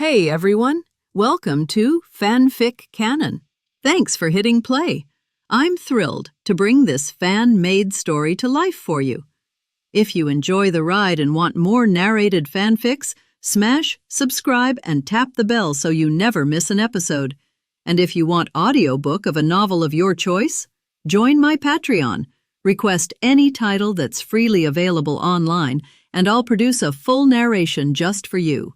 Hey everyone, welcome to FanFic Canon. Thanks for hitting play. I'm thrilled to bring this fan-made story to life for you. If you enjoy the ride and want more narrated fanfics, smash, subscribe, and tap the bell so you never miss an episode. And if you want audiobook of a novel of your choice, join my Patreon. Request any title that's freely available online, and I'll produce a full narration just for you.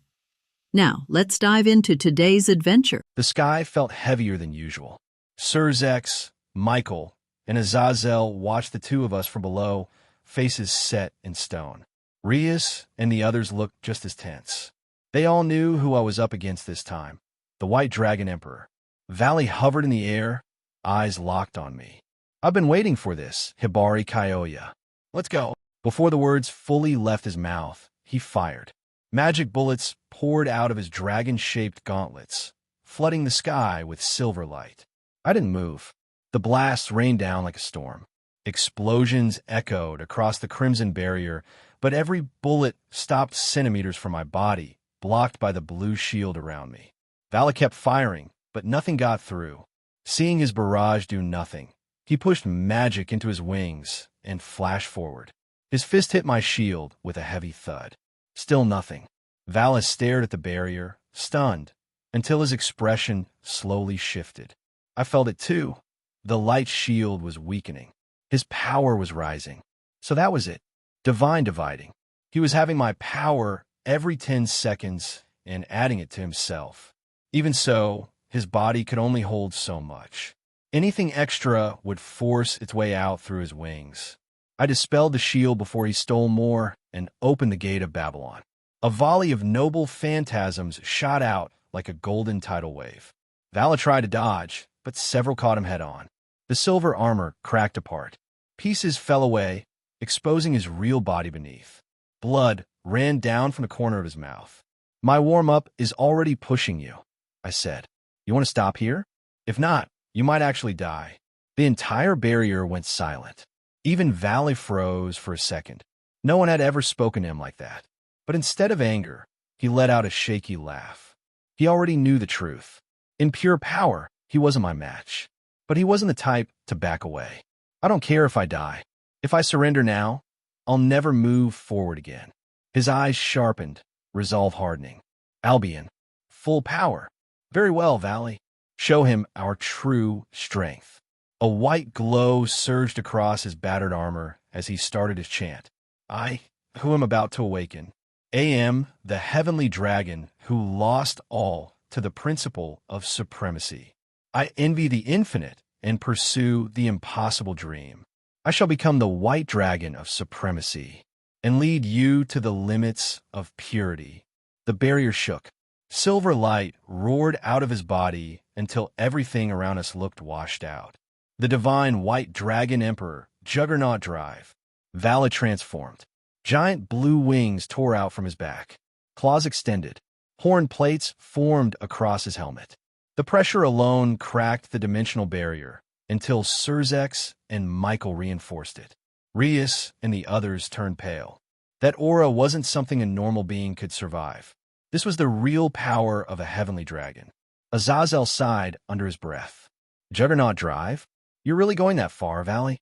Now, let's dive into today's adventure. The sky felt heavier than usual. Surzex, Michael, and Azazel watched the two of us from below, faces set in stone. Rias and the others looked just as tense. They all knew who I was up against this time, the White Dragon Emperor. Valley hovered in the air, eyes locked on me. I've been waiting for this, Hibari Kyoya. Let's go. Before the words fully left his mouth, he fired. Magic bullets poured out of his dragon-shaped gauntlets, flooding the sky with silver light. I didn't move. The blasts rained down like a storm. Explosions echoed across the crimson barrier, but every bullet stopped centimeters from my body, blocked by the blue shield around me. Vala kept firing, but nothing got through. Seeing his barrage do nothing, he pushed magic into his wings and flashed forward. His fist hit my shield with a heavy thud. Still nothing. Vala stared at the barrier, stunned, until his expression slowly shifted. I felt it too. The light shield was weakening. His power was rising. So that was it. Divine dividing. He was having my power every 10 seconds and adding it to himself. Even so, his body could only hold so much. Anything extra would force its way out through his wings. I dispelled the shield before he stole more and opened the gate of Babylon. A volley of noble phantasms shot out like a golden tidal wave. Vala tried to dodge, but several caught him head-on. The silver armor cracked apart. Pieces fell away, exposing his real body beneath. Blood ran down from the corner of his mouth. "My warm-up is already pushing you," I said. "You want to stop here? If not, you might actually die." The entire barrier went silent. Even Valley froze for a second. No one had ever spoken to him like that. But instead of anger, he let out a shaky laugh. He already knew the truth. In pure power, he wasn't my match. But he wasn't the type to back away. "I don't care if I die. If I surrender now, I'll never move forward again." His eyes sharpened, resolve hardening. "Albion, full power. Very well, Valley. Show him our true strength." A white glow surged across his battered armor as he started his chant. "I, who am about to awaken, am the heavenly dragon who lost all to the principle of supremacy. I envy the infinite and pursue the impossible dream. I shall become the white dragon of supremacy and lead you to the limits of purity." The barrier shook. Silver light roared out of his body until everything around us looked washed out. The divine White Dragon Emperor, Juggernaut Drive. Vala transformed. Giant blue wings tore out from his back. Claws extended. Horn plates formed across his helmet. The pressure alone cracked the dimensional barrier until Surzex and Michael reinforced it. Rias and the others turned pale. That aura wasn't something a normal being could survive. This was the real power of a heavenly dragon. Azazel sighed under his breath. "Juggernaut Drive? You're really going that far, Valley?"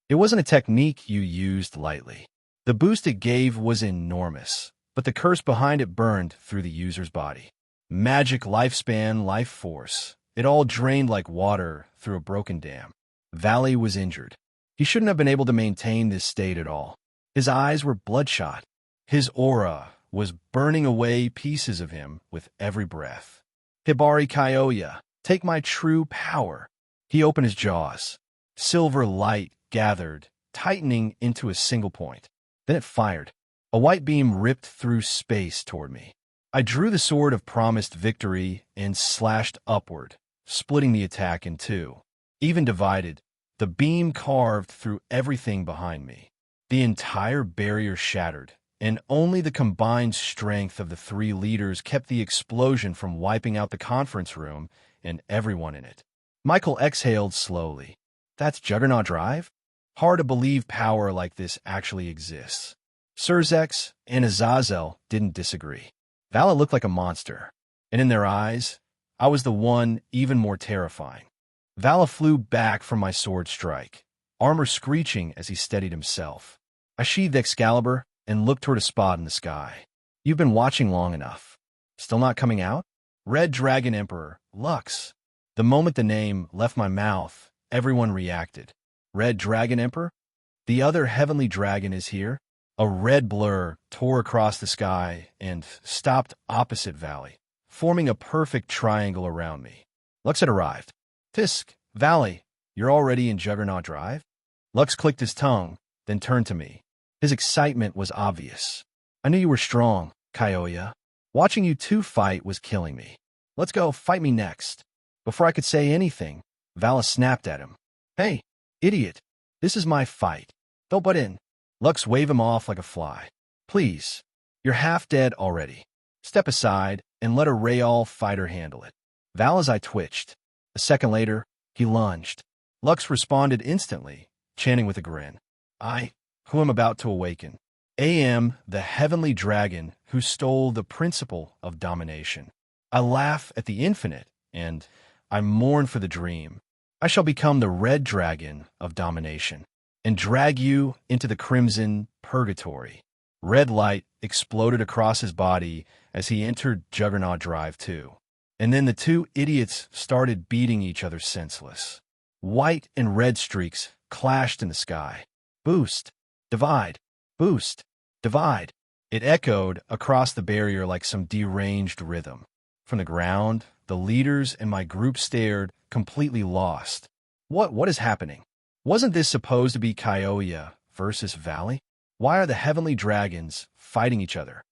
It wasn't a technique you used lightly. The boost it gave was enormous, but the curse behind it burned through the user's body. Magic, lifespan, life force. It all drained like water through a broken dam. Valley was injured. He shouldn't have been able to maintain this state at all. His eyes were bloodshot. His aura was burning away pieces of him with every breath. "Hibari Kyoya, take my true power." He opened his jaws. Silver light gathered, tightening into a single point. Then it fired. A white beam ripped through space toward me. I drew the sword of promised victory and slashed upward, splitting the attack in two. Even divided, the beam carved through everything behind me. The entire barrier shattered, and only the combined strength of the three leaders kept the explosion from wiping out the conference room and everyone in it. Michael exhaled slowly. "That's Juggernaut Drive? Hard to believe power like this actually exists." Surzex and Azazel didn't disagree. Vala looked like a monster. and in their eyes, I was the one even more terrifying. Vala flew back from my sword strike, armor screeching as he steadied himself. I sheathed Excalibur and looked toward a spot in the sky. You've been watching long enough. Still not coming out? Red Dragon Emperor, Lux. The moment the name left my mouth, everyone reacted. Red Dragon Emperor? The other heavenly dragon is here? A red blur tore across the sky and stopped opposite Valley, forming a perfect triangle around me. Lux had arrived. Tisk, Valley, you're already in Juggernaut Drive? Lux clicked his tongue, then turned to me. His excitement was obvious. I knew you were strong, Kyoya. Watching you two fight was killing me. Let's go, fight me next. Before I could say anything, Vala snapped at him. Hey, idiot, this is my fight. Don't butt in. Lux waved him off like a fly. Please, you're half dead already. Step aside and let a Rayal fighter handle it. Vala's eye twitched. A second later, he lunged. Lux responded instantly, chanting with a grin. I, who am about to awaken, am the heavenly dragon who stole the principle of domination. I laugh at the infinite, and I mourn for the dream. I shall become the red dragon of domination, and drag you into the crimson purgatory. Red light exploded across his body as he entered Juggernaut Drive 2. And then the two idiots started beating each other senseless. White and red streaks clashed in the sky. Boost, divide, boost, divide. It echoed across the barrier like some deranged rhythm. From the ground, the leaders and my group stared, completely lost. What is happening? Wasn't this supposed to be Kyoya versus Valley? Why are the heavenly dragons fighting each other?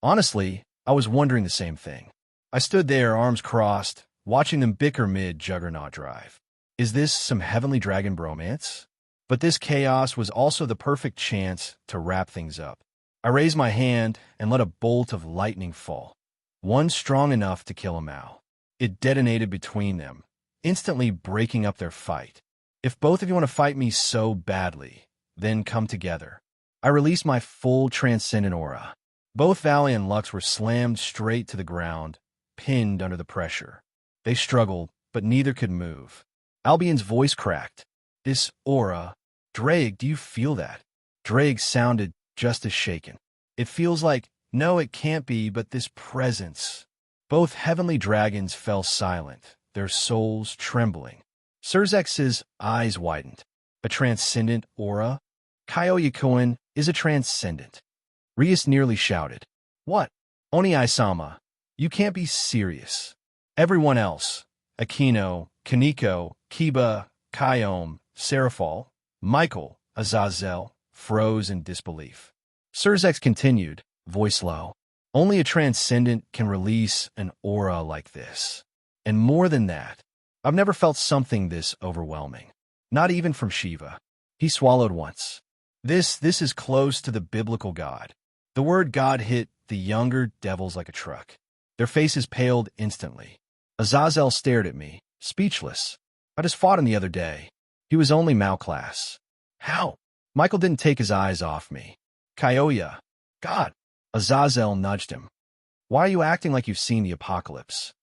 Honestly, I was wondering the same thing. I stood there, arms crossed, watching them bicker mid-Juggernaut Drive. Is this some heavenly dragon bromance? But this chaos was also the perfect chance to wrap things up. I raised my hand and let a bolt of lightning fall, one strong enough to kill a Mao. It detonated between them, instantly breaking up their fight. If both of you want to fight me so badly, then come together. I released my full transcendent aura. Both Valley and Lux were slammed straight to the ground, pinned under the pressure. They struggled, but neither could move. Albion's voice cracked. This aura, Drake, do you feel that? Drake sounded just as shaken. It feels like, no, it can't be, but this presence. Both heavenly dragons fell silent, their souls trembling. Surzex's eyes widened. A transcendent aura? Kyoya-kun is a transcendent. Rias nearly shouted. What? Oni-sama, you can't be serious. Everyone else, Akino, Kaneko, Kiba, Kyome, Seraphal, Michael, Azazel, froze in disbelief. Surzex continued, voice low. Only a transcendent can release an aura like this. And more than that, I've never felt something this overwhelming. Not even from Shiva. He swallowed once. This is close to the biblical God. The word God hit the younger devils like a truck. Their faces paled instantly. Azazel stared at me, speechless. I just fought him the other day. He was only Mao class. How? Michael didn't take his eyes off me. Kyoya. God. Azazel nudged him. Why are you acting like you've seen the apocalypse?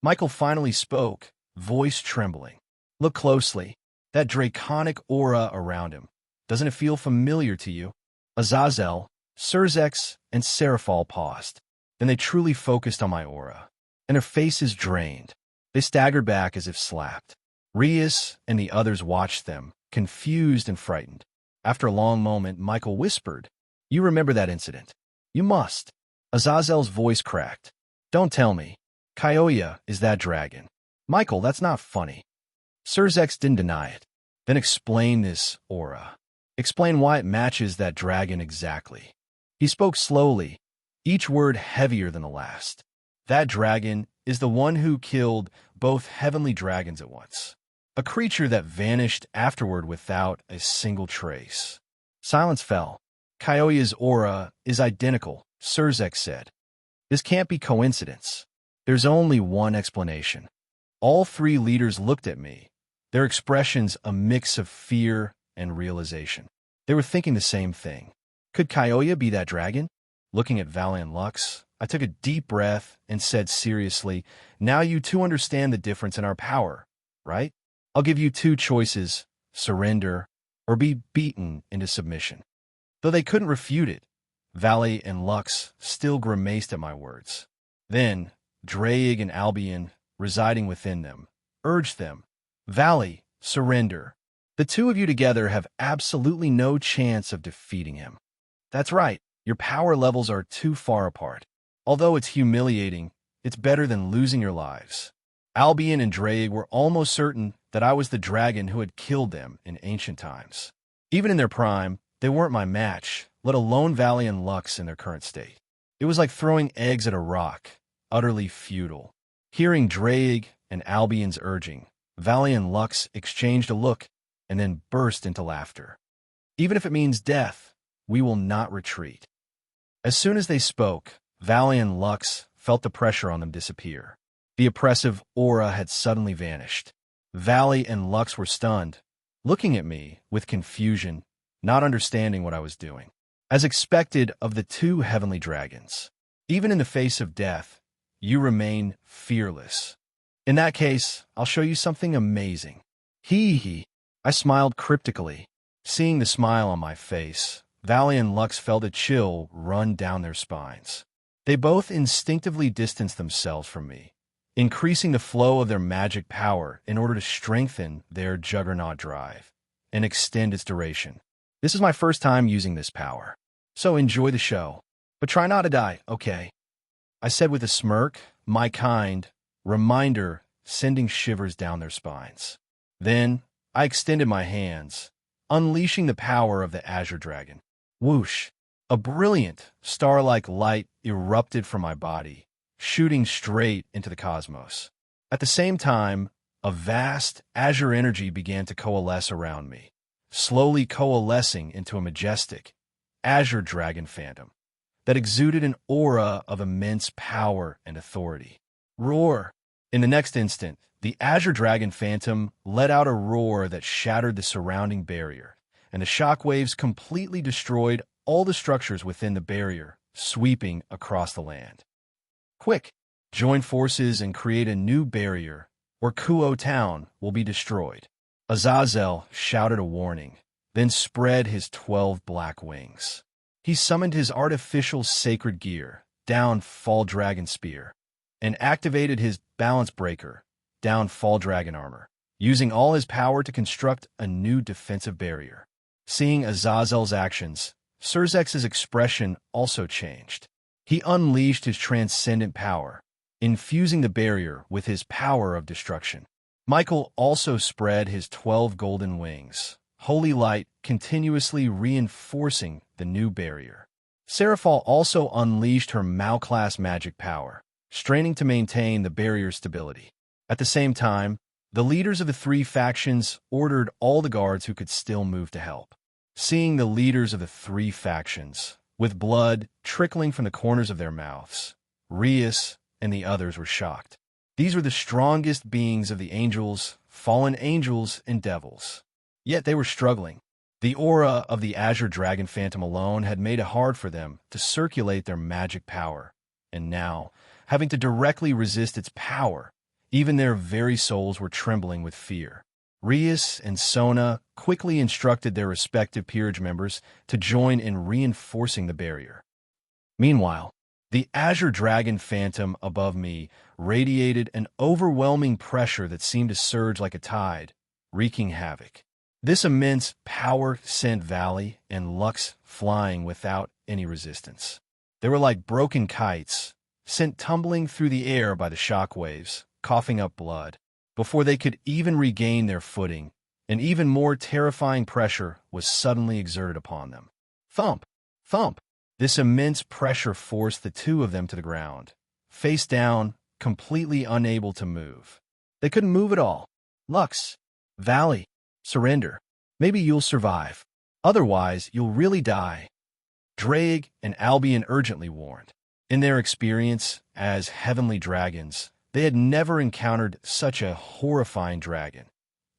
Michael finally spoke, voice trembling. Look closely. That draconic aura around him. Doesn't it feel familiar to you? Azazel, Surzex, and Seraphal paused. Then they truly focused on my aura, and their faces drained. They staggered back as if slapped. Rias and the others watched them, confused and frightened. After a long moment, Michael whispered, You remember that incident? You must. Azazel's voice cracked. Don't tell me. Kyoya is that dragon. Michael, that's not funny. Surzex didn't deny it. Then explain this aura. Explain why it matches that dragon exactly. He spoke slowly, each word heavier than the last. That dragon is the one who killed both heavenly dragons at once. A creature that vanished afterward without a single trace. Silence fell. Kyoya's aura is identical, Surzex said. This can't be coincidence. There's only one explanation. All three leaders looked at me, their expressions a mix of fear and realization. They were thinking the same thing. Could Kyoya be that dragon? Looking at Valley and Lux, I took a deep breath and said seriously, "Now you two understand the difference in our power, right? I'll give you two choices, surrender or be beaten into submission." Though they couldn't refute it, Valley and Lux still grimaced at my words. Then, Draig and Albion, residing within them, urged them, "Valley, surrender. The two of you together have absolutely no chance of defeating him. That's right, your power levels are too far apart. Although it's humiliating, it's better than losing your lives." Albion and Draig were almost certain that I was the dragon who had killed them in ancient times. Even in their prime, they weren't my match, let alone Valley and Lux in their current state. It was like throwing eggs at a rock, utterly futile. Hearing Draig and Albion's urging, Valley and Lux exchanged a look and then burst into laughter. "Even if it means death, we will not retreat." As soon as they spoke, Valley and Lux felt the pressure on them disappear. The oppressive aura had suddenly vanished. Valley and Lux were stunned, looking at me with confusion, not understanding what I was doing. As expected of the two heavenly dragons, even in the face of death, you remain fearless. "In that case, I'll show you something amazing." Hee. I smiled cryptically. Seeing the smile on my face, Valley and Lux felt a chill run down their spines. They both instinctively distanced themselves from me, increasing the flow of their magic power in order to strengthen their juggernaut drive and extend its duration. This is my first time using this power, so enjoy the show. But try not to die, okay? I said with a smirk, my kind reminder sending shivers down their spines. Then I extended my hands, unleashing the power of the Azure Dragon. Whoosh! A brilliant, star-like light erupted from my body, shooting straight into the cosmos. At the same time, a vast azure energy began to coalesce around me, slowly coalescing into a majestic, azure dragon phantom that exuded an aura of immense power and authority. Roar! In the next instant, the azure dragon phantom let out a roar that shattered the surrounding barrier, and the shockwaves completely destroyed all the structures within the barrier, sweeping across the land. Quick! Join forces and create a new barrier, or Kuoh Town will be destroyed. Azazel shouted a warning, then spread his 12 black wings. He summoned his artificial sacred gear, down Fall Dragon Spear, and activated his Balance Breaker, down Fall Dragon Armor, using all his power to construct a new defensive barrier. Seeing Azazel's actions, Surzex's expression also changed. He unleashed his transcendent power, infusing the barrier with his power of destruction. Michael also spread his 12 golden wings, holy light continuously reinforcing the new barrier. Seraphal also unleashed her Mao-class magic power, straining to maintain the barrier's stability. At the same time, the leaders of the three factions ordered all the guards who could still move to help. Seeing the leaders of the three factions, with blood trickling from the corners of their mouths, Rias and the others were shocked. These were the strongest beings of the angels, fallen angels, and devils. Yet they were struggling. The aura of the Azure Dragon Phantom alone had made it hard for them to circulate their magic power, and now, having to directly resist its power, even their very souls were trembling with fear. Rias and Sona quickly instructed their respective peerage members to join in reinforcing the barrier. Meanwhile, the Azure Dragon Phantom above me radiated an overwhelming pressure that seemed to surge like a tide, wreaking havoc. This immense power sent Valley and Lux flying without any resistance. They were like broken kites, sent tumbling through the air by the shockwaves, coughing up blood. Before they could even regain their footing, an even more terrifying pressure was suddenly exerted upon them. Thump! Thump! This immense pressure forced the two of them to the ground, face down, completely unable to move. They couldn't move at all. Lux, Valley, surrender. Maybe you'll survive. Otherwise, you'll really die. Draig and Albion urgently warned. In their experience as heavenly dragons, they had never encountered such a horrifying dragon.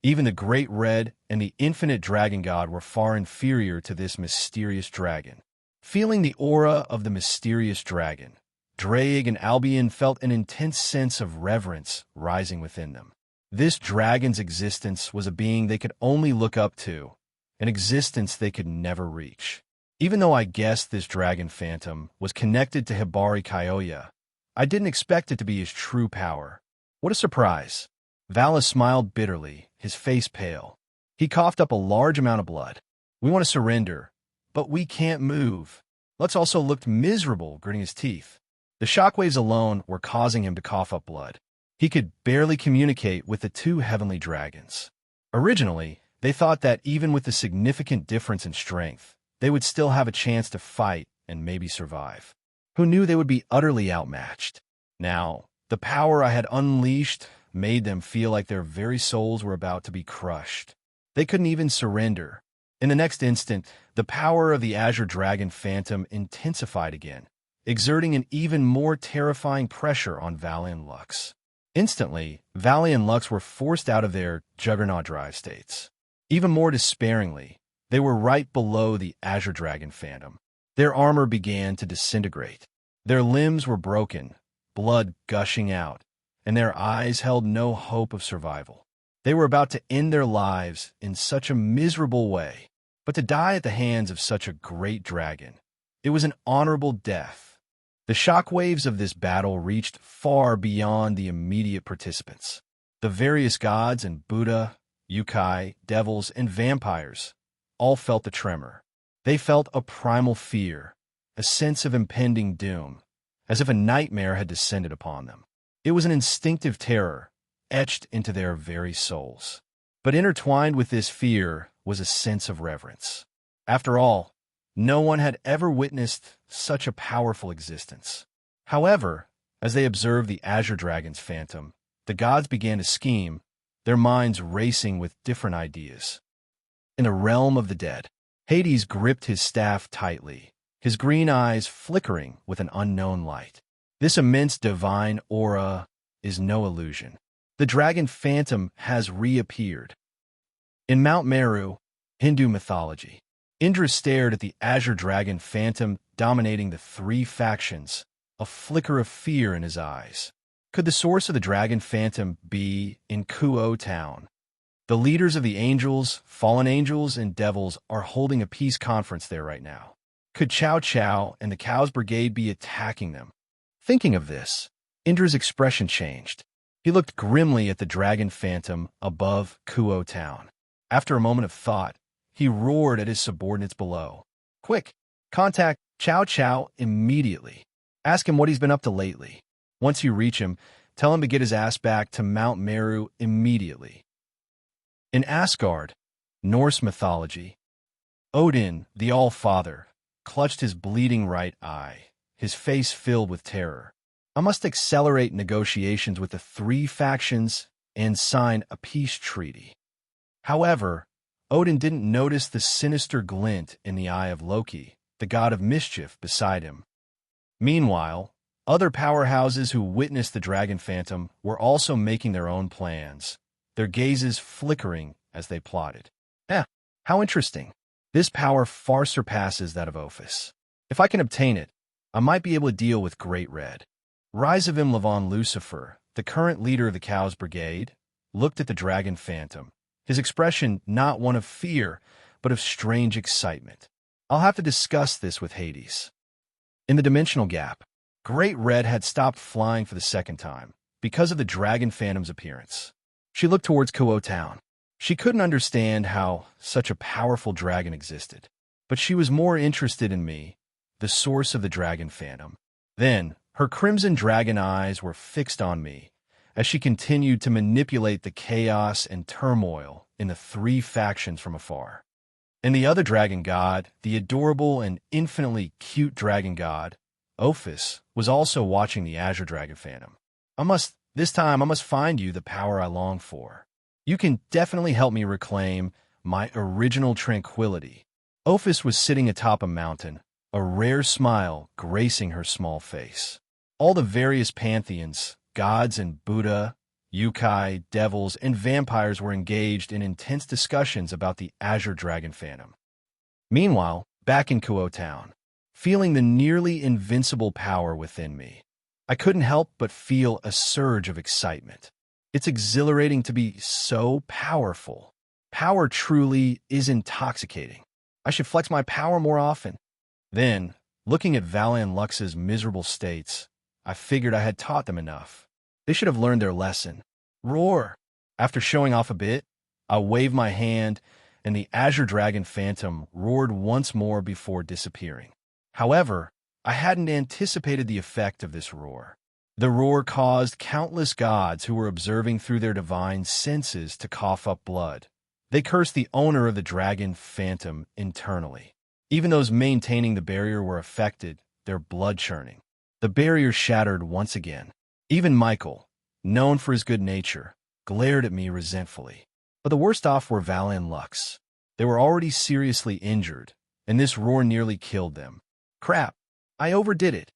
Even the Great Red and the Infinite Dragon God were far inferior to this mysterious dragon. Feeling the aura of the mysterious dragon, Drake and Albion felt an intense sense of reverence rising within them. This dragon's existence was a being they could only look up to, an existence they could never reach. Even though I guessed this dragon phantom was connected to Hibari Kyoya, I didn't expect it to be his true power. What a surprise! Vala smiled bitterly, his face pale. He coughed up a large amount of blood. We want to surrender, but we can't move. Lux also looked miserable, gritting his teeth. The shockwaves alone were causing him to cough up blood. He could barely communicate with the two heavenly dragons. Originally, they thought that even with the significant difference in strength, they would still have a chance to fight and maybe survive. Who knew they would be utterly outmatched? Now, the power I had unleashed made them feel like their very souls were about to be crushed. They couldn't even surrender. In the next instant, the power of the Azure Dragon Phantom intensified again, exerting an even more terrifying pressure on Vala and Lux. Instantly, Vala and Lux were forced out of their Juggernaut drive states. Even more despairingly, they were right below the Azure Dragon Phantom. Their armor began to disintegrate. Their limbs were broken, blood gushing out, and their eyes held no hope of survival. They were about to end their lives in such a miserable way, but to die at the hands of such a great dragon, it was an honorable death. The shockwaves of this battle reached far beyond the immediate participants. The various gods and Buddha, yokai, devils, and vampires all felt the tremor. They felt a primal fear, a sense of impending doom, as if a nightmare had descended upon them. It was an instinctive terror, etched into their very souls. But intertwined with this fear was a sense of reverence. After all, no one had ever witnessed such a powerful existence. However, as they observed the Azure Dragon's phantom, the gods began to scheme, their minds racing with different ideas. In the realm of the dead, Hades gripped his staff tightly, his green eyes flickering with an unknown light. This immense divine aura is no illusion. The dragon phantom has reappeared. In Mount Meru, Hindu mythology, Indra stared at the Azure Dragon Phantom dominating the three factions, a flicker of fear in his eyes. Could the source of the Dragon Phantom be in Kuoh Town? The leaders of the angels, fallen angels, and devils are holding a peace conference there right now. Could Chow Chow and the Cows Brigade be attacking them? Thinking of this, Indra's expression changed. He looked grimly at the Dragon Phantom above Kuoh Town. After a moment of thought, he roared at his subordinates below. Quick, contact Chow Chow immediately. Ask him what he's been up to lately. Once you reach him, tell him to get his ass back to Mount Meru immediately. In Asgard, Norse mythology, Odin, the All-Father, clutched his bleeding right eye, his face filled with terror. I must accelerate negotiations with the three factions and sign a peace treaty. However, Odin didn't notice the sinister glint in the eye of Loki, the god of mischief, beside him. Meanwhile, other powerhouses who witnessed the Dragon Phantom were also making their own plans, their gazes flickering as they plotted. How interesting. This power far surpasses that of Ophis. If I can obtain it, I might be able to deal with Great Red. Rizavim Levon Lucifer, the current leader of the Cows Brigade, looked at the Dragon Phantom, his expression not one of fear, but of strange excitement. I'll have to discuss this with Hades. In the dimensional gap, Great Red had stopped flying for the second time because of the Dragon Phantom's appearance. She looked towards Kuoh Town. She couldn't understand how such a powerful dragon existed, but she was more interested in me, the source of the Dragon Phantom. Then, her crimson dragon eyes were fixed on me as she continued to manipulate the chaos and turmoil in the three factions from afar. And the other dragon god, the adorable and infinitely cute dragon god, Ophis, was also watching the Azure Dragon Phantom. This time I must find you the power I long for. You can definitely help me reclaim my original tranquility. Ophis was sitting atop a mountain, a rare smile gracing her small face. All the various pantheons, gods and Buddha, yokai, devils, and vampires were engaged in intense discussions about the Azure Dragon Phantom. Meanwhile, back in Kuoh Town, feeling the nearly invincible power within me, I couldn't help but feel a surge of excitement. It's exhilarating to be so powerful. Power truly is intoxicating. I should flex my power more often. Then, looking at Valley and Lux's miserable states, I figured I had taught them enough. They should have learned their lesson. Roar! After showing off a bit, I waved my hand, and the Azure Dragon Phantom roared once more before disappearing. However, I hadn't anticipated the effect of this roar. The roar caused countless gods who were observing through their divine senses to cough up blood. They cursed the owner of the Dragon Phantom internally. Even those maintaining the barrier were affected, their blood churning. The barrier shattered once again. Even Michael, known for his good nature, glared at me resentfully. But the worst off were Val and Lux. They were already seriously injured, and this roar nearly killed them. Crap, I overdid it.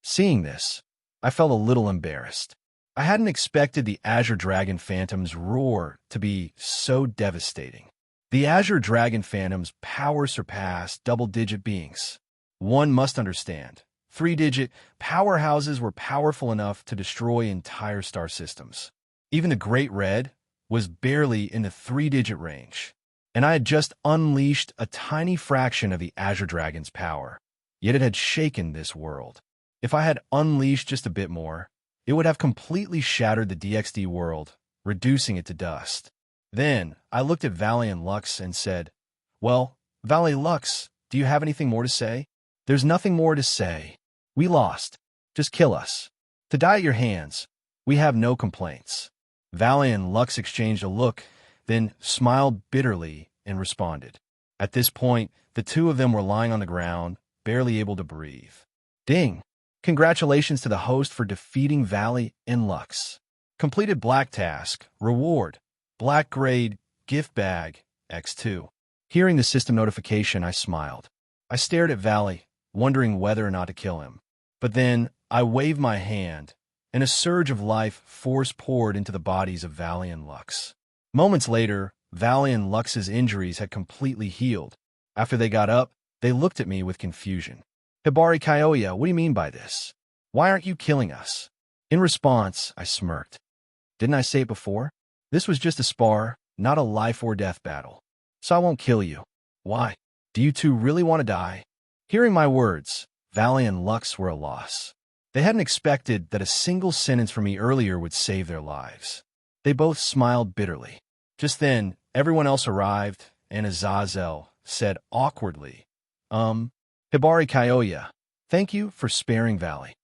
Seeing this, I felt a little embarrassed. I hadn't expected the Azure Dragon Phantom's roar to be so devastating. The Azure Dragon Phantom's power surpassed double-digit beings. One must understand, 3-digit powerhouses were powerful enough to destroy entire star systems. Even the Great Red was barely in the 3-digit range, and I had just unleashed a tiny fraction of the Azure Dragon's power. Yet it had shaken this world. If I had unleashed just a bit more, it would have completely shattered the DxD world, reducing it to dust. Then, I looked at Valley and Lux and said, "Well, Valley Lux, do you have anything more to say?" "There's nothing more to say. We lost. Just kill us. To die at your hands. We have no complaints." Valley and Lux exchanged a look, then smiled bitterly and responded. At this point, the two of them were lying on the ground, barely able to breathe. Ding! Congratulations to the host for defeating Valley and Lux. Completed Black Task. Reward. Black Grade. Gift Bag. X2. Hearing the system notification, I smiled. I stared at Valley, wondering whether or not to kill him. But then, I waved my hand, and a surge of life force poured into the bodies of Valley and Lux. Moments later, Valley and Lux's injuries had completely healed. After they got up, they looked at me with confusion. "Hibari Kyoya, what do you mean by this? Why aren't you killing us?" In response, I smirked. "Didn't I say it before? This was just a spar, not a life-or-death battle. So I won't kill you. Why? Do you two really want to die?" Hearing my words, Valley and Lux were a loss. They hadn't expected that a single sentence from me earlier would save their lives. They both smiled bitterly. Just then, everyone else arrived, and Azazel said awkwardly, "Hibari Kyoya, thank you for sparing Valley."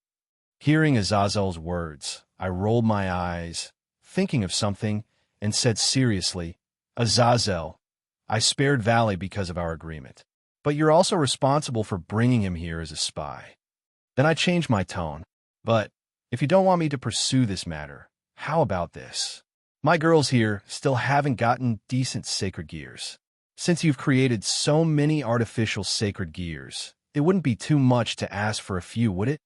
Hearing Azazel's words, I rolled my eyes, thinking of something, and said seriously, "Azazel, I spared Valley because of our agreement. But you're also responsible for bringing him here as a spy." Then I changed my tone. "But if you don't want me to pursue this matter, how about this? My girls here still haven't gotten decent sacred gears. Since you've created so many artificial sacred gears, it wouldn't be too much to ask for a few, would it?"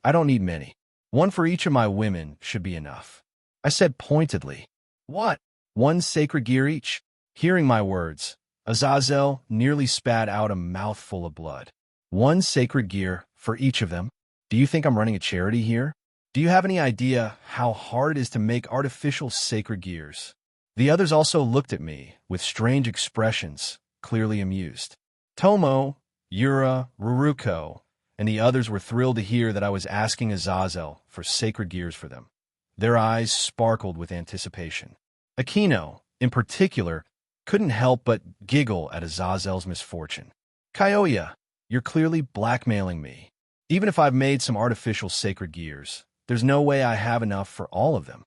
I don't need many. One for each of my women should be enough," I said pointedly. "What? 1 sacred gear each?" Hearing my words, Azazel nearly spat out a mouthful of blood. 1 sacred gear for each of them? Do you think I'm running a charity here? Do you have any idea how hard it is to make artificial sacred gears? The others also looked at me with strange expressions, clearly amused. Tomo, Yura, Ruruko, and the others were thrilled to hear that I was asking Azazel for sacred gears for them. Their eyes sparkled with anticipation. Akino, in particular, couldn't help but giggle at Azazel's misfortune. "Kyoya, you're clearly blackmailing me. Even if I've made some artificial sacred gears, there's no way I have enough for all of them."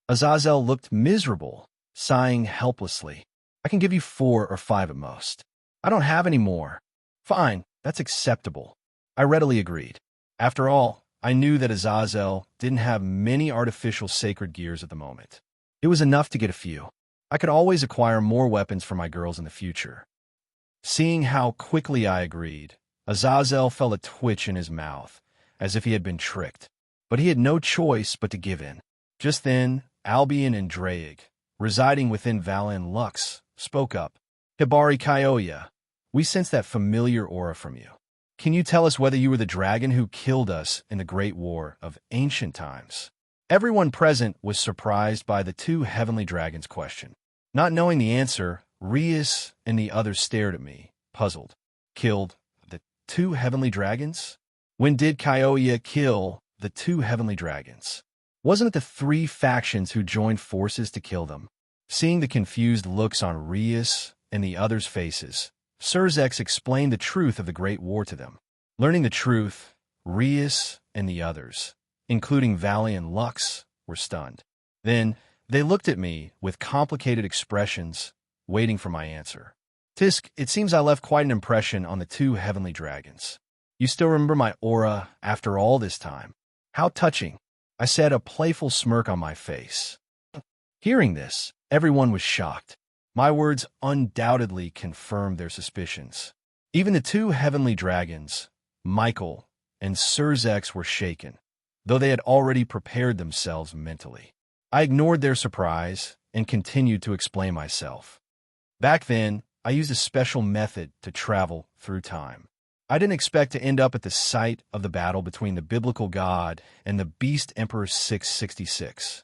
Azazel looked miserable, sighing helplessly. "I can give you 4 or 5 at most. I don't have any more." "Fine, that's acceptable," I readily agreed. After all, I knew that Azazel didn't have many artificial sacred gears at the moment. It was enough to get a few. I could always acquire more weapons for my girls in the future. Seeing how quickly I agreed, Azazel felt a twitch in his mouth, as if he had been tricked. But he had no choice but to give in. Just then, Albion and Draig, residing within Val and Lux, spoke up. "Hibari Kyoya, we sense that familiar aura from you. can you tell us whether you were the dragon who killed us in the Great War of ancient times? Everyone present was surprised by the two heavenly dragons' question. Not knowing the answer, Rias and the others stared at me, puzzled. Killed the two heavenly dragons? When did Kyoya kill the two heavenly dragons? Wasn't it the three factions who joined forces to kill them? Seeing the confused looks on Rias and the others' faces, Surzex explained the truth of the Great War to them. Learning the truth, Rias and the others, including Valley and Lux, were stunned. Then they looked at me with complicated expressions, waiting for my answer. Tisk, it seems I left quite an impression on the two heavenly dragons. You still remember my aura after all this time? How touching, I said, a playful smirk on my face. Hearing this, everyone was shocked. My words undoubtedly confirmed their suspicions. Even the two heavenly dragons, Michael and Surzex, were shaken, though they had already prepared themselves mentally. I ignored their surprise and continued to explain myself. Back then, I used a special method to travel through time. I didn't expect to end up at the site of the battle between the biblical god and the Beast Emperor 666.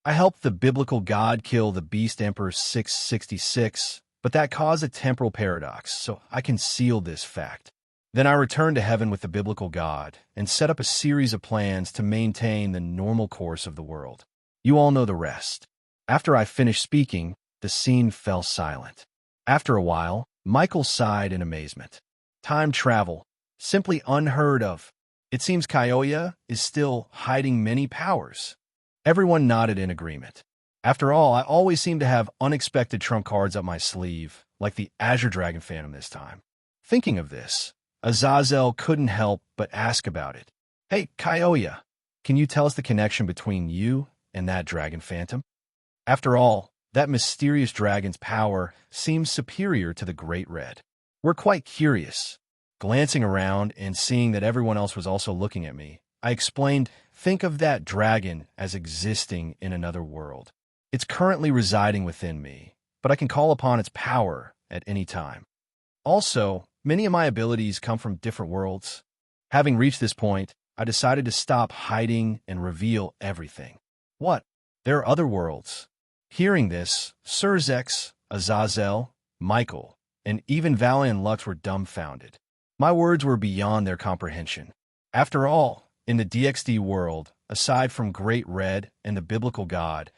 I helped the biblical god kill the Beast Emperor 666, but that caused a temporal paradox, so I concealed this fact. Then I returned to heaven with the biblical god and set up a series of plans to maintain the normal course of the world. You all know the rest. After I finished speaking, the scene fell silent. After a while, Michael sighed in amazement. Time travel, simply unheard of. It seems Kyoya is still hiding many powers. Everyone nodded in agreement. After all, I always seem to have unexpected trump cards up my sleeve, like the Azure Dragon Phantom this time. Thinking of this, Azazel couldn't help but ask about it. Hey, Kyoya, can you tell us the connection between you and that Dragon Phantom? After all, that mysterious dragon's power seems superior to the Great Red. We're quite curious. Glancing around and seeing that everyone else was also looking at me, I explained, think of that dragon as existing in another world. It's currently residing within me, but I can call upon its power at any time. Also, many of my abilities come from different worlds. Having reached this point, I decided to stop hiding and reveal everything. What? There are other worlds. Hearing this, Surzex, Azazel, Michael, and even Valley and Lux were dumbfounded. My words were beyond their comprehension. After all, in the DxD world, aside from Great Red and the biblical god,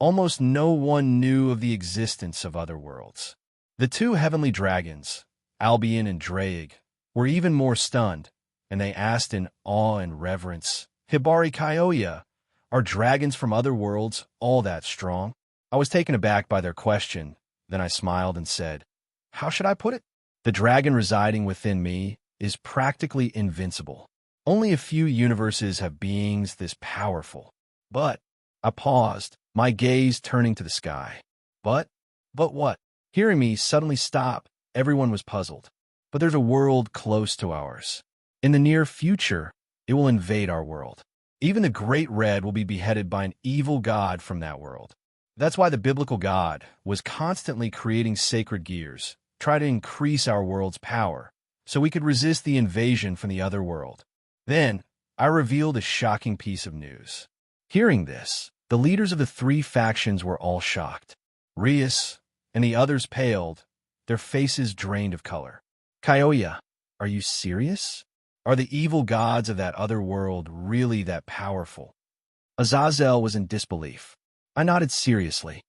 almost no one knew of the existence of other worlds. The two heavenly dragons, Albion and Draig, were even more stunned, and they asked in awe and reverence, Hibari Kyoya, are dragons from other worlds all that strong? I was taken aback by their question. Then I smiled and said, how should I put it? The dragon residing within me is practically invincible. Only a few universes have beings this powerful. But, I paused, my gaze turning to the sky. But what? Hearing me suddenly stop, everyone was puzzled. But there's a world close to ours. In the near future, it will invade our world. Even the Great Red will be beheaded by an evil god from that world. That's why the biblical god was constantly creating sacred gears, try to increase our world's power, so we could resist the invasion from the other world. Then, I revealed a shocking piece of news. Hearing this, the leaders of the three factions were all shocked. Rias and the others paled, their faces drained of color. Kyoya, are you serious? Are the evil gods of that other world really that powerful? Azazel was in disbelief. I nodded seriously.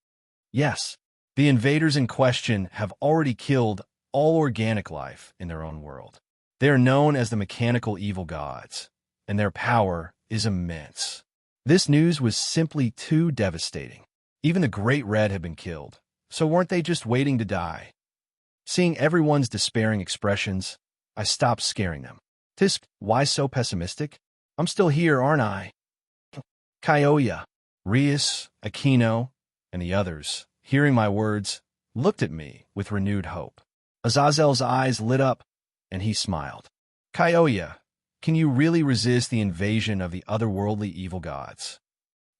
Yes, the invaders in question have already killed all organic life in their own world. They are known as the mechanical evil gods, and their power is immense. This news was simply too devastating. Even the Great Red had been killed, so weren't they just waiting to die? Seeing everyone's despairing expressions, I stopped scaring them. Tisk, why so pessimistic? I'm still here, aren't I? Kyoya, Rias, Aquino, and the others, hearing my words, looked at me with renewed hope. Azazel's eyes lit up, and he smiled. Kyoya, can you really resist the invasion of the otherworldly evil gods?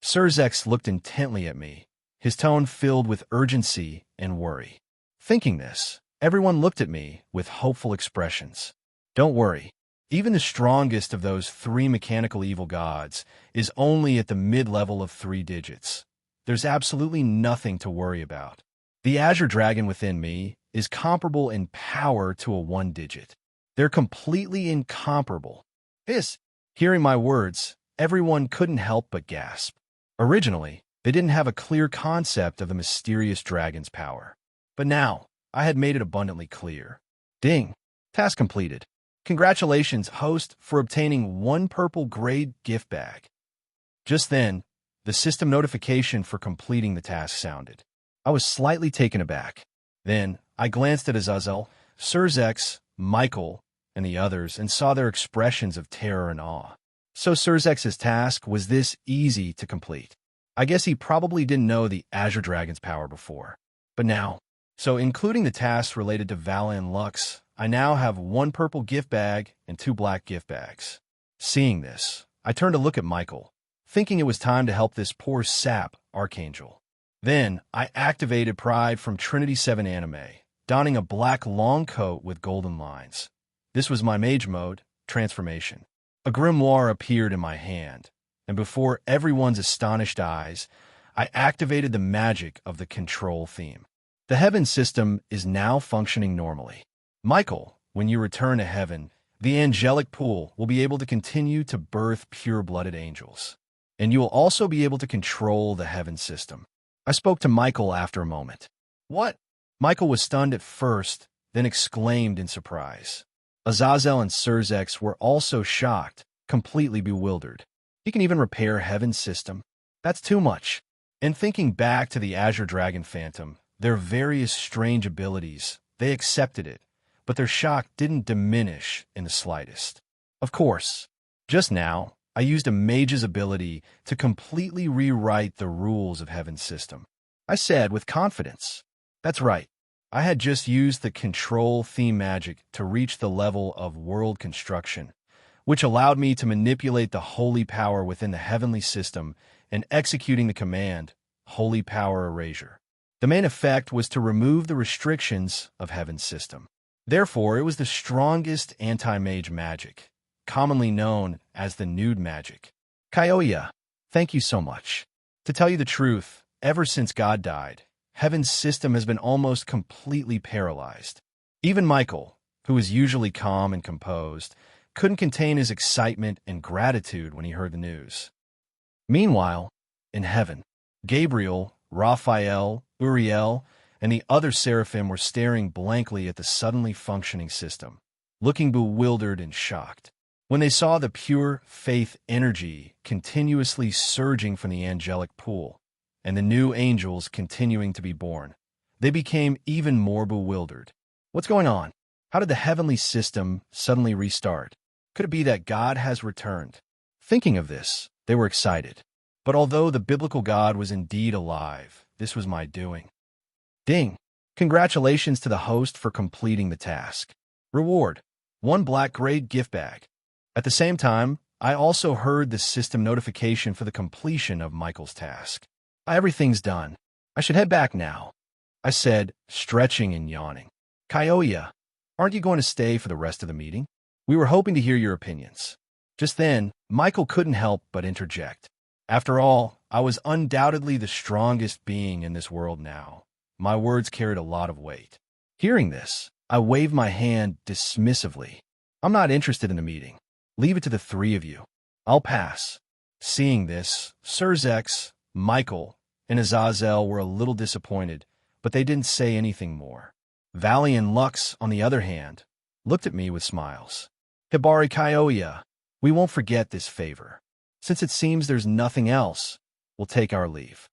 Surzex looked intently at me, his tone filled with urgency and worry. Thinking this, everyone looked at me with hopeful expressions. Don't worry, Even the strongest of those three mechanical evil gods is only at the mid-level of 3 digits. There's absolutely nothing to worry about. The Azure Dragon within me is comparable in power to a 1-digit. They're completely incomparable. Hearing my words, everyone couldn't help but gasp. Originally, they didn't have a clear concept of the mysterious dragon's power. But now, I had made it abundantly clear. Ding! Task completed. Congratulations, host, for obtaining 1 purple grade gift bag. Just then, the system notification for completing the task sounded. I was slightly taken aback. Then, I glanced at Azazel, Surzex, Michael, and the others and saw their expressions of terror and awe. So Surzex's task was this easy to complete. I guess he probably didn't know the Azure Dragon's power before. But now, including the tasks related to Vala and Lux, I now have 1 purple gift bag and 2 black gift bags. Seeing this, I turned to look at Michael, thinking it was time to help this poor sap Archangel. Then, I activated Pride from Trinity 7 Anime, donning a black long coat with golden lines. This was my mage mode, transformation. A grimoire appeared in my hand, and before everyone's astonished eyes, I activated the magic of the control theme. The heaven system is now functioning normally. Michael, when you return to heaven, the angelic pool will be able to continue to birth pure-blooded angels, and you will also be able to control the heaven system. I spoke to Michael after a moment. What? Michael was stunned at first, then exclaimed in surprise. Azazel and Surzex were also shocked, completely bewildered. He can even repair heaven's system? That's too much. And thinking back to the Azure Dragon Phantom, their various strange abilities, they accepted it, but their shock didn't diminish in the slightest. Of course, just now, I used a mage's ability to completely rewrite the rules of heaven's system. I said with confidence, that's right. I had just used the control theme magic to reach the level of world construction, which allowed me to manipulate the holy power within the heavenly system and executing the command, Holy Power Erasure. The main effect was to remove the restrictions of heaven's system. Therefore, it was the strongest anti-mage magic, commonly known as the nude magic. Kyoya, thank you so much. To tell you the truth, ever since God died, heaven's system has been almost completely paralyzed. Even Michael, who is usually calm and composed, couldn't contain his excitement and gratitude when he heard the news. Meanwhile, in heaven, Gabriel, Raphael, Uriel, and the other seraphim were staring blankly at the suddenly functioning system, looking bewildered and shocked. When they saw the pure faith energy continuously surging from the angelic pool, and the new angels continuing to be born, they became even more bewildered. What's going on? How did the heavenly system suddenly restart? Could it be that God has returned? Thinking of this, they were excited. But although the biblical God was indeed alive, this was my doing. Ding! Congratulations to the host for completing the task. Reward: 1 black grade gift bag. At the same time, I also heard the system notification for the completion of Michael's task. Everything's done. I should head back now, I said, stretching and yawning. Kyoya, aren't you going to stay for the rest of the meeting? We were hoping to hear your opinions. Just then, Michael couldn't help but interject. After all, I was undoubtedly the strongest being in this world now. My words carried a lot of weight. Hearing this, I waved my hand dismissively. I'm not interested in the meeting. Leave it to the 3 of you. I'll pass. Seeing this, Surzex, Michael, and Azazel were a little disappointed, but they didn't say anything more. Valley and Lux, on the other hand, looked at me with smiles. Hibari Kyoya, we won't forget this favor. Since it seems there's nothing else, we'll take our leave.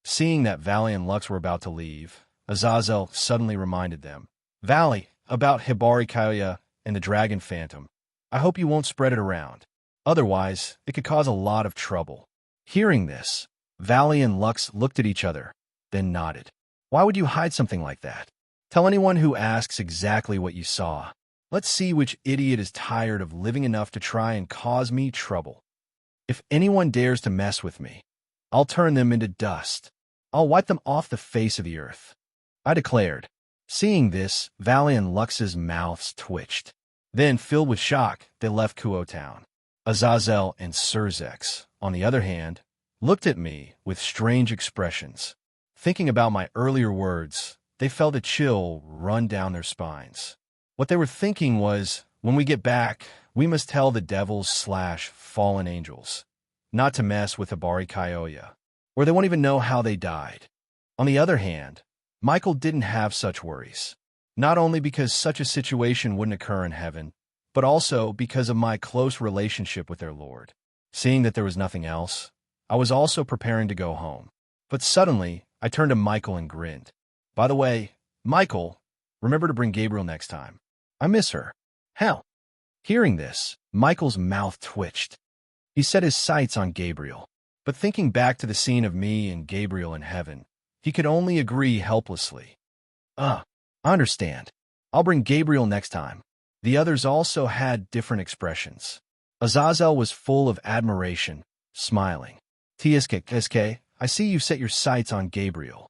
Seeing that Valley and Lux were about to leave, Azazel suddenly reminded them. Valley, about Hibari Kyoya and the Dragon Phantom. I hope you won't spread it around. Otherwise, it could cause a lot of trouble. Hearing this, Valley and Lux looked at each other, then nodded. Why would you hide something like that? Tell anyone who asks exactly what you saw. Let's see which idiot is tired of living enough to try and cause me trouble. If anyone dares to mess with me, I'll turn them into dust. I'll wipe them off the face of the earth, I declared. Seeing this, Valley and Lux's mouths twitched. Then, filled with shock, they left Kuoh Town. Azazel and Surzex, on the other hand, looked at me with strange expressions. Thinking about my earlier words, they felt a chill run down their spines. What they were thinking was, when we get back, we must tell the devils/fallen angels not to mess with Hibari Kyoya, or they won't even know how they died. On the other hand, Michael didn't have such worries. Not only because such a situation wouldn't occur in heaven, but also because of my close relationship with their Lord. Seeing that there was nothing else, I was also preparing to go home. But suddenly, I turned to Michael and grinned. By the way, Michael, remember to bring Gabriel next time. I miss her. Hell. Hearing this, Michael's mouth twitched. He set his sights on Gabriel. But thinking back to the scene of me and Gabriel in heaven, he could only agree helplessly. I understand. I'll bring Gabriel next time. The others also had different expressions. Azazel was full of admiration, smiling. TSK, I see you've set your sights on Gabriel.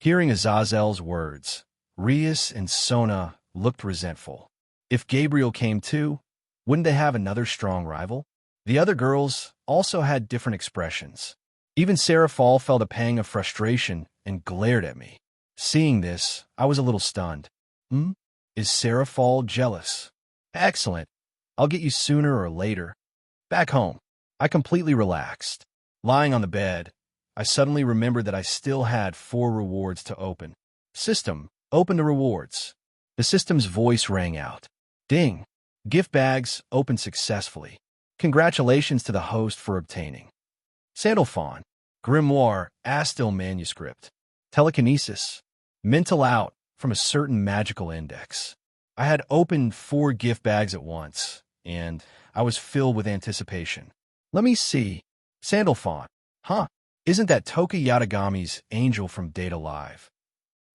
Hearing Azazel's words, Rias and Sona looked resentful. If Gabriel came too, wouldn't they have another strong rival? The other girls also had different expressions. Even Seraphal felt a pang of frustration and glared at me. Seeing this, I was a little stunned. Is Seraphal jealous? Excellent. I'll get you sooner or later. Back home, I completely relaxed. Lying on the bed, I suddenly remembered that I still had 4 rewards to open. System, open the rewards. The system's voice rang out. Ding! Gift bags opened successfully. Congratulations to the host for obtaining. Sandalphon, Grimoire, Astil Manuscript, Telekinesis, Mental Out from a certain magical index. I had opened 4 gift bags at once, and I was filled with anticipation. Let me see. Sandalphon. Isn't that Toka Yatagami's angel from Data Live?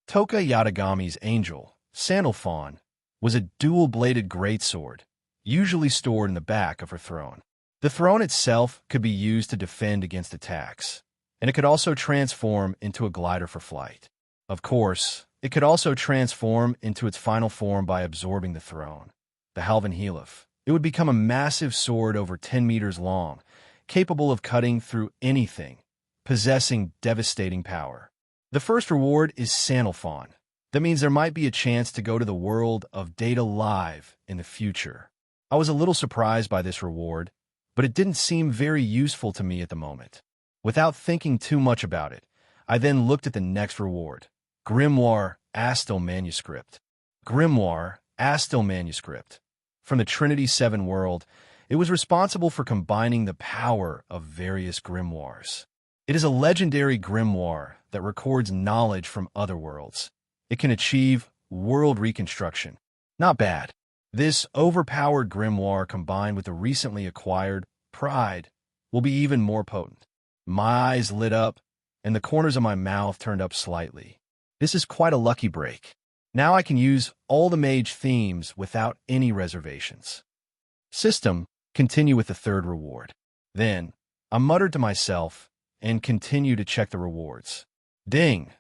Toka Yatagami's angel, Sandalphon, was a dual-bladed greatsword, usually stored in the back of her throne. The throne itself could be used to defend against attacks, and it could also transform into a glider for flight. Of course, it could also transform into its final form by absorbing the throne, the Halvan Helif. It would become a massive sword over 10 meters long, capable of cutting through anything, possessing devastating power. The first reward is Sandalphon. That means there might be a chance to go to the world of Data Live in the future. I was a little surprised by this reward, but it didn't seem very useful to me at the moment. Without thinking too much about it, I then looked at the next reward. Grimoire Astil Manuscript. Grimoire Astil Manuscript. From the Trinity 7 world, it was responsible for combining the power of various grimoires. It is a legendary grimoire that records knowledge from other worlds. It can achieve world reconstruction. Not bad. This overpowered grimoire combined with the recently acquired Pride will be even more potent. My eyes lit up, and the corners of my mouth turned up slightly. This is quite a lucky break. Now I can use all the mage themes without any reservations. System, continue with the third reward. Then, I muttered to myself and continued to check the rewards. Ding!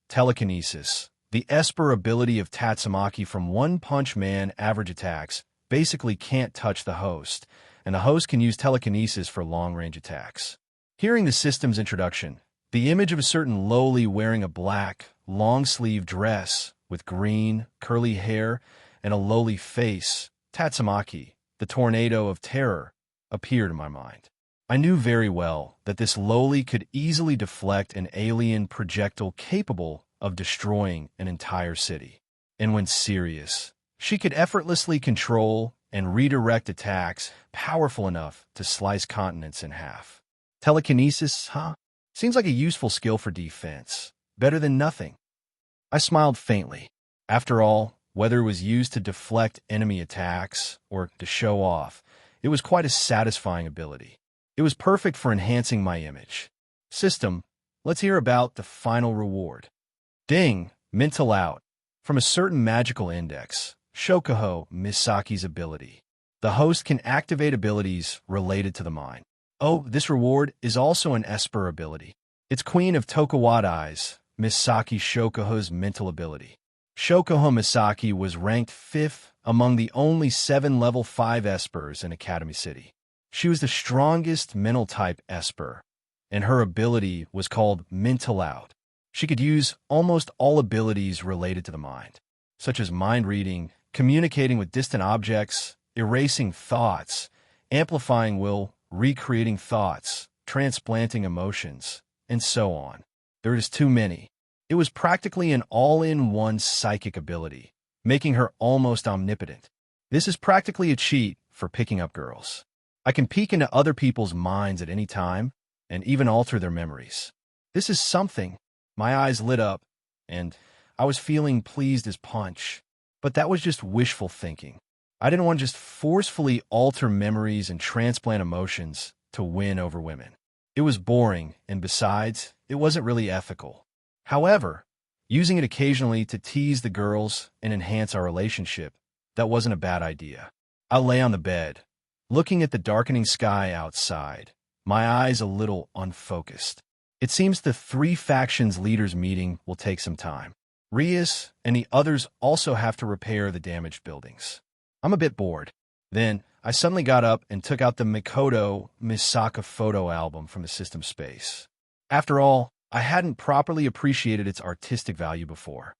Telekinesis. The Esper ability of Tatsumaki from One Punch Man average attacks basically can't touch the host, and the host can use telekinesis for long-range attacks. Hearing the system's introduction, the image of a certain lowly wearing a black, long-sleeve dress with green, curly hair and a lowly face, Tatsumaki, the tornado of terror, appeared in my mind. I knew very well that this lowly could easily deflect an alien projectile capable of destroying an entire city. And when serious, she could effortlessly control and redirect attacks powerful enough to slice continents in half. Telekinesis, Seems like a useful skill for defense. Better than nothing. I smiled faintly. After all, whether it was used to deflect enemy attacks or to show off, it was quite a satisfying ability. It was perfect for enhancing my image. System, let's hear about the final reward. Ding! Mental Out. From a certain magical index, Shokuho Misaki's ability. The host can activate abilities related to the mind. Oh, this reward is also an Esper ability. It's Queen of Tokawadai's, Misaki Shokuho's mental ability. Shokoho Misaki was ranked 5th among the only 7 level 5 espers in Academy City. She was the strongest mental type esper, and her ability was called Mental Out. She could use almost all abilities related to the mind, such as mind reading, communicating with distant objects, erasing thoughts, amplifying will, recreating thoughts, transplanting emotions, and so on. There is too many. It was practically an all-in-one psychic ability, making her almost omnipotent. This is practically a cheat for picking up girls. I can peek into other people's minds at any time and even alter their memories. This is something. My eyes lit up, and I was feeling pleased as punch. But that was just wishful thinking. I didn't want to just forcefully alter memories and transplant emotions to win over women. It was boring, and besides, it wasn't really ethical. However, using it occasionally to tease the girls and enhance our relationship, that wasn't a bad idea. I lay on the bed, looking at the darkening sky outside, my eyes a little unfocused. It seems the 3 factions leaders meeting will take some time. Rias and the others also have to repair the damaged buildings. I'm a bit bored. Then, I suddenly got up and took out the Mikoto Misaka photo album from the system space. After all, I hadn't properly appreciated its artistic value before.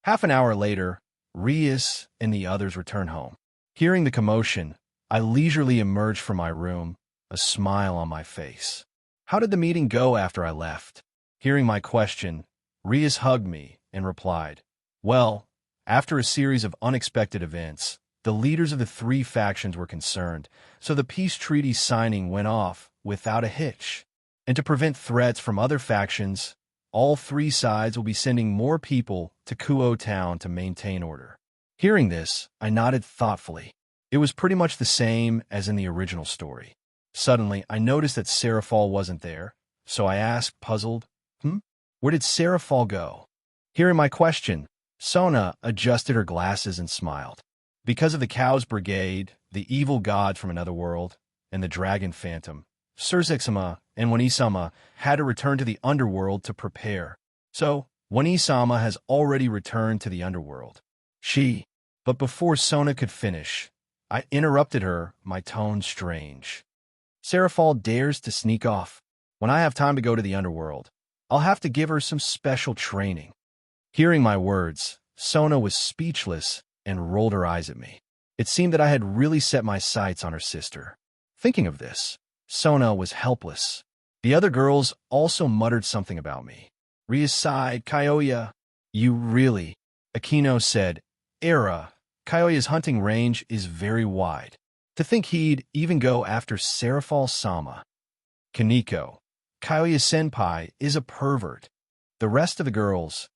Half an hour later, Rias and the others returned home. Hearing the commotion, I leisurely emerged from my room, a smile on my face. How did the meeting go after I left? Hearing my question, Rias hugged me and replied, "Well, after a series of unexpected events, the leaders of the 3 factions were concerned, so the peace treaty signing went off without a hitch. And to prevent threats from other factions, all 3 sides will be sending more people to Kuoh Town to maintain order." Hearing this, I nodded thoughtfully. It was pretty much the same as in the original story. Suddenly, I noticed that Seraphal wasn't there, so I asked, puzzled, Where did Seraphal go? Hearing my question, Sona adjusted her glasses and smiled. Because of the Cow's Brigade, the evil god from another world, and the dragon phantom, Surzek-sama and Wani-sama had to return to the underworld to prepare. So, Wani-sama has already returned to the underworld. But before Sona could finish, I interrupted her, my tone strange. Seraphal dares to sneak off. When I have time to go to the underworld, I'll have to give her some special training. Hearing my words, Sona was speechless and rolled her eyes at me. It seemed that I had really set my sights on her sister. Thinking of this, Sona was helpless. The other girls also muttered something about me. Ria sighed, Kyoya. You really, Akino said, Era, Kyoya's hunting range is very wide. To think he'd even go after Seraphal-sama. Kaneko, Kyoya-senpai is a pervert. The rest of the girls.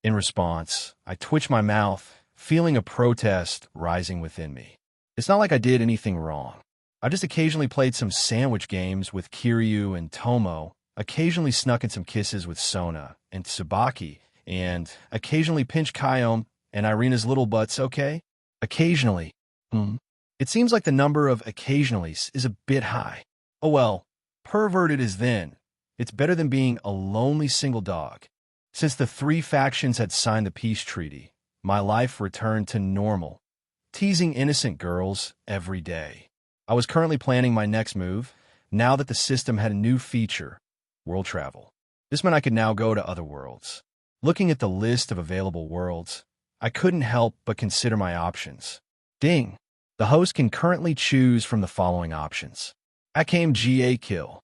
In response, I twitched my mouth, feeling a protest rising within me. It's not like I did anything wrong. I just occasionally played some sandwich games with Kiryu and Tomo, occasionally snuck in some kisses with Sona and Tsubaki, and occasionally pinched Kyome and Irina's little butts, okay? Occasionally. It seems like the number of occasionallys is a bit high. Oh well, perverted is then. It's better than being a lonely single dog. Since the 3 factions had signed the peace treaty, my life returned to normal, teasing innocent girls every day. I was currently planning my next move, now that the system had a new feature, world travel. This meant I could now go to other worlds. Looking at the list of available worlds, I couldn't help but consider my options. Ding! The host can currently choose from the following options. Akame GA Kill.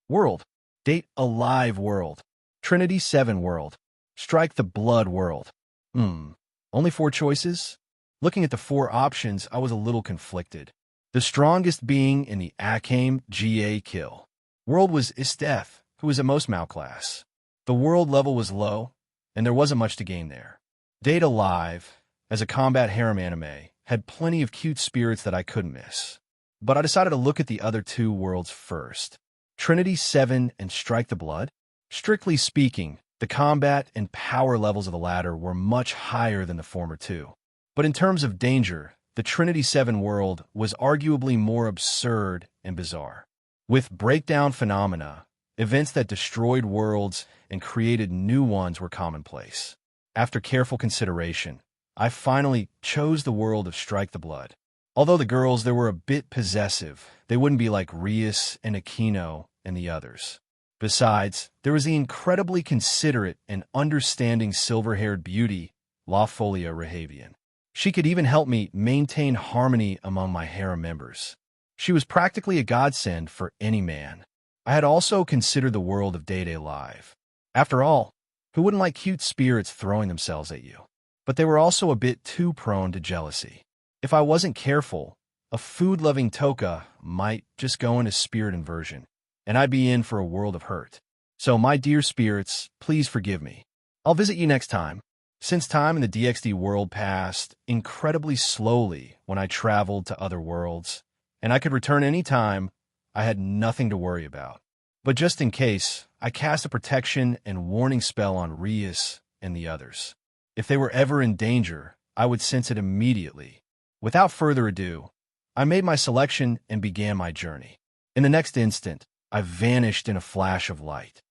World. Date Alive World. Trinity 7 World. Strike the Blood World. Only 4 choices? Looking at the 4 options, I was a little conflicted. The strongest being in the Akame GA Kill. World was Isteth, who was at most Mao class. The world level was low, and there wasn't much to gain there. Date Alive, as a combat harem anime, had plenty of cute spirits that I couldn't miss. But I decided to look at the other 2 worlds first. Trinity 7 and Strike the Blood? Strictly speaking, the combat and power levels of the latter were much higher than the former 2. But in terms of danger, the Trinity 7 world was arguably more absurd and bizarre. With breakdown phenomena, events that destroyed worlds and created new ones were commonplace. After careful consideration, I finally chose the world of Strike the Blood. Although the girls there were a bit possessive, they wouldn't be like Rias and Aquino and the others. Besides, there was the incredibly considerate and understanding silver-haired beauty, La Folia Rehavian. She could even help me maintain harmony among my harem members. She was practically a godsend for any man. I had also considered the world of Day Live. After all, who wouldn't like cute spirits throwing themselves at you? But they were also a bit too prone to jealousy. If I wasn't careful, a food-loving Toka might just go into spirit inversion, and I'd be in for a world of hurt. So, my dear spirits, please forgive me. I'll visit you next time. Since time in the DxD world passed incredibly slowly when I traveled to other worlds, and I could return any time, I had nothing to worry about. But just in case, I cast a protection and warning spell on Rias and the others. If they were ever in danger, I would sense it immediately. Without further ado, I made my selection and began my journey. In the next instant, I vanished in a flash of light.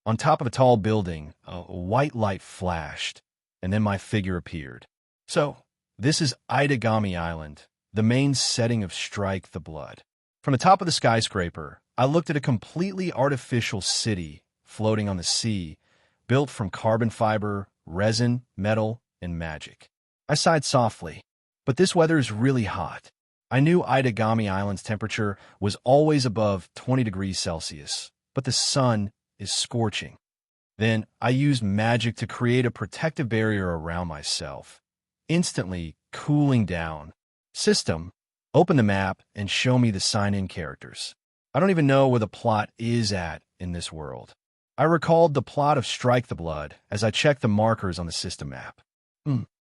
On top of a tall building, a white light flashed, and then my figure appeared. So, this is Itagami Island, the main setting of Strike the Blood. From the top of the skyscraper, I looked at a completely artificial city floating on the sea, built from carbon fiber, resin, metal, and magic. I sighed softly, but this weather is really hot. I knew Itagami Island's temperature was always above 20 degrees Celsius, but the sun is scorching. Then I used magic to create a protective barrier around myself, instantly cooling down. System, open the map and show me the sign-in characters. I don't even know where the plot is at in this world. I recalled the plot of Strike the Blood as I checked the markers on the system map.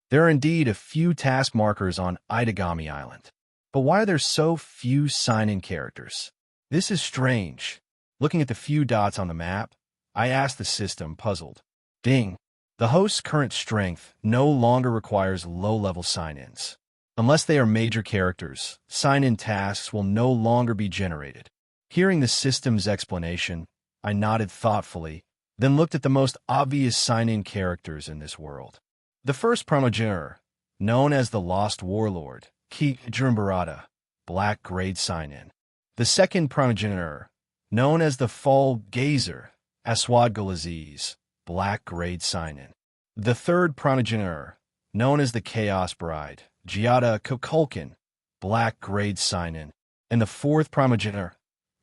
There are indeed a few task markers on Itagami Island. But why are there so few sign-in characters? This is strange. Looking at the few dots on the map, I asked the system, puzzled. Ding. The host's current strength no longer requires low-level sign-ins. Unless they are major characters, sign-in tasks will no longer be generated. Hearing the system's explanation, I nodded thoughtfully, then looked at the most obvious sign-in characters in this world. The first primogenitor, known as the Lost Warlord, Ki Jurumbarada, Black Grade sign-in. The second primogenitor, known as the Fall Gazer, Aswad Gulaziz, Black Grade sign-in. The third primogenitor, known as the Chaos Bride, Giada Kukulkan, Black Grade sign-in. And the fourth primogenitor,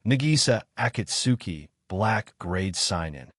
Nagisa Akatsuki, Black Grade sign-in.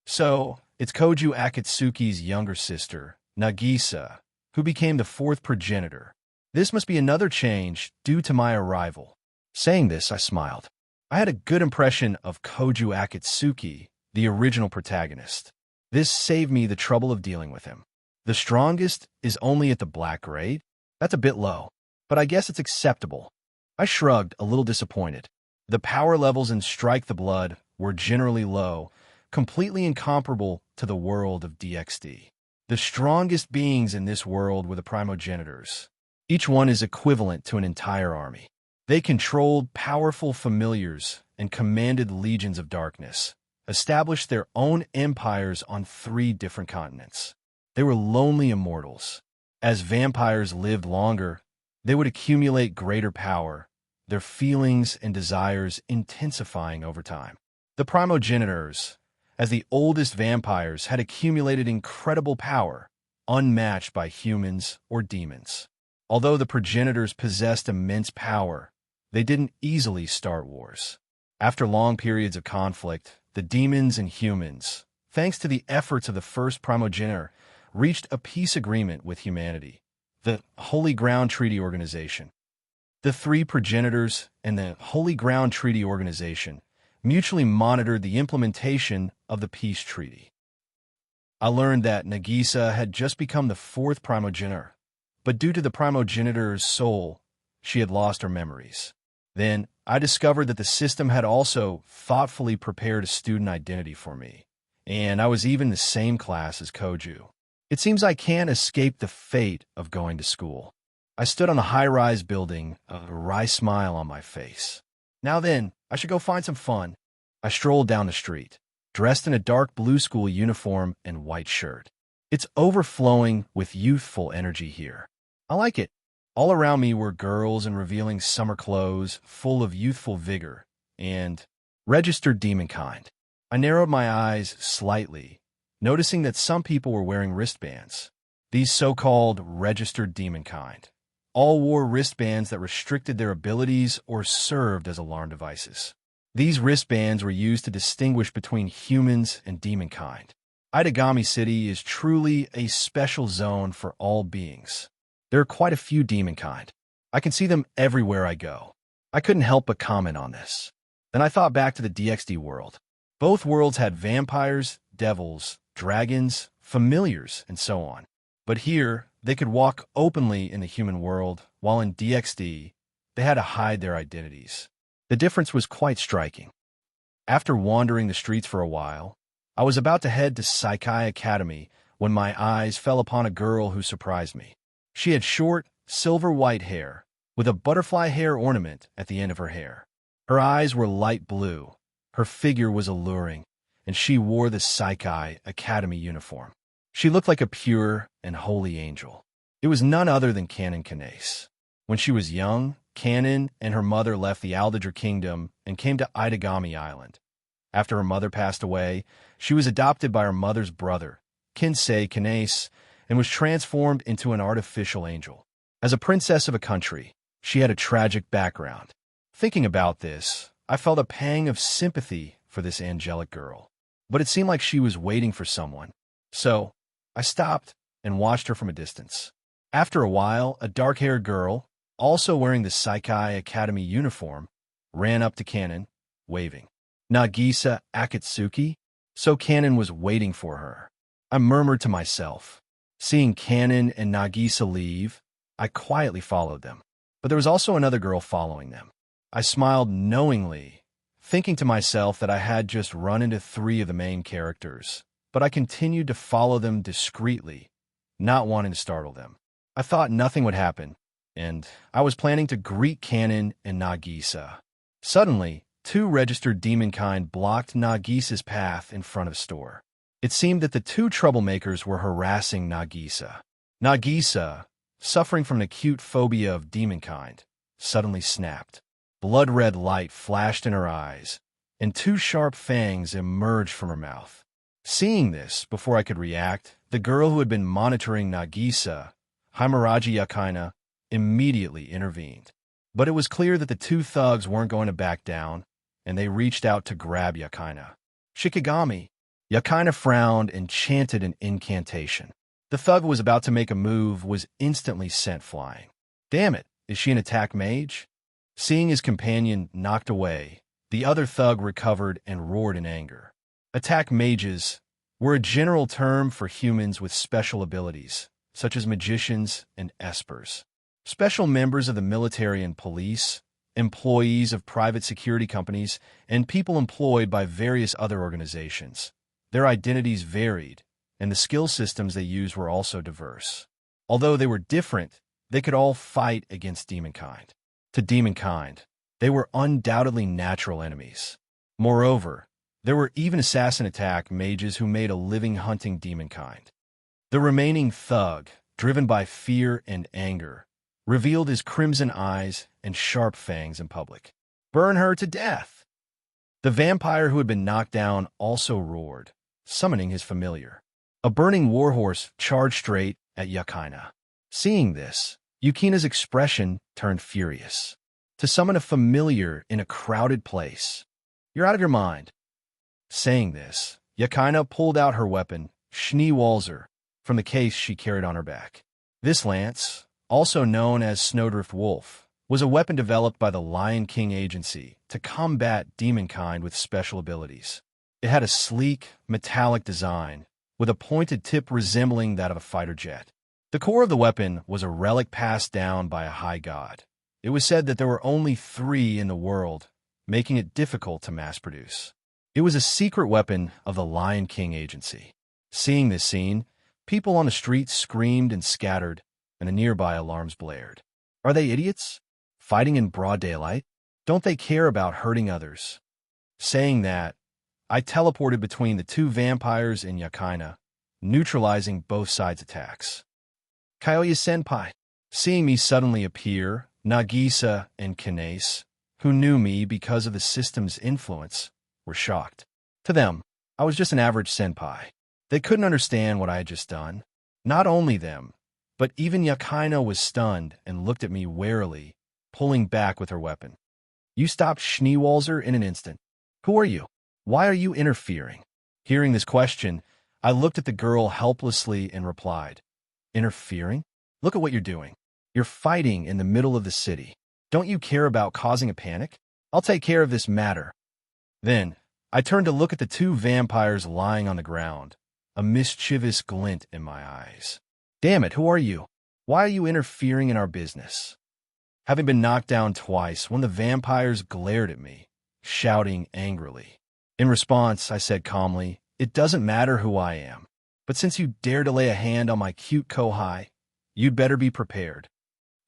So, it's Koju Akatsuki's younger sister, Nagisa, who became the fourth progenitor. This must be another change due to my arrival. Saying this, I smiled. I had a good impression of Koju Akatsuki, the original protagonist. This saved me the trouble of dealing with him. The strongest is only at the Black Grade? That's a bit low, but I guess it's acceptable. I shrugged, a little disappointed. The power levels in Strike the Blood were generally low, completely incomparable to the world of DxD. The strongest beings in this world were the primogenitors. Each one is equivalent to an entire army. They controlled powerful familiars and commanded legions of darkness, established their own empires on 3 different continents. They were lonely immortals. As vampires lived longer, they would accumulate greater power, their feelings and desires intensifying over time. The primogenitors, as the oldest vampires, had accumulated incredible power, unmatched by humans or demons. Although the progenitors possessed immense power, they didn't easily start wars. After long periods of conflict, the demons and humans, thanks to the efforts of the first primogenitor, reached a peace agreement with humanity, the Holy Ground Treaty Organization. The 3 progenitors and the Holy Ground Treaty Organization mutually monitored the implementation of the peace treaty. I learned that Nagisa had just become the 4th primogenitor, but due to the primogenitor's soul, she had lost her memories. Then, I discovered that the system had also thoughtfully prepared a student identity for me, and I was even the same class as Koju. It seems I can't escape the fate of going to school. I stood on the high-rise building, a wry smile on my face. Now then, I should go find some fun. I strolled down the street, dressed in a dark blue school uniform and white shirt. It's overflowing with youthful energy here. I like it. All around me were girls in revealing summer clothes, full of youthful vigor, and registered demon kind. I narrowed my eyes slightly, noticing that some people were wearing wristbands. These so-called registered demon kind all wore wristbands that restricted their abilities or served as alarm devices. These wristbands were used to distinguish between humans and demon kind. Itagami City is truly a special zone for all beings. There are quite a few demon kind. I can see them everywhere I go. I couldn't help but comment on this. Then I thought back to the DxD world. Both worlds had vampires, devils, dragons, familiars, and so on. But here, they could walk openly in the human world, while in DxD, they had to hide their identities. The difference was quite striking. After wandering the streets for a while, I was about to head to Saikai Academy when my eyes fell upon a girl who surprised me. She had short, silver-white hair, with a butterfly hair ornament at the end of her hair. Her eyes were light blue, her figure was alluring, and she wore the Saikai Academy uniform. She looked like a pure and holy angel. It was none other than Canon Kanase. When she was young, Canon and her mother left the Aldager Kingdom and came to Itagami Island. After her mother passed away, she was adopted by her mother's brother, Kinsei Kanase, and was transformed into an artificial angel. As a princess of a country, she had a tragic background. Thinking about this, I felt a pang of sympathy for this angelic girl. But it seemed like she was waiting for someone. So, I stopped and watched her from a distance. After a while, a dark-haired girl, also wearing the Saikai Academy uniform, ran up to Canon, waving. Nagisa Akatsuki? So Canon was waiting for her. I murmured to myself. Seeing Canon and Nagisa leave, I quietly followed them. But there was also another girl following them. I smiled knowingly, thinking to myself that I had just run into 3 of the main characters. But I continued to follow them discreetly, not wanting to startle them. I thought nothing would happen, and I was planning to greet Canon and Nagisa. Suddenly, 2 registered demon kind blocked Nagisa's path in front of the store. It seemed that the 2 troublemakers were harassing Nagisa. Nagisa, suffering from an acute phobia of demon kind, suddenly snapped. Blood-red light flashed in her eyes, and 2 sharp fangs emerged from her mouth. Seeing this, before I could react, the girl who had been monitoring Nagisa, Himuraji Yakaina, immediately intervened. But it was clear that the 2 thugs weren't going to back down, and they reached out to grab Yakaina. Shikigami! Yakaina frowned and chanted an incantation. The thug who was about to make a move was instantly sent flying. Damn it, is she an attack mage? Seeing his companion knocked away, the other thug recovered and roared in anger. Attack mages were a general term for humans with special abilities, such as magicians and espers. Special members of the military and police, employees of private security companies, and people employed by various other organizations. Their identities varied, and the skill systems they used were also diverse. Although they were different, they could all fight against demonkind. To demonkind, they were undoubtedly natural enemies. Moreover, there were even assassin attack mages who made a living hunting demonkind. The remaining thug, driven by fear and anger, revealed his crimson eyes and sharp fangs in public. Burn her to death! The vampire who had been knocked down also roared, summoning his familiar. A burning warhorse charged straight at Yakaina. Seeing this, Yukina's expression turned furious. To summon a familiar in a crowded place. You're out of your mind. Saying this, Yakaina pulled out her weapon, Schneewalzer, from the case she carried on her back. This lance, also known as Snowdrift Wolf, was a weapon developed by the Lion King Agency to combat demonkind with special abilities. It had a sleek, metallic design, with a pointed tip resembling that of a fighter jet. The core of the weapon was a relic passed down by a high god. It was said that there were only 3 in the world, making it difficult to mass-produce. It was a secret weapon of the Lion King Agency. Seeing this scene, people on the streets screamed and scattered, and the nearby alarms blared. Are they idiots? Fighting in broad daylight? Don't they care about hurting others? Saying that, I teleported between the 2 vampires and Yakaina, neutralizing both sides' attacks. Kyoya-senpai. Seeing me suddenly appear, Nagisa and Kinase, who knew me because of the system's influence, were shocked. To them, I was just an average senpai. They couldn't understand what I had just done. Not only them, but even Yakaina was stunned and looked at me warily, pulling back with her weapon. You stopped Schneewalzer in an instant. Who are you? Why are you interfering? Hearing this question, I looked at the girl helplessly and replied, Interfering? Look at what you're doing. You're fighting in the middle of the city. Don't you care about causing a panic? I'll take care of this matter. Then, I turned to look at the two vampires lying on the ground, a mischievous glint in my eyes. Damn it, who are you? Why are you interfering in our business? Having been knocked down twice, one of the vampires glared at me, shouting angrily. In response, I said calmly, It doesn't matter who I am, but since you dare to lay a hand on my cute Kohai, you'd better be prepared.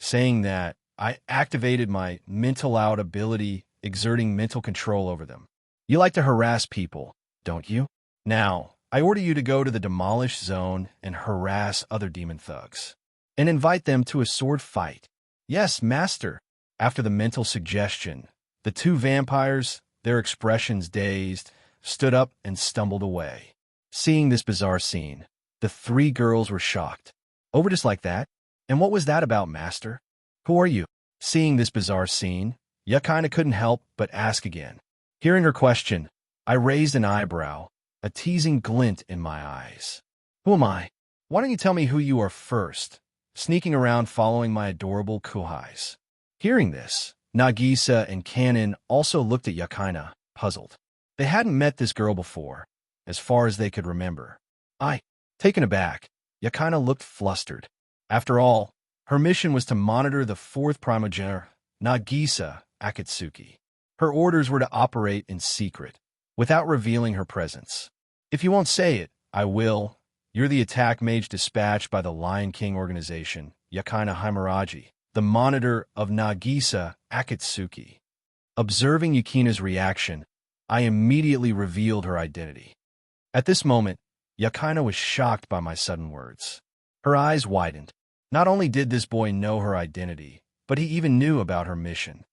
Saying that, I activated my mental out ability, exerting mental control over them. You like to harass people, don't you? Now, I order you to go to the demolished zone and harass other demon thugs, and invite them to a sword fight. Yes, master. After the mental suggestion, the two vampires, their expressions dazed, stood up and stumbled away. Seeing this bizarre scene, the three girls were shocked. Over just like that? And what was that about, master? Who are you? Seeing this bizarre scene, Yakaina couldn't help but ask again. Hearing her question, I raised an eyebrow, a teasing glint in my eyes. Who am I? Why don't you tell me who you are first? Sneaking around following my adorable Kohais. Hearing this, Nagisa and Kanon also looked at Yakaina, puzzled. They hadn't met this girl before, as far as they could remember. Taken aback, Yakaina looked flustered. After all, her mission was to monitor the fourth primogenitor, Nagisa Akatsuki. Her orders were to operate in secret, without revealing her presence. If you won't say it, I will. You're the attack mage dispatched by the Lion King organization, Yakaina Himuraji, the monitor of Nagisa Akatsuki. Observing Yukina's reaction, I immediately revealed her identity. At this moment, Yakaina was shocked by my sudden words. Her eyes widened. Not only did this boy know her identity, but he even knew about her mission.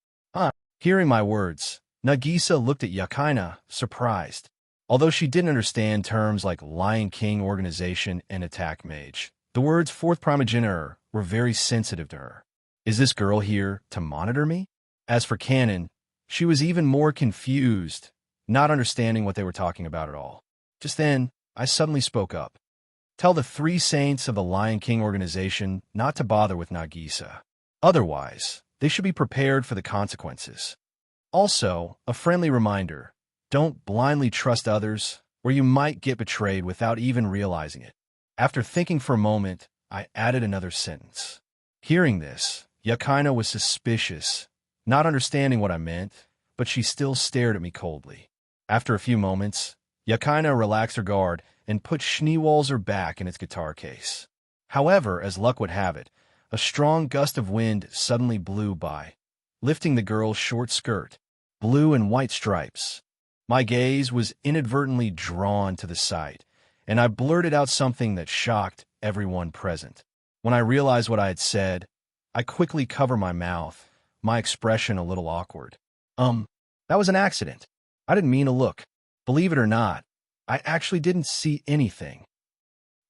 Hearing my words, Nagisa looked at Yakaina, surprised. Although she didn't understand terms like Lion King organization and attack mage, the words fourth primogenitor were very sensitive to her. Is this girl here to monitor me? As for Kanon, she was even more confused, not understanding what they were talking about at all. Just then, I suddenly spoke up. Tell the three saints of the Lion King organization not to bother with Nagisa. Otherwise, they should be prepared for the consequences. Also, a friendly reminder, don't blindly trust others, or you might get betrayed without even realizing it. After thinking for a moment, I added another sentence. Hearing this, Yakaina was suspicious, not understanding what I meant, but she still stared at me coldly. After a few moments, Yakaina relaxed her guard and put Schneewalzer back in its guitar case. However, as luck would have it, a strong gust of wind suddenly blew by, lifting the girl's short skirt, blue and white stripes. My gaze was inadvertently drawn to the sight, and I blurted out something that shocked everyone present. When I realized what I had said, I quickly covered my mouth, my expression a little awkward. That was an accident. I didn't mean to look. Believe it or not, I actually didn't see anything.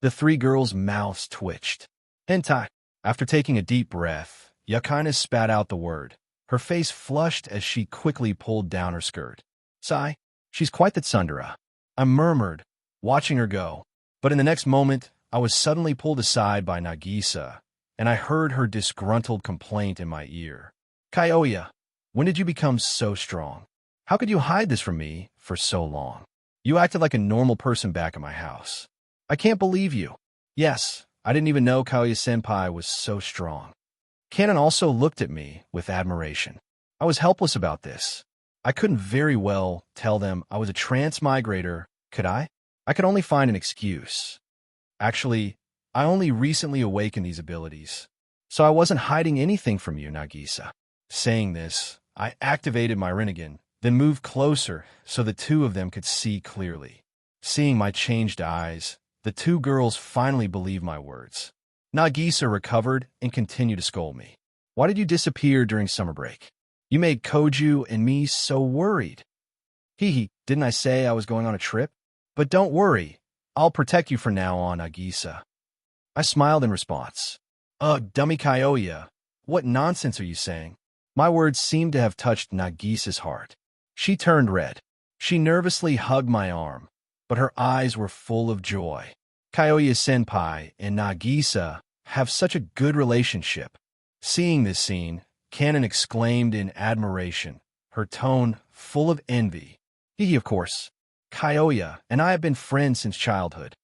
The three girls' mouths twitched. Hentai. After taking a deep breath, Yakaina spat out the word. Her face flushed as she quickly pulled down her skirt. Sigh. She's quite the tsundere. I murmured, watching her go. But in the next moment, I was suddenly pulled aside by Nagisa, and I heard her disgruntled complaint in my ear. Kyoya, when did you become so strong? How could you hide this from me for so long? You acted like a normal person back at my house. I can't believe you. Yes, I didn't even know Kyoya-senpai was so strong. Kanon also looked at me with admiration. I was helpless about this. I couldn't very well tell them I was a transmigrator, could I? I could only find an excuse. Actually, I only recently awakened these abilities, so I wasn't hiding anything from you, Nagisa. Saying this, I activated my Rinnegan, then moved closer so the two of them could see clearly. Seeing my changed eyes, The two girls finally believed my words. Nagisa recovered and continued to scold me. Why did you disappear during summer break? You made Koju and me so worried. Hee, didn't I say I was going on a trip? But don't worry, I'll protect you from now on, Nagisa. I smiled in response. Ugh, dummy Kyoya, what nonsense are you saying? My words seemed to have touched Nagisa's heart. She turned red. She nervously hugged my arm, but her eyes were full of joy. Kyoya-senpai and Nagisa have such a good relationship. Seeing this scene, Kanon exclaimed in admiration, her tone full of envy. Of course. Kyoya and I have been friends since childhood.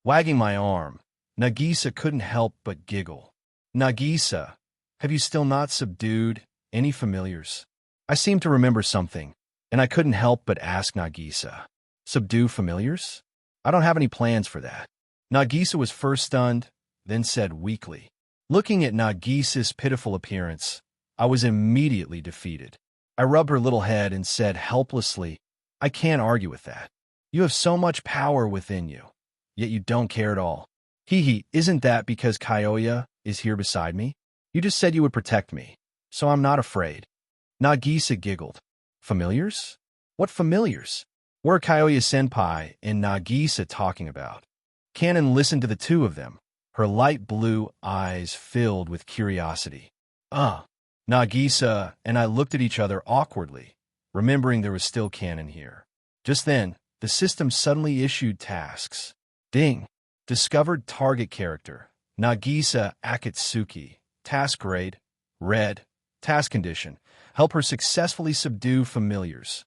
Wagging my arm, Nagisa couldn't help but giggle. Nagisa, have you still not subdued any familiars? I seemed to remember something, and I couldn't help but ask Nagisa. Subdue familiars? I don't have any plans for that. Nagisa was first stunned, then said weakly. Looking at Nagisa's pitiful appearance, I was immediately defeated. I rubbed her little head and said helplessly, I can't argue with that. You have so much power within you, yet you don't care at all. Isn't that because Kyoya is here beside me? You just said you would protect me, so I'm not afraid. Nagisa giggled. Familiars? What familiars? What are Kyoya-senpai and Nagisa talking about? Kanon listened to the two of them, her light blue eyes filled with curiosity. Nagisa and I looked at each other awkwardly, remembering there was still Kanon here. Just then, the system suddenly issued tasks. Ding! Discovered target character, Nagisa Akatsuki. Task grade, red. Task condition, help her successfully subdue familiars.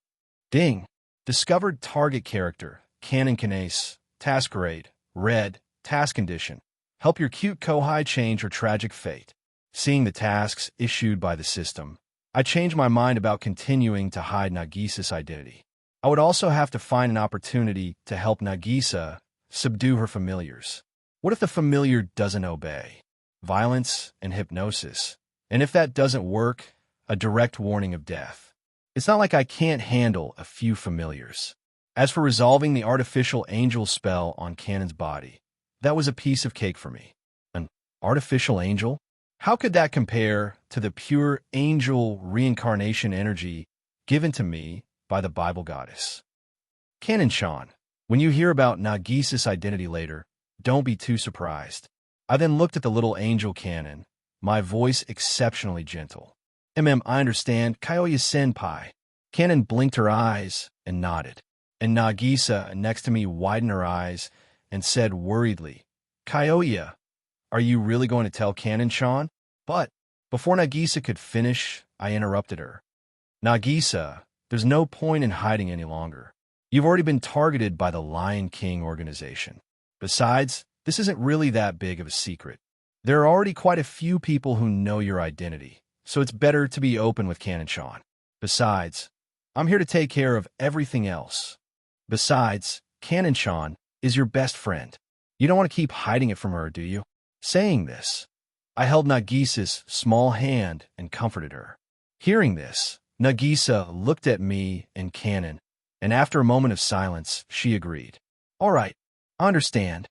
Ding! Discovered target character, Kanon Kanase. Task grade, red. Task condition, help your cute kohai change her tragic fate. Seeing the tasks issued by the system, I changed my mind about continuing to hide Nagisa's identity. I would also have to find an opportunity to help Nagisa subdue her familiars. What if the familiar doesn't obey? Violence and hypnosis. And if that doesn't work, a direct warning of death. It's not like I can't handle a few familiars. As for resolving the artificial angel spell on Kanon's body, that was a piece of cake for me. An artificial angel? How could that compare to the pure angel reincarnation energy given to me by the Bible goddess? Kanon-chan, when you hear about Nagisa's identity later, don't be too surprised. I then looked at the little angel Kanon, my voice exceptionally gentle. I understand, Kyoya-senpai. Kanon blinked her eyes and nodded. And Nagisa next to me widened her eyes and said worriedly, Kyoya, are you really going to tell Kanon-chan? But before Nagisa could finish, I interrupted her. Nagisa, there's no point in hiding any longer. You've already been targeted by the Lion King organization. Besides, this isn't really that big of a secret. There are already quite a few people who know your identity, so it's better to be open with Kanon-chan. Besides, I'm here to take care of everything else. Besides, Kanon-chan is your best friend. You don't want to keep hiding it from her, do you? Saying this, I held Nagisa's small hand and comforted her. Hearing this, Nagisa looked at me and Kanon, and after a moment of silence, she agreed. All right, I understand.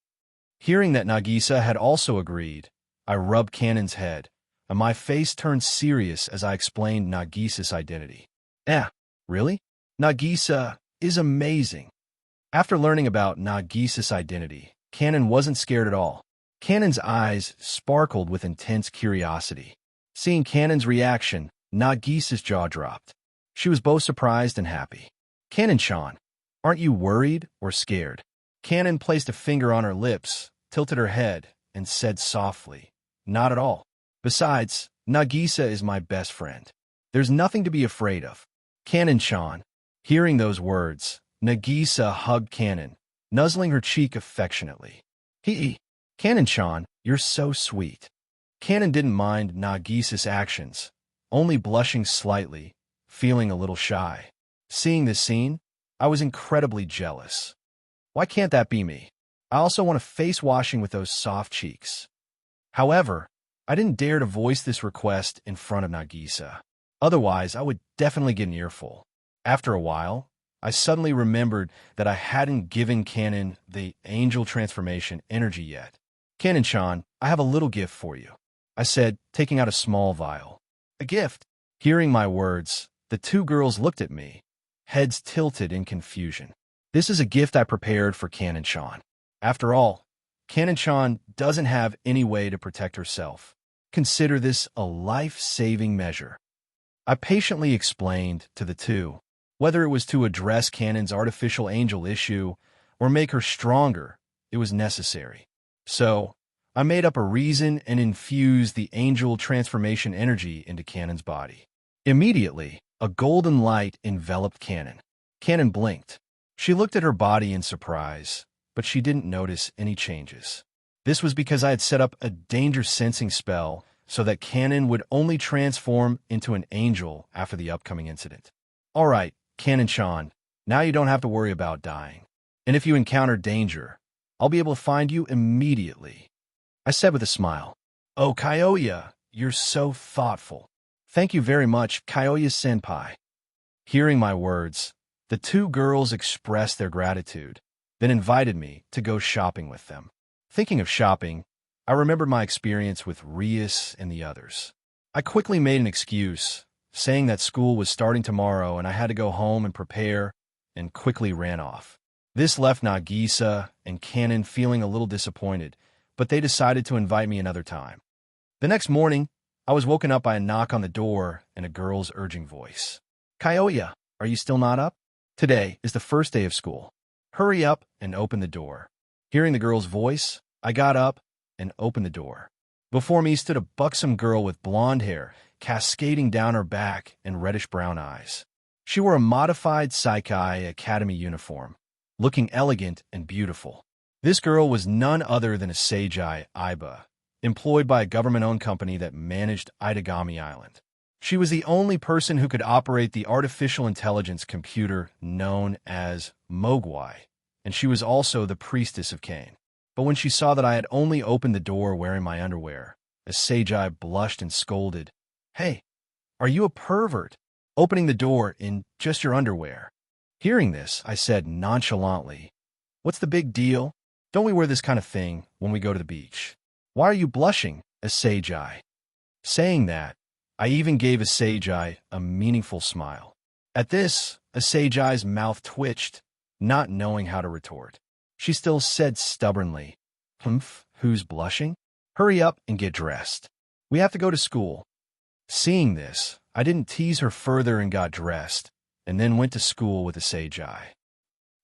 Hearing that Nagisa had also agreed, I rubbed Kanon's head, and my face turned serious as I explained Nagisa's identity. Really? Nagisa is amazing. After learning about Nagisa's identity, Kanon wasn't scared at all. Kanon's eyes sparkled with intense curiosity. Seeing Kanon's reaction, Nagisa's jaw dropped. She was both surprised and happy. Kanon-chan, aren't you worried or scared? Kanon placed a finger on her lips, tilted her head, and said softly, Not at all. Besides, Nagisa is my best friend. There's nothing to be afraid of. Kanon-chan. Hearing those words, Nagisa hugged Kanon, nuzzling her cheek affectionately. Kanon-chan, you're so sweet. Kanon didn't mind Nagisa's actions, only blushing slightly, feeling a little shy. Seeing this scene, I was incredibly jealous. Why can't that be me? I also want a face washing with those soft cheeks. However, I didn't dare to voice this request in front of Nagisa. Otherwise, I would definitely get an earful. After a while, I suddenly remembered that I hadn't given Canon the angel transformation energy yet. Canon-chan, I have a little gift for you, I said, taking out a small vial. A gift? Hearing my words, the two girls looked at me, heads tilted in confusion. This is a gift I prepared for Canon-chan. After all, Canon-chan doesn't have any way to protect herself. Consider this a life-saving measure. I patiently explained to the two. Whether it was to address Canon's artificial angel issue or make her stronger, it was necessary. So, I made up a reason and infused the angel transformation energy into Canon's body. Immediately, a golden light enveloped Canon. Canon blinked. She looked at her body in surprise, but she didn't notice any changes. This was because I had set up a danger sensing spell so that Canon would only transform into an angel after the upcoming incident. All right, Canon-chan, now you don't have to worry about dying. And if you encounter danger, I'll be able to find you immediately, I said with a smile. Oh, Kyoya, you're so thoughtful. Thank you very much, Kyoya-senpai. Hearing my words, the two girls expressed their gratitude, then invited me to go shopping with them. Thinking of shopping, I remembered my experience with Rias and the others. I quickly made an excuse, saying that school was starting tomorrow and I had to go home and prepare, and quickly ran off. This left Nagisa and Canon feeling a little disappointed, but they decided to invite me another time. The next morning, I was woken up by a knock on the door and a girl's urging voice. Kyoya, are you still not up? Today is the first day of school. Hurry up and open the door. Hearing the girl's voice, I got up and opened the door. Before me stood a buxom girl with blonde hair cascading down her back and reddish-brown eyes. She wore a modified Saikai Academy uniform, looking elegant and beautiful. This girl was none other than a Seijai Aiba, employed by a government-owned company that managed Itagami Island. She was the only person who could operate the artificial intelligence computer known as Mogwai, and she was also the priestess of Cain. But when she saw that I had only opened the door wearing my underwear, a Seijai blushed and scolded, Hey, are you a pervert, opening the door in just your underwear? Hearing this, I said nonchalantly, What's the big deal? Don't we wear this kind of thing when we go to the beach? Why are you blushing, a Seijai? Saying that, I even gave a Seijai a meaningful smile. At this, a Seijai's mouth twitched, not knowing how to retort. She still said stubbornly, Humph, who's blushing? Hurry up and get dressed. We have to go to school. Seeing this, I didn't tease her further and got dressed, and then went to school with a Seijai.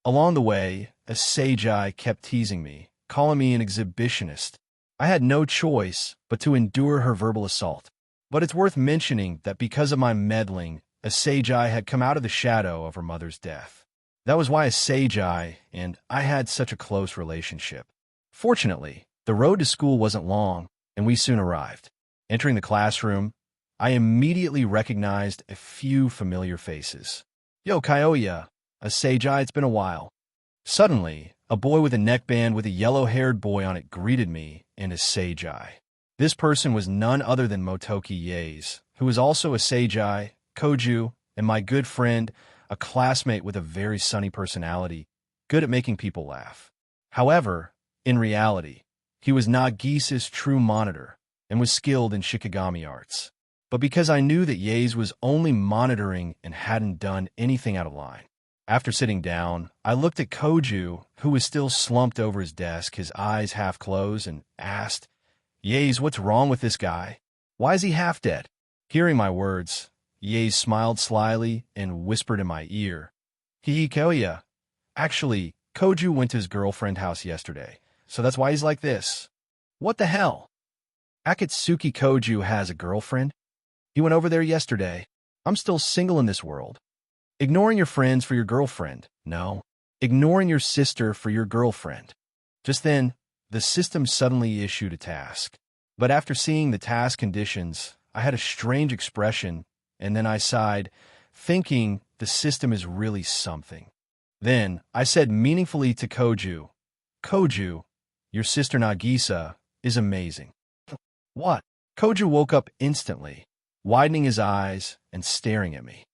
Along the way, a Seijai kept teasing me, calling me an exhibitionist. I had no choice but to endure her verbal assault. But it's worth mentioning that because of my meddling, a Seijai had come out of the shadow of her mother's death. That was why a Seijai and I had such a close relationship. Fortunately, the road to school wasn't long, and we soon arrived. Entering the classroom, I immediately recognized a few familiar faces. Yo, Kyoya, a Seijai, it's been a while. Suddenly, a boy with a neckband with a yellow-haired boy on it greeted me and a Seijai. This person was none other than Motoki Yaes, who was also a Seijai, Koju, and my good friend, a classmate with a very sunny personality, good at making people laugh. However, in reality, he was Nagisa's true monitor and was skilled in Shikigami arts. But because I knew that Yaes was only monitoring and hadn't done anything out of line. After sitting down, I looked at Koju, who was still slumped over his desk, his eyes half closed, and asked, Yaes, what's wrong with this guy? Why is he half dead? Hearing my words, Yaes smiled slyly and whispered in my ear, Kyoya. Actually, Koju went to his girlfriend's house yesterday, so that's why he's like this. What the hell? Akatsuki Koju has a girlfriend? He went over there yesterday. I'm still single in this world. Ignoring your friends for your girlfriend. No. Ignoring your sister for your girlfriend. Just then, the system suddenly issued a task. But after seeing the task conditions, I had a strange expression, and then I sighed, thinking the system is really something. Then I said meaningfully to Koju, Koju, your sister Nagisa is amazing. What? Koju woke up instantly, widening his eyes and staring at me.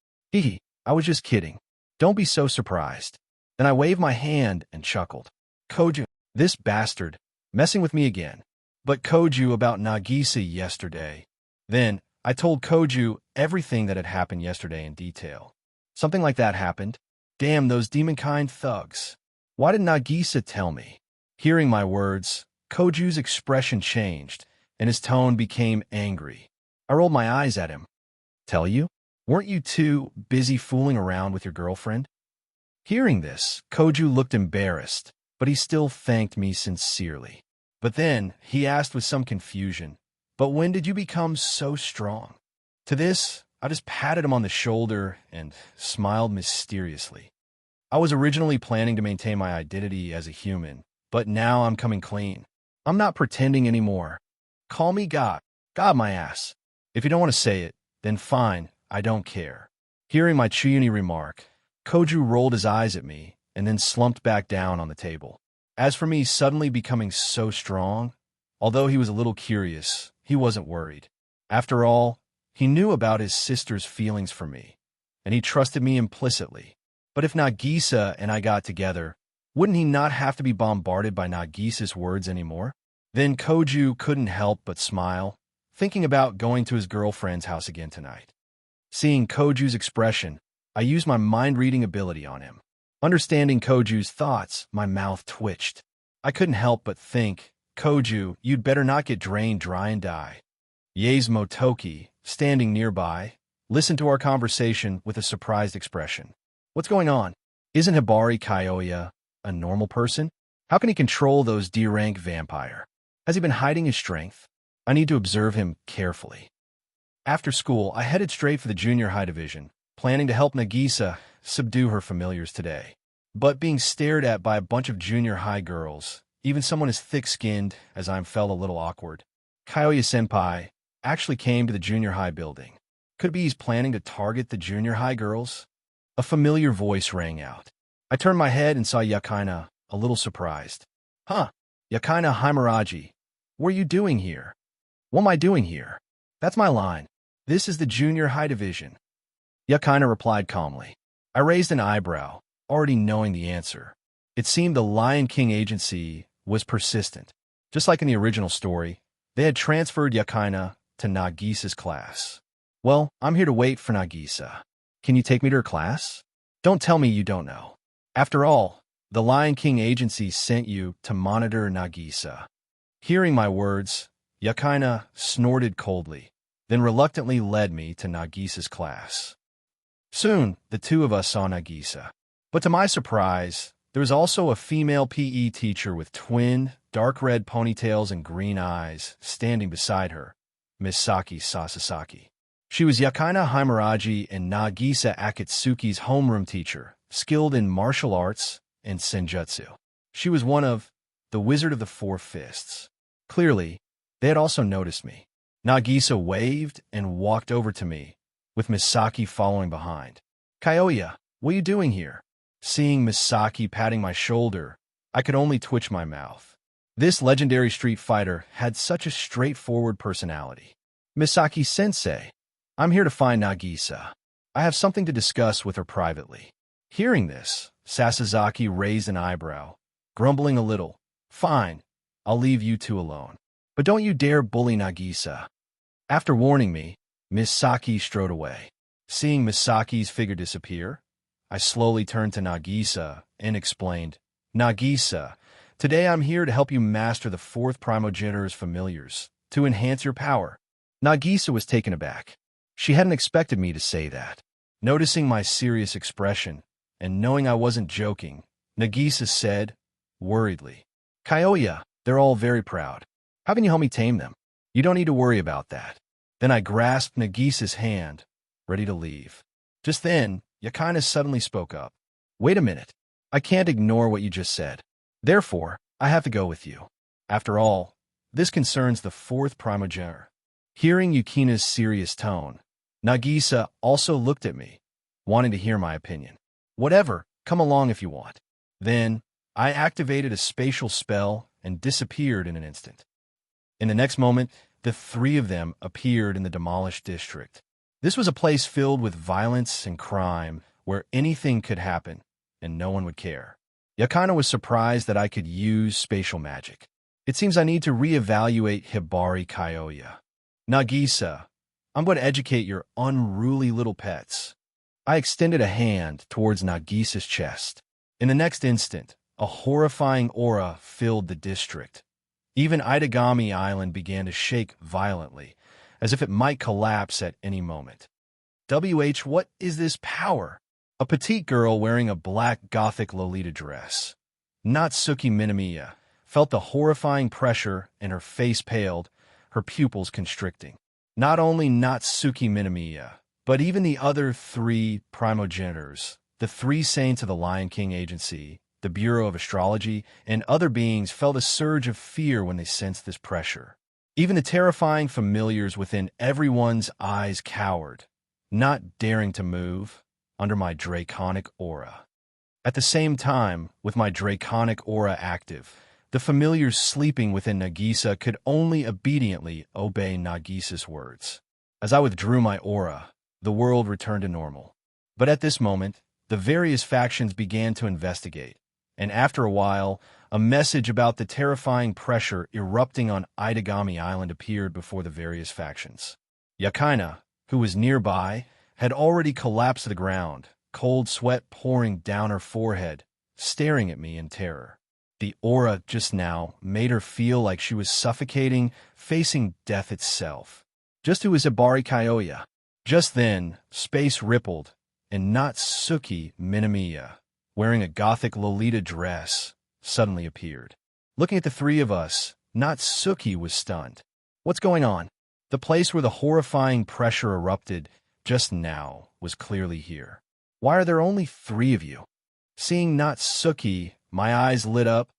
I was just kidding. Don't be so surprised. Then I waved my hand and chuckled. Koju, this bastard, messing with me again. But Koju about Nagisa yesterday. Then I told Koju everything that had happened yesterday in detail. Something like that happened. Damn those demonkind thugs. Why did Nagisa tell me? Hearing my words, Koju's expression changed, and his tone became angry. I rolled my eyes at him. Tell you? Weren't you too busy fooling around with your girlfriend? Hearing this, Koju looked embarrassed, but he still thanked me sincerely. But then he asked with some confusion, but when did you become so strong? To this, I just patted him on the shoulder and smiled mysteriously. I was originally planning to maintain my identity as a human, but now I'm coming clean. I'm not pretending anymore. Call me God. God my ass. If you don't want to say it, then fine, I don't care. Hearing my Chiyuni remark, Koju rolled his eyes at me and then slumped back down on the table. As for me suddenly becoming so strong, although he was a little curious, he wasn't worried. After all, he knew about his sister's feelings for me, and he trusted me implicitly. But if Nagisa and I got together, wouldn't he not have to be bombarded by Nagisa's words anymore? Then Koju couldn't help but smile, thinking about going to his girlfriend's house again tonight. Seeing Koju's expression, I used my mind-reading ability on him. Understanding Koju's thoughts, my mouth twitched. I couldn't help but think, Koju, you'd better not get drained dry and die. Yaes Motoki, standing nearby, listened to our conversation with a surprised expression. What's going on? Isn't Hibari Kyoya a normal person? How can he control those D-rank vampire? Has he been hiding his strength? I need to observe him carefully. After school, I headed straight for the junior high division, planning to help Nagisa subdue her familiars today. But being stared at by a bunch of junior high girls, even someone as thick-skinned as I felt a little awkward. Kyoya-senpai actually came to the junior high building. Could it be he's planning to target the junior high girls? A familiar voice rang out. I turned my head and saw Yakaina, a little surprised. Huh, Yakaina Himuraji, what are you doing here? What am I doing here? That's my line. This is the junior high division. Yakaina replied calmly. I raised an eyebrow, already knowing the answer. It seemed the Lion King agency was persistent. Just like in the original story, they had transferred Yakaina to Nagisa's class. Well, I'm here to wait for Nagisa. Can you take me to her class? Don't tell me you don't know. After all, the Lion King agency sent you to monitor Nagisa. Hearing my words, Yakaina snorted coldly, then reluctantly led me to Nagisa's class. Soon, the two of us saw Nagisa. But to my surprise, there was also a female PE teacher with twin, dark red ponytails and green eyes standing beside her, Miss Saki Sasasaki. She was Yakaina Himuraji and Nagisa Akatsuki's homeroom teacher, skilled in martial arts and senjutsu. She was one of the Wizard of the Four Fists. Clearly, they had also noticed me. Nagisa waved and walked over to me, with Misaki following behind. Kyoya, what are you doing here? Seeing Misaki patting my shoulder, I could only twitch my mouth. This legendary street fighter had such a straightforward personality. Misaki-sensei, I'm here to find Nagisa. I have something to discuss with her privately. Hearing this, Sasazaki raised an eyebrow, grumbling a little. Fine, I'll leave you two alone. But don't you dare bully Nagisa. After warning me, Misaki strode away. Seeing Misaki's figure disappear, I slowly turned to Nagisa and explained, Nagisa, today I'm here to help you master the fourth primogenitor's familiars, to enhance your power. Nagisa was taken aback. She hadn't expected me to say that. Noticing my serious expression, and knowing I wasn't joking, Nagisa said, worriedly, Kyoya, they're all very proud. How can you help me tame them? You don't need to worry about that. Then I grasped Nagisa's hand, ready to leave. Just then, Yakaina suddenly spoke up. Wait a minute. I can't ignore what you just said. Therefore, I have to go with you. After all, this concerns the fourth primogenitor. Hearing Yukina's serious tone, Nagisa also looked at me, wanting to hear my opinion. Whatever, come along if you want. Then, I activated a spatial spell and disappeared in an instant. In the next moment, the three of them appeared in the demolished district. This was a place filled with violence and crime, where anything could happen and no one would care. Yakina was surprised that I could use spatial magic. It seems I need to reevaluate Hibari Kyoya. Nagisa, I'm going to educate your unruly little pets. I extended a hand towards Nagisa's chest. In the next instant, a horrifying aura filled the district. Even Itagami Island began to shake violently, as if it might collapse at any moment. What is this power? A petite girl wearing a black gothic Lolita dress, Natsuki Minamiya, felt the horrifying pressure and her face paled, her pupils constricting. Not only Natsuki Minamiya, but even the other three primogenitors, the three saints of the Lion King Agency, the Bureau of Astrology, and other beings felt a surge of fear when they sensed this pressure. Even the terrifying familiars within everyone's eyes cowered, not daring to move under my draconic aura. At the same time, with my draconic aura active, the familiars sleeping within Nagisa could only obediently obey Nagisa's words. As I withdrew my aura, the world returned to normal. But at this moment, the various factions began to investigate, and after a while, a message about the terrifying pressure erupting on Itagami Island appeared before the various factions. Yakina, who was nearby, had already collapsed to the ground, cold sweat pouring down her forehead, staring at me in terror. The aura just now made her feel like she was suffocating, facing death itself. Just who is Hibari Kyoya? Just then, space rippled, and Natsuki Minamiya, wearing a gothic Lolita dress, suddenly appeared. Looking at the three of us, Natsuki was stunned. What's going on? The place where the horrifying pressure erupted just now was clearly here. Why are there only three of you? Seeing Natsuki, my eyes lit up,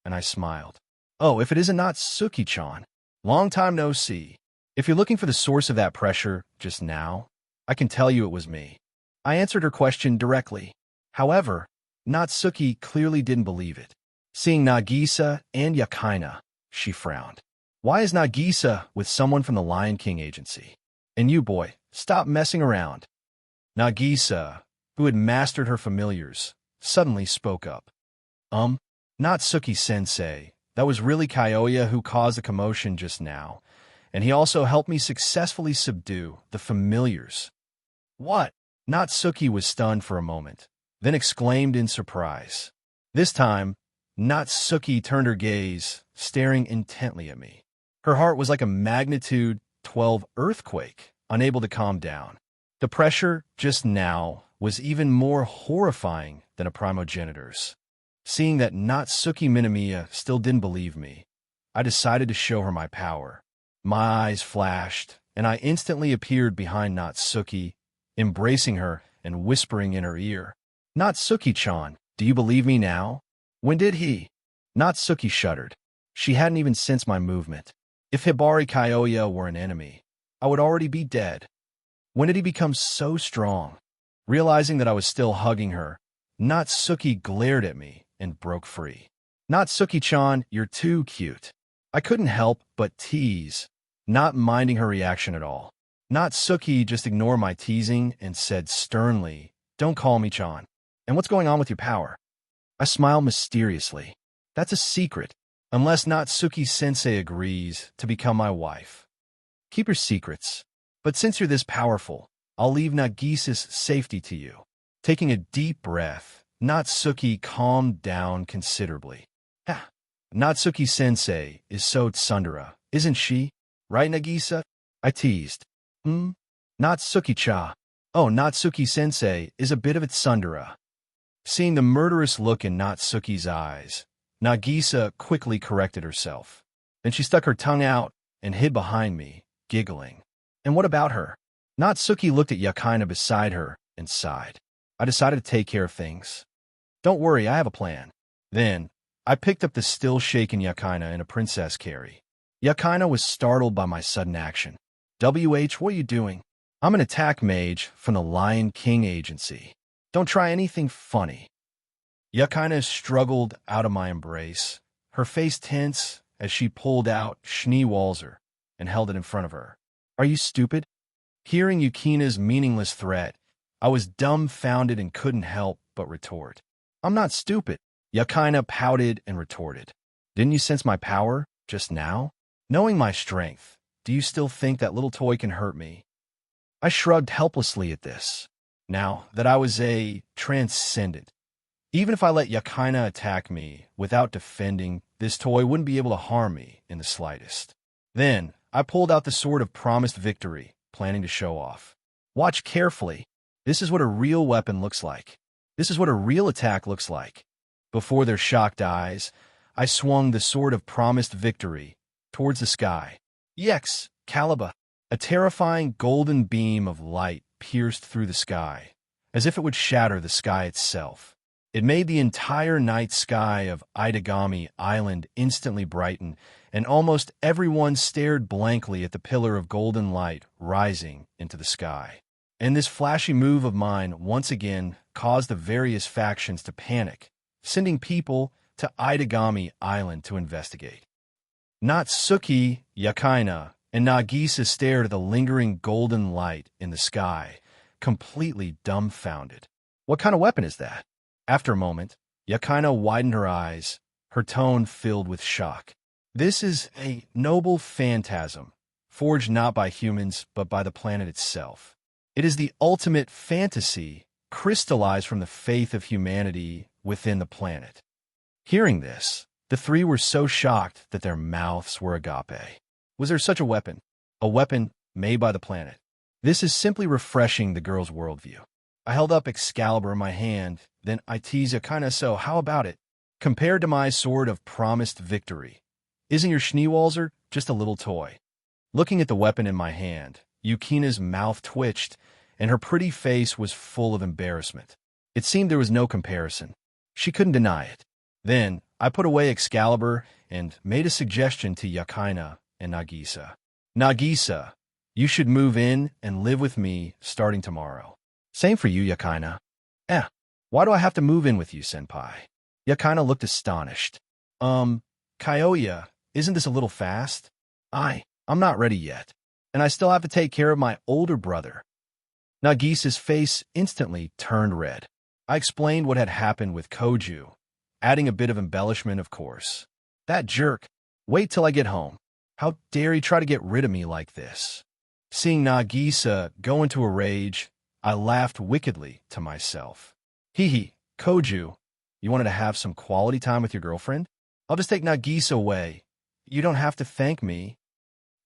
and I smiled. Oh, if it isn't Natsuki-chan. Long time no see. If you're looking for the source of that pressure just now, I can tell you it was me. I answered her question directly. However, Natsuki clearly didn't believe it. Seeing Nagisa and Yakina, she frowned. Why is Nagisa with someone from the Lion King Agency? And you, boy, stop messing around. Nagisa, who had mastered her familiars, suddenly spoke up. Natsuki-sensei, that was really Kyoya who caused the commotion just now, and he also helped me successfully subdue the familiars. What? Natsuki was stunned for a moment, then exclaimed in surprise. This time, Natsuki turned her gaze, staring intently at me. Her heart was like a magnitude 12 earthquake, unable to calm down. The pressure just now was even more horrifying than a primogenitor's. Seeing that Natsuki Minamiya still didn't believe me, I decided to show her my power. My eyes flashed, and I instantly appeared behind Natsuki, embracing her and whispering in her ear. Natsuki-chan, do you believe me now? When did he? Natsuki shuddered. She hadn't even sensed my movement. If Hibari Kyoya were an enemy, I would already be dead. When did he become so strong? Realizing that I was still hugging her, Natsuki glared at me and broke free. Natsuki-chan, you're too cute. I couldn't help but tease, not minding her reaction at all. Natsuki just ignored my teasing and said sternly, "Don't call me Chan. And what's going on with your power?" I smiled mysteriously. That's a secret, unless Natsuki-sensei agrees to become my wife. Keep your secrets. But since you're this powerful, I'll leave Nagisa's safety to you. Taking a deep breath, Natsuki calmed down considerably. Natsuki-sensei is so tsundere, isn't she? Right, Nagisa? I teased. Natsuki-cha. Oh, Natsuki-sensei is a bit of a tsundere. Seeing the murderous look in Natsuki's eyes, Nagisa quickly corrected herself. Then she stuck her tongue out and hid behind me, giggling. And what about her? Natsuki looked at Yakina beside her and sighed. I decided to take care of things. Don't worry, I have a plan. Then, I picked up the still shaken Yakina in a princess carry. Yakina was startled by my sudden action. What are you doing? I'm an attack mage from the Lion King Agency. Don't try anything funny. Yakina struggled out of my embrace, her face tense as she pulled out Schneewalzer and held it in front of her. Are you stupid? Hearing Yukina's meaningless threat, I was dumbfounded and couldn't help but retort. I'm not stupid. Yakaina pouted and retorted. Didn't you sense my power just now? Knowing my strength, do you still think that little toy can hurt me? I shrugged helplessly at this. Now that I was a transcendent, even if I let Yakaina attack me without defending, this toy wouldn't be able to harm me in the slightest. Then I pulled out the sword of promised victory, planning to show off. Watch carefully. This is what a real weapon looks like. This is what a real attack looks like. Before their shocked eyes, I swung the sword of promised victory towards the sky. Yex, Caliba. A terrifying golden beam of light pierced through the sky, as if it would shatter the sky itself. It made the entire night sky of Itagami Island instantly brighten, and almost everyone stared blankly at the pillar of golden light rising into the sky. And this flashy move of mine once again caused the various factions to panic, sending people to Itagami Island to investigate. Natsuki, Yakaina, and Nagisa stared at the lingering golden light in the sky, completely dumbfounded. What kind of weapon is that? After a moment, Yakaina widened her eyes, her tone filled with shock. This is a noble phantasm, forged not by humans but by the planet itself. It is the ultimate fantasy, crystallized from the faith of humanity within the planet. Hearing this, the three were so shocked that their mouths were agape. Was there such a weapon? A weapon made by the planet? This is simply refreshing the girl's worldview. I held up Excalibur in my hand, then I teased Yakaina, so how about it? Compared to my sword of promised victory, isn't your Schneewalzer just a little toy? Looking at the weapon in my hand, Yukina's mouth twitched, and her pretty face was full of embarrassment. It seemed there was no comparison. She couldn't deny it. Then I put away Excalibur and made a suggestion to Yakaina and Nagisa. Nagisa, you should move in and live with me starting tomorrow. Same for you, Yakaina. Why do I have to move in with you, senpai? Yakaina looked astonished. Kyoya, isn't this a little fast? I'm not ready yet, and I still have to take care of my older brother. Nagisa's face instantly turned red. I explained what had happened with Koju, adding a bit of embellishment, of course. That jerk. Wait till I get home. How dare he try to get rid of me like this? Seeing Nagisa go into a rage, I laughed wickedly to myself. Hee, Koju, you wanted to have some quality time with your girlfriend? I'll just take Nagisa away. You don't have to thank me.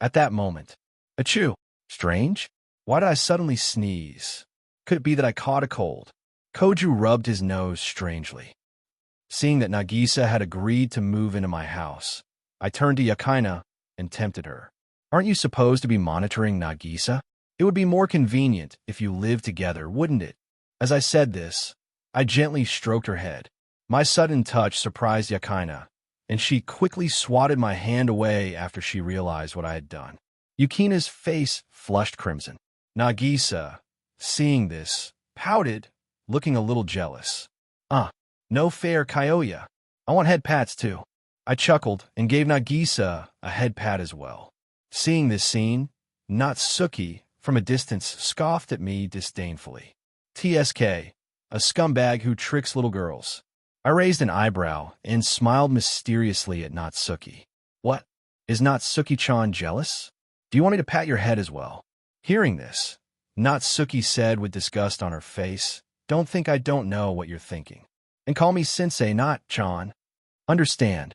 At that moment, achoo! Strange? Why did I suddenly sneeze? Could it be that I caught a cold? Koju rubbed his nose strangely. Seeing that Nagisa had agreed to move into my house, I turned to Yakaina and tempted her. Aren't you supposed to be monitoring Nagisa? It would be more convenient if you lived together, wouldn't it? As I said this, I gently stroked her head. My sudden touch surprised Yakaina, and she quickly swatted my hand away after she realized what I had done. Yukina's face flushed crimson. Nagisa, seeing this, pouted, looking a little jealous. No fair, Kyoya. I want head pats too. I chuckled and gave Nagisa a head pat as well. Seeing this scene, Natsuki, from a distance, scoffed at me disdainfully. TSK, a scumbag who tricks little girls. I raised an eyebrow and smiled mysteriously at Natsuki. What? Is Natsuki-chan jealous? Do you want me to pat your head as well? Hearing this, Natsuki said with disgust on her face, Don't think I don't know what you're thinking. And call me sensei, not chan. Understand.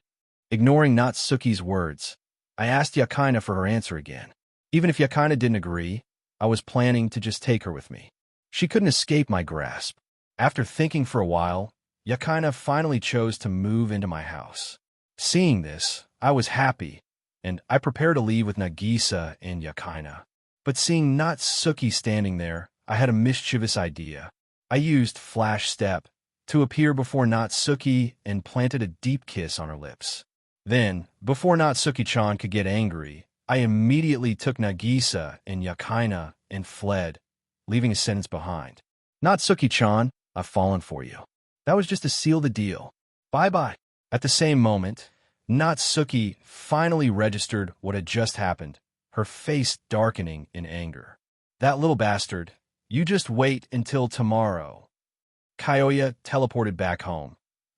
Ignoring Natsuki's words, I asked Yakaina for her answer again. Even if Yakaina didn't agree, I was planning to just take her with me. She couldn't escape my grasp. After thinking for a while, Yakaina finally chose to move into my house. Seeing this, I was happy, and I prepared to leave with Nagisa and Yakaina. But seeing Natsuki standing there, I had a mischievous idea. I used Flash Step to appear before Natsuki and planted a deep kiss on her lips. Then, before Natsuki-chan could get angry, I immediately took Nagisa and Yakaina and fled, leaving a sentence behind. Natsuki-chan, I've fallen for you. That was just to seal the deal. Bye-bye. At the same moment, Natsuki finally registered what had just happened, her face darkening in anger. That little bastard. You just wait until tomorrow. Kyoya teleported back home,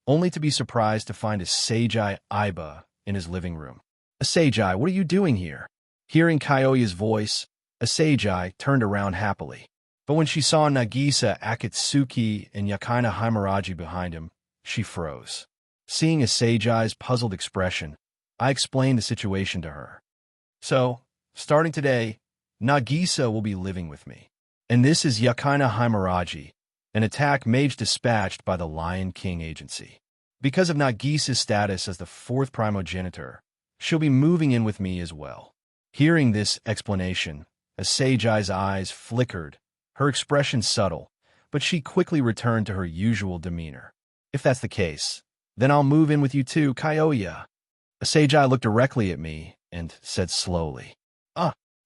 only to be surprised to find a Seijai Aiba in his living room. Seijai, what are you doing here? Hearing Kyoya's voice, Seijai turned around happily. But when she saw Nagisa, Akatsuki, and Yakina Himaraji behind him, she froze. Seeing Seijai's puzzled expression, I explained the situation to her. So, starting today, Nagisa will be living with me. And this is Yakina Himaraji, an attack mage dispatched by the Lion King Agency. Because of Nagisa's status as the fourth primogenitor, she'll be moving in with me as well. Hearing this explanation, Seijai's eyes flickered, her expression subtle, but she quickly returned to her usual demeanor. If that's the case, then I'll move in with you too, Kyoya. Seijai looked directly at me and said slowly,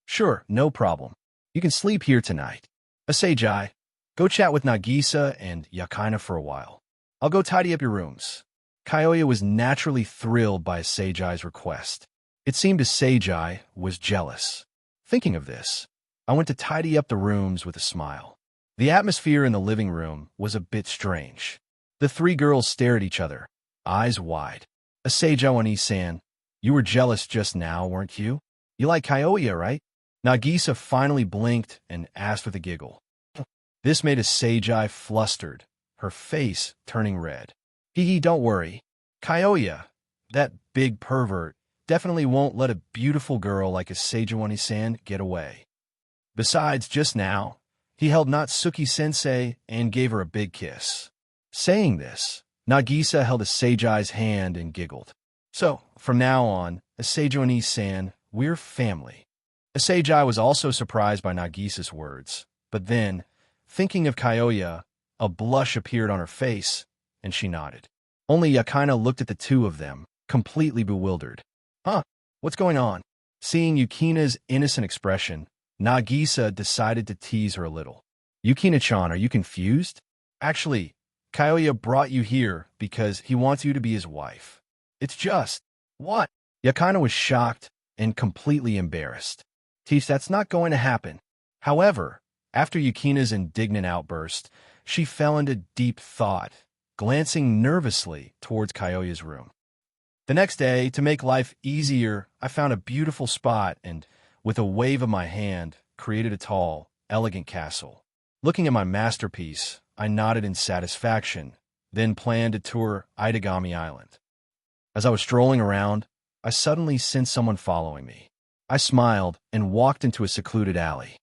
Sure, no problem. You can sleep here tonight. Seijai, go chat with Nagisa and Yakina for a while. I'll go tidy up your rooms. Kyoya was naturally thrilled by Seijai's request. It seemed Seijai was jealous. Thinking of this, I went to tidy up the rooms with a smile. The atmosphere in the living room was a bit strange. The three girls stared at each other, eyes wide. Seijai Oni-san, you were jealous just now, weren't you? You like Kyoya, right? Nagisa finally blinked and asked with a giggle. This made Seijai flustered, her face turning red. Hee, don't worry. Kyoya, that big pervert, definitely won't let a beautiful girl like Seijai Oni-san get away. Besides, just now, he held Natsuki-sensei and gave her a big kiss. Saying this, Nagisa held Seijai's hand and giggled. So, from now on, Seijai Oni-san, we're family. Seijai was also surprised by Nagisa's words, but then, thinking of Kyoya, a blush appeared on her face, and she nodded. Only Yakina looked at the two of them, completely bewildered. What's going on? Seeing Yukina's innocent expression, Nagisa decided to tease her a little. Yukina-chan, are you confused? Actually, Kyoya brought you here because he wants you to be his wife. It's just... What? Yakina was shocked and completely embarrassed. Teach, that's not going to happen. However, after Yukina's indignant outburst, she fell into deep thought, glancing nervously towards Kyoya's room. The next day, to make life easier, I found a beautiful spot and, with a wave of my hand, created a tall, elegant castle. Looking at my masterpiece, I nodded in satisfaction, then planned to tour Itagami Island. As I was strolling around, I suddenly sensed someone following me. I smiled and walked into a secluded alley.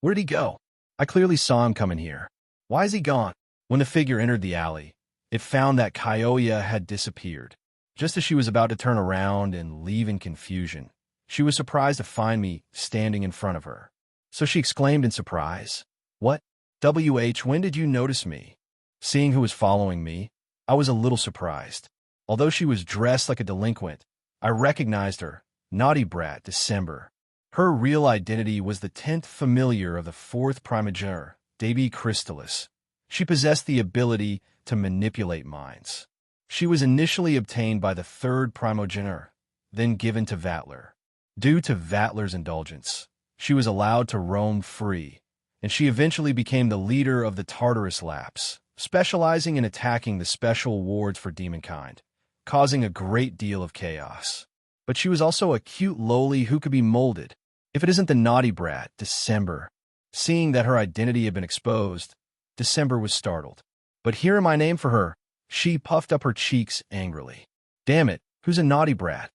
Where'd he go? I clearly saw him coming here. Why is he gone? When the figure entered the alley, it found that Kyoya had disappeared. Just as she was about to turn around and leave in confusion, she was surprised to find me standing in front of her. So she exclaimed in surprise, "What? When did you notice me?" Seeing who was following me, I was a little surprised. Although she was dressed like a delinquent, I recognized her, naughty brat December. Her real identity was the 10th familiar of the 4th primogenitor, Debi Crystallis. She possessed the ability to manipulate minds. She was initially obtained by the 3rd primogenitor, then given to Vatler. Due to Vatler's indulgence, she was allowed to roam free, and she eventually became the leader of the Tartarus Lapse, specializing in attacking the special wards for demonkind, causing a great deal of chaos. But she was also a cute loli who could be molded. If it isn't the naughty brat, December. Seeing that her identity had been exposed, December was startled. But hearing my name for her, she puffed up her cheeks angrily. Damn it, who's a naughty brat?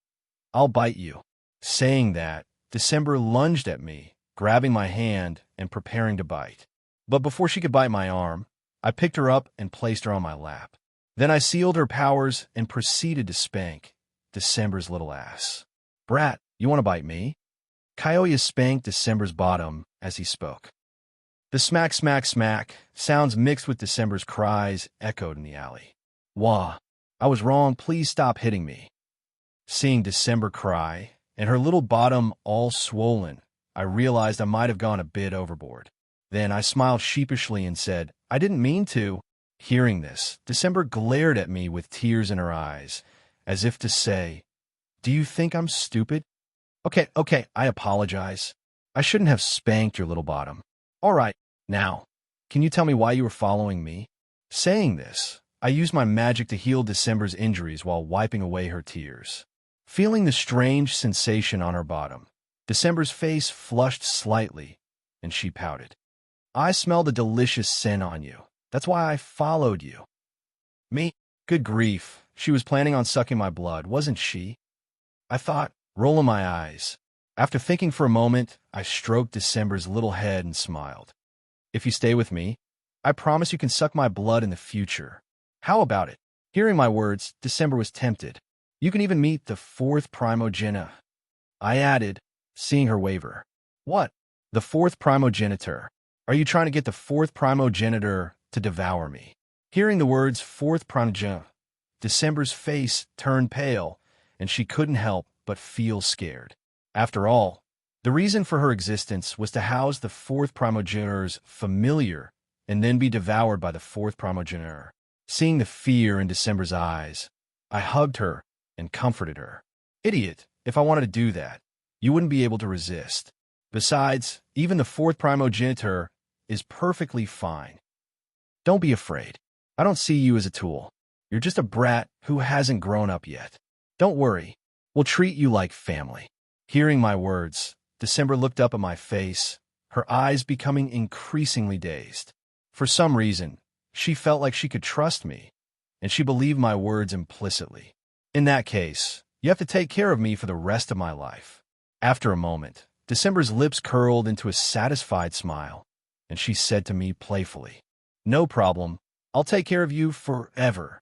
I'll bite you. Saying that, December lunged at me, grabbing my hand and preparing to bite. But before she could bite my arm, I picked her up and placed her on my lap. Then I sealed her powers and proceeded to spank December's little ass. Brat, you want to bite me? Kyoya spanked December's bottom as he spoke. The smack, smack, smack sounds mixed with December's cries echoed in the alley. Wah, I was wrong, please stop hitting me. Seeing December cry, and her little bottom all swollen, I realized I might have gone a bit overboard. Then I smiled sheepishly and said, I didn't mean to. Hearing this, December glared at me with tears in her eyes, as if to say, do you think I'm stupid? Okay, I apologize. I shouldn't have spanked your little bottom. All right, Now, can you tell me why you were following me? Saying this, I used my magic to heal December's injuries while wiping away her tears. Feeling the strange sensation on her bottom, December's face flushed slightly, and she pouted. I smelled a delicious scent on you. That's why I followed you. Me? Good grief. She was planning on sucking my blood, wasn't she? I thought, rolling my eyes. After thinking for a moment, I stroked December's little head and smiled. If you stay with me, I promise you can suck my blood in the future. How about it? Hearing my words, December was tempted. You can even meet the fourth primogenitor. I added, seeing her waver. What? The fourth primogenitor. Are you trying to get the fourth primogenitor to devour me? Hearing the words fourth primogenitor, December's face turned pale, and she couldn't help but feel scared. After all, the reason for her existence was to house the fourth primogenitor's familiar and then be devoured by the fourth primogenitor. Seeing the fear in December's eyes, I hugged her and comforted her. Idiot, if I wanted to do that, you wouldn't be able to resist. Besides, even the fourth primogenitor is perfectly fine. Don't be afraid. I don't see you as a tool. You're just a brat who hasn't grown up yet. Don't worry. We'll treat you like family. Hearing my words, December looked up at my face, her eyes becoming increasingly dazed. For some reason, she felt like she could trust me, and she believed my words implicitly. In that case, you have to take care of me for the rest of my life. After a moment, December's lips curled into a satisfied smile, and she said to me playfully, No problem. I'll take care of you forever.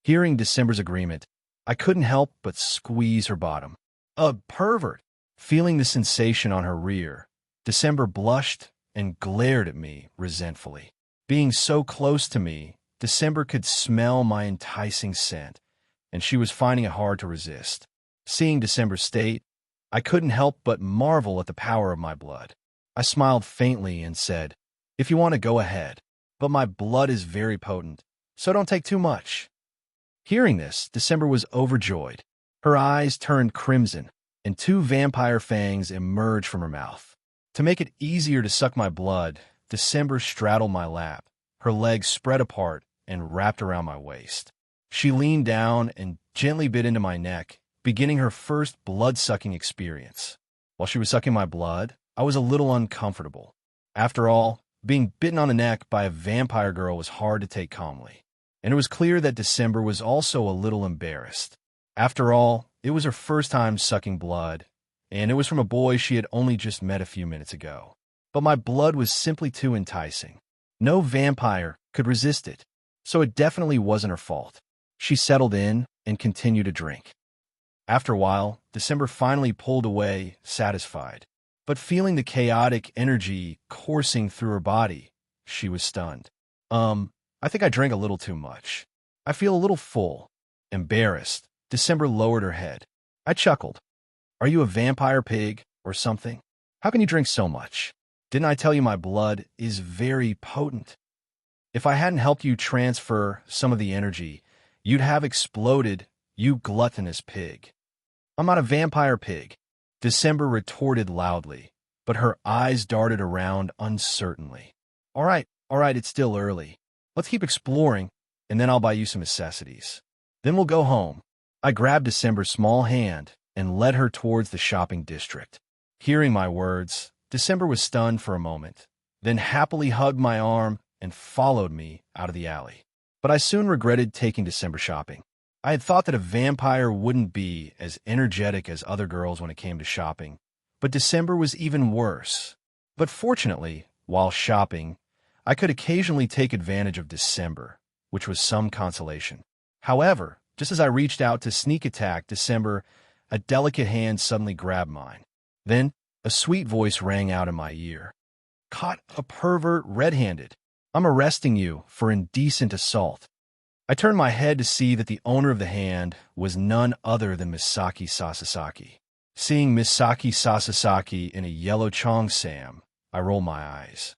Hearing December's agreement, I couldn't help but squeeze her bottom. A pervert! Feeling the sensation on her rear, December blushed and glared at me resentfully. Being so close to me, December could smell my enticing scent, and she was finding it hard to resist. Seeing December's state, I couldn't help but marvel at the power of my blood. I smiled faintly and said, If you want to go ahead, but my blood is very potent, so don't take too much. Hearing this, December was overjoyed. Her eyes turned crimson, and 2 vampire fangs emerged from her mouth. To make it easier to suck my blood, December straddled my lap, her legs spread apart and wrapped around my waist. She leaned down and gently bit into my neck, beginning her first blood-sucking experience. While she was sucking my blood, I was a little uncomfortable. After all, being bitten on the neck by a vampire girl was hard to take calmly, and it was clear that December was also a little embarrassed. After all, it was her first time sucking blood, and it was from a boy she had only just met a few minutes ago. But my blood was simply too enticing. No vampire could resist it, so it definitely wasn't her fault. She settled in and continued to drink. After a while, December finally pulled away, satisfied. But feeling the chaotic energy coursing through her body, she was stunned. I think I drank a little too much. I feel a little full. Embarrassed, December lowered her head. I chuckled. Are you a vampire pig or something? How can you drink so much? Didn't I tell you my blood is very potent? If I hadn't helped you transfer some of the energy, you'd have exploded, you gluttonous pig. I'm not a vampire pig, December retorted loudly, but her eyes darted around uncertainly. All right, it's still early. Let's keep exploring, and then I'll buy you some necessities. Then we'll go home. I grabbed December's small hand and led her towards the shopping district. Hearing my words, December was stunned for a moment, then happily hugged my arm and followed me out of the alley. But I soon regretted taking December shopping. I had thought that a vampire wouldn't be as energetic as other girls when it came to shopping, but December was even worse. But fortunately, while shopping, I could occasionally take advantage of December, which was some consolation. However, just as I reached out to sneak attack December, a delicate hand suddenly grabbed mine. Then, a sweet voice rang out in my ear. Caught a pervert red-handed. I'm arresting you for indecent assault. I turned my head to see that the owner of the hand was none other than Misaki Sasasaki. Seeing Misaki Sasasaki in a yellow cheongsam, I rolled my eyes.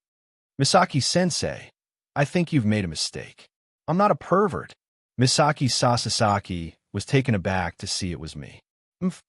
Misaki-sensei, I think you've made a mistake. I'm not a pervert. Misaki Sasasaki was taken aback to see it was me.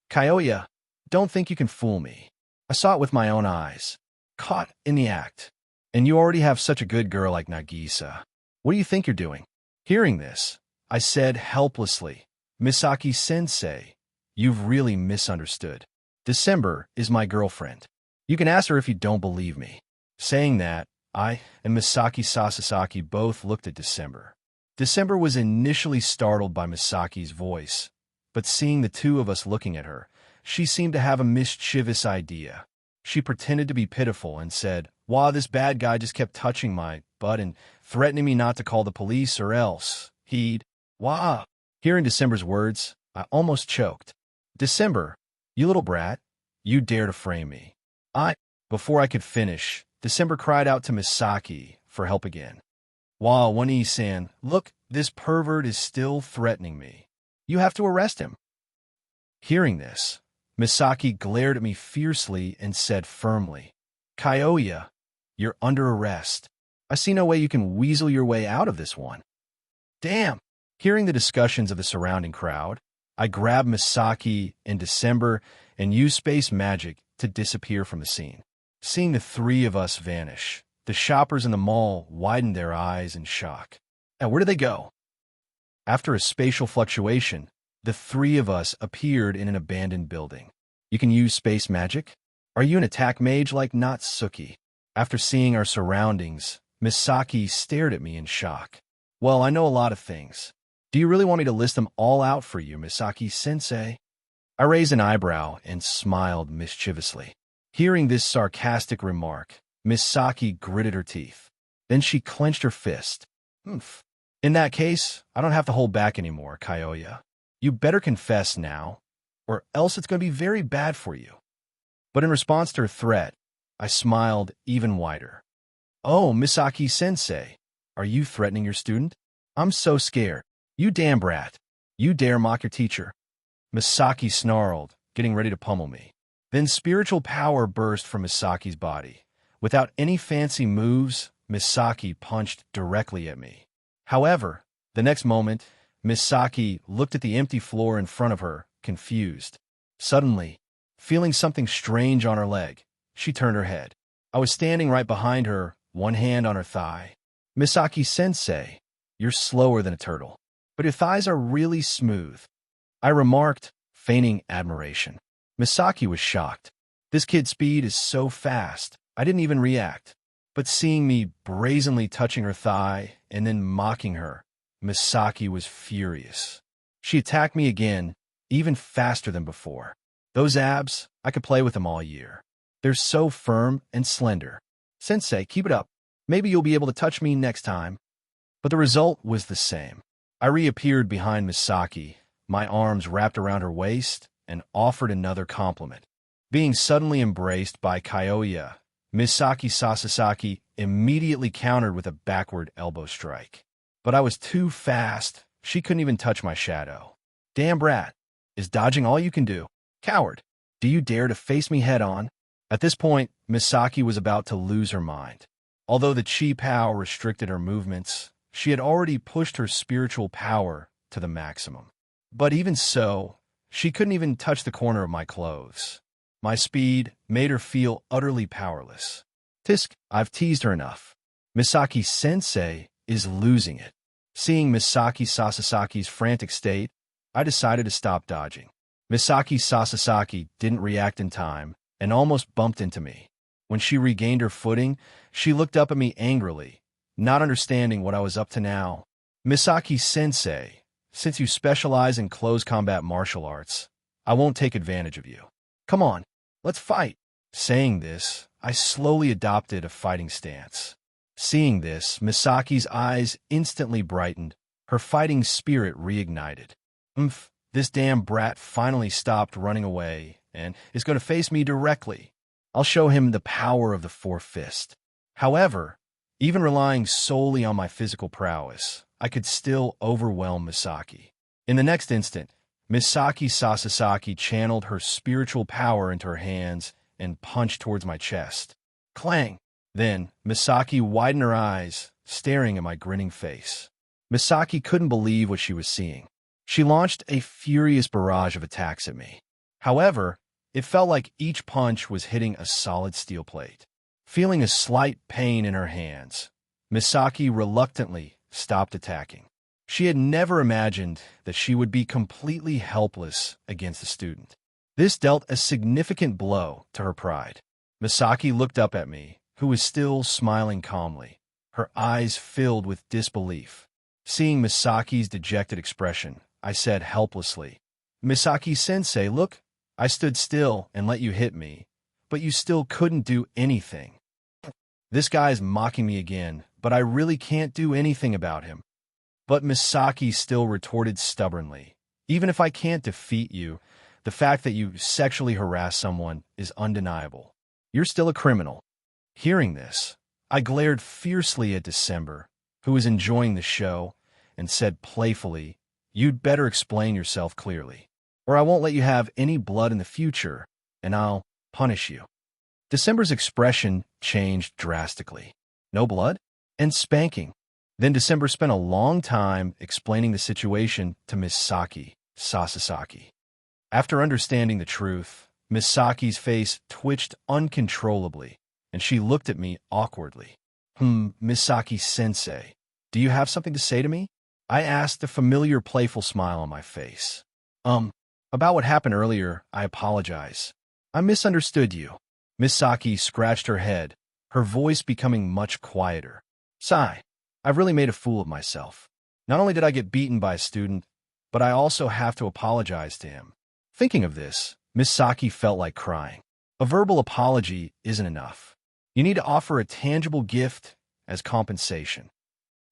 Kyoya, don't think you can fool me. I saw it with my own eyes. Caught in the act. And you already have such a good girl like Nagisa. What do you think you're doing? Hearing this, I said helplessly, Misaki-sensei, you've really misunderstood. December is my girlfriend. You can ask her if you don't believe me. Saying that, I and Misaki Sasasaki both looked at December. December was initially startled by Misaki's voice, but seeing the two of us looking at her, she seemed to have a mischievous idea. She pretended to be pitiful and said, "Wow, this bad guy just kept touching my butt and threatening me not to call the police or else he'd..." Wow. Hearing December's words, I almost choked. December, you little brat, you dare to frame me. Before I could finish, December cried out to Misaki for help again. Wow, Wani-san, look, this pervert is still threatening me. You have to arrest him. Hearing this, Misaki glared at me fiercely and said firmly, Kyoya, you're under arrest. I see no way you can weasel your way out of this one. Damn! Hearing the discussions of the surrounding crowd, I grabbed Misaki in December and used space magic to disappear from the scene. Seeing the three of us vanish, the shoppers in the mall widened their eyes in shock. And where did they go? After a spatial fluctuation, the three of us appeared in an abandoned building. You can use space magic? Are you an attack mage like Natsuki? After seeing our surroundings, Misaki stared at me in shock. Well, I know a lot of things. Do you really want me to list them all out for you, Misaki-sensei? I raised an eyebrow and smiled mischievously. Hearing this sarcastic remark, Misaki gritted her teeth. Then she clenched her fist. Oomph. In that case, I don't have to hold back anymore, Kyoya. You better confess now, or else it's going to be very bad for you. But in response to her threat, I smiled even wider. Oh, Misaki-sensei, are you threatening your student? I'm so scared. You damn brat. You dare mock your teacher. Misaki snarled, getting ready to pummel me. Then spiritual power burst from Misaki's body. Without any fancy moves, Misaki punched directly at me. However, the next moment, Misaki looked at the empty floor in front of her, confused. Suddenly, feeling something strange on her leg, she turned her head. I was standing right behind her, one hand on her thigh. Misaki-sensei, you're slower than a turtle, but your thighs are really smooth. I remarked, feigning admiration. Misaki was shocked. This kid's speed is so fast, I didn't even react. But seeing me brazenly touching her thigh and then mocking her, Misaki was furious. She attacked me again, even faster than before. Those abs, I could play with them all year. They're so firm and slender. Sensei, keep it up. Maybe you'll be able to touch me next time. But the result was the same. I reappeared behind Misaki, my arms wrapped around her waist, and offered another compliment. Being suddenly embraced by Kyoya, Misaki Sasasaki immediately countered with a backward elbow strike. But I was too fast. She couldn't even touch my shadow. Damn brat. Is dodging all you can do? Coward. Do you dare to face me head on? At this point, Misaki was about to lose her mind. Although the chi power restricted her movements, she had already pushed her spiritual power to the maximum. But even so, she couldn't even touch the corner of my clothes. My speed made her feel utterly powerless. Tisk, I've teased her enough. Misaki-sensei is losing it. Seeing Misaki Sasasaki's frantic state, I decided to stop dodging. Misaki Sasasaki didn't react in time and almost bumped into me. When she regained her footing, she looked up at me angrily, not understanding what I was up to now. Misaki-sensei, since you specialize in close combat martial arts, I won't take advantage of you. Come on, let's fight. Saying this, I slowly adopted a fighting stance. Seeing this, Misaki's eyes instantly brightened, her fighting spirit reignited. This damn brat finally stopped running away and is going to face me directly. I'll show him the power of the four fist. However, even relying solely on my physical prowess, I could still overwhelm Misaki. In the next instant, Misaki Sasasaki channeled her spiritual power into her hands and punched towards my chest. Clang! Then, Misaki widened her eyes, staring at my grinning face. Misaki couldn't believe what she was seeing. She launched a furious barrage of attacks at me. However, it felt like each punch was hitting a solid steel plate. Feeling a slight pain in her hands, Misaki reluctantly stopped attacking. She had never imagined that she would be completely helpless against the student. This dealt a significant blow to her pride. Misaki looked up at me, who was still smiling calmly, her eyes filled with disbelief. Seeing Misaki's dejected expression, I said helplessly, "Misaki-sensei, look, I stood still and let you hit me, but you still couldn't do anything." This guy's mocking me again, but I really can't do anything about him. But Misaki still retorted stubbornly, "Even if I can't defeat you, the fact that you sexually harass someone is undeniable. You're still a criminal." Hearing this, I glared fiercely at December, who was enjoying the show, and said playfully, "You'd better explain yourself clearly, or I won't let you have any blood in the future, and I'll punish you." December's expression changed drastically. No blood? And spanking. Then December spent a long time explaining the situation to Miss Sasasaki. After understanding the truth, Miss Saki's face twitched uncontrollably, and she looked at me awkwardly. Misaki-sensei, do you have something to say to me?" I asked, a familiar playful smile on my face. About what happened earlier, I apologize. I misunderstood you." Misaki scratched her head, her voice becoming much quieter. "Sigh, I've really made a fool of myself. Not only did I get beaten by a student, but I also have to apologize to him." Thinking of this, Misaki felt like crying. A verbal apology isn't enough. You need to offer a tangible gift as compensation.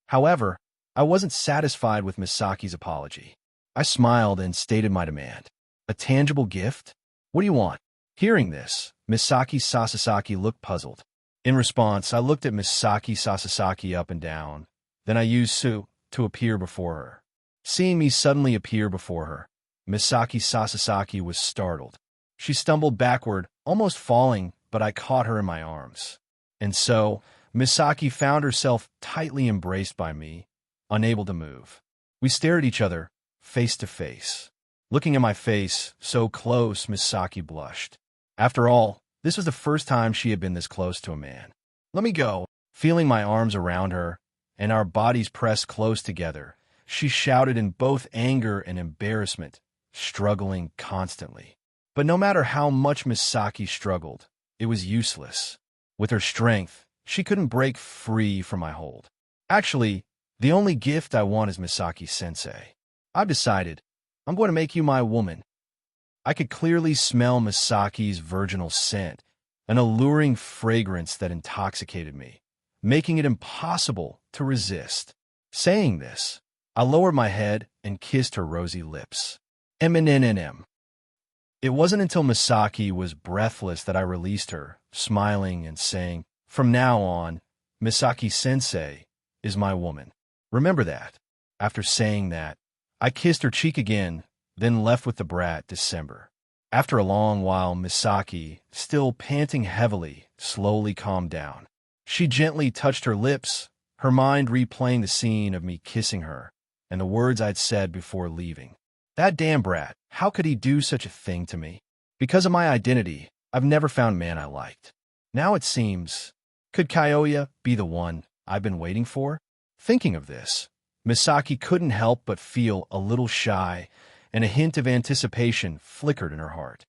However, I wasn't satisfied with Misaki's apology. I smiled and stated my demand. "A tangible gift? What do you want?" Hearing this, Misaki Sasasaki looked puzzled. In response, I looked at Misaki Sasasaki up and down. Then I used Su to appear before her. Seeing me suddenly appear before her, Misaki Sasasaki was startled. She stumbled backward, almost falling, but I caught her in my arms. And so, Misaki found herself tightly embraced by me, unable to move. We stared at each other, face to face. Looking at my face, so close, Misaki blushed. After all, this was the first time she had been this close to a man. "Let me go." Feeling my arms around her, and our bodies pressed close together, she shouted in both anger and embarrassment, struggling constantly. But no matter how much Misaki struggled, it was useless. With her strength, she couldn't break free from my hold. "Actually, the only gift I want is Misaki-sensei. I've decided. I'm going to make you my woman." I could clearly smell Misaki's virginal scent, an alluring fragrance that intoxicated me, making it impossible to resist. Saying this, I lowered my head and kissed her rosy lips. M. It wasn't until Misaki was breathless that I released her, smiling and saying, "From now on, Misaki-sensei is my woman. Remember that." After saying that, I kissed her cheek again, then left with the brat, December. After a long while, Misaki, still panting heavily, slowly calmed down. She gently touched her lips, her mind replaying the scene of me kissing her, and the words I'd said before leaving. "That damn brat, how could he do such a thing to me? Because of my identity, I've never found a man I liked. Now it seems, could Kyoya be the one I've been waiting for?" Thinking of this, Misaki couldn't help but feel a little shy, and a hint of anticipation flickered in her heart.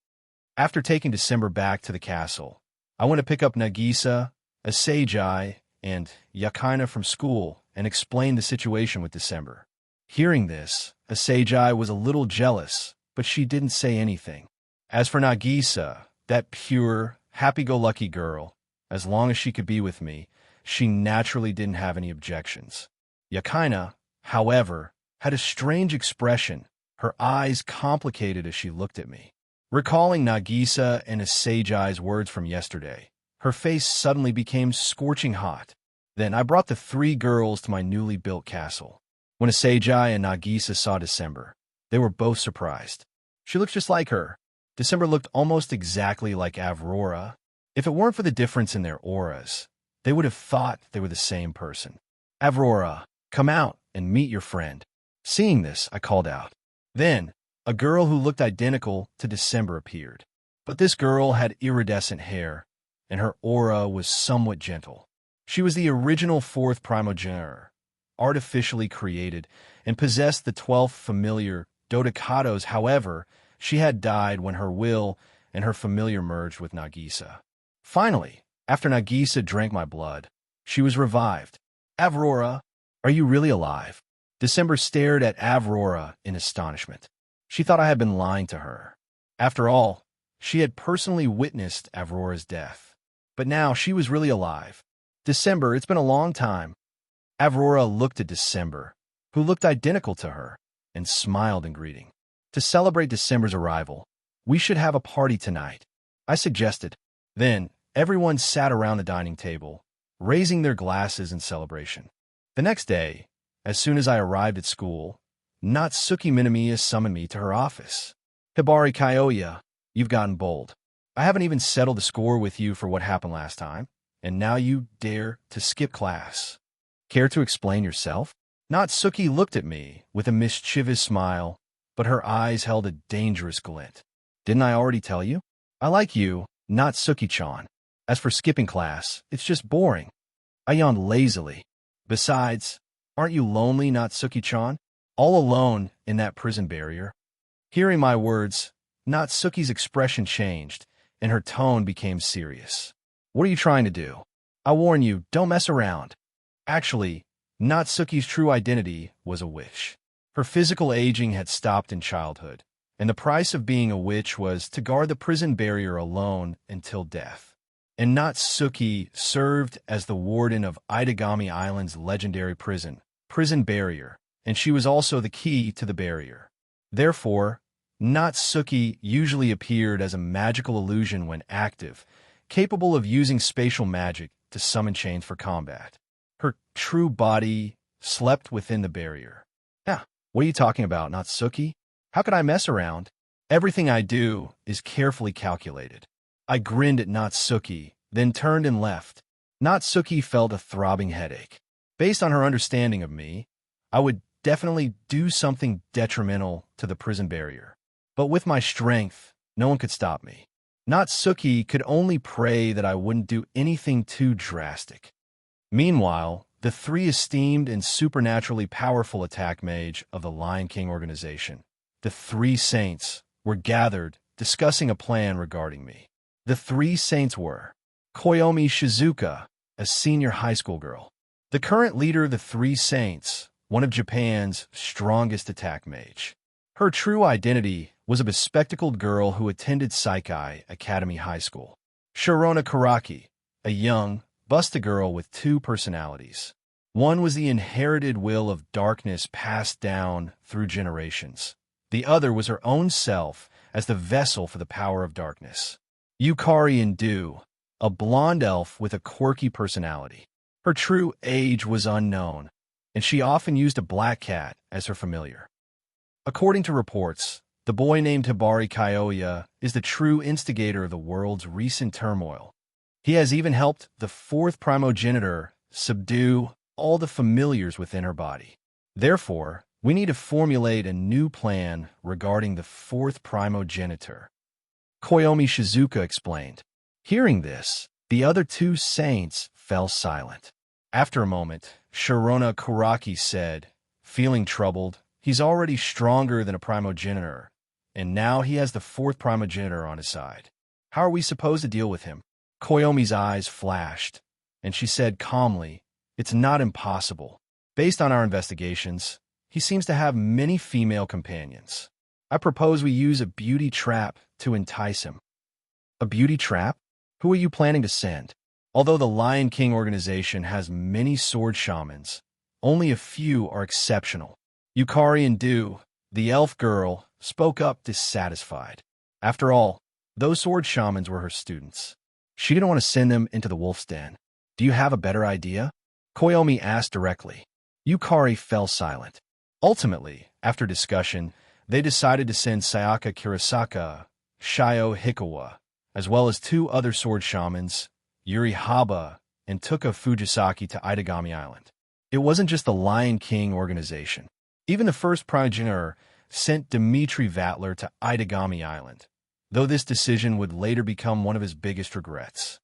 After taking December back to the castle, I went to pick up Nagisa, Asagi, and Yakina from school and explained the situation with December. Hearing this, Asagi was a little jealous, but she didn't say anything. As for Nagisa, that pure, happy-go-lucky girl, as long as she could be with me, she naturally didn't have any objections. Yakina, however, had a strange expression, her eyes complicated as she looked at me. Recalling Nagisa and Asagi's words from yesterday, her face suddenly became scorching hot. Then I brought the three girls to my newly built castle. When Asagi and Nagisa saw December, they were both surprised. She looks just like her. December looked almost exactly like Avrora. If it weren't for the difference in their auras, they would have thought they were the same person. "Avrora, come out and meet your friend." Seeing this, I called out. Then, a girl who looked identical to December appeared. But this girl had iridescent hair, and her aura was somewhat gentle. She was the original fourth primogenitor, artificially created, and possessed the 12th familiar, Dodecados. However, she had died when her will and her familiar merged with Nagisa. Finally, after Nagisa drank my blood, she was revived. Avrora, are you really alive? December stared at Avrora in astonishment. She thought I had been lying to her. After all, she had personally witnessed Avrora's death. But now she was really alive. December, it's been a long time. Avrora looked at December, who looked identical to her, and smiled in greeting. To celebrate December's arrival, we should have a party tonight, I suggested. Then, everyone sat around the dining table, raising their glasses in celebration. The next day, as soon as I arrived at school, Natsuki Minamiya summoned me to her office. Hibari Kyoya, you've gotten bold. I haven't even settled the score with you for what happened last time, and now you dare to skip class. Care to explain yourself? Natsuki looked at me with a mischievous smile, but her eyes held a dangerous glint. Didn't I already tell you? I like you, Natsuki-chan. As for skipping class, it's just boring. I yawned lazily. Besides, aren't you lonely, Natsuki-chan? All alone in that prison barrier? Hearing my words, Natsuki's expression changed, and her tone became serious. What are you trying to do? I warn you, don't mess around. Actually, Natsuki's true identity was a witch. Her physical aging had stopped in childhood, and the price of being a witch was to guard the prison barrier alone until death. And Natsuki served as the warden of Itagami Island's legendary prison barrier, and she was also the key to the barrier. Therefore, Natsuki usually appeared as a magical illusion when active, capable of using spatial magic to summon chains for combat. Her true body slept within the barrier. Yeah, what are you talking about, Natsuki? How could I mess around? Everything I do is carefully calculated. I grinned at Natsuki, then turned and left. Natsuki felt a throbbing headache. Based on her understanding of me, I would definitely do something detrimental to the prison barrier. But with my strength, no one could stop me. Natsuki could only pray that I wouldn't do anything too drastic. Meanwhile, the three esteemed and supernaturally powerful attack mage of the Lion King organization, the three saints, were gathered, discussing a plan regarding me. The three saints were Koyomi Shizuka, a senior high school girl, the current leader of the three saints, one of Japan's strongest attack mage. Her true identity was a bespectacled girl who attended Saikai Academy High School. Sharona Karaki, a young, busty girl with two personalities. One was the inherited will of darkness passed down through generations. The other was her own self as the vessel for the power of darkness. Yukari Indu, a blonde elf with a quirky personality. Her true age was unknown, and she often used a black cat as her familiar. According to reports, the boy named Hibari Kyoya is the true instigator of the world's recent turmoil. He has even helped the fourth primogenitor subdue all the familiars within her body. Therefore, we need to formulate a new plan regarding the fourth primogenitor. Koyomi Shizuka explained. Hearing this, the other two saints fell silent. After a moment, Sharona Kuraki said, feeling troubled, he's already stronger than a primogenitor, and now he has the fourth primogenitor on his side. How are we supposed to deal with him? Koyomi's eyes flashed, and she said calmly, it's not impossible. Based on our investigations, he seems to have many female companions. I propose we use a beauty trap to entice him. A beauty trap? Who are you planning to send? Although the Lion King organization has many sword shamans, only a few are exceptional. Yukari Indu, the elf girl, spoke up dissatisfied. After all, those sword shamans were her students. She didn't want to send them into the wolf's den. Do you have a better idea? Koyomi asked directly. Yukari fell silent. Ultimately, after discussion, they decided to send Sayaka Kirasaka, Shio Hikawa, as well as two other sword shamans, Yuri Haba and Tuka Fujisaki, to Itagami Island. It wasn't just the Lion King organization. Even the first progenitor sent Dmitri Vatler to Itagami Island, though this decision would later become one of his biggest regrets.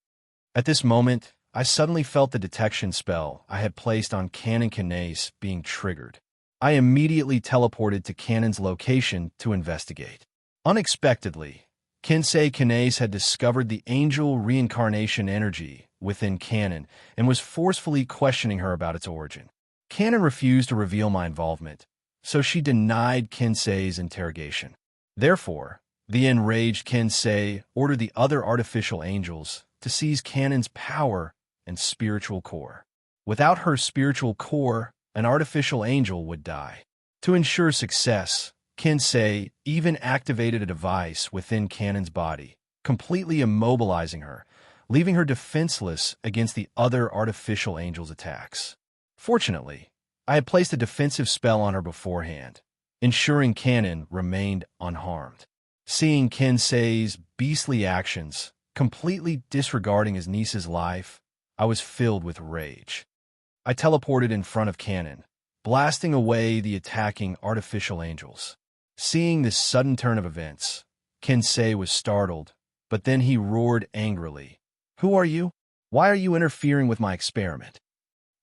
At this moment, I suddenly felt the detection spell I had placed on Canon Kinase being triggered. I immediately teleported to Canon's location to investigate. Unexpectedly, Kinsei Kinase had discovered the angel reincarnation energy within Canon and was forcefully questioning her about its origin. Canon refused to reveal my involvement, so she denied Kinsei's interrogation. Therefore, the enraged Kinsei ordered the other artificial angels to seize Canon's power and spiritual core. Without her spiritual core, an artificial angel would die. To ensure success, Kinsei even activated a device within Canon's body, completely immobilizing her, leaving her defenseless against the other artificial angel's attacks. Fortunately, I had placed a defensive spell on her beforehand, ensuring Canon remained unharmed. Seeing Kinsei's beastly actions, completely disregarding his niece's life, I was filled with rage. I teleported in front of Canon, blasting away the attacking artificial angels. Seeing this sudden turn of events, Kinsei was startled, but then he roared angrily. "Who are you? Why are you interfering with my experiment?"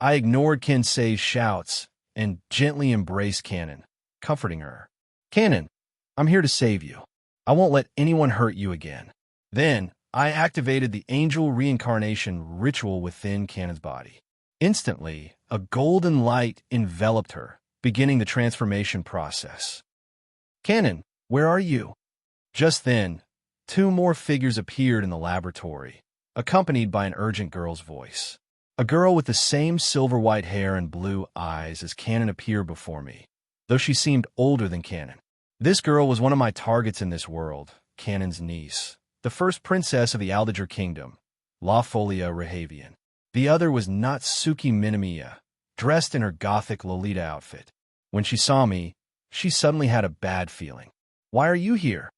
I ignored Kinsei's shouts and gently embraced Canon, comforting her. "Canon, I'm here to save you. I won't let anyone hurt you again." Then, I activated the angel reincarnation ritual within Canon's body. Instantly, a golden light enveloped her, beginning the transformation process. "Canon, where are you?" Just then, two more figures appeared in the laboratory, accompanied by an urgent girl's voice. A girl with the same silver-white hair and blue eyes as Canon appeared before me, though she seemed older than Canon. This girl was one of my targets in this world, Canon's niece, the first princess of the Aldager Kingdom, La Folia Rehavian. The other was Natsuki Minamiya, dressed in her gothic Lolita outfit. When she saw me, she suddenly had a bad feeling. "Why are you here?"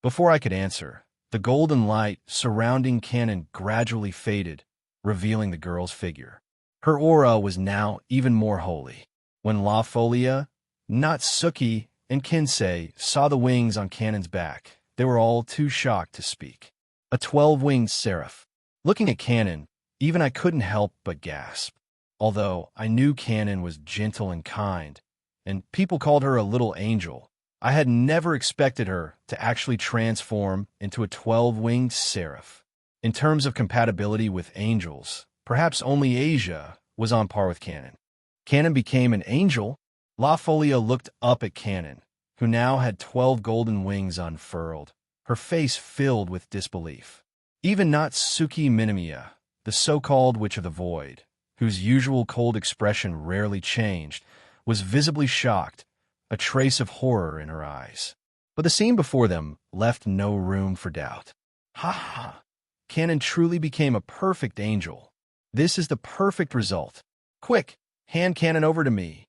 Before I could answer, the golden light surrounding Canon gradually faded, revealing the girl's figure. Her aura was now even more holy. When La Folia, Natsuki, and Kinsei saw the wings on Canon's back, they were all too shocked to speak. A 12-winged seraph. Looking at Canon, even I couldn't help but gasp. Although I knew Canon was gentle and kind, and people called her a little angel, I had never expected her to actually transform into a 12-winged seraph. In terms of compatibility with angels, perhaps only Asia was on par with Canon. Canon became an angel? La Folia looked up at Canon, who now had 12 golden wings unfurled, her face filled with disbelief. Even Natsuki Minamiya, the so-called Witch of the Void, whose usual cold expression rarely changed, was visibly shocked, a trace of horror in her eyes. But the scene before them left no room for doubt. Ha ha! Canon truly became a perfect angel. This is the perfect result. Quick, hand Canon over to me.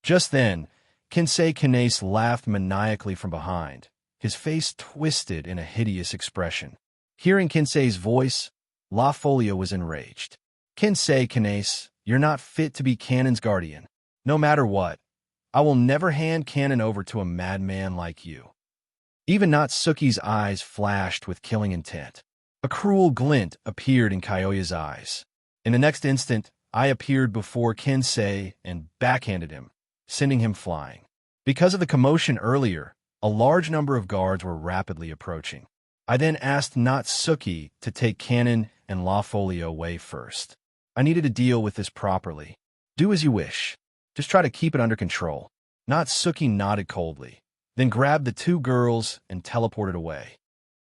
Just then, Kinsei Kinase laughed maniacally from behind, his face twisted in a hideous expression. Hearing Kinsei's voice, La Folia was enraged. "Kinsei Kinase, you're not fit to be Canon's guardian. No matter what, I will never hand Canon over to a madman like you." Even Natsuki's eyes flashed with killing intent. A cruel glint appeared in Kyoya's eyes. In the next instant, I appeared before Kinsei and backhanded him, sending him flying. Because of the commotion earlier, a large number of guards were rapidly approaching. I then asked Natsuki to take Canon and La Folia away first. I needed to deal with this properly. "Do as you wish. Just try to keep it under control." Natsuki nodded coldly, then grabbed the two girls and teleported away.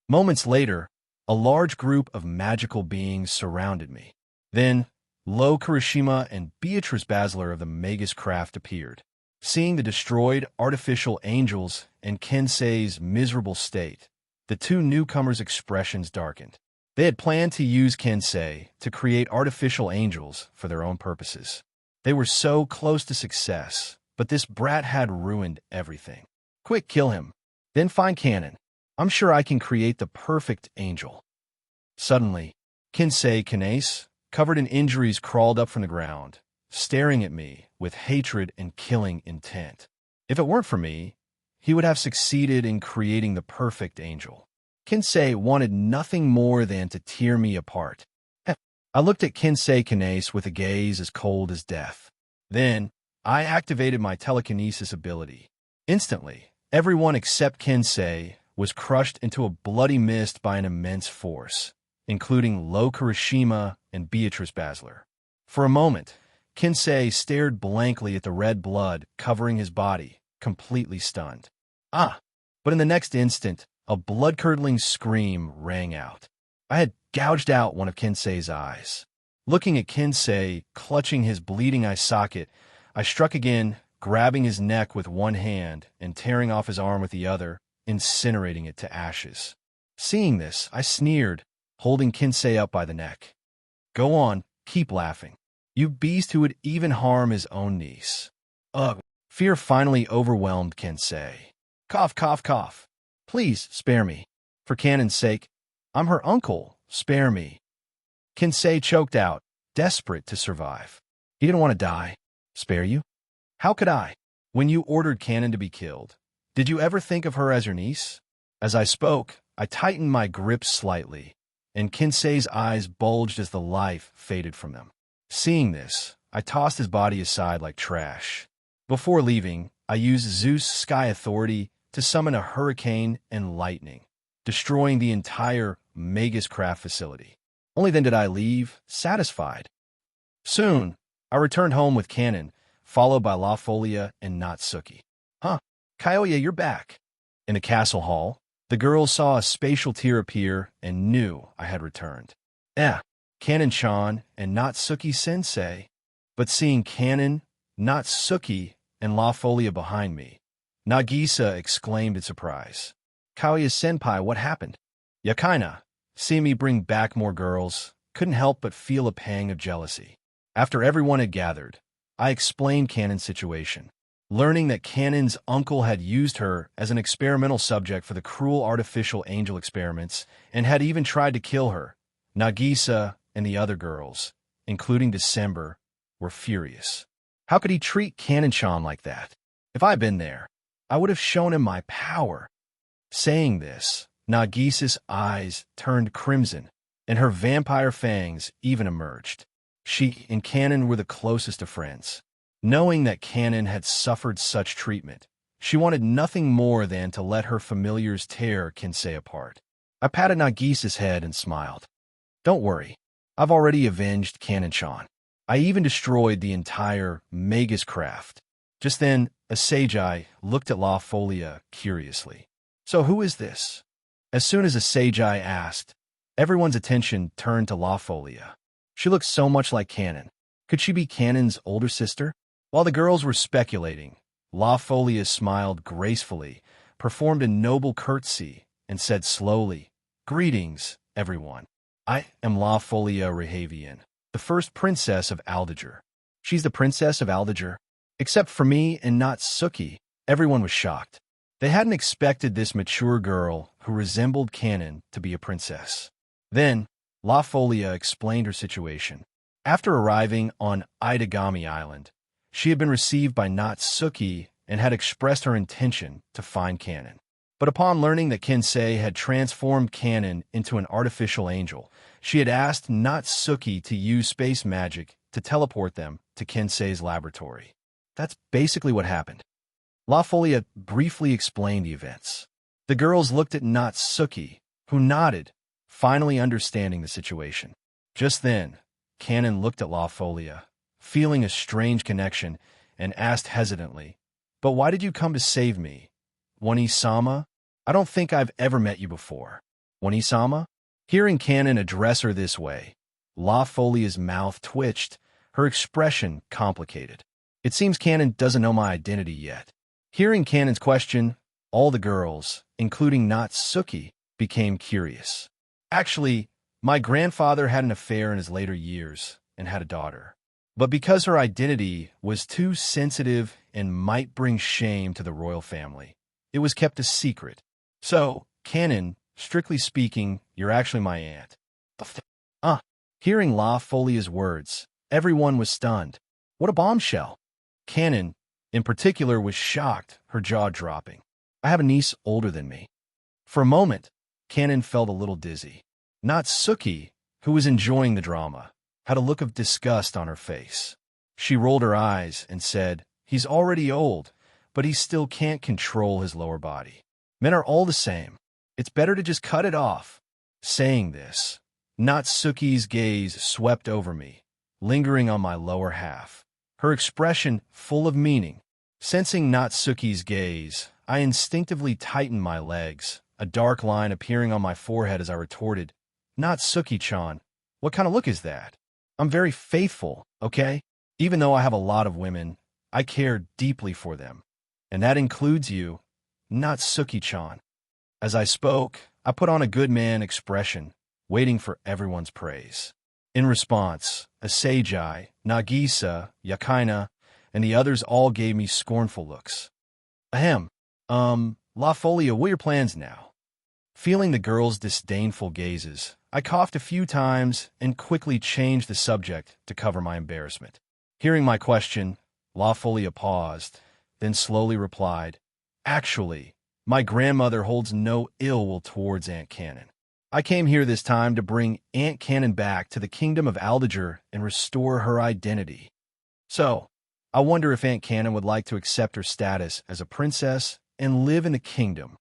Moments later, a large group of magical beings surrounded me. Then, Lo Kirishima and Beatrice Basler of the Magus Craft appeared. Seeing the destroyed artificial angels and Kinsei's miserable state, the two newcomers' expressions darkened. They had planned to use Kinsei to create artificial angels for their own purposes. They were so close to success, but this brat had ruined everything. "Quick, kill him. Then find Canon. I'm sure I can create the perfect angel." Suddenly, Kinsei Kinase, covered in injuries, crawled up from the ground, staring at me with hatred and killing intent. If it weren't for me, he would have succeeded in creating the perfect angel. Kinsei wanted nothing more than to tear me apart. I looked at Kinsei Kanase with a gaze as cold as death. Then, I activated my telekinesis ability. Instantly, everyone except Kinsei was crushed into a bloody mist by an immense force, including Lo Kirishima and Beatrice Basler. For a moment, Kinsei stared blankly at the red blood covering his body, completely stunned. But in the next instant, a blood-curdling scream rang out. I had gouged out one of Kinsei's eyes. Looking at Kinsei, clutching his bleeding eye socket, I struck again, grabbing his neck with one hand and tearing off his arm with the other, incinerating it to ashes. Seeing this, I sneered, holding Kinsei up by the neck. Go on, keep laughing. You beast who would even harm his own niece. Ugh, fear finally overwhelmed Kinsei. Cough, cough, cough. Please, spare me. For Kanon's sake, I'm her uncle. Spare me. Kinsei choked out, desperate to survive. He didn't want to die. Spare you? How could I? When you ordered Kanon to be killed, did you ever think of her as your niece? As I spoke, I tightened my grip slightly, and Kinsei's eyes bulged as the life faded from them. Seeing this, I tossed his body aside like trash. Before leaving, I used Zeus' Sky Authority to summon a hurricane and lightning, destroying the entire Magus Craft facility. Only then did I leave, satisfied. Soon, I returned home with Kanon, followed by La Folia and Natsuki. Kyoya, you're back. In the castle hall, the girls saw a spatial tear appear and knew I had returned. Kanon-chan and Natsuki-sensei. But seeing Kanon, Natsuki, and La Folia behind me, Nagisa exclaimed in surprise. Kyoya-senpai, what happened? Yakaina, seeing me bring back more girls, couldn't help but feel a pang of jealousy. After everyone had gathered, I explained Kanon's situation. Learning that Kanon's uncle had used her as an experimental subject for the cruel artificial angel experiments and had even tried to kill her, Nagisa and the other girls, including December, were furious. How could he treat Kanon-chan like that? If I'd been there, I would have shown him my power. Saying this, Nagisa's eyes turned crimson, and her vampire fangs even emerged. She and Kanon were the closest of friends. Knowing that Kanon had suffered such treatment, she wanted nothing more than to let her familiars tear Kinsei apart. I patted Nagisa's head and smiled. Don't worry, I've already avenged Kanon-chan. I even destroyed the entire Magus Craft. Just then, a Seijai looked at La Folia curiously. So who is this? As soon as a Seijai asked, everyone's attention turned to La Folia. She looked so much like Kanon. Could she be Kanon's older sister? While the girls were speculating, La Folia smiled gracefully, performed a noble curtsy, and said slowly, Greetings, everyone. I am La Folia Rehavian, the first princess of Aldager. She's the princess of Aldager? Except for me and Natsuki, everyone was shocked. They hadn't expected this mature girl who resembled Kanon to be a princess. Then, La Folia explained her situation. After arriving on Itagami Island, she had been received by Natsuki and had expressed her intention to find Kanon. But upon learning that Kinsei had transformed Kanon into an artificial angel, she had asked Natsuki to use space magic to teleport them to Kinsei's laboratory. That's basically what happened. La Folia briefly explained the events. The girls looked at Natsuki, who nodded, finally understanding the situation. Just then, Kanon looked at La Folia, feeling a strange connection, and asked hesitantly, But why did you come to save me? Wani-sama? I don't think I've ever met you before. Wani-sama? Hearing Kanon address her this way, La Folia's mouth twitched, her expression complicated. It seems Kanon doesn't know my identity yet. Hearing Kanon's question, all the girls, including Natsuki, became curious. Actually, my grandfather had an affair in his later years and had a daughter. But because her identity was too sensitive and might bring shame to the royal family, it was kept a secret. So, Kanon, strictly speaking, you're actually my aunt. Hearing La Folia's words, everyone was stunned. What a bombshell. Kanon, in particular, was shocked, her jaw dropping. I have a niece older than me. For a moment, Kanon felt a little dizzy. Natsuki, who was enjoying the drama, had a look of disgust on her face. She rolled her eyes and said, "He's already old, but he still can't control his lower body. Men are all the same. It's better to just cut it off." Saying this, Natsuki's gaze swept over me, lingering on my lower half, her expression full of meaning. Sensing Natsuki's gaze, I instinctively tightened my legs, a dark line appearing on my forehead as I retorted, "Natsuki-chan, what kind of look is that? I'm very faithful, okay? Even though I have a lot of women, I care deeply for them. And that includes you, Natsuki-chan." As I spoke, I put on a good man expression, waiting for everyone's praise. In response, Asejai, Nagisa, Yakaina, and the others all gave me scornful looks. Ahem. La Folia, what are your plans now? Feeling the girls' disdainful gazes, I coughed a few times and quickly changed the subject to cover my embarrassment. Hearing my question, La Folia paused, then slowly replied, "Actually, my grandmother holds no ill will towards Aunt Cannon. I came here this time to bring Aunt Cannon back to the kingdom of Aldager and restore her identity. So, I wonder if Aunt Cannon would like to accept her status as a princess and live in the kingdom."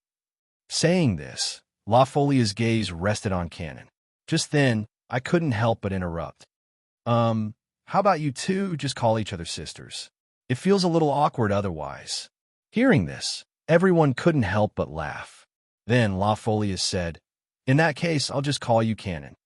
Saying this, La Folia's gaze rested on Cannon. Just then, I couldn't help but interrupt. How about you two just call each other sisters? It feels a little awkward otherwise." Hearing this, everyone couldn't help but laugh. Then La Folia said, "In that case, I'll just call you Cannon.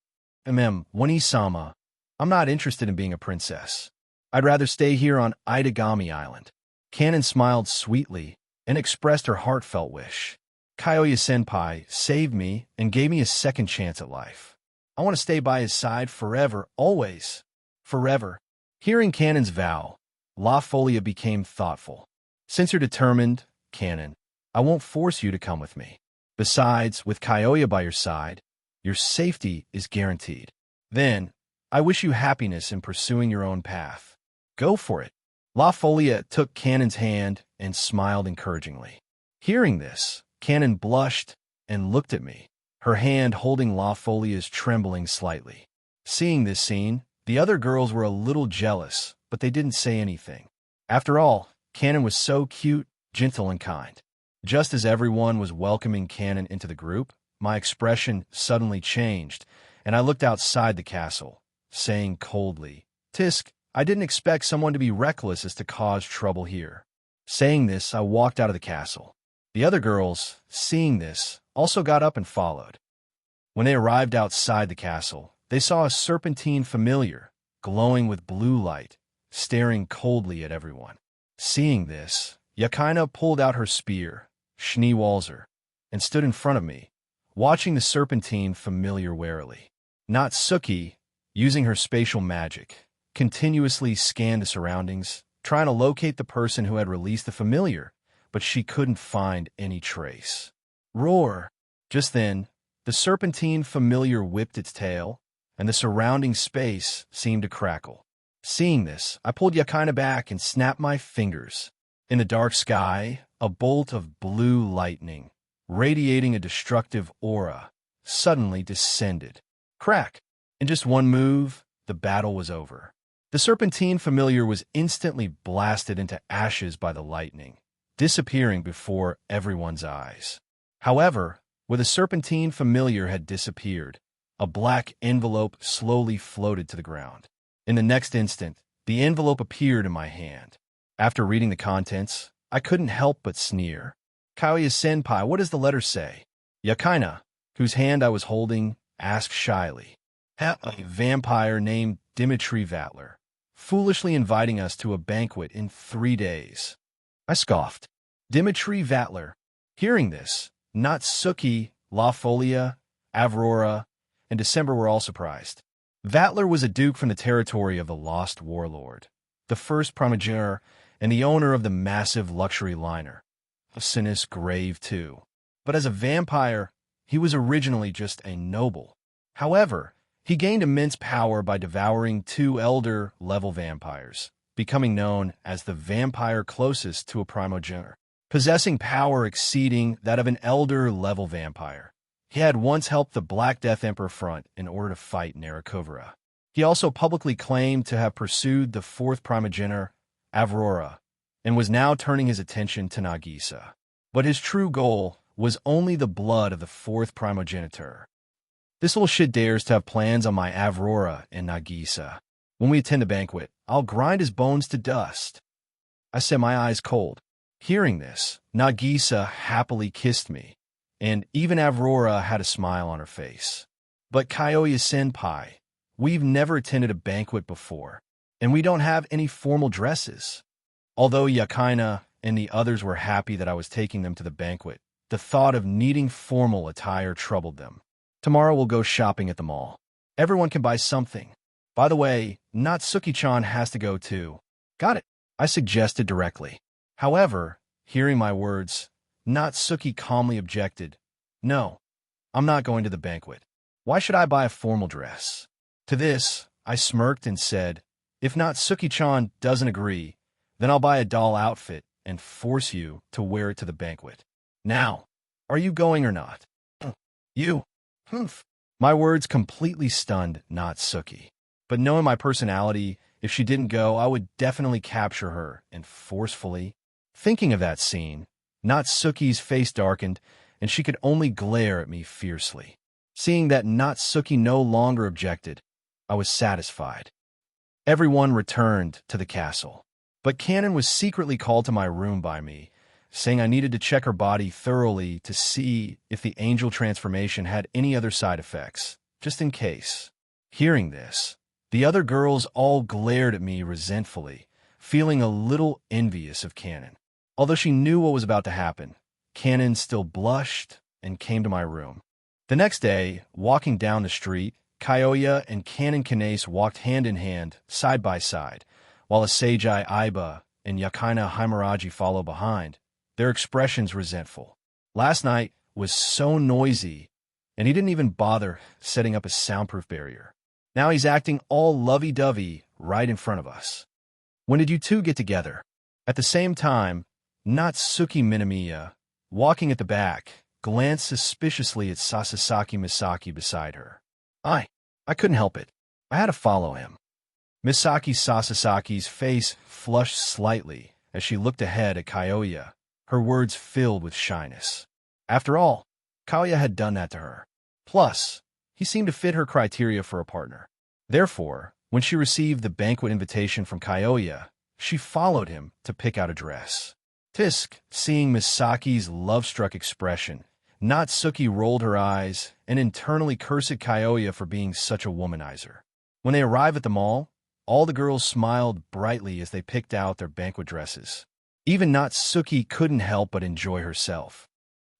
Wani-sama, I'm not interested in being a princess. I'd rather stay here on Itagami Island." Cannon smiled sweetly and expressed her heartfelt wish. "Kyoya-senpai saved me and gave me a second chance at life. I want to stay by his side forever, always. Forever." Hearing Cannon's vow, La Folia became thoughtful. "Since you're determined, Cannon, I won't force you to come with me. Besides, with Kyoya by your side, your safety is guaranteed. Then, I wish you happiness in pursuing your own path. Go for it." La Folia took Cannon's hand and smiled encouragingly. Hearing this, Cannon blushed and looked at me, her hand holding La Folia's trembling slightly. Seeing this scene, the other girls were a little jealous, but they didn't say anything. After all, Cannon was so cute, gentle, and kind. Just as everyone was welcoming Cannon into the group, my expression suddenly changed, and I looked outside the castle, saying coldly, "Tisk, I didn't expect someone to be reckless as to cause trouble here." Saying this, I walked out of the castle. The other girls, seeing this, also got up and followed. When they arrived outside the castle, they saw a serpentine familiar, glowing with blue light, staring coldly at everyone. Seeing this, Yakaina pulled out her spear, Schneewalzer, and stood in front of me, watching the serpentine familiar warily. Natsuki, using her spatial magic, continuously scanned the surroundings, trying to locate the person who had released the familiar, but she couldn't find any trace. Roar! Just then, the serpentine familiar whipped its tail, and the surrounding space seemed to crackle. Seeing this, I pulled Yakaina back and snapped my fingers. In the dark sky, a bolt of blue lightning, radiating a destructive aura, suddenly descended. Crack! In just one move, the battle was over. The serpentine familiar was instantly blasted into ashes by the lightning, disappearing before everyone's eyes. However, where the serpentine familiar had disappeared, a black envelope slowly floated to the ground. In the next instant, the envelope appeared in my hand. After reading the contents, I couldn't help but sneer. "Kyoya-senpai, what does the letter say?" Yakaina, whose hand I was holding, asked shyly. "A vampire named Dimitri Vatler, foolishly inviting us to a banquet in 3 days." I scoffed. Dimitri Vatler. Hearing this, Natsuki, La Folia, Avrora, and December were all surprised. Vatler was a duke from the territory of the Lost Warlord, the first primogeniture and the owner of the massive luxury liner, Sinus Grave too. But as a vampire, he was originally just a noble. However, he gained immense power by devouring 2 elder-level vampires, becoming known as the vampire closest to a primogeniture. Possessing power exceeding that of an elder-level vampire, he had once helped the Black Death Emperor front in order to fight Narakovara. He also publicly claimed to have pursued the fourth primogenitor, Aurora, and was now turning his attention to Nagisa. But his true goal was only the blood of the fourth primogenitor. This little shit dares to have plans on my Aurora and Nagisa. When we attend the banquet, I'll grind his bones to dust. I said, my eyes cold. Hearing this, Nagisa happily kissed me, and even Aurora had a smile on her face. But Kyoya-senpai, we've never attended a banquet before, and we don't have any formal dresses. Although Yakina and the others were happy that I was taking them to the banquet, the thought of needing formal attire troubled them. Tomorrow we'll go shopping at the mall. Everyone can buy something. By the way, Natsuki-chan has to go too. Got it, I suggested directly. However, hearing my words, Natsuki calmly objected. No, I'm not going to the banquet. Why should I buy a formal dress? To this, I smirked and said, if Natsuki-chan doesn't agree, then I'll buy a doll outfit and force you to wear it to the banquet. Now, are you going or not? You. Humph. My words completely stunned Natsuki. But knowing my personality, if she didn't go, I would definitely capture her and forcefully. Thinking of that scene, Natsuki's face darkened, and she could only glare at me fiercely. Seeing that Natsuki no longer objected, I was satisfied. Everyone returned to the castle. But Kanon was secretly called to my room by me, saying I needed to check her body thoroughly to see if the angel transformation had any other side effects, just in case. Hearing this, the other girls all glared at me resentfully, feeling a little envious of Kanon. Although she knew what was about to happen, Kanon still blushed and came to my room. The next day, walking down the street, Kyoya and Kanon Kanase walked hand in hand, side by side, while Asagi Aiba and Yakina Himuraji followed behind, their expressions resentful. Last night was so noisy, and he didn't even bother setting up a soundproof barrier. Now he's acting all lovey-dovey right in front of us. When did you two get together? At the same time, Natsuki Minamiya, walking at the back, glanced suspiciously at Sasaki Misaki beside her. I couldn't help it. I had to follow him. Misaki Sasasaki's face flushed slightly as she looked ahead at Kyoya, her words filled with shyness. After all, Kyoya had done that to her. Plus, he seemed to fit her criteria for a partner. Therefore, when she received the banquet invitation from Kyoya, she followed him to pick out a dress. Tisk, seeing Misaki's love-struck expression, Natsuki rolled her eyes and internally cursed Kyoya for being such a womanizer. When they arrived at the mall, all the girls smiled brightly as they picked out their banquet dresses. Even Natsuki couldn't help but enjoy herself.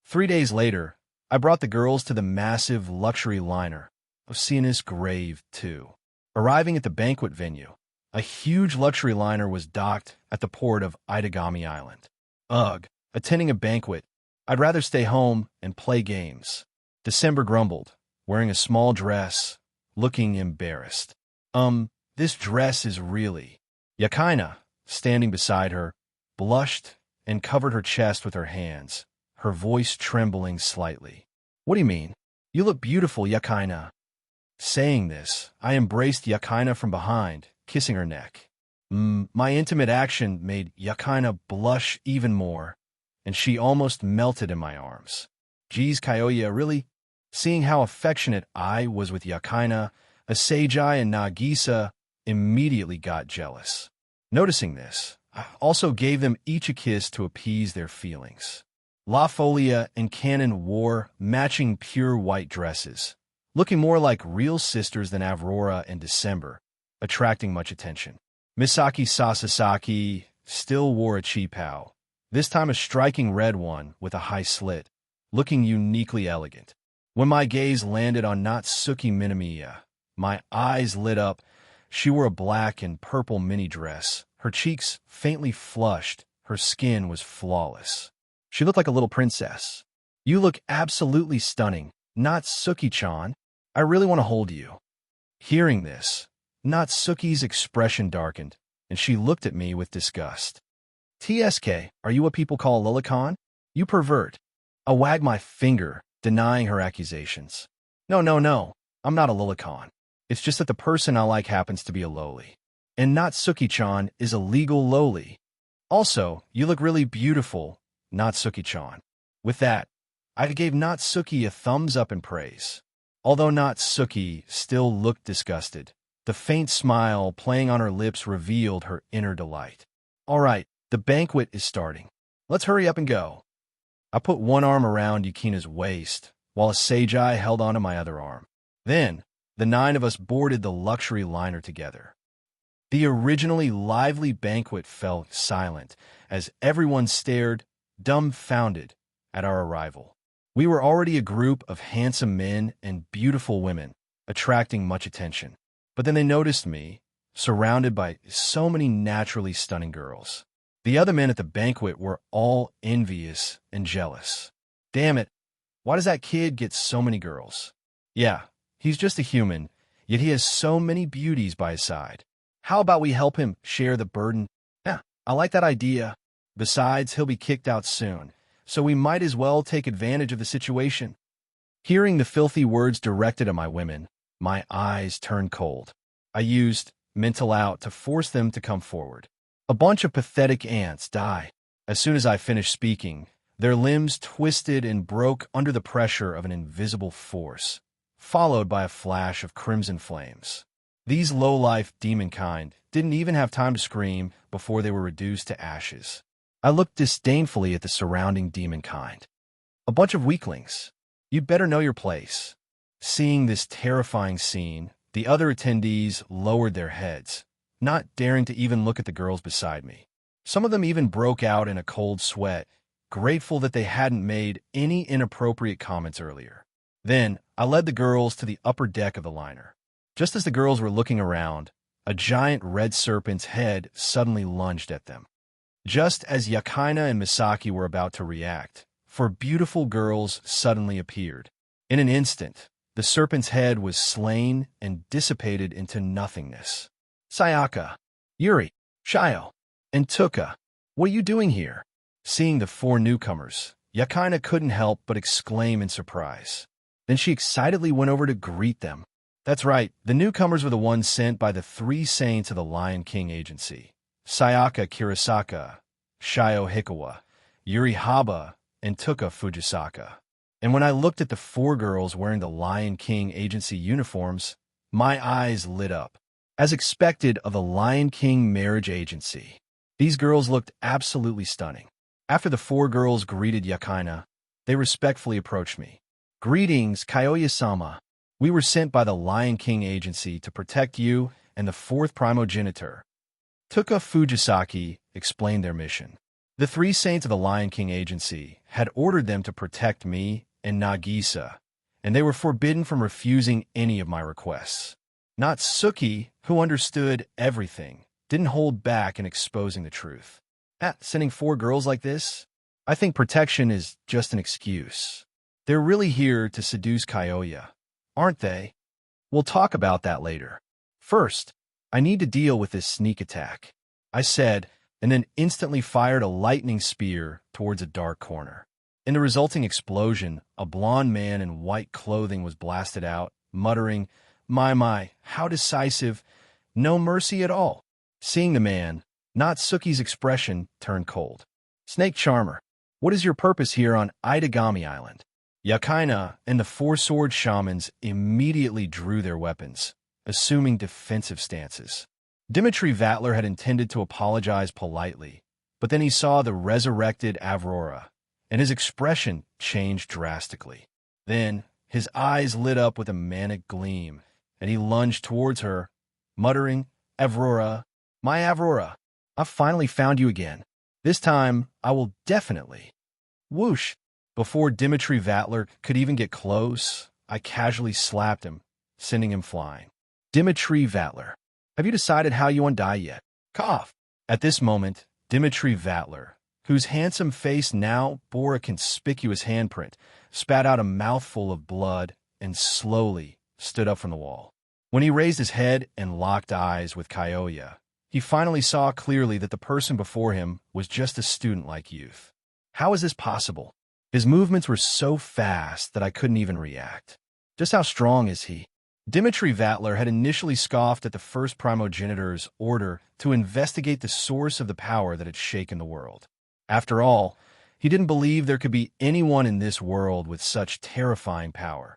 3 days later, I brought the girls to the massive luxury liner, Oceanus Grave 2. Arriving at the banquet venue, a huge luxury liner was docked at the port of Itagami Island. Ugh, attending a banquet. I'd rather stay home and play games. December grumbled, wearing a small dress, looking embarrassed. This dress is really... Yakina, standing beside her, blushed and covered her chest with her hands, her voice trembling slightly. What do you mean? You look beautiful, Yakina. Saying this, I embraced Yakina from behind, kissing her neck. My intimate action made Yakina blush even more, and she almost melted in my arms. Geez, Kyoya, really? Seeing how affectionate I was with Yakina, Asagi and Nagisa immediately got jealous. Noticing this, I also gave them each a kiss to appease their feelings. La Folia and Kanon wore matching pure white dresses, looking more like real sisters than Aurora and December, attracting much attention. Misaki Sasaki still wore a qipao, this time a striking red one with a high slit, looking uniquely elegant. When my gaze landed on Natsuki Minamiya, my eyes lit up. She wore a black and purple mini dress, her cheeks faintly flushed, her skin was flawless. She looked like a little princess. You look absolutely stunning, Natsuki-chan. I really want to hold you. Hearing this, Natsuki's expression darkened, and she looked at me with disgust. TSK, are you what people call a lolicon? You pervert. I wagged my finger, denying her accusations. No, I'm not a lolicon. It's just that the person I like happens to be a loli. And Natsuki-chan is a legal loli. Also, you look really beautiful, Natsuki-chan. With that, I gave Natsuki a thumbs up in praise. Although Natsuki still looked disgusted, the faint smile playing on her lips revealed her inner delight. All right, the banquet is starting. Let's hurry up and go. I put one arm around Yukina's waist, while a Seijai held onto my other arm. Then, the 9 of us boarded the luxury liner together. The originally lively banquet fell silent as everyone stared, dumbfounded, at our arrival. We were already a group of handsome men and beautiful women, attracting much attention. But then they noticed me, surrounded by so many naturally stunning girls. The other men at the banquet were all envious and jealous. Damn it, why does that kid get so many girls? Yeah, he's just a human, yet he has so many beauties by his side. How about we help him share the burden? Yeah, I like that idea. Besides, he'll be kicked out soon, so we might as well take advantage of the situation. Hearing the filthy words directed at my women, my eyes turned cold. I used mental out to force them to come forward. A bunch of pathetic ants die. As soon as I finished speaking, their limbs twisted and broke under the pressure of an invisible force, followed by a flash of crimson flames. These low-life demon-kind didn't even have time to scream before they were reduced to ashes. I looked disdainfully at the surrounding demon-kind. A bunch of weaklings. You'd better know your place. Seeing this terrifying scene, the other attendees lowered their heads, not daring to even look at the girls beside me. Some of them even broke out in a cold sweat, grateful that they hadn't made any inappropriate comments earlier. Then, I led the girls to the upper deck of the liner. Just as the girls were looking around, a giant red serpent's head suddenly lunged at them. Just as Yakaina and Misaki were about to react, 4 beautiful girls suddenly appeared. In an instant, the serpent's head was slain and dissipated into nothingness. Sayaka, Yuri, Shio, and Tuka, what are you doing here? Seeing the 4 newcomers, Yakaina couldn't help but exclaim in surprise. Then she excitedly went over to greet them. That's right, the newcomers were the ones sent by the 3 saints of the Lion King Agency: Sayaka Kirasaka, Shio Hikawa, Yuri Haba, and Tuka Fujisaka. And when I looked at the 4 girls wearing the Lion King Agency uniforms, my eyes lit up. As expected of the Lion King Marriage Agency, these girls looked absolutely stunning. After the 4 girls greeted Yakaina, they respectfully approached me. Greetings, Kyoya-sama. We were sent by the Lion King Agency to protect you and the 4th primogenitor. Tuka Fujisaki explained their mission. The 3 saints of the Lion King Agency had ordered them to protect me and Nagisa, and they were forbidden from refusing any of my requests. Natsuki, who understood everything, didn't hold back in exposing the truth. Sending 4 girls like this? I think protection is just an excuse. They're really here to seduce Kyoya, aren't they? We'll talk about that later. First, I need to deal with this sneak attack, I said, and then instantly fired a lightning spear towards a dark corner. In the resulting explosion, a blond man in white clothing was blasted out, muttering, My, how decisive, no mercy at all. Seeing the man, Natsuki's expression turned cold. Snake Charmer, what is your purpose here on Itagami Island? Yakaina and the 4 sword shamans immediately drew their weapons, assuming defensive stances. Dimitri Vatler had intended to apologize politely, but then he saw the resurrected Aurora, and his expression changed drastically. Then, his eyes lit up with a manic gleam, and he lunged towards her, muttering, Aurora, my Aurora, I've finally found you again. This time, I will definitely. Whoosh! Before Dimitri Vatler could even get close, I casually slapped him, sending him flying. Dimitri Vatler, have you decided how you want to die yet? Cough! At this moment, Dimitri Vatler, whose handsome face now bore a conspicuous handprint, spat out a mouthful of blood and slowly stood up from the wall. When he raised his head and locked eyes with Kyoya, he finally saw clearly that the person before him was just a student-like youth. How is this possible? His movements were so fast that I couldn't even react. Just how strong is he? Dmitry Vatler had initially scoffed at the first primogenitor's order to investigate the source of the power that had shaken the world. After all, he didn't believe there could be anyone in this world with such terrifying power,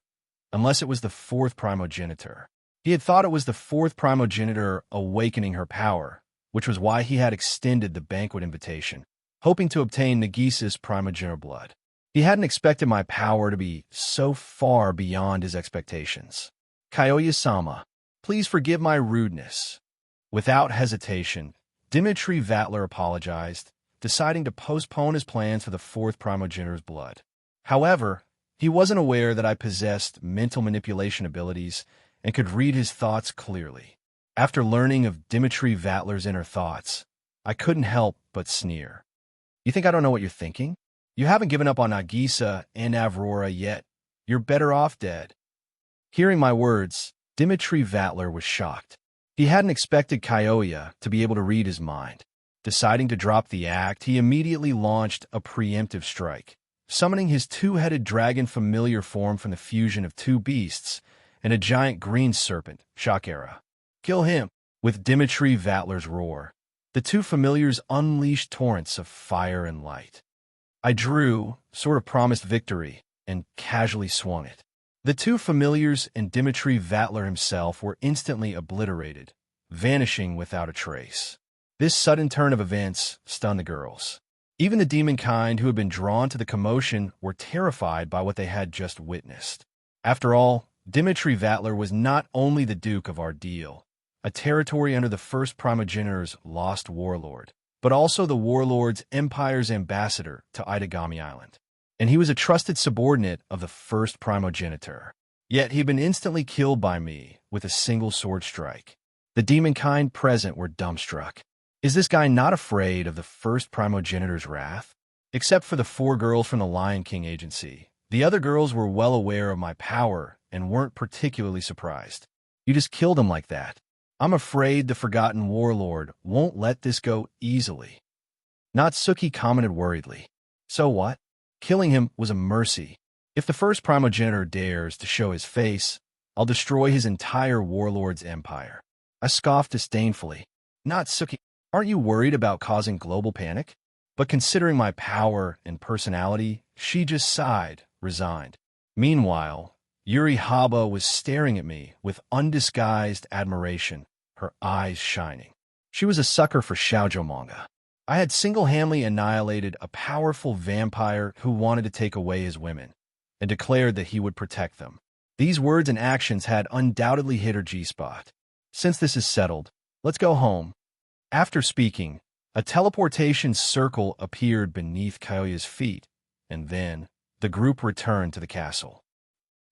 unless it was the fourth primogenitor. He had thought it was the fourth primogenitor awakening her power, which was why he had extended the banquet invitation, hoping to obtain Nagisa's primogenitor blood. He hadn't expected my power to be so far beyond his expectations. Kyoya-sama, please forgive my rudeness. Without hesitation, Dmitry Vatler apologized, deciding to postpone his plans for the fourth primogenitor's blood. However, he wasn't aware that I possessed mental manipulation abilities and could read his thoughts clearly. After learning of Dmitry Vatler's inner thoughts, I couldn't help but sneer. You think I don't know what you're thinking? You haven't given up on Nagisa and Aurora yet. You're better off dead. Hearing my words, Dmitry Vatler was shocked. He hadn't expected Kyoya to be able to read his mind. Deciding to drop the act, he immediately launched a preemptive strike, summoning his two-headed dragon familiar form from the fusion of two beasts and a giant green serpent, Shakera. Kill him! With Dmitry Vatler's roar, the two familiars unleashed torrents of fire and light. I drew, sort of promised victory, and casually swung it. The two familiars and Dmitry Vatler himself were instantly obliterated, vanishing without a trace. This sudden turn of events stunned the girls. Even the demon kind who had been drawn to the commotion were terrified by what they had just witnessed. After all, Dmitry Vatler was not only the Duke of Ardil, a territory under the first primogenitor's lost warlord, but also the warlord's empire's ambassador to Itagami Island. And he was a trusted subordinate of the first primogenitor. Yet he'd been instantly killed by me with a single sword strike. The demon kind present were dumbstruck. Is this guy not afraid of the first primogenitor's wrath? Except for the 4 girls from the Lion King agency, the other girls were well aware of my power and weren't particularly surprised. You just killed him like that. I'm afraid the Forgotten Warlord won't let this go easily. Natsuki commented worriedly. So what? Killing him was a mercy. If the first primogenitor dares to show his face, I'll destroy his entire warlord's empire. I scoffed disdainfully. Natsuki, aren't you worried about causing global panic? But considering my power and personality, she just sighed, resigned. Meanwhile, Yuri Haba was staring at me with undisguised admiration, her eyes shining. She was a sucker for shoujo manga. I had single-handedly annihilated a powerful vampire who wanted to take away his women, and declared that he would protect them. These words and actions had undoubtedly hit her G-spot. Since this is settled, let's go home. After speaking, a teleportation circle appeared beneath Kyoya's feet, and then the group returned to the castle.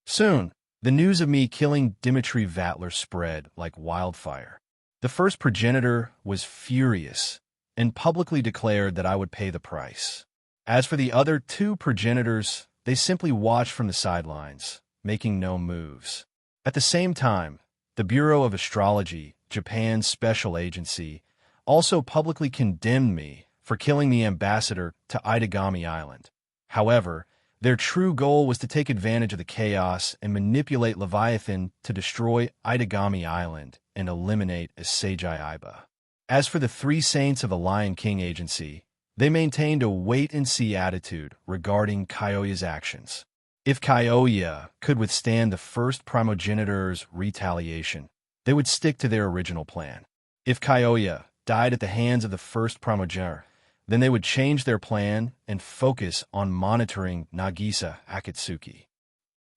Soon, the news of me killing Dmitry Vatler spread like wildfire. The first progenitor was furious and publicly declared that I would pay the price. As for the other 2 progenitors, they simply watched from the sidelines, making no moves. At the same time, the Bureau of Astrology, Japan's special agency, also publicly condemned me for killing the ambassador to Itagami Island. However, their true goal was to take advantage of the chaos and manipulate Leviathan to destroy Itagami Island and eliminate Seijai Aiba. As for the 3 saints of the Lion King agency, they maintained a wait-and-see attitude regarding Kyoya's actions. If Kyoya could withstand the first primogenitor's retaliation, they would stick to their original plan. If Kyoya died at the hands of the first primogenitor, then they would change their plan and focus on monitoring Nagisa Akatsuki.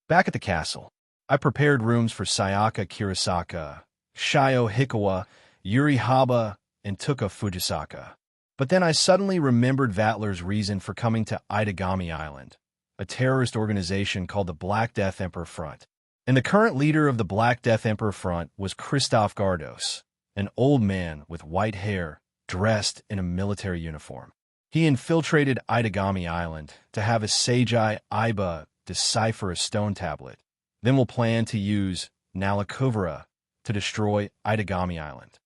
Back at the castle, I prepared rooms for Sayaka Kirasaka, Shio Hikawa, Yuri Haba, and Tuka Fujisaka. But then I suddenly remembered Vatler's reason for coming to Itagami Island, a terrorist organization called the Black Death Emperor Front. And the current leader of the Black Death Emperor Front was Christoph Gardos, an old man with white hair, dressed in a military uniform. He infiltrated Itagami Island to have a Seijai Aiba decipher a stone tablet, then will plan to use Nalakuvara to destroy Itagami Island.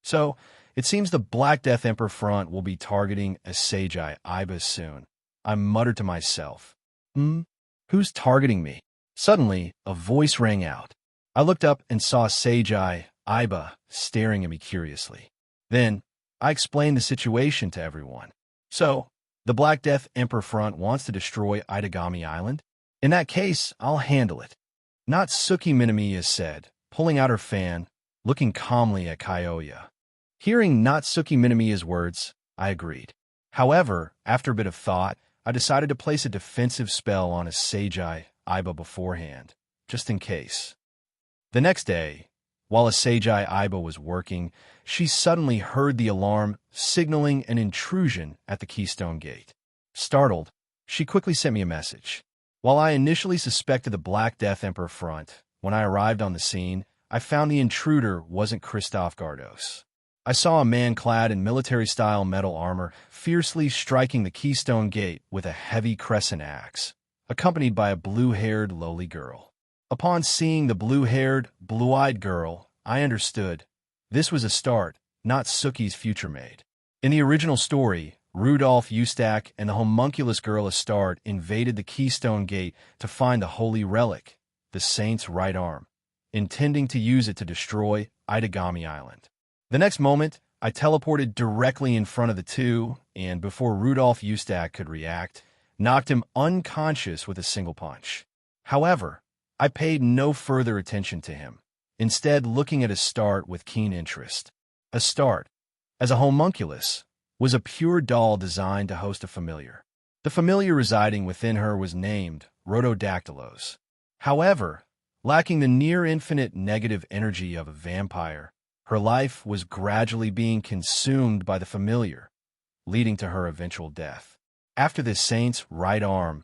So, it seems the Black Death Emperor Front will be targeting a Seijai Aiba soon. I muttered to myself, Who's targeting me? Suddenly, a voice rang out. I looked up and saw Seijai Aiba staring at me curiously. Then, I explained the situation to everyone. So, the Black Death Emperor Front wants to destroy Itagami Island? In that case, I'll handle it. Natsuki Minamiya said, pulling out her fan, looking calmly at Kyoya. Hearing Natsuki Minamiya's words, I agreed. However, after a bit of thought, I decided to place a defensive spell on a Seijai Aiba beforehand, just in case. The next day, while a Seijai Aiba was working, she suddenly heard the alarm signaling an intrusion at the Keystone Gate. Startled, she quickly sent me a message. While I initially suspected the Black Death Emperor Front, when I arrived on the scene, I found the intruder wasn't Christoph Gardos. I saw a man clad in military-style metal armor fiercely striking the Keystone Gate with a heavy crescent axe, accompanied by a blue-haired lowly girl. Upon seeing the blue-haired, blue-eyed girl, I understood. This was Astarte, not Suki's future maid. In the original story, Rudolph Eustache and the homunculus girl Astarte invaded the Keystone Gate to find the holy relic, the saint's right arm, intending to use it to destroy Itagami Island. The next moment, I teleported directly in front of the two, and before Rudolph Eustache could react, knocked him unconscious with a single punch. However, I paid no further attention to him, instead looking at Astarte with keen interest. Astarte, as a homunculus, was a pure doll designed to host a familiar. The familiar residing within her was named Rhododactylos. However, lacking the near-infinite negative energy of a vampire, her life was gradually being consumed by the familiar, leading to her eventual death. After this saint's right arm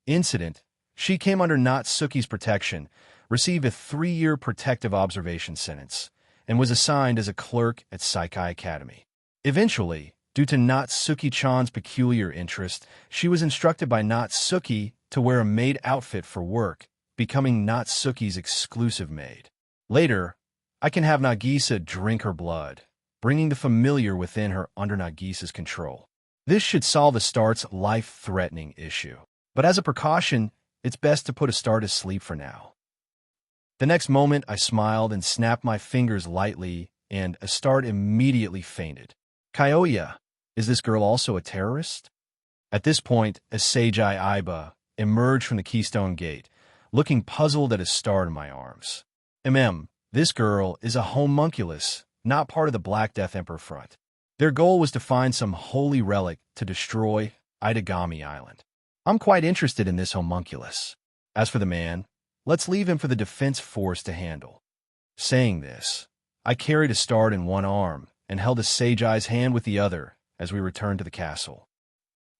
incident, she came under Natsuki's protection, received a 3-year protective observation sentence, and was assigned as a clerk at Saikai Academy. Eventually, due to Natsuki-chan's peculiar interest, she was instructed by Natsuki to wear a maid outfit for work, becoming Natsuki's exclusive maid. Later, I can have Nagisa drink her blood, bringing the familiar within her under Nagisa's control. This should solve Astarte's life-threatening issue. But as a precaution, it's best to put Astarte to sleep for now. The next moment, I smiled and snapped my fingers lightly, and Astarte immediately fainted. Kyoya, is this girl also a terrorist? At this point, a Seijai Aiba emerged from the Keystone Gate, looking puzzled at Astarte in my arms. This girl is a homunculus, not part of the Black Death Emperor Front. Their goal was to find some holy relic to destroy Itagami Island. I'm quite interested in this homunculus. As for the man, let's leave him for the defense force to handle. Saying this, I carried Astarte in one arm and held a Seijai's hand with the other as we returned to the castle.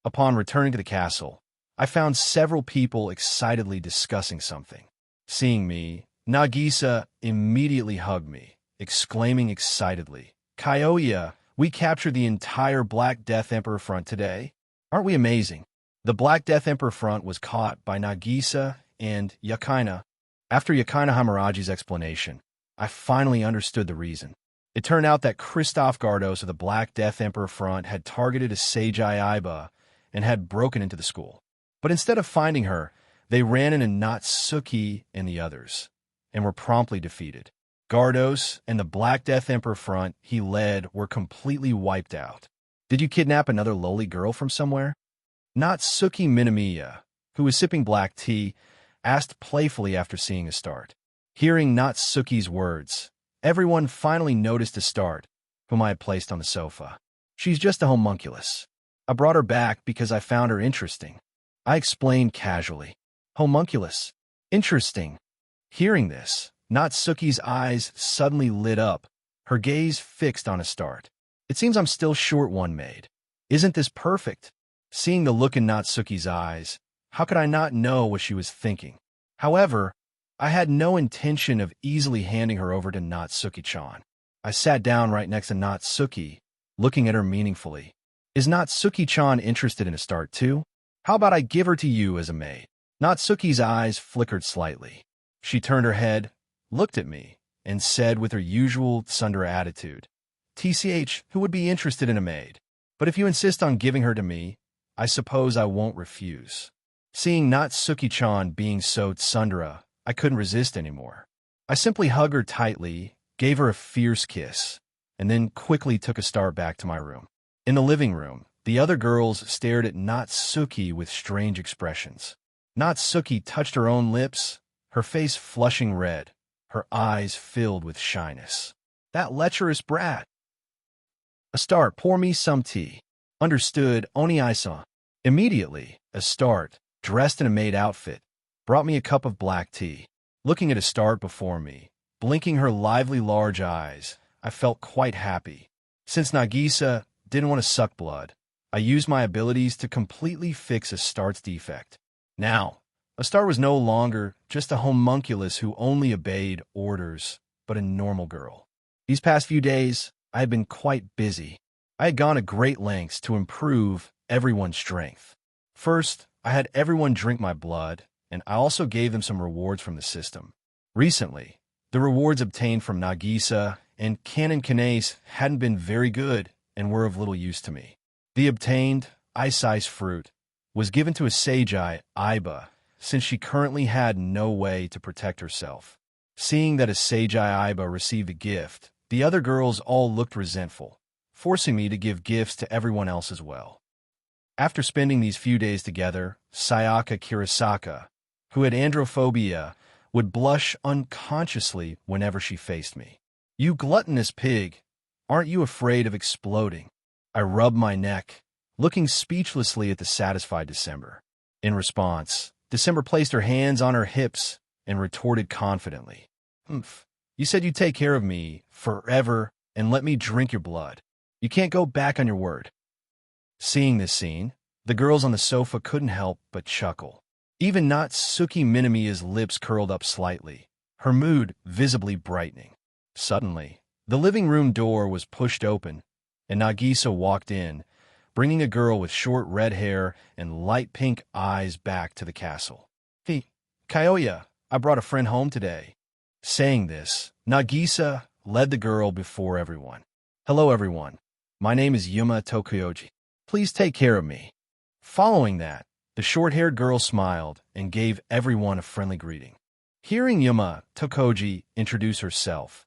Upon returning to the castle, I found several people excitedly discussing something. Seeing me, Nagisa immediately hugged me, exclaiming excitedly, "Kyoya, we captured the entire Black Death Emperor Front today. Aren't we amazing?" The Black Death Emperor Front was caught by Nagisa and Yakina. After Yakina Hamaraji's explanation, I finally understood the reason. It turned out that Christoph Gardos of the Black Death Emperor Front had targeted a Seijai Aiba and had broken into the school. But instead of finding her, they ran into Natsuki and the others, and were promptly defeated. Gardos and the Black Death Emperor Front he led were completely wiped out. Did you kidnap another lowly girl from somewhere? Natsuki Minamiya, who was sipping black tea, asked playfully after seeing Astarte. Hearing Natsuki's words, everyone finally noticed Astarte, whom I had placed on the sofa. She's just a homunculus. I brought her back because I found her interesting. I explained casually. Homunculus. Interesting. Hearing this, Natsuki's eyes suddenly lit up, her gaze fixed on Astarte. It seems I'm still short one maid. Isn't this perfect? Seeing the look in Natsuki's eyes, how could I not know what she was thinking? However, I had no intention of easily handing her over to Natsuki-chan. I sat down right next to Natsuki, looking at her meaningfully. Is Natsuki-chan interested in Astarte too? How about I give her to you as a maid? Natsuki's eyes flickered slightly. She turned her head, looked at me, and said with her usual tsundere attitude, "TCH, who would be interested in a maid? But if you insist on giving her to me, I suppose I won't refuse." Seeing Natsuki-chan being so tsundere, I couldn't resist anymore. I simply hugged her tightly, gave her a fierce kiss, and then quickly took a start back to my room. In the living room, the other girls stared at Natsuki with strange expressions. Natsuki touched her own lips, her face flushing red, her eyes filled with shyness. That lecherous brat! Astarte, pour me some tea. Understood, Oni-san. Immediately, Astarte, dressed in a maid outfit, brought me a cup of black tea. Looking at Astarte before me, blinking her lively large eyes, I felt quite happy. Since Nagisa didn't want to suck blood, I used my abilities to completely fix Astarte's defect. Now, Astarte was no longer just a homunculus who only obeyed orders, but a normal girl. These past few days, I had been quite busy. I had gone to great lengths to improve everyone's strength. First, I had everyone drink my blood, and I also gave them some rewards from the system. Recently, the rewards obtained from Nagisa and Canon Kanase hadn't been very good and were of little use to me. The obtained ice fruit was given to a Seijai, Aiba, since she currently had no way to protect herself. Seeing that a Seijai Aiba received a gift, the other girls all looked resentful, forcing me to give gifts to everyone else as well. After spending these few days together, Sayaka Kirasaka, who had androphobia, would blush unconsciously whenever she faced me. "You gluttonous pig, aren't you afraid of exploding?" I rubbed my neck, looking speechlessly at the satisfied December. In response, December placed her hands on her hips and retorted confidently, "Humph, you said you'd take care of me forever and let me drink your blood. You can't go back on your word." Seeing this scene, the girls on the sofa couldn't help but chuckle. Even Natsuki Minamiya's lips curled up slightly, her mood visibly brightening. Suddenly, the living room door was pushed open, and Nagisa walked in, bringing a girl with short red hair and light pink eyes back to the castle. "Hey, Kyoya, I brought a friend home today." Saying this, Nagisa led the girl before everyone. "Hello, everyone. My name is Yuma Tokuyoji. Please take care of me." Following that, the short-haired girl smiled and gave everyone a friendly greeting. Hearing Yuma Tokuyoji introduce herself,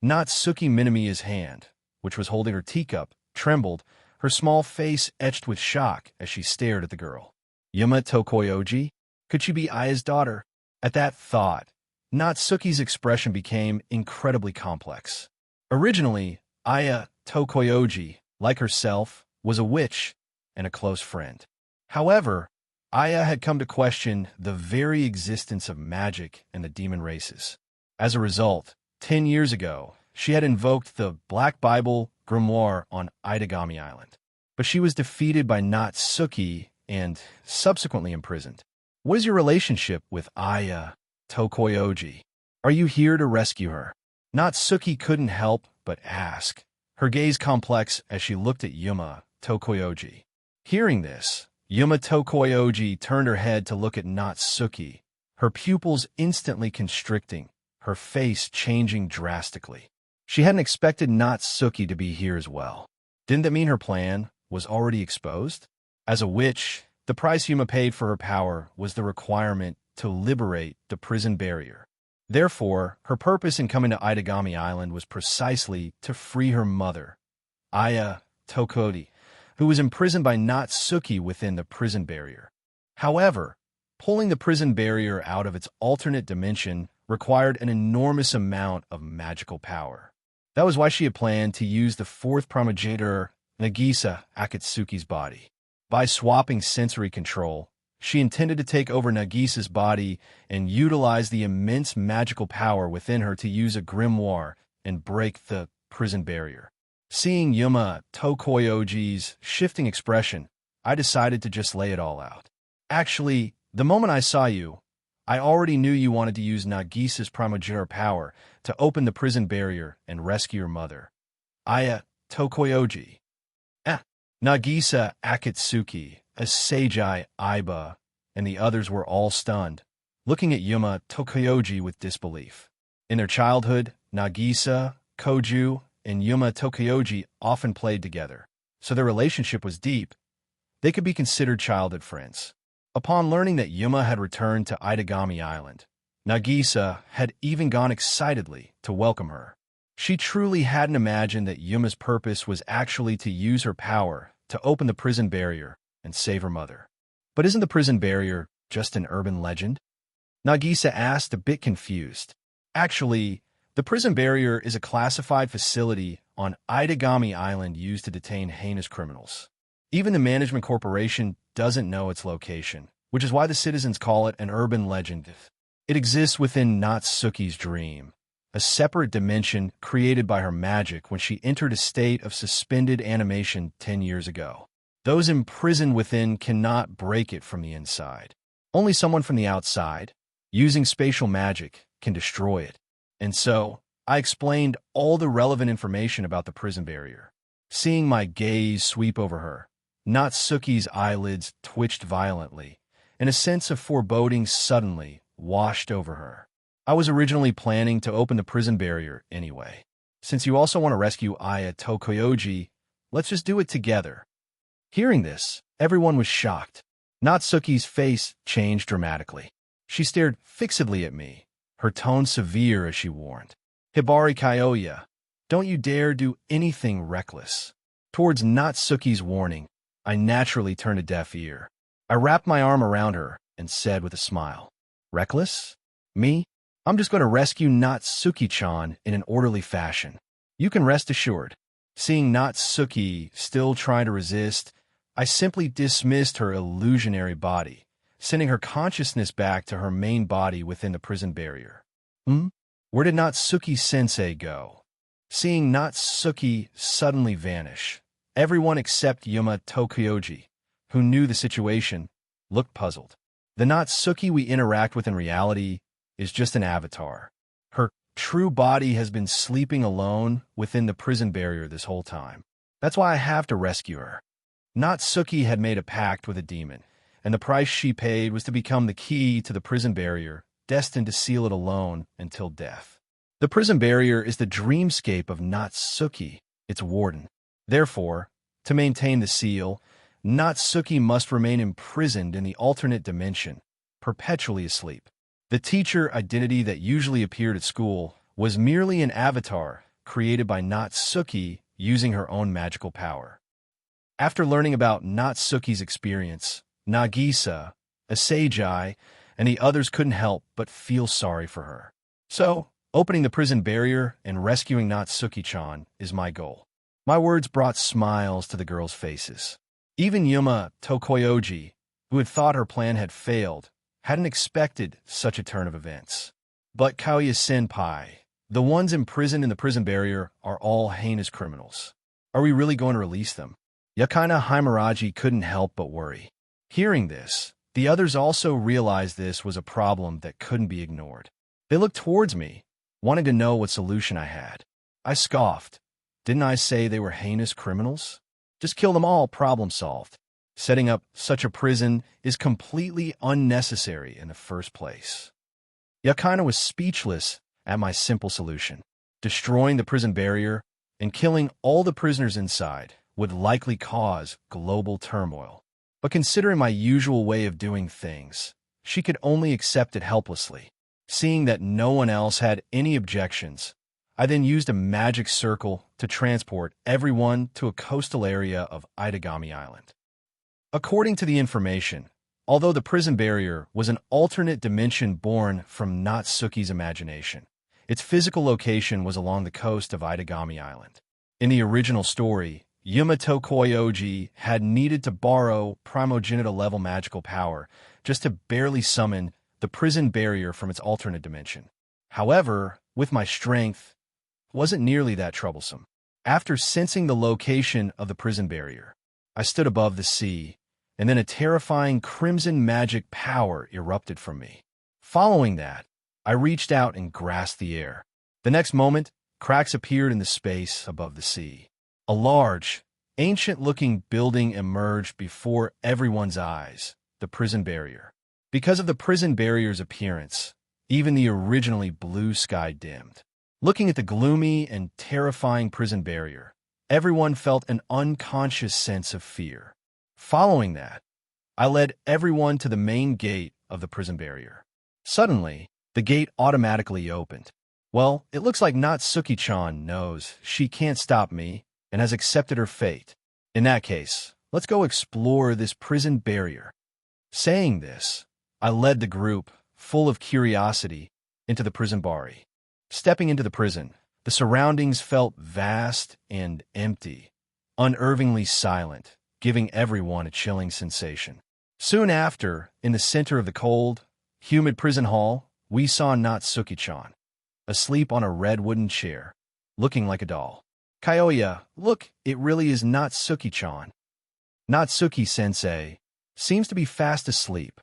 Natsuki Minamiya's hand, which was holding her teacup, trembled, her small face etched with shock as she stared at the girl. Yuma Tokuyoji? Could she be Aya's daughter? At that thought, Natsuki's expression became incredibly complex. Originally, Aya Tokuyoji, like herself, was a witch and a close friend. However, Aya had come to question the very existence of magic and the demon races. As a result, 10 years ago, she had invoked the Black Bible grimoire on Itagami Island. But she was defeated by Natsuki and subsequently imprisoned. What is your relationship with Aya Tokuyoji? Are you here to rescue her? Natsuki couldn't help but ask, her gaze complex as she looked at Yuma Tokuyoji. Hearing this, Yuma Tokuyoji turned her head to look at Natsuki, her pupils instantly constricting, her face changing drastically. She hadn't expected Natsuki to be here as well. Didn't that mean her plan was already exposed? As a witch, the price Yuma paid for her power was the requirement to liberate the prison barrier. Therefore, her purpose in coming to Itagami Island was precisely to free her mother, Aya Tokuyoji, who was imprisoned by Natsuki within the prison barrier. However, pulling the prison barrier out of its alternate dimension required an enormous amount of magical power. That was why she had planned to use the fourth primogenitor, Nagisa Akatsuki's body. By swapping sensory control, she intended to take over Nagisa's body and utilize the immense magical power within her to use a grimoire and break the prison barrier. Seeing Yuma Tokuyoji's shifting expression, I decided to just lay it all out. Actually, the moment I saw you, I already knew you wanted to use Nagisa's primogenitor power to open the prison barrier and rescue your mother, Aya Tokuyoji. Nagisa Akatsuki, a Seijai Aiba, and the others were all stunned, looking at Yuma Tokuyoji with disbelief. In their childhood, Nagisa, Koju, and Yuma Tokuyoji often played together, so their relationship was deep. They could be considered childhood friends. Upon learning that Yuma had returned to Itagami Island, Nagisa had even gone excitedly to welcome her. She truly hadn't imagined that Yuma's purpose was actually to use her power to open the prison barrier and save her mother. But isn't the prison barrier just an urban legend? Nagisa asked, a bit confused. Actually, the prison barrier is a classified facility on Itagami Island used to detain heinous criminals. Even the management corporation doesn't know its location, which is why the citizens call it an urban legend. It exists within Natsuki's dream, a separate dimension created by her magic when she entered a state of suspended animation 10 years ago. Those imprisoned within cannot break it from the inside. Only someone from the outside, using spatial magic, can destroy it. And so, I explained all the relevant information about the prison barrier. Seeing my gaze sweep over her, Natsuki's eyelids twitched violently, and a sense of foreboding suddenly washed over her. I was originally planning to open the prison barrier anyway. Since you also want to rescue Aya Tokoyoji, let's just do it together. Hearing this, everyone was shocked. Natsuki's face changed dramatically. She stared fixedly at me, her tone severe as she warned. Hibari Kyoya, don't you dare do anything reckless. Towards Natsuki's warning, I naturally turned a deaf ear. I wrapped my arm around her and said with a smile, "Reckless? Me? I'm just going to rescue Natsuki-chan in an orderly fashion. You can rest assured." Seeing Natsuki still trying to resist, I simply dismissed her illusionary body, sending her consciousness back to her main body within the prison barrier. Where did Natsuki-sensei go? Seeing Natsuki suddenly vanish, everyone except Yuma Tokoyoji, who knew the situation, looked puzzled. The Natsuki we interact with in reality is just an avatar. Her true body has been sleeping alone within the prison barrier this whole time. That's why I have to rescue her. Natsuki had made a pact with a demon, and the price she paid was to become the key to the prison barrier, destined to seal it alone until death. The prison barrier is the dreamscape of Natsuki, its warden. Therefore, to maintain the seal, Natsuki must remain imprisoned in the alternate dimension, perpetually asleep. The teacher identity that usually appeared at school was merely an avatar created by Natsuki using her own magical power. After learning about Natsuki's experience, Nagisa, Asagi, and the others couldn't help but feel sorry for her. So, opening the prison barrier and rescuing Natsuki-chan is my goal. My words brought smiles to the girls' faces. Even Yuma Tokoyoji, who had thought her plan had failed, hadn't expected such a turn of events. But Kyoya-senpai, the ones imprisoned in the prison barrier are all heinous criminals. Are we really going to release them? Yakina Himuraji couldn't help but worry. Hearing this, the others also realized this was a problem that couldn't be ignored. They looked towards me, wanting to know what solution I had. I scoffed. Didn't I say they were heinous criminals? Just kill them all, problem solved. Setting up such a prison is completely unnecessary in the first place. Yakina was speechless at my simple solution. Destroying the prison barrier and killing all the prisoners inside would likely cause global turmoil. But considering my usual way of doing things, she could only accept it helplessly. Seeing that no one else had any objections, I then used a magic circle to transport everyone to a coastal area of Itagami Island. According to the information, although the prison barrier was an alternate dimension born from Natsuki's imagination, its physical location was along the coast of Itagami Island. In the original story, Yuma Tokoyoji had needed to borrow primogenital-level magical power just to barely summon the prison barrier from its alternate dimension. However, with my strength, it wasn't nearly that troublesome. After sensing the location of the prison barrier, I stood above the sea, and then a terrifying crimson magic power erupted from me. Following that, I reached out and grasped the air. The next moment, cracks appeared in the space above the sea. A large, ancient-looking building emerged before everyone's eyes, the prison barrier. Because of the prison barrier's appearance, even the originally blue sky dimmed. Looking at the gloomy and terrifying prison barrier, everyone felt an unconscious sense of fear. Following that, I led everyone to the main gate of the prison barrier. Suddenly, The gate automatically opened. Well, it looks like Natsuki-chan knows she can't stop me and has accepted her fate. In that case, let's go explore this prison barrier. Saying this, I led the group, full of curiosity, into the prison bari. Stepping into the prison, the surroundings felt vast and empty, unnervingly silent, giving everyone a chilling sensation. Soon after, in the center of the cold, humid prison hall, we saw Natsuki-chan, asleep on a red wooden chair, looking like a doll. Kyoya, look, it really is Natsuki-chan. Natsuki-sensei seems to be fast asleep.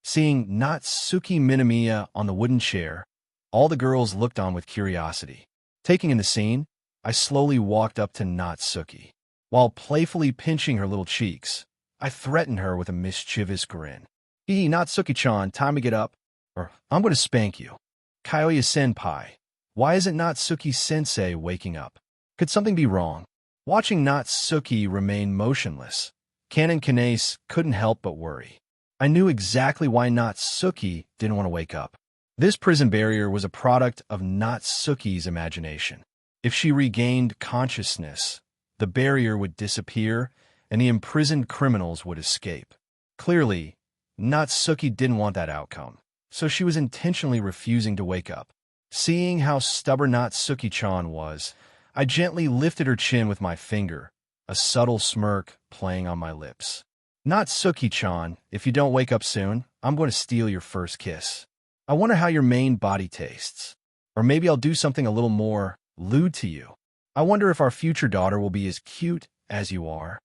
Seeing Natsuki Minamiya on the wooden chair, all the girls looked on with curiosity. Taking in the scene, I slowly walked up to Natsuki. While playfully pinching her little cheeks, I threatened her with a mischievous grin. "Hey, Natsuki-chan, time to get up, or I'm going to spank you." Kyoya-senpai, why isn't Natsuki-sensei waking up? Could something be wrong? Watching Natsuki remain motionless, Canon Kanase couldn't help but worry. I knew exactly why Natsuki didn't want to wake up. This prison barrier was a product of Natsuki's imagination. If she regained consciousness, the barrier would disappear and the imprisoned criminals would escape. Clearly, Natsuki didn't want that outcome, so she was intentionally refusing to wake up. Seeing how stubborn Natsuki-chan was, I gently lifted her chin with my finger, a subtle smirk playing on my lips. "Natsuki-chan, if you don't wake up soon, I'm going to steal your first kiss. I wonder how your main body tastes. Or maybe I'll do something a little more lewd to you. I wonder if our future daughter will be as cute as you are."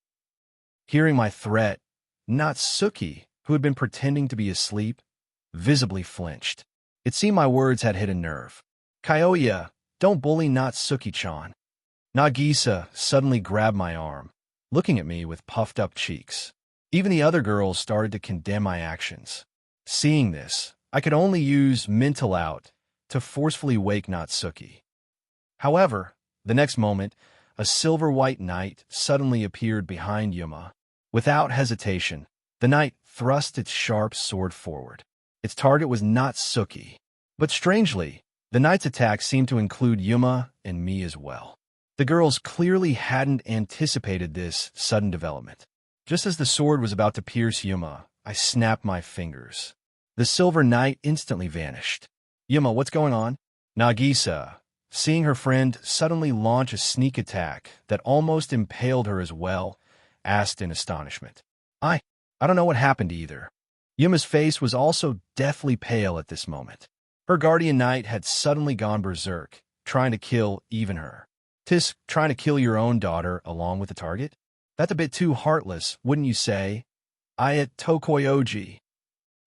Hearing my threat, Natsuki, who had been pretending to be asleep, visibly flinched. It seemed my words had hit a nerve. "Kyoya, don't bully Natsuki-chan." Nagisa suddenly grabbed my arm, looking at me with puffed-up cheeks. Even the other girls started to condemn my actions. Seeing this, I could only use mental out to forcefully wake Natsuki. However, the next moment, a silver-white knight suddenly appeared behind Yuma. Without hesitation, the knight thrust its sharp sword forward. Its target was Natsuki. But strangely, the knight's attack seemed to include Yuma and me as well. The girls clearly hadn't anticipated this sudden development. Just as the sword was about to pierce Yuma, I snapped my fingers. The silver knight instantly vanished. "Yuma, what's going on?" Nagisa, seeing her friend suddenly launch a sneak attack that almost impaled her as well, asked in astonishment. I don't know what happened either." Yuma's face was also deathly pale at this moment. Her guardian knight had suddenly gone berserk, trying to kill even her. Tisk, trying to kill your own daughter along with the target? That's a bit too heartless, wouldn't you say? Tokoyoji.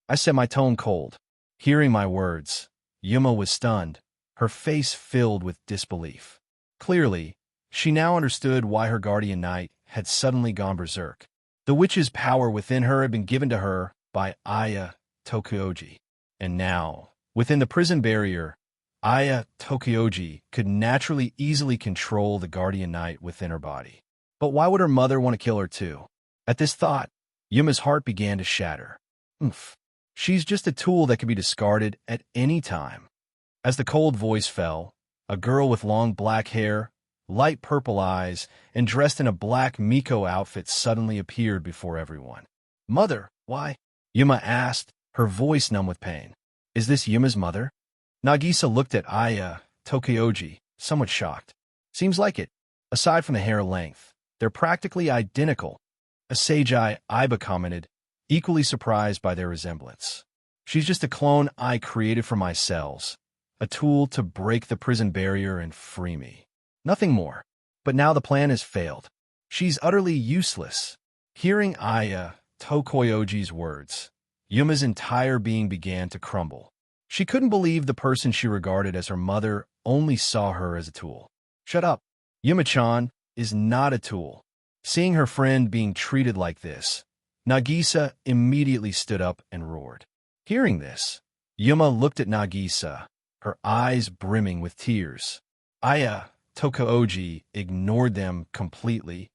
I set my tone cold. Hearing my words, Yuma was stunned, her face filled with disbelief. Clearly, she now understood why her guardian knight had suddenly gone berserk. The witch's power within her had been given to her by Tokoyoji. And now, within the prison barrier, Tokoyoji could naturally easily control the guardian knight within her body. But why would her mother want to kill her too? At this thought, Yuma's heart began to shatter. Oof. She's just a tool that can be discarded at any time. As the cold voice fell, a girl with long black hair, light purple eyes, and dressed in a black Miko outfit suddenly appeared before everyone. "Mother, why?" Yuma asked, her voice numb with pain. "Is this Yuma's mother?" Nagisa looked at Tokoyoji, somewhat shocked. "Seems like it. Aside from the hair length, they're practically identical." A Seiji Iba commented, equally surprised by their resemblance. "She's just a clone I created for my cells, a tool to break the prison barrier and free me. Nothing more. But now the plan has failed. She's utterly useless." Hearing Tokoyoji's words, Yuma's entire being began to crumble. She couldn't believe the person she regarded as her mother only saw her as a tool. "Shut up. Yuma-chan is not a tool." Seeing her friend being treated like this, Nagisa immediately stood up and roared. Hearing this, Yuma looked at Nagisa, her eyes brimming with tears. Tokoyoji ignored them completely,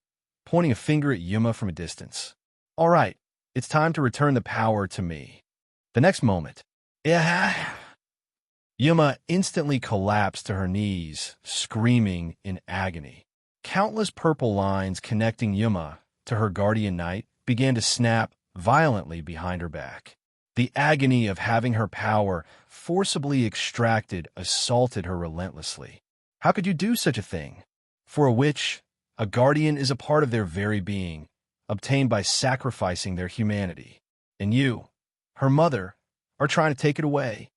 pointing a finger at Yuma from a distance. "All right, it's time to return the power to me." The next moment, Yuma instantly collapsed to her knees, screaming in agony. Countless purple lines connecting Yuma to her guardian knight began to snap violently behind her back. The agony of having her power forcibly extracted assaulted her relentlessly. How could you do such a thing? For a witch, a guardian is a part of their very being, obtained by sacrificing their humanity. And you, her mother, are trying to take it away.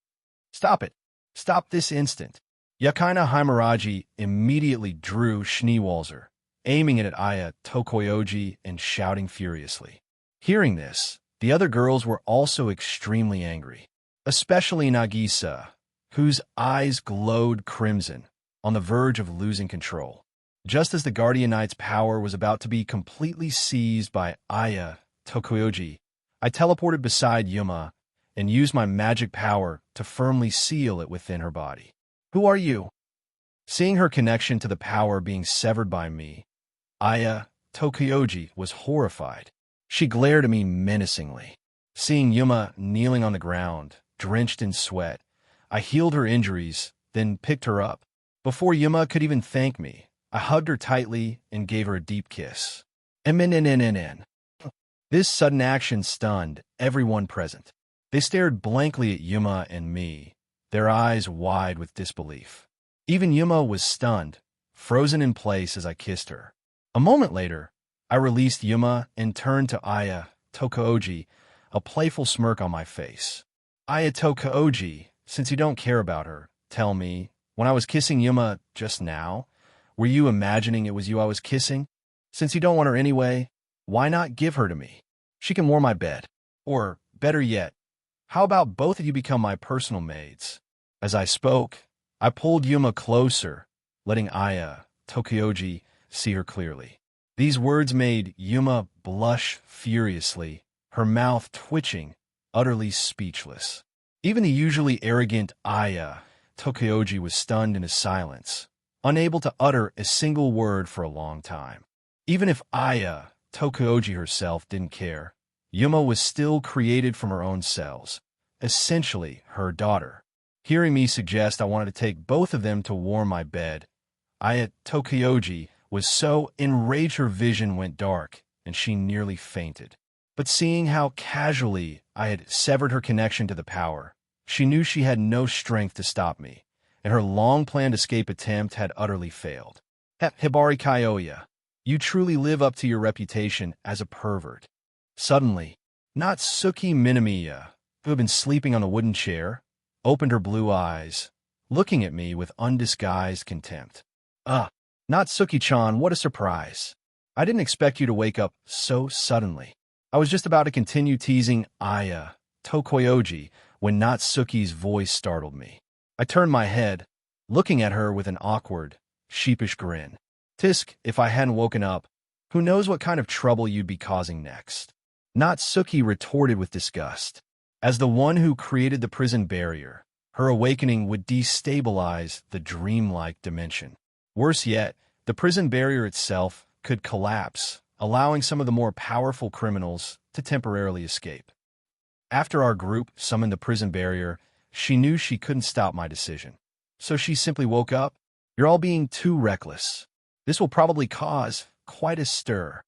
Stop it. Stop this instant. Yakaina Himuraji immediately drew Schneewalzer, aiming it at Aya Tokoyoji and shouting furiously. Hearing this, the other girls were also extremely angry, especially Nagisa, whose eyes glowed crimson, on the verge of losing control. Just as the Guardian Knight's power was about to be completely seized by Aya Tokoyoji, I teleported beside Yuma and used my magic power to firmly seal it within her body. Who are you? Seeing her connection to the power being severed by me, Aya Tokoyoji was horrified. She glared at me menacingly. Seeing Yuma kneeling on the ground, drenched in sweat, I healed her injuries, then picked her up. Before Yuma could even thank me, I hugged her tightly and gave her a deep kiss. MNNNNN. This sudden action stunned everyone present. They stared blankly at Yuma and me, their eyes wide with disbelief. Even Yuma was stunned, frozen in place as I kissed her. A moment later, I released Yuma and turned to Aya Tokoyoji, a playful smirk on my face. Aya Tokoyoji, since you don't care about her, tell me, when I was kissing Yuma just now, were you imagining it was you I was kissing? Since you don't want her anyway, why not give her to me? She can warm my bed. Or, better yet, how about both of you become my personal maids? As I spoke, I pulled Yuma closer, letting Aya Tokoyoji see her clearly. These words made Yuma blush furiously, her mouth twitching, utterly speechless. Even the usually arrogant Aya Tokoyoji was stunned into silence, unable to utter a single word for a long time. Even if Aya Tokoyoji herself didn't care, Yuma was still created from her own cells, essentially her daughter. Hearing me suggest I wanted to take both of them to warm my bed, Aya Tokoyoji was so enraged her vision went dark, and she nearly fainted. But seeing how casually I had severed her connection to the power, she knew she had no strength to stop me, and her long-planned escape attempt had utterly failed. Hibari Kyoya, you truly live up to your reputation as a pervert. Suddenly, Natsuki Minamiya, who had been sleeping on a wooden chair, opened her blue eyes, looking at me with undisguised contempt. Natsuki-chan, what a surprise. I didn't expect you to wake up so suddenly. I was just about to continue teasing Aya Tokoyoji when Natsuki's voice startled me. I turned my head, looking at her with an awkward, sheepish grin. Tisk, if I hadn't woken up, who knows what kind of trouble you'd be causing next? Natsuki retorted with disgust. As the one who created the prison barrier, her awakening would destabilize the dreamlike dimension. Worse yet, the prison barrier itself could collapse, allowing some of the more powerful criminals to temporarily escape. After our group summoned the prison barrier, she knew she couldn't stop my decision. So she simply woke up. You're all being too reckless. This will probably cause quite a stir.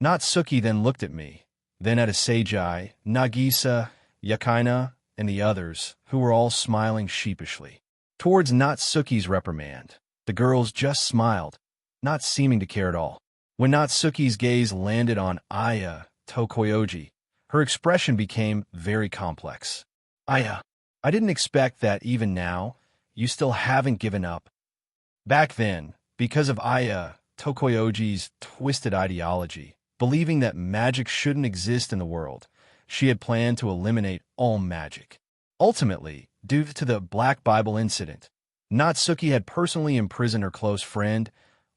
Natsuki then looked at me, then at Asejai, Nagisa, Yakaina, and the others, who were all smiling sheepishly. Towards Natsuki's reprimand, the girls just smiled, not seeming to care at all. When Natsuki's gaze landed on Aya Tokoyoji, her expression became very complex. Aya, I didn't expect that even now, you still haven't given up. Back then, because of Aya Tokoyoji's twisted ideology, believing that magic shouldn't exist in the world, she had planned to eliminate all magic. Ultimately, due to the Black Bible incident, Natsuki had personally imprisoned her close friend,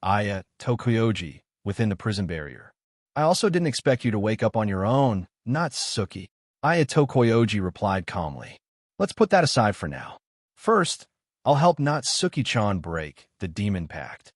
Aya Tokoyoji, within the prison barrier. I also didn't expect you to wake up on your own, Natsuki. Aya Tokoyoji replied calmly. Let's put that aside for now. First, I'll help Natsuki-chan break the demon pact.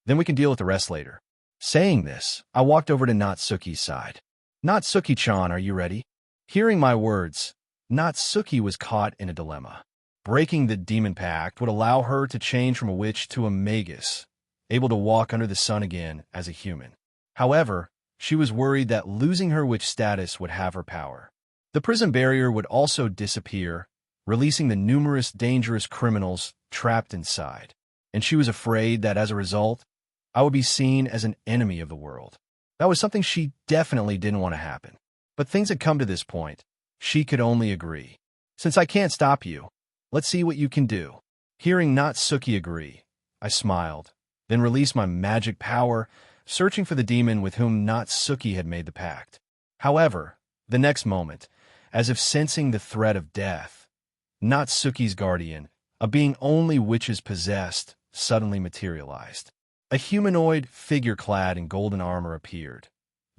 Then we can deal with the rest later. Saying this, I walked over to Natsuki's side. Natsuki-chan, are you ready? Hearing my words, Natsuki was caught in a dilemma. Breaking the demon pact would allow her to change from a witch to a magus, able to walk under the sun again as a human. However, she was worried that losing her witch status would have her power. The prison barrier would also disappear, releasing the numerous dangerous criminals trapped inside. And she was afraid that as a result, I would be seen as an enemy of the world. That was something she definitely didn't want to happen. But things had come to this point. She could only agree. Since I can't stop you, let's see what you can do. Hearing Natsuki agree, I smiled, then released my magic power, searching for the demon with whom Natsuki had made the pact. However, the next moment, as if sensing the threat of death, Natsuki's guardian, a being only witches possessed, suddenly materialized. A humanoid figure clad in golden armor appeared.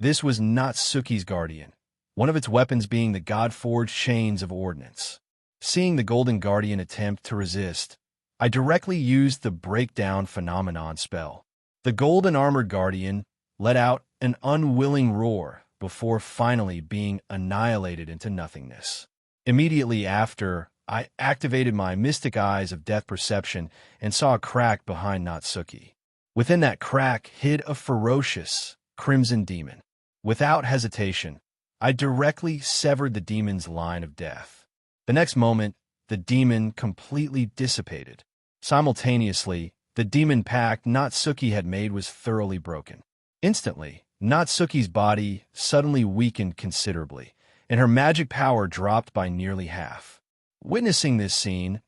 This was Natsuki's guardian, one of its weapons being the god-forged chains of ordnance. Seeing the golden guardian attempt to resist, I directly used the breakdown phenomenon spell. The golden armored guardian let out an unwilling roar before finally being annihilated into nothingness. Immediately after, I activated my mystic eyes of death perception and saw a crack behind Natsuki. Within that crack hid a ferocious, crimson demon. Without hesitation, I directly severed the demon's line of death. The next moment, the demon completely dissipated. Simultaneously, the demon pact Natsuki had made was thoroughly broken. Instantly, Natsuki's body suddenly weakened considerably, and her magic power dropped by nearly half. Witnessing this scene,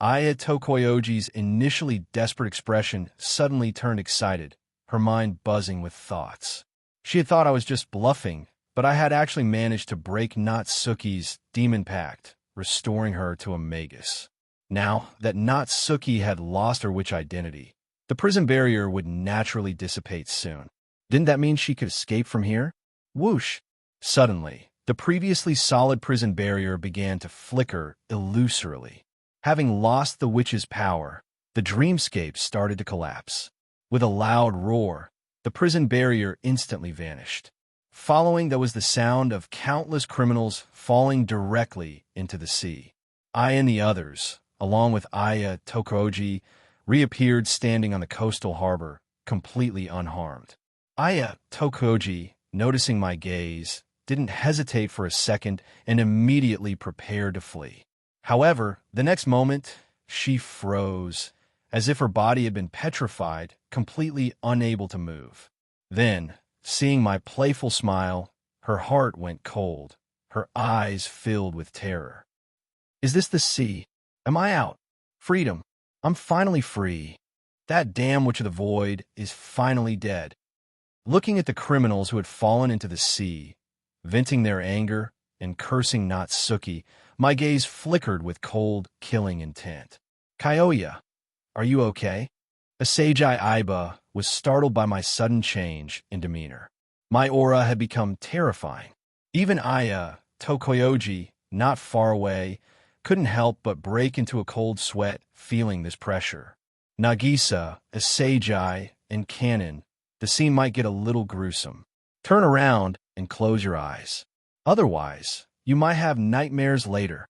Aya Tokoyoji's initially desperate expression suddenly turned excited, her mind buzzing with thoughts. She had thought I was just bluffing, but I had actually managed to break Natsuki's demon pact, restoring her to a magus. Now that Natsuki had lost her witch identity, the prison barrier would naturally dissipate soon. Didn't that mean she could escape from here? Whoosh! Suddenly, the previously solid prison barrier began to flicker illusorily. Having lost the witch's power, the dreamscape started to collapse. With a loud roar, the prison barrier instantly vanished. Following that was the sound of countless criminals falling directly into the sea. I and the others, along with Aya Tokoji, reappeared standing on the coastal harbor, completely unharmed. Aya Tokoji, noticing my gaze, didn't hesitate for a second and immediately prepared to flee. However, the next moment, she froze, as if her body had been petrified, completely unable to move. Then, seeing my playful smile, her heart went cold, her eyes filled with terror. Is this the sea? Am I out? Freedom. I'm finally free. That damn witch of the void is finally dead. Looking at the criminals who had fallen into the sea, venting their anger and cursing Natsuki, my gaze flickered with cold, killing intent. Kyoya, are you okay? Asagi Aiba was startled by my sudden change in demeanor. My aura had become terrifying. Even Aya Tokoyoji, not far away, couldn't help but break into a cold sweat feeling this pressure. Nagisa, Asagi, and Kanon, the scene might get a little gruesome. Turn around and close your eyes. Otherwise, you might have nightmares later.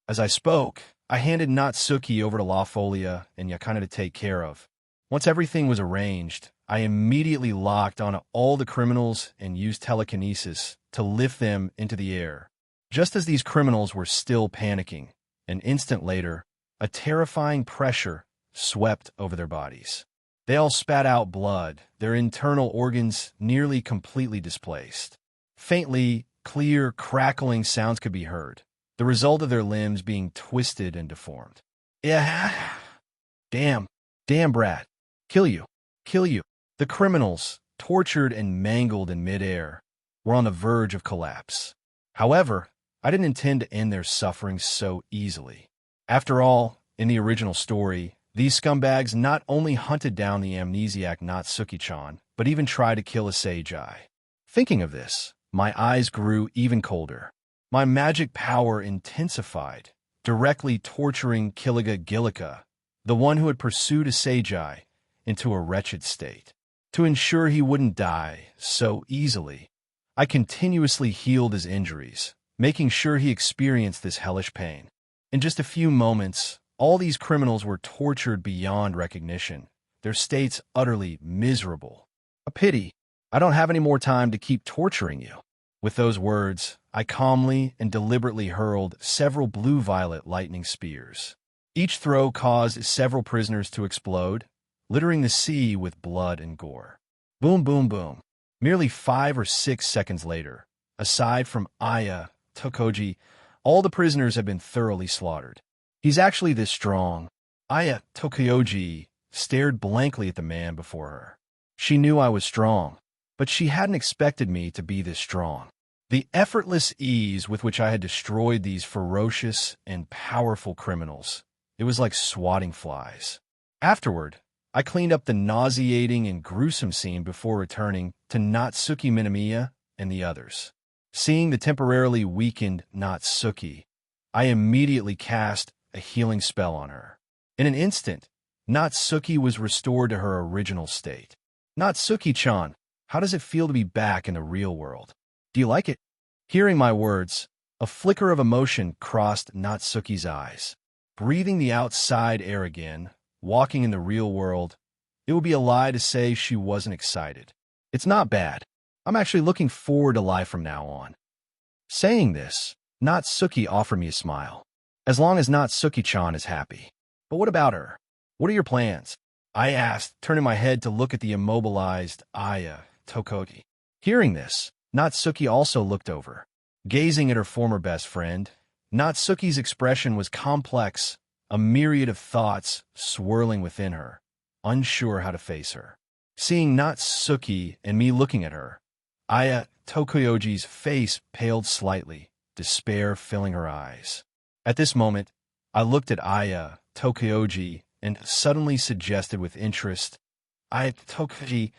As I spoke, I handed Natsuki over to La Folia and Yakana to take care of. Once everything was arranged, I immediately locked on all the criminals and used telekinesis to lift them into the air. Just as these criminals were still panicking, an instant later, a terrifying pressure swept over their bodies. They all spat out blood, their internal organs nearly completely displaced. Faintly, clear, crackling sounds could be heard, the result of their limbs being twisted and deformed. Yeah. Damn, brat. Kill you. The criminals, tortured and mangled in midair, were on the verge of collapse. However, I didn't intend to end their suffering so easily. After all, in the original story, these scumbags not only hunted down the amnesiac Natsuki-chan, but even tried to kill Asagi. Thinking of this, my eyes grew even colder. My magic power intensified, directly torturing Kiliga Gillica, the one who had pursued Asagi, into a wretched state. To ensure he wouldn't die so easily, I continuously healed his injuries, making sure he experienced this hellish pain. In just a few moments, all these criminals were tortured beyond recognition, their states utterly miserable. A pity. I don't have any more time to keep torturing you. With those words, I calmly and deliberately hurled several blue-violet lightning spears. Each throw caused several prisoners to explode, littering the sea with blood and gore. Boom, boom, boom. Merely 5 or 6 seconds later, aside from Aya Tokoji, all the prisoners had been thoroughly slaughtered. He's actually this strong. Aya Tokoji stared blankly at the man before her. She knew I was strong, but she hadn't expected me to be this strong. The effortless ease with which I had destroyed these ferocious and powerful criminals, it was like swatting flies. Afterward, I cleaned up the nauseating and gruesome scene before returning to Natsuki Minamiya and the others. Seeing the temporarily weakened Natsuki, I immediately cast a healing spell on her. In an instant, Natsuki was restored to her original state. Natsuki-chan, how does it feel to be back in the real world? Do you like it? Hearing my words, a flicker of emotion crossed Natsuki's eyes. Breathing the outside air again, walking in the real world, it would be a lie to say she wasn't excited. It's not bad. I'm actually looking forward to life from now on. Saying this, Natsuki offered me a smile. As long as Natsuki-chan is happy. But what about her? What are your plans? I asked, turning my head to look at the immobilized Aya Tokoji. Hearing this, Natsuki also looked over. Gazing at her former best friend, Natsuki's expression was complex, a myriad of thoughts swirling within her, unsure how to face her. Seeing Natsuki and me looking at her, Aya Tokoji's face paled slightly, despair filling her eyes. At this moment, I looked at Aya Tokoji and suddenly suggested with interest, Aya Tokoji,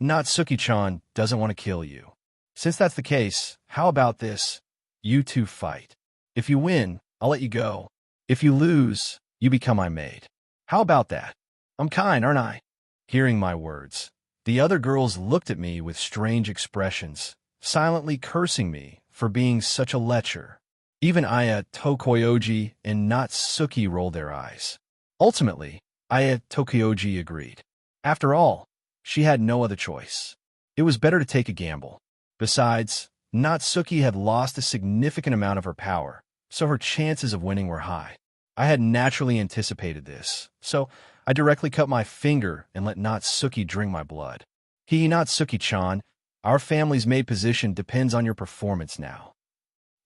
Natsuki-chan doesn't want to kill you. Since that's the case, how about this? You two fight. If you win, I'll let you go. If you lose, you become my maid. How about that? I'm kind, aren't I? Hearing my words, the other girls looked at me with strange expressions, silently cursing me for being such a lecher. Even Aya Tokoji and Natsuki rolled their eyes. Ultimately, Aya Tokoji agreed. After all, she had no other choice. It was better to take a gamble. Besides, Natsuki had lost a significant amount of her power, so her chances of winning were high. I had naturally anticipated this, so I directly cut my finger and let Natsuki drink my blood. Natsuki-chan, our family's maid position depends on your performance now.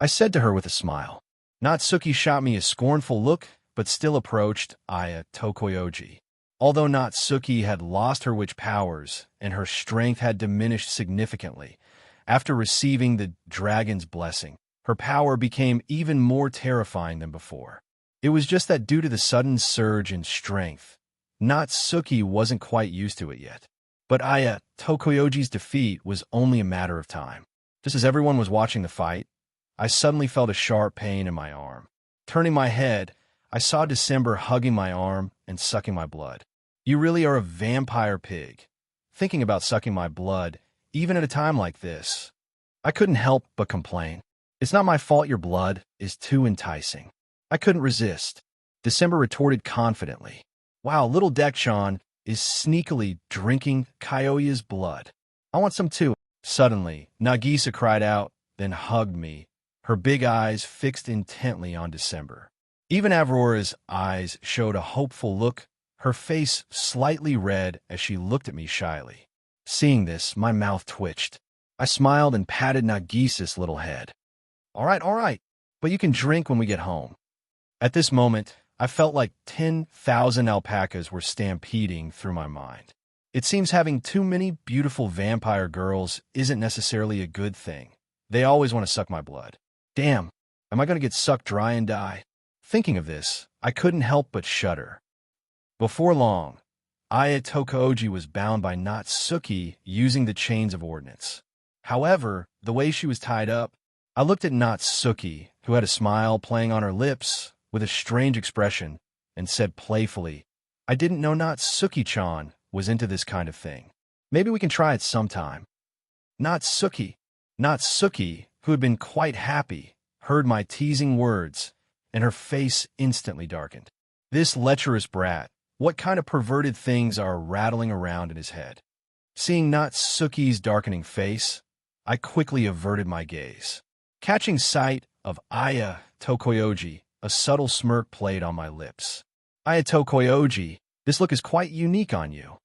I said to her with a smile. Natsuki shot me a scornful look, but still approached Aya Tokoji. Although Natsuki had lost her witch powers and her strength had diminished significantly, after receiving the dragon's blessing, her power became even more terrifying than before. It was just that due to the sudden surge in strength, Natsuki wasn't quite used to it yet. But Aya Tokoji's defeat was only a matter of time. Just as everyone was watching the fight, I suddenly felt a sharp pain in my arm. Turning my head, I saw December hugging my arm and sucking my blood. You really are a vampire pig. Thinking about sucking my blood, even at a time like this, I couldn't help but complain. It's not my fault your blood is too enticing. I couldn't resist. December retorted confidently. Wow, little Dekchan is sneakily drinking Kyoya's blood. I want some too. Suddenly, Nagisa cried out, then hugged me, her big eyes fixed intently on December. Even Avrora's eyes showed a hopeful look, her face slightly red as she looked at me shyly. Seeing this, my mouth twitched. I smiled and patted Nagisa's little head. All right, but you can drink when we get home. At this moment, I felt like 10,000 alpacas were stampeding through my mind. It seems having too many beautiful vampire girls isn't necessarily a good thing. They always want to suck my blood. Damn, am I going to get sucked dry and die? Thinking of this, I couldn't help but shudder. Before long, Aya Tokoji was bound by Natsuki using the chains of ordnance. However, the way she was tied up, I looked at Natsuki, who had a smile playing on her lips with a strange expression, and said playfully, I didn't know Natsuki-chan was into this kind of thing. Maybe we can try it sometime. Natsuki, who had been quite happy, heard my teasing words and her face instantly darkened. This lecherous brat, what kind of perverted things are rattling around in his head? Seeing Natsuki's darkening face, I quickly averted my gaze. Catching sight of Aya Tokoyoji, a subtle smirk played on my lips. Aya Tokoyoji, this look is quite unique on you.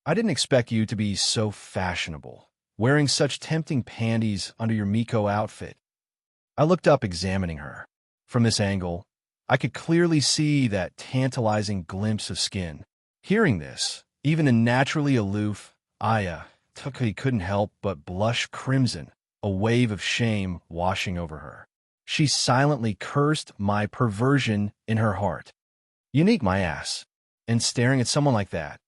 I didn't expect you to be so fashionable, wearing such tempting panties under your Miko outfit. I looked up, examining her. From this angle, I could clearly see that tantalizing glimpse of skin. Hearing this, even a naturally aloof Aya Tokoyoji couldn't help but blush crimson, a wave of shame washing over her. She silently cursed my perversion in her heart. Unique, my ass. And staring at someone like that,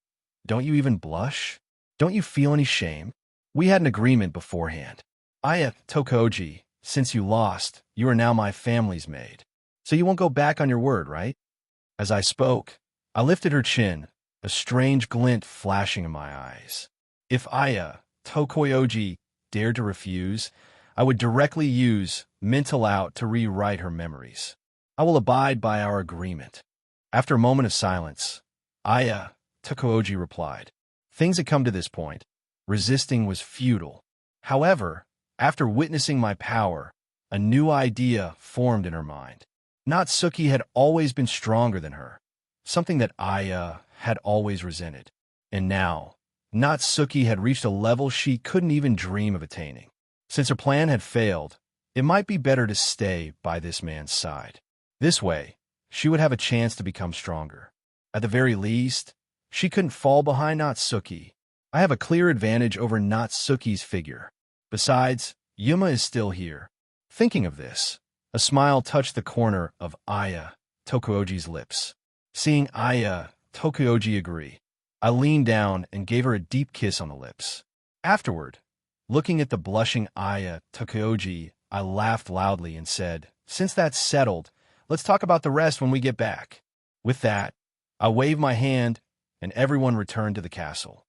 don't you even blush? Don't you feel any shame? We had an agreement beforehand. Aya Tokoyoji, since you lost, you are now my family's maid. So you won't go back on your word, right? As I spoke, I lifted her chin, a strange glint flashing in my eyes. If Aya Tokoyoji dared to refuse, I would directly use mental out to rewrite her memories. I will abide by our agreement. After a moment of silence, Aya Tokoyoji replied. Things had come to this point. Resisting was futile. However, after witnessing my power, a new idea formed in her mind. Natsuki had always been stronger than her, something that Aya had always resented. And now, Natsuki had reached a level she couldn't even dream of attaining. Since her plan had failed, it might be better to stay by this man's side. This way, she would have a chance to become stronger. At the very least, she couldn't fall behind Natsuki. I have a clear advantage over Natsuki's figure. Besides, Yuma is still here. Thinking of this, a smile touched the corner of Aya Tokoyoji's lips. Seeing Aya Tokoyoji agree, I leaned down and gave her a deep kiss on the lips. Afterward, looking at the blushing Aya Tokoyoji, I laughed loudly and said, "Since that's settled, let's talk about the rest when we get back." With that, I waved my hand, and everyone returned to the castle.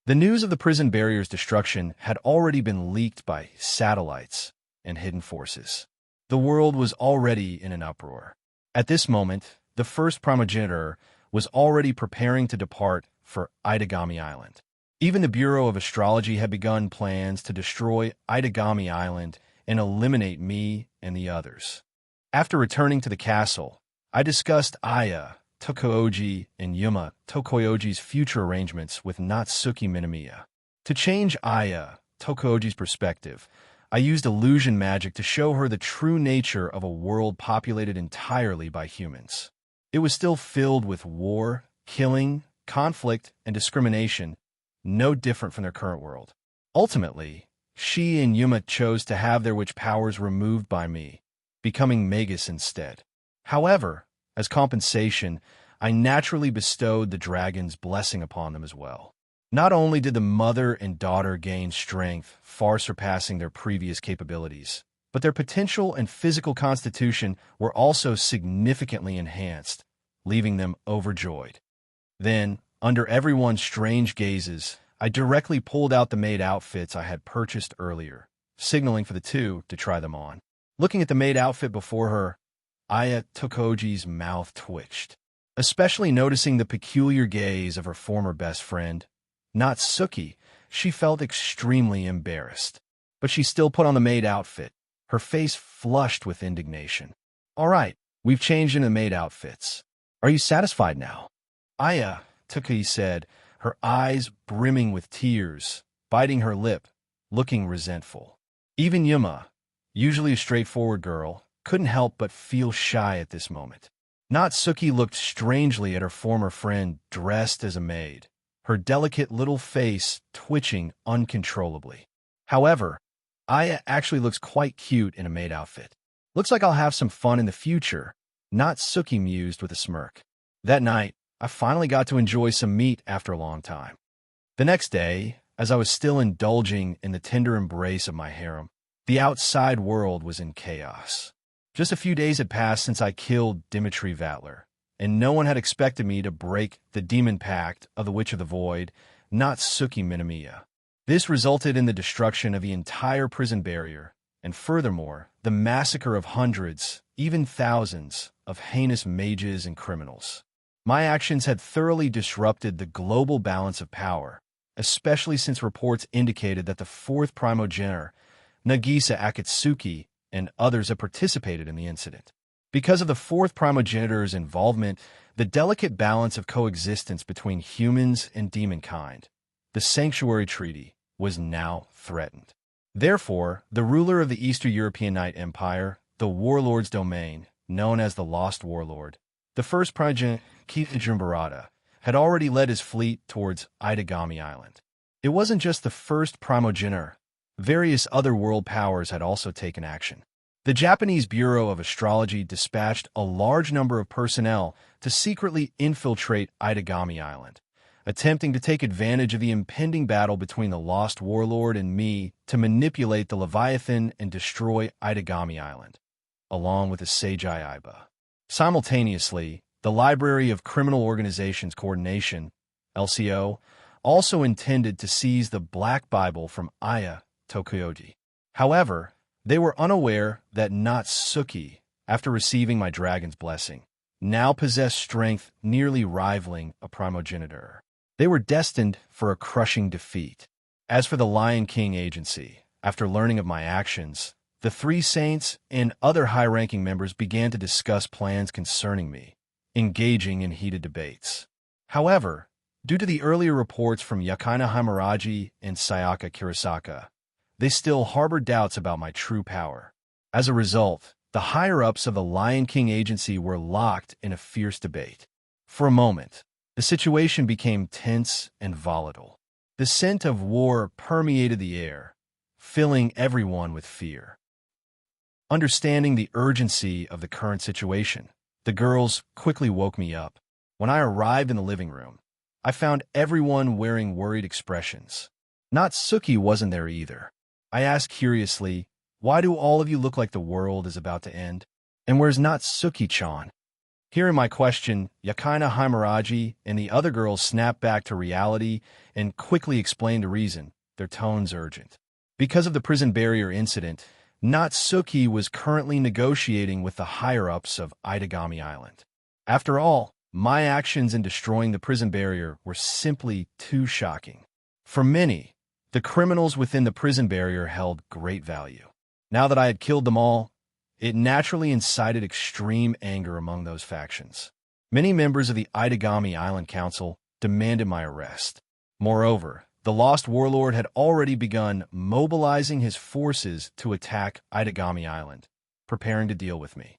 The news of the prison barrier's destruction had already been leaked by satellites and hidden forces. The world was already in an uproar. At this moment, the first primogenitor was already preparing to depart for Itagami Island. Even the Bureau of Astrology had begun plans to destroy Itagami Island and eliminate me and the others. After returning to the castle, I discussed Aya Tokoyoji and Yuma Tokoyoji's future arrangements with Natsuki Minamiya. To change Aya Tokoyoji's perspective, I used illusion magic to show her the true nature of a world populated entirely by humans. It was still filled with war, killing, conflict, and discrimination, no different from their current world. Ultimately, she and Yuma chose to have their witch powers removed by me, becoming Magus instead. However, as compensation, I naturally bestowed the dragon's blessing upon them as well. Not only did the mother and daughter gain strength far surpassing their previous capabilities, but their potential and physical constitution were also significantly enhanced, leaving them overjoyed. Then, under everyone's strange gazes, I directly pulled out the maid outfits I had purchased earlier, signaling for the two to try them on. Looking at the maid outfit before her, Aya Tokoyoji's mouth twitched, especially noticing the peculiar gaze of her former best friend, Natsuki. She felt extremely embarrassed, but she still put on the maid outfit, her face flushed with indignation. "All right, we've changed into maid outfits. Are you satisfied now?" Aya Tokoyoji said, her eyes brimming with tears, biting her lip, looking resentful. Even Yuma, usually a straightforward girl, couldn't help but feel shy at this moment. Natsuki looked strangely at her former friend dressed as a maid, her delicate little face twitching uncontrollably. However, Aya actually looks quite cute in a maid outfit. "Looks like I'll have some fun in the future," Natsuki mused with a smirk. That night, I finally got to enjoy some meat after a long time. The next day, as I was still indulging in the tender embrace of my harem, the outside world was in chaos. Just a few days had passed since I killed Dimitri Vatler, and no one had expected me to break the demon pact of the Witch of the Void, Natsuki Minamiya. This resulted in the destruction of the entire prison barrier, and furthermore, the massacre of hundreds, even thousands, of heinous mages and criminals. My actions had thoroughly disrupted the global balance of power, especially since reports indicated that the fourth primogenitor, Nagisa Akatsuki, and others had participated in the incident. Because of the fourth primogenitor's involvement, the delicate balance of coexistence between humans and demonkind, the Sanctuary Treaty, was now threatened. Therefore, the ruler of the Eastern European Night Empire, the warlord's domain, known as the Lost Warlord, the first primogenitor, Kijimbarada, had already led his fleet towards Itagami Island. It wasn't just the first primogenitor. Various other world powers had also taken action. The Japanese Bureau of Astrology dispatched a large number of personnel to secretly infiltrate Itagami Island, attempting to take advantage of the impending battle between the Lost Warlord and me to manipulate the Leviathan and destroy Itagami Island, along with the Seijai Iba. Simultaneously, the Library of Criminal Organizations Coordination, LCO, also intended to seize the Black Bible from Aya Tokuyoji. However, they were unaware that Natsuki, after receiving my dragon's blessing, now possessed strength nearly rivaling a primogenitor. They were destined for a crushing defeat. As for the Lion King Agency, after learning of my actions, the three saints and other high-ranking members began to discuss plans concerning me, engaging in heated debates. However, due to the earlier reports from Yakaina Himuraji and Sayaka Kurosaka, they still harbored doubts about my true power. As a result, the higher-ups of the Lion King Agency were locked in a fierce debate. For a moment, the situation became tense and volatile. The scent of war permeated the air, filling everyone with fear. Understanding the urgency of the current situation, the girls quickly woke me up. When I arrived in the living room, I found everyone wearing worried expressions. Natsuki wasn't there either. I asked curiously, "Why do all of you look like the world is about to end? And where's Natsuki-chan?" Hearing my question, Yakaina Himuraji and the other girls snapped back to reality and quickly explained the reason, their tones urgent. Because of the prison barrier incident, Natsuki was currently negotiating with the higher-ups of Itagami Island. After all, my actions in destroying the prison barrier were simply too shocking. For many, the criminals within the prison barrier held great value. Now that I had killed them all, it naturally incited extreme anger among those factions. Many members of the Itagami Island Council demanded my arrest. Moreover, the Lost Warlord had already begun mobilizing his forces to attack Itagami Island, preparing to deal with me.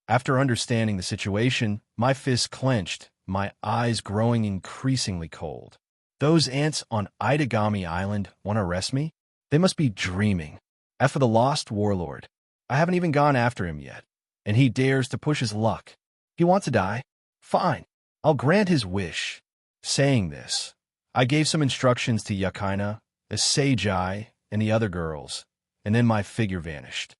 After understanding the situation, my fists clenched, my eyes growing increasingly cold. Those ants on Itagami Island want to arrest me? They must be dreaming. As for the Lost Warlord, I haven't even gone after him yet, and he dares to push his luck. He wants to die? Fine, I'll grant his wish. Saying this, I gave some instructions to Yakaina, Seijai, and the other girls, and then my figure vanished.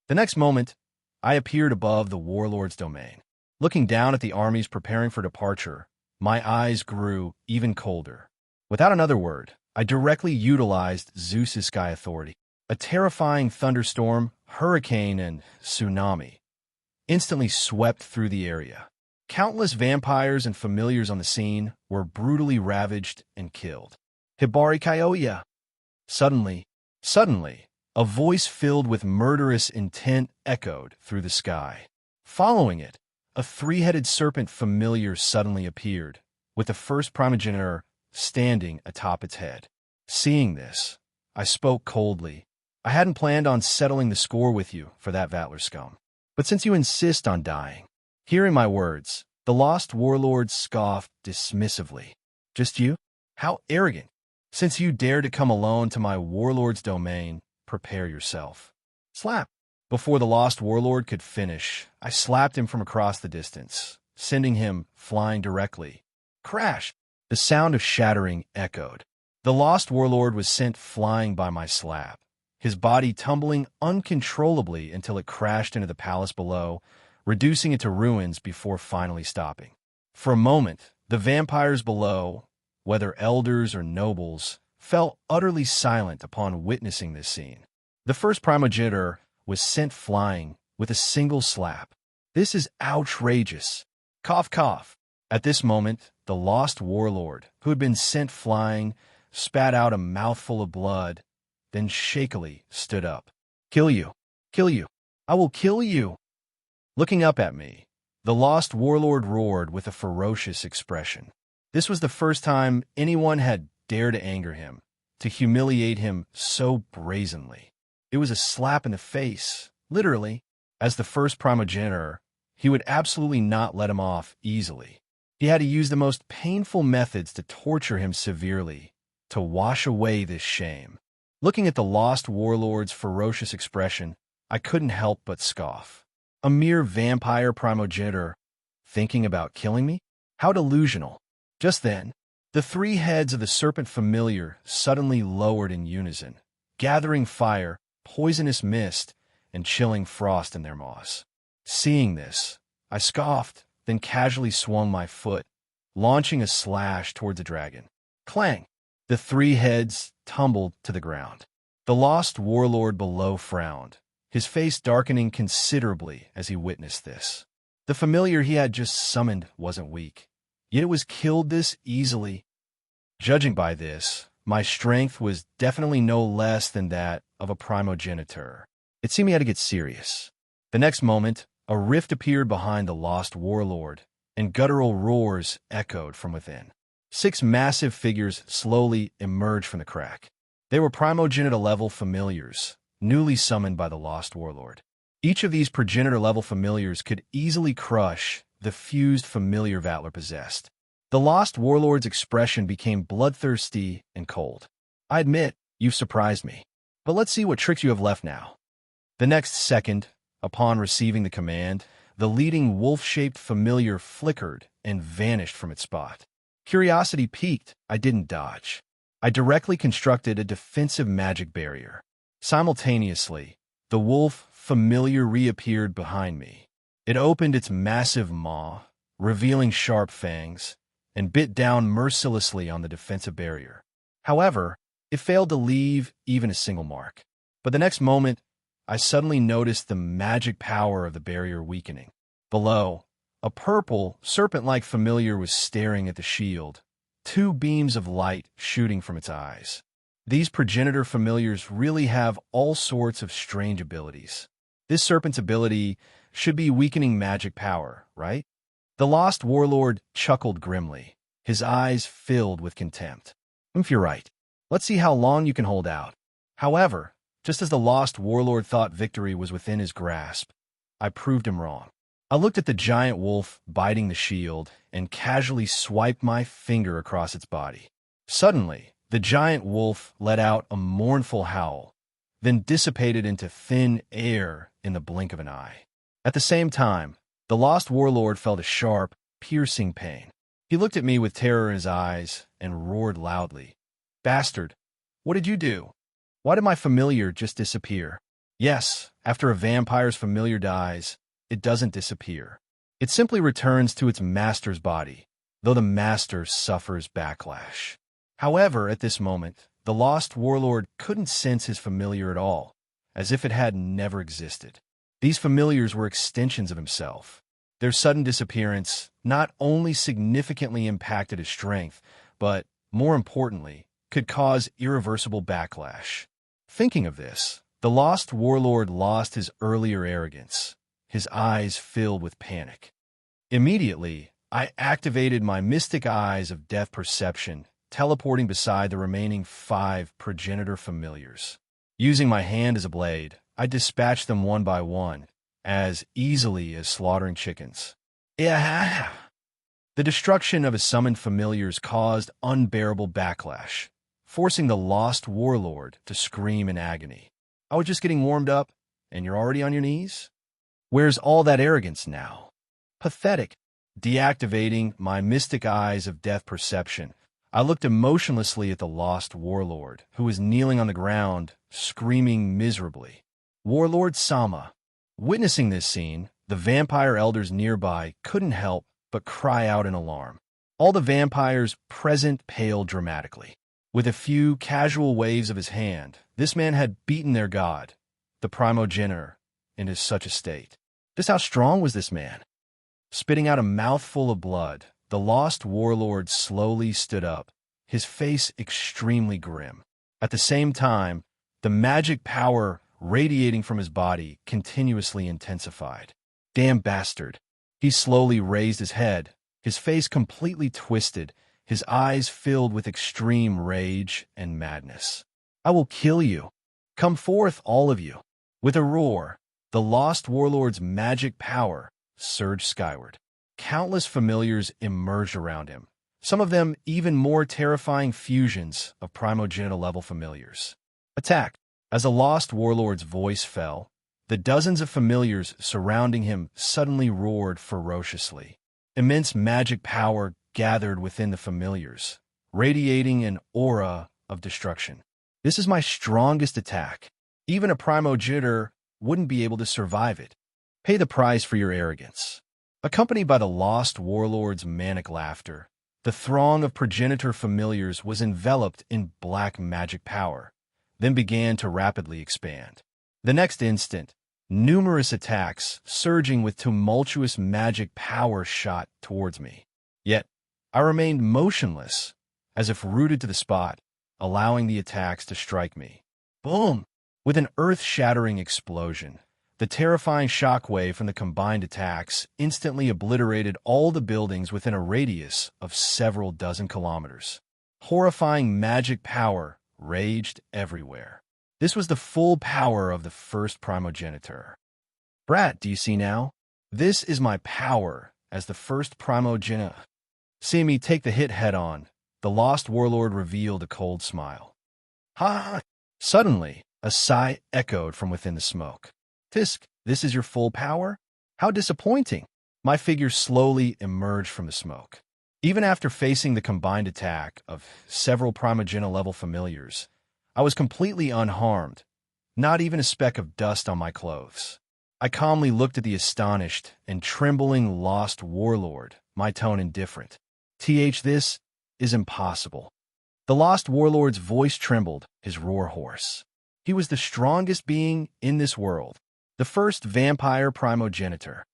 The next moment, I appeared above the warlord's domain. Looking down at the armies preparing for departure, my eyes grew even colder. Without another word, I directly utilized Zeus's sky authority. A terrifying thunderstorm, hurricane, and tsunami instantly swept through the area. Countless vampires and familiars on the scene were brutally ravaged and killed. Hibari Kyoya! Suddenly, a voice filled with murderous intent echoed through the sky. Following it, a three-headed serpent familiar suddenly appeared, with the first primogenitor standing atop its head. Seeing this, I spoke coldly. I hadn't planned on settling the score with you for that Vatler scum. But since you insist on dying, hearing my words, the Lost Warlord scoffed dismissively. Just you? How arrogant. Since you dare to come alone to my warlord's domain, prepare yourself. Slap. Before the Lost Warlord could finish, I slapped him from across the distance, sending him flying directly. Crash! The sound of shattering echoed. The Lost Warlord was sent flying by my slap, his body tumbling uncontrollably until it crashed into the palace below, reducing it to ruins before finally stopping. For a moment, the vampires below, whether elders or nobles, fell utterly silent upon witnessing this scene. The first primogenitor was sent flying with a single slap. This is outrageous. Cough, cough. At this moment, the lost warlord, who had been sent flying, spat out a mouthful of blood, then shakily stood up. Kill you. Kill you. I will kill you. Looking up at me, the lost warlord roared with a ferocious expression. This was the first time anyone had dared to anger him, to humiliate him so brazenly. It was a slap in the face, literally. As the first primogenitor, he would absolutely not let him off easily. He had to use the most painful methods to torture him severely, to wash away this shame. Looking at the lost warlord's ferocious expression, I couldn't help but scoff. A mere vampire primogenitor thinking about killing me? How delusional. Just then, the three heads of the serpent familiar suddenly lowered in unison, gathering fire, poisonous mist, and chilling frost in their maws. Seeing this, I scoffed, then casually swung my foot, launching a slash towards the dragon. Clang! The three heads tumbled to the ground. The lost warlord below frowned, his face darkening considerably as he witnessed this. The familiar he had just summoned wasn't weak, yet it was killed this easily. Judging by this, my strength was definitely no less than that of a primogenitor. It seemed he had to get serious. The next moment, a rift appeared behind the lost warlord, and guttural roars echoed from within. 6 massive figures slowly emerged from the crack. They were primogenitor-level familiars, newly summoned by the lost warlord. Each of these progenitor-level familiars could easily crush the fused familiar Vatler possessed. The lost warlord's expression became bloodthirsty and cold. I admit, you've surprised me, but let's see what tricks you have left now. The next second, upon receiving the command, the leading wolf-shaped familiar flickered and vanished from its spot. Curiosity piqued, I didn't dodge. I directly constructed a defensive magic barrier. Simultaneously, the wolf familiar reappeared behind me. It opened its massive maw, revealing sharp fangs, and bit down mercilessly on the defensive barrier. However, it failed to leave even a single mark. But the next moment, I suddenly noticed the magic power of the barrier weakening. Below, a purple, serpent-like familiar was staring at the shield, 2 beams of light shooting from its eyes. These progenitor familiars really have all sorts of strange abilities. This serpent's ability should be weakening magic power, right? The lost warlord chuckled grimly, his eyes filled with contempt. If you're right, let's see how long you can hold out. However, just as the lost warlord thought victory was within his grasp, I proved him wrong. I looked at the giant wolf biting the shield and casually swiped my finger across its body. Suddenly, the giant wolf let out a mournful howl, then dissipated into thin air in the blink of an eye. At the same time, the lost warlord felt a sharp, piercing pain. He looked at me with terror in his eyes and roared loudly. Bastard, what did you do? Why did my familiar just disappear? Yes, after a vampire's familiar dies, it doesn't disappear. It simply returns to its master's body, though the master suffers backlash. However, at this moment, the lost warlord couldn't sense his familiar at all, as if it had never existed. These familiars were extensions of himself. Their sudden disappearance not only significantly impacted his strength, but, more importantly, could cause irreversible backlash. Thinking of this, the lost warlord lost his earlier arrogance, his eyes filled with panic. Immediately, I activated my mystic eyes of death perception, teleporting beside the remaining 5 progenitor familiars. Using my hand as a blade, I dispatched them one by one, as easily as slaughtering chickens. The destruction of his summoned familiars caused unbearable backlash, forcing the lost warlord to scream in agony. I was just getting warmed up, and you're already on your knees? Where's all that arrogance now? Pathetic. Deactivating my mystic eyes of death perception, I looked emotionlessly at the lost warlord, who was kneeling on the ground, screaming miserably. Warlord Sama. Witnessing this scene, the vampire elders nearby couldn't help but cry out in alarm. All the vampires present paled dramatically. With a few casual waves of his hand, this man had beaten their god, the primogenitor, into such a state. Just how strong was this man? Spitting out a mouthful of blood, the lost warlord slowly stood up, his face extremely grim. At the same time, the magic power radiating from his body continuously intensified. Damn bastard. He slowly raised his head, his face completely twisted, his eyes filled with extreme rage and madness. I will kill you. Come forth, all of you. With a roar, the lost warlord's magic power surged skyward. Countless familiars emerged around him, some of them even more terrifying fusions of primogenitor-level familiars. Attack! As the lost warlord's voice fell, the dozens of familiars surrounding him suddenly roared ferociously. Immense magic power gathered within the familiars, radiating an aura of destruction. This is my strongest attack. Even a primogenitor wouldn't be able to survive it. Pay the price for your arrogance. Accompanied by the lost warlord's manic laughter, the throng of progenitor familiars was enveloped in black magic power, then began to rapidly expand. The next instant, numerous attacks surging with tumultuous magic power shot towards me. Yet, I remained motionless, as if rooted to the spot, allowing the attacks to strike me. Boom! With an earth-shattering explosion, the terrifying shockwave from the combined attacks instantly obliterated all the buildings within a radius of several dozen kilometers. Horrifying magic power raged everywhere. This was the full power of the first primogenitor. Brat, do you see now? This is my power as the first primogenitor. Seeing me take the hit head-on, the lost warlord revealed a cold smile. Ha! Suddenly, a sigh echoed from within the smoke. Tisk, this is your full power? How disappointing! My figure slowly emerged from the smoke. Even after facing the combined attack of several primogenitor-level familiars, I was completely unharmed, not even a speck of dust on my clothes. I calmly looked at the astonished and trembling lost warlord, my tone indifferent. This is impossible. The lost warlord's voice trembled, his roar hoarse. He was the strongest being in this world, the first vampire primogenitor.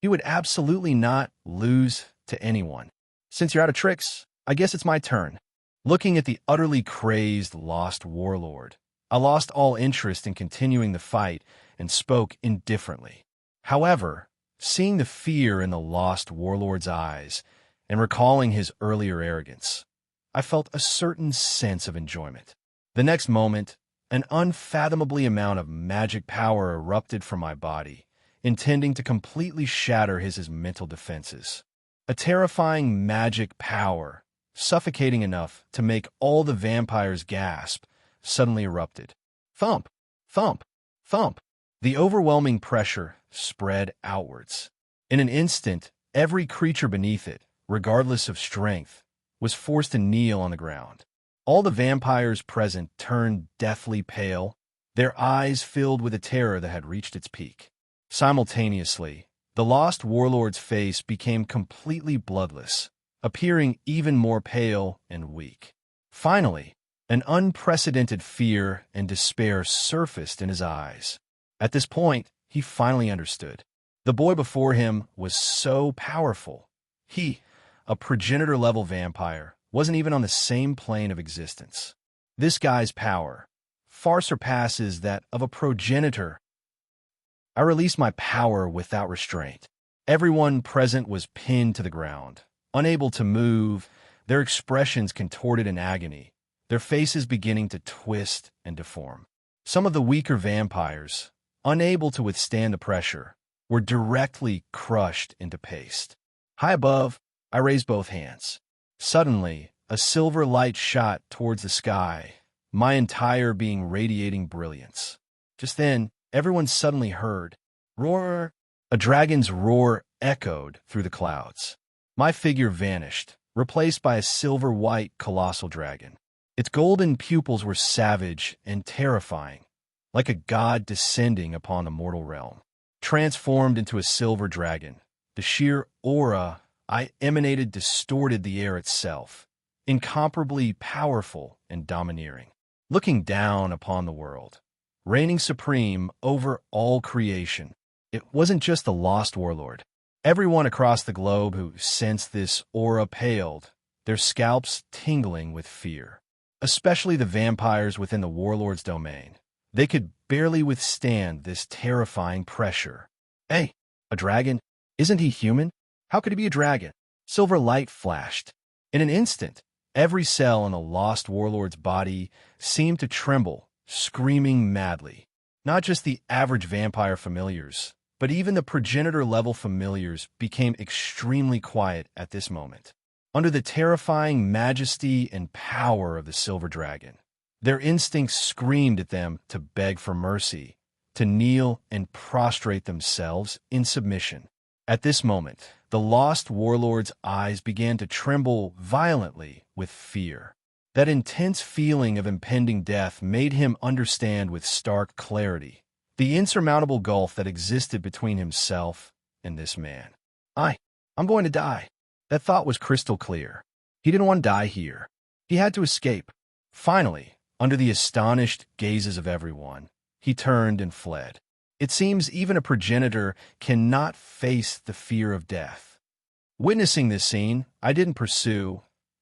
He would absolutely not lose to anyone. Since you're out of tricks, I guess it's my turn. Looking at the utterly crazed lost warlord, I lost all interest in continuing the fight and spoke indifferently. However, seeing the fear in the lost warlord's eyes and recalling his earlier arrogance, I felt a certain sense of enjoyment. The next moment, an unfathomably amount of magic power erupted from my body, intending to completely shatter his mental defenses. A terrifying magic power, suffocating enough to make all the vampires gasp, suddenly erupted. Thump! Thump! Thump! The overwhelming pressure spread outwards. In an instant, every creature beneath it, regardless of strength, was forced to kneel on the ground. All the vampires present turned deathly pale, their eyes filled with a terror that had reached its peak. Simultaneously, the lost warlord's face became completely bloodless, appearing even more pale and weak. Finally, an unprecedented fear and despair surfaced in his eyes. At this point, he finally understood. The boy before him was so powerful. He, a progenitor-level vampire, wasn't even on the same plane of existence. This guy's power far surpasses that of a progenitor. I released my power without restraint. Everyone present was pinned to the ground, unable to move, their expressions contorted in agony, their faces beginning to twist and deform. Some of the weaker vampires, unable to withstand the pressure, were directly crushed into paste. High above, I raised both hands. Suddenly, a silver light shot towards the sky, my entire being radiating brilliance. Just then, everyone suddenly heard, roar! A dragon's roar echoed through the clouds. My figure vanished, replaced by a silver-white colossal dragon. Its golden pupils were savage and terrifying, like a god descending upon the mortal realm. Transformed into a silver dragon, the sheer aura I emanated distorted the air itself, incomparably powerful and domineering, looking down upon the world, reigning supreme over all creation. It wasn't just the lost warlord. Everyone across the globe who sensed this aura paled, their scalps tingling with fear. Especially the vampires within the warlord's domain. They could barely withstand this terrifying pressure. Hey, a dragon? Isn't he human? How could he be a dragon? Silver light flashed. In an instant, every cell in the lost warlord's body seemed to tremble, screaming madly. Not just the average vampire familiars, but even the progenitor-level familiars became extremely quiet at this moment. Under the terrifying majesty and power of the silver dragon, their instincts screamed at them to beg for mercy, to kneel and prostrate themselves in submission. At this moment, the lost warlord's eyes began to tremble violently with fear. That intense feeling of impending death made him understand with stark clarity the insurmountable gulf that existed between himself and this man. I'm going to die. That thought was crystal clear. He didn't want to die here. He had to escape. Finally, under the astonished gazes of everyone, he turned and fled. It seems even a progenitor cannot face the fear of death. Witnessing this scene, I didn't pursue,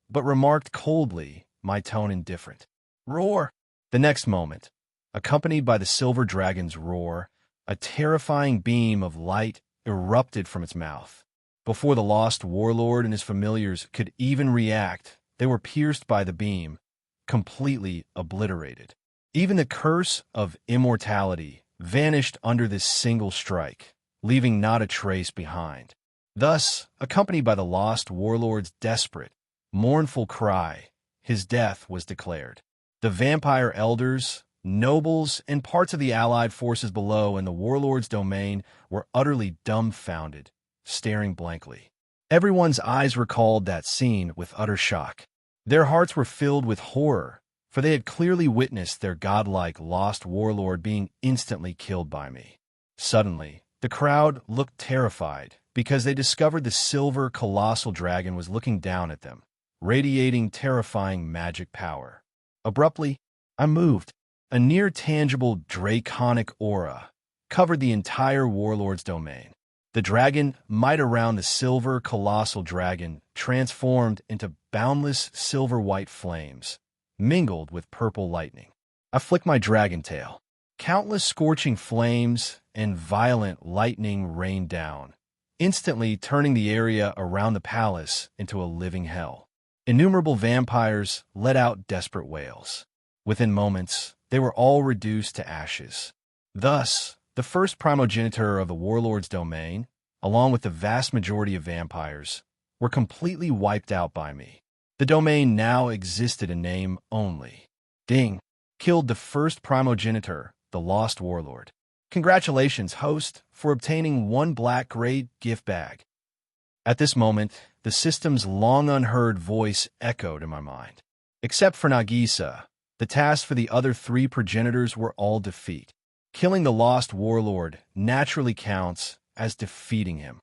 but remarked coldly, my tone indifferent. Roar! The next moment, accompanied by the silver dragon's roar, a terrifying beam of light erupted from its mouth. Before the lost warlord and his familiars could even react, they were pierced by the beam, completely obliterated. Even the curse of immortality vanished under this single strike, leaving not a trace behind. Thus, accompanied by the lost warlord's desperate, mournful cry, his death was declared. The vampire elders, nobles, and parts of the allied forces below in the warlord's domain were utterly dumbfounded, staring blankly. Everyone's eyes recalled that scene with utter shock. Their hearts were filled with horror, for they had clearly witnessed their godlike lost warlord being instantly killed by me. Suddenly, the crowd looked terrified because they discovered the silver colossal dragon was looking down at them, radiating terrifying magic power. Abruptly, I moved. A near-tangible draconic aura covered the entire warlord's domain. The dragon might around the silver colossal dragon transformed into boundless silver-white flames, mingled with purple lightning. I flicked my dragon tail. Countless scorching flames and violent lightning rained down, instantly turning the area around the palace into a living hell. Innumerable vampires let out desperate wails. Within moments, they were all reduced to ashes. Thus, the first primogenitor of the warlord's domain, along with the vast majority of vampires, were completely wiped out by me. The domain now existed in name only. Ding! Killed the first primogenitor, the lost warlord. Congratulations, host, for obtaining one black grade gift bag. At this moment, the system's long-unheard voice echoed in my mind. Except for Nagisa, the tasks for the other three progenitors were all defeat. Killing the lost warlord naturally counts as defeating him.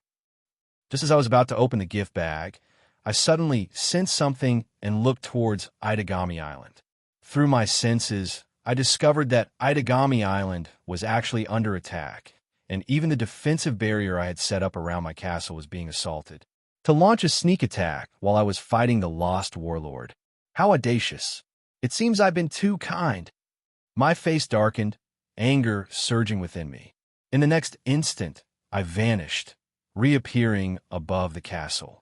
Just as I was about to open the gift bag, I suddenly sensed something and looked towards Itagami Island. Through my senses, I discovered that Itagami Island was actually under attack, and even the defensive barrier I had set up around my castle was being assaulted. To launch a sneak attack while I was fighting the lost warlord. How audacious. It seems I've been too kind. My face darkened, anger surging within me. In the next instant, I vanished, reappearing above the castle.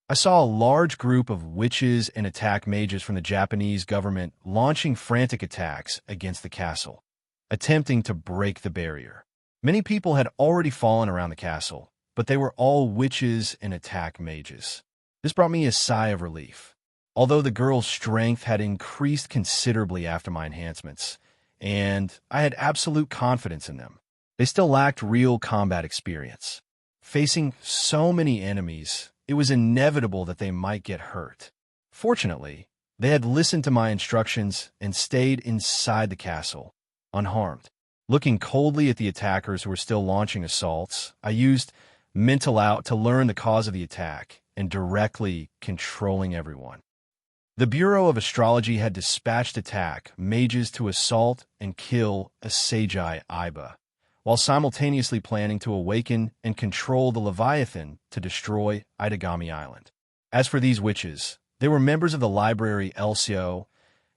I saw a large group of witches and attack mages from the Japanese government launching frantic attacks against the castle, attempting to break the barrier. Many people had already fallen around the castle, but they were all witches and attack mages. This brought me a sigh of relief. Although the girls' strength had increased considerably after my enhancements, and I had absolute confidence in them, they still lacked real combat experience. Facing so many enemies, it was inevitable that they might get hurt. Fortunately, they had listened to my instructions and stayed inside the castle, unharmed. Looking coldly at the attackers who were still launching assaults, I used mental out to learn the cause of the attack and directly controlling everyone. The Bureau of Astrology had dispatched attack mages to assault and kill Asagi Iba, while simultaneously planning to awaken and control the Leviathan to destroy Itagami Island. As for these witches, they were members of the library Elcio,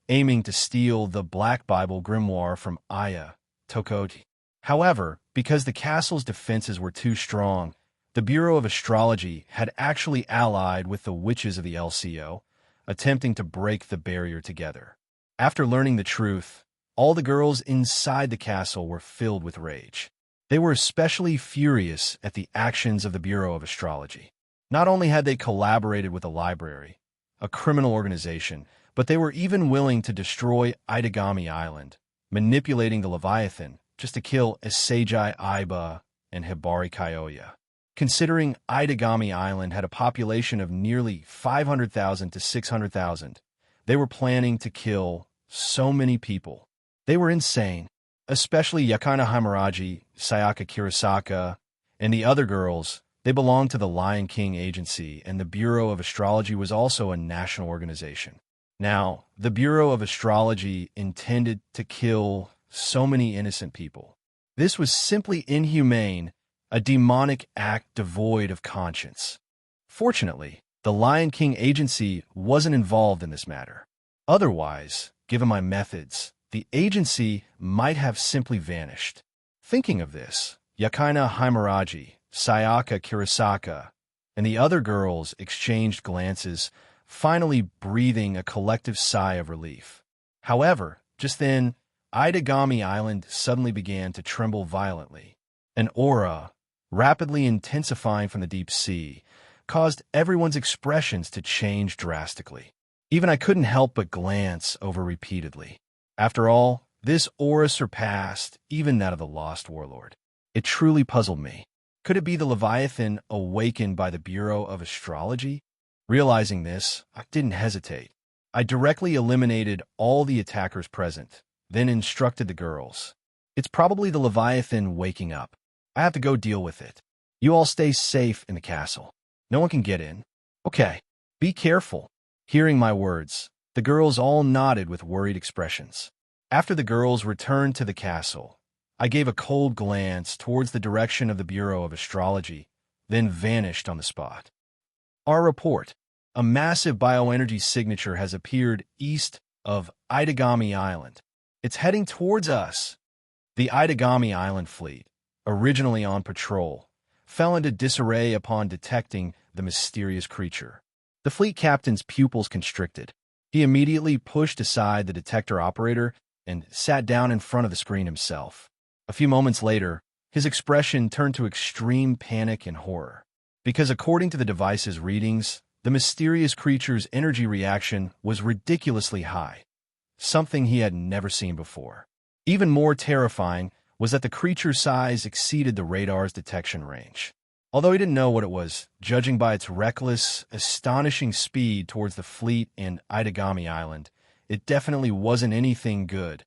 aiming to steal the Black Bible grimoire from Aya Tokoti. However, because the castle's defenses were too strong, the Bureau of Astrology had actually allied with the witches of the LCO, attempting to break the barrier together. After learning the truth, all the girls inside the castle were filled with rage. They were especially furious at the actions of the Bureau of Astrology. Not only had they collaborated with the library, a criminal organization, but they were even willing to destroy Itagami Island, manipulating the Leviathan just to kill Asagi Iba and Hibari Kyoya. Considering Itagami Island had a population of nearly 500,000 to 600,000, they were planning to kill so many people. They were insane, especially Yakina Himuraji, Sayaka Kurosaka, and the other girls. They belonged to the Lion King Agency, and the Bureau of Astrology was also a national organization. Now, the Bureau of Astrology intended to kill so many innocent people. This was simply inhumane, a demonic act devoid of conscience. Fortunately, the Lion King Agency wasn't involved in this matter. Otherwise, given my methods, the agency might have simply vanished. Thinking of this, Yakina Himuraji, Sayaka Kurosaka, and the other girls exchanged glances, finally breathing a collective sigh of relief. However, just then, Itagami Island suddenly began to tremble violently. An aura, rapidly intensifying from the deep sea, caused everyone's expressions to change drastically. Even I couldn't help but glance over repeatedly. After all, this aura surpassed even that of the Lost Warlord. It truly puzzled me. Could it be the Leviathan awakened by the Bureau of Astrology? Realizing this, I didn't hesitate. I directly eliminated all the attackers present, then instructed the girls. It's probably the Leviathan waking up. I have to go deal with it. You all stay safe in the castle. No one can get in. Okay, be careful. Hearing my words, the girls all nodded with worried expressions. After the girls returned to the castle, I gave a cold glance towards the direction of the Bureau of Astrology, then vanished on the spot. Our report. A massive bioenergy signature has appeared east of Itagami Island. It's heading towards us. The Itagami Island fleet, originally on patrol, fell into disarray upon detecting the mysterious creature. The fleet captain's pupils constricted. He immediately pushed aside the detector operator and sat down in front of the screen himself. A few moments later, his expression turned to extreme panic and horror. Because according to the device's readings, the mysterious creature's energy reaction was ridiculously high, something he had never seen before. Even more terrifying was that the creature's size exceeded the radar's detection range. Although he didn't know what it was, judging by its reckless, astonishing speed towards the fleet and Itagami Island, it definitely wasn't anything good.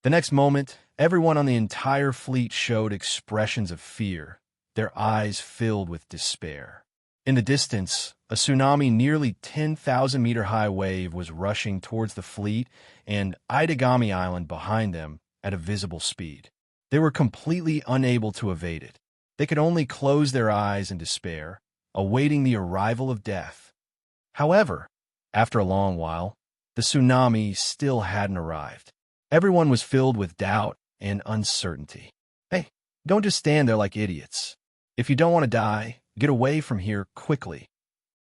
The next moment, everyone on the entire fleet showed expressions of fear, their eyes filled with despair. In the distance, a tsunami nearly 10,000-meter-high wave was rushing towards the fleet and Itagami Island behind them at a visible speed. They were completely unable to evade it. They could only close their eyes in despair, awaiting the arrival of death. However, after a long while, the tsunami still hadn't arrived. Everyone was filled with doubt and uncertainty. Hey, don't just stand there like idiots. If you don't want to die, get away from here quickly.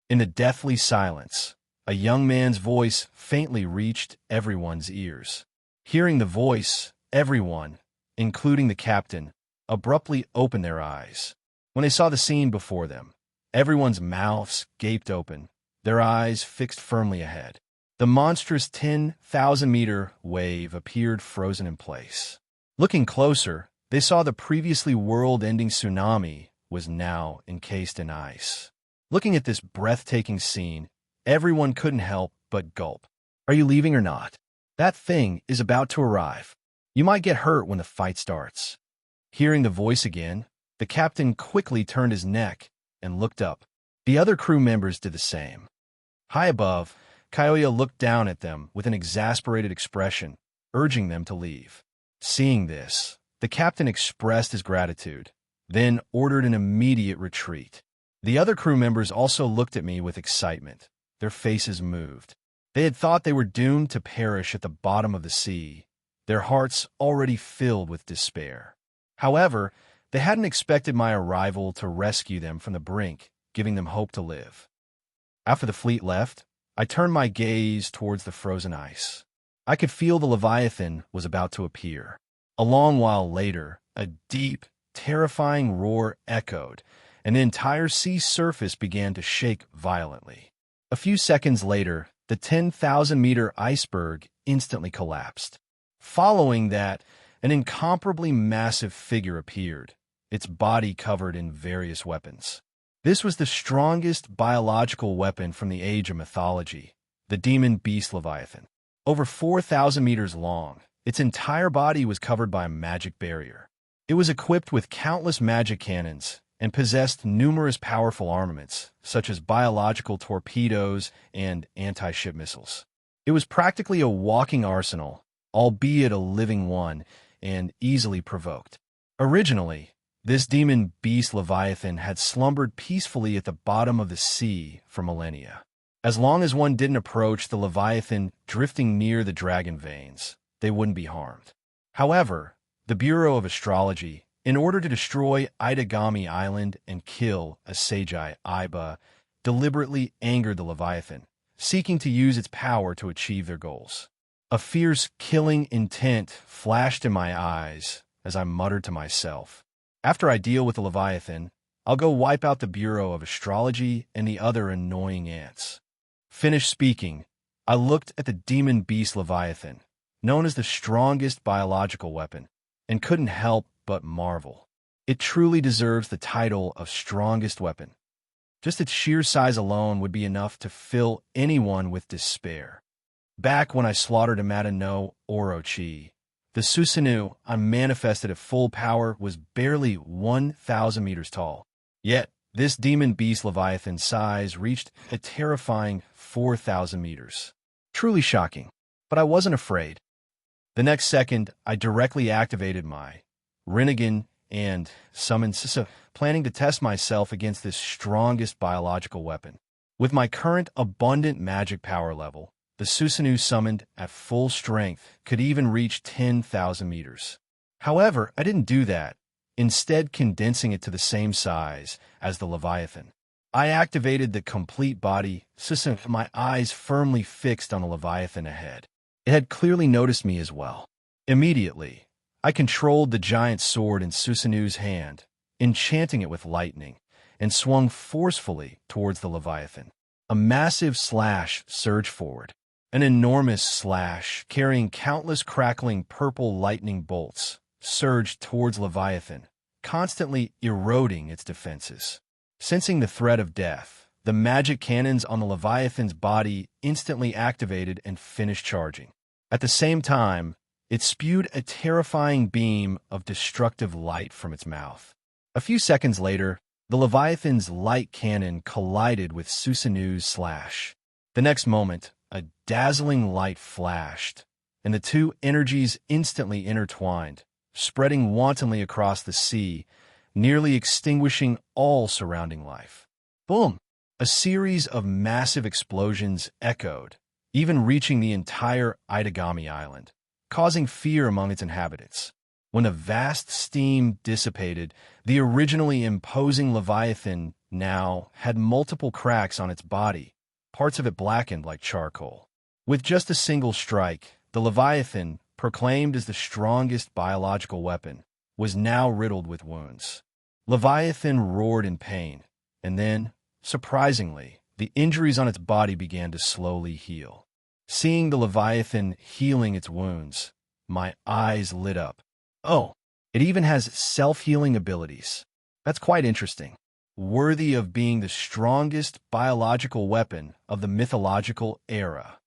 In the deathly silence, a young man's voice faintly reached everyone's ears. Hearing the voice, everyone, including the captain, abruptly opened their eyes. When they saw the scene before them, everyone's mouths gaped open, their eyes fixed firmly ahead. The monstrous 10,000-meter wave appeared frozen in place. Looking closer, they saw the previously world-ending tsunami was now encased in ice. Looking at this breathtaking scene, everyone couldn't help but gulp. Are you leaving or not? That thing is about to arrive. You might get hurt when the fight starts. Hearing the voice again, the captain quickly turned his neck and looked up. The other crew members did the same. High above, Kyoya looked down at them with an exasperated expression, urging them to leave. Seeing this, the captain expressed his gratitude, then ordered an immediate retreat. The other crew members also looked at me with excitement. Their faces moved. They had thought they were doomed to perish at the bottom of the sea, their hearts already filled with despair. However, they hadn't expected my arrival to rescue them from the brink, giving them hope to live. After the fleet left, I turned my gaze towards the frozen ice. I could feel the Leviathan was about to appear. A long while later, a deep, terrifying roar echoed, and the entire sea surface began to shake violently. A few seconds later, the 10,000-meter iceberg instantly collapsed. Following that, an incomparably massive figure appeared, its body covered in various weapons. This was the strongest biological weapon from the age of mythology, the demon beast Leviathan. Over 4,000 meters long, its entire body was covered by a magic barrier. It was equipped with countless magic cannons and possessed numerous powerful armaments, such as biological torpedoes and anti-ship missiles. It was practically a walking arsenal, albeit a living one, and easily provoked. Originally, this demon beast Leviathan had slumbered peacefully at the bottom of the sea for millennia. As long as one didn't approach the Leviathan drifting near the dragon veins, they wouldn't be harmed. However, the Bureau of Astrology, in order to destroy Itagami Island and kill Asagi Iba, deliberately angered the Leviathan, seeking to use its power to achieve their goals. A fierce, killing intent flashed in my eyes as I muttered to myself, "After I deal with the Leviathan, I'll go wipe out the Bureau of Astrology and the other annoying ants." Finished speaking, I looked at the demon beast Leviathan, known as the strongest biological weapon, and couldn't help but marvel. It truly deserves the title of strongest weapon. Just its sheer size alone would be enough to fill anyone with despair. Back when I slaughtered Amata no Orochi, the Susanoo I manifested at full power was barely 1,000 meters tall. Yet, this demon beast Leviathan's size reached a terrifying 4,000 meters. Truly shocking, but I wasn't afraid. The next second, I directly activated my Rinnegan and summoned Sisa, planning to test myself against this strongest biological weapon. With my current abundant magic power level, the Susanoo summoned at full strength could even reach 10,000 meters. However, I didn't do that, instead condensing it to the same size as the Leviathan. I activated the complete body, my eyes firmly fixed on the Leviathan ahead. It had clearly noticed me as well. Immediately, I controlled the giant sword in Susanoo's hand, enchanting it with lightning, and swung forcefully towards the Leviathan. A massive slash surged forward. An enormous slash, carrying countless crackling purple lightning bolts, surged towards Leviathan, constantly eroding its defenses. Sensing the threat of death, the magic cannons on the Leviathan's body instantly activated and finished charging. At the same time, it spewed a terrifying beam of destructive light from its mouth. A few seconds later, the Leviathan's light cannon collided with Susanoo's slash. The next moment, a dazzling light flashed, and the two energies instantly intertwined, spreading wantonly across the sea, nearly extinguishing all surrounding life. Boom! A series of massive explosions echoed, even reaching the entire Itagami Island, causing fear among its inhabitants. When the vast steam dissipated, the originally imposing Leviathan now had multiple cracks on its body, parts of it blackened like charcoal. With just a single strike, the Leviathan, proclaimed as the strongest biological weapon, was now riddled with wounds. Leviathan roared in pain, and then, surprisingly, the injuries on its body began to slowly heal. Seeing the Leviathan healing its wounds, my eyes lit up. Oh, it even has self-healing abilities. That's quite interesting. Worthy of being the strongest biological weapon of the mythological era.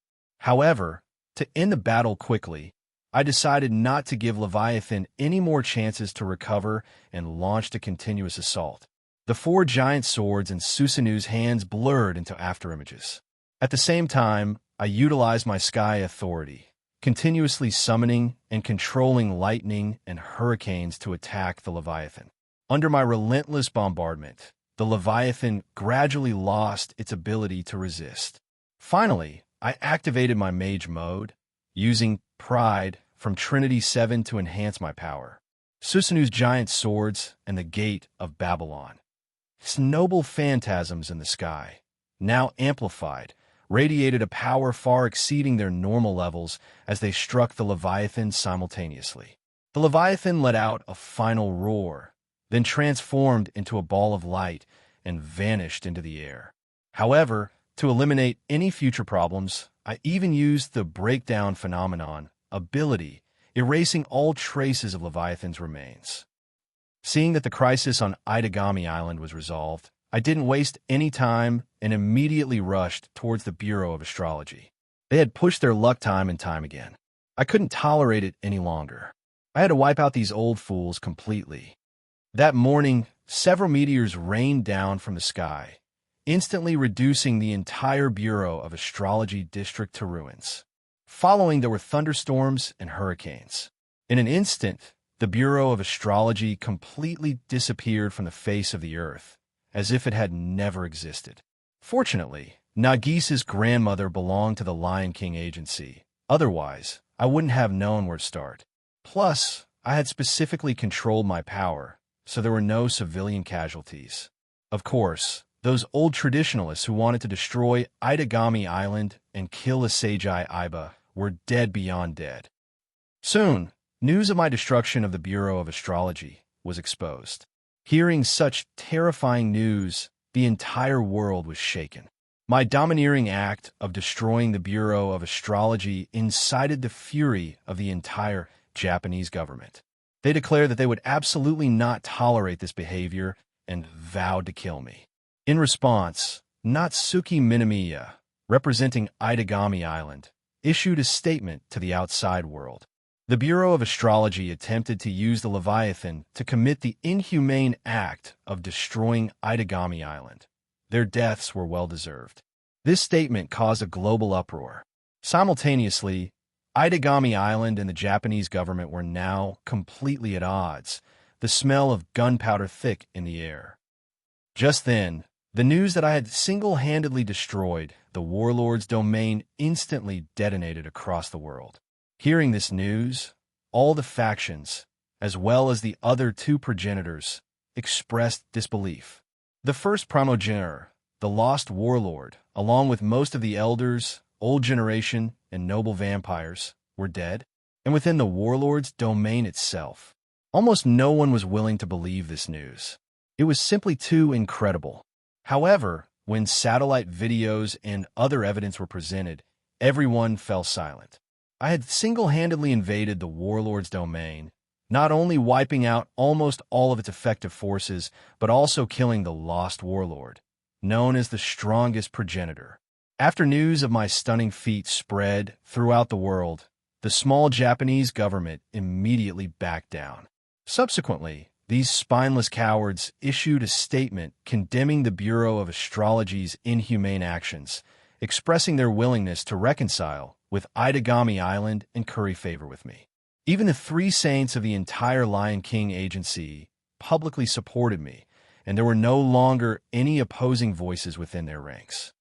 However, to end the battle quickly, I decided not to give Leviathan any more chances to recover and launched a continuous assault. The four giant swords in Susanoo's hands blurred into afterimages. At the same time, I utilized my sky authority, continuously summoning and controlling lightning and hurricanes to attack the Leviathan. Under my relentless bombardment, the Leviathan gradually lost its ability to resist. Finally, I activated my mage mode, using Pride from Trinity 7 to enhance my power. Susanu's giant swords and the Gate of Babylon. Its noble phantasms in the sky, now amplified, radiated a power far exceeding their normal levels as they struck the Leviathan simultaneously. The Leviathan let out a final roar, then transformed into a ball of light and vanished into the air. However, to eliminate any future problems, I even used the breakdown phenomenon ability, erasing all traces of Leviathan's remains. Seeing that the crisis on Itagami Island was resolved, I didn't waste any time and immediately rushed towards the Bureau of Astrology. They had pushed their luck time and time again. I couldn't tolerate it any longer. I had to wipe out these old fools completely. That morning, several meteors rained down from the sky, instantly reducing the entire Bureau of Astrology district to ruins. Following, there were thunderstorms and hurricanes. In an instant, the Bureau of Astrology completely disappeared from the face of the earth, as if it had never existed. Fortunately, Nagisa's grandmother belonged to the Lion King agency. Otherwise, I wouldn't have known where to start. Plus, I had specifically controlled my power, so there were no civilian casualties. Of course, those old traditionalists who wanted to destroy Itagami Island and kill Asagi Aiba were dead beyond dead. Soon, news of my destruction of the Bureau of Astrology was exposed. Hearing such terrifying news, the entire world was shaken. My domineering act of destroying the Bureau of Astrology incited the fury of the entire Japanese government. They declared that they would absolutely not tolerate this behavior and vowed to kill me. In response, Natsuki Minamiya, representing Itagami Island, issued a statement to the outside world. The Bureau of Astrology attempted to use the Leviathan to commit the inhumane act of destroying Itagami Island. Their deaths were well-deserved. This statement caused a global uproar. Simultaneously, Itagami Island and the Japanese government were now completely at odds, the smell of gunpowder thick in the air. Just then, the news that I had single-handedly destroyed the warlord's domain instantly detonated across the world. Hearing this news, all the factions, as well as the other two progenitors, expressed disbelief. The first primogenitor, the lost warlord, along with most of the elders, old generation, and noble vampires, were dead, and within the warlord's domain itself. Almost no one was willing to believe this news. It was simply too incredible. However, when satellite videos and other evidence were presented, everyone fell silent. I had single-handedly invaded the warlord's domain, not only wiping out almost all of its effective forces, but also killing the lost warlord, known as the strongest progenitor. After news of my stunning feat spread throughout the world, the small Japanese government immediately backed down. Subsequently, these spineless cowards issued a statement condemning the Bureau of Astrology's inhumane actions, expressing their willingness to reconcile with Itagami Island and curry favor with me. Even the three saints of the entire Lion King agency publicly supported me, and there were no longer any opposing voices within their ranks.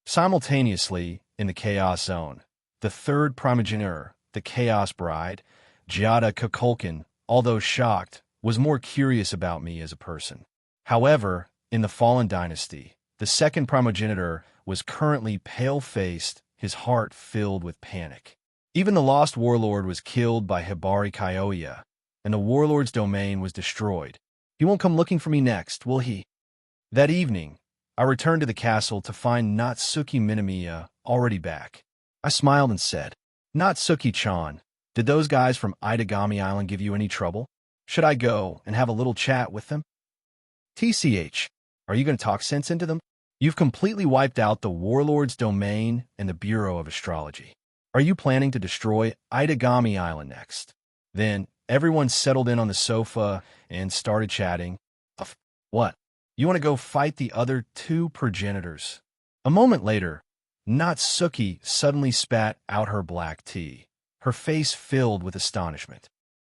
Simultaneously, in the Chaos Zone, the third primogenitor, the Chaos Bride, Giada Kukulkan, although shocked, was more curious about me as a person. However, in the Fallen Dynasty, the second primogenitor was currently pale-faced, his heart filled with panic. Even the lost warlord was killed by Hibari Kyoya, and the warlord's domain was destroyed. He won't come looking for me next, will he? That evening, I returned to the castle to find Natsuki Minamiya already back. I smiled and said, "Natsuki-chan, did those guys from Itagami Island give you any trouble? Should I go and have a little chat with them?" "TCH, are you going to talk sense into them? You've completely wiped out the warlord's domain and the Bureau of Astrology. Are you planning to destroy Itagami Island next?" Then everyone settled in on the sofa and started chatting. What? You want to go fight the other two progenitors? A moment later, Natsuki suddenly spat out her black tea, her face filled with astonishment.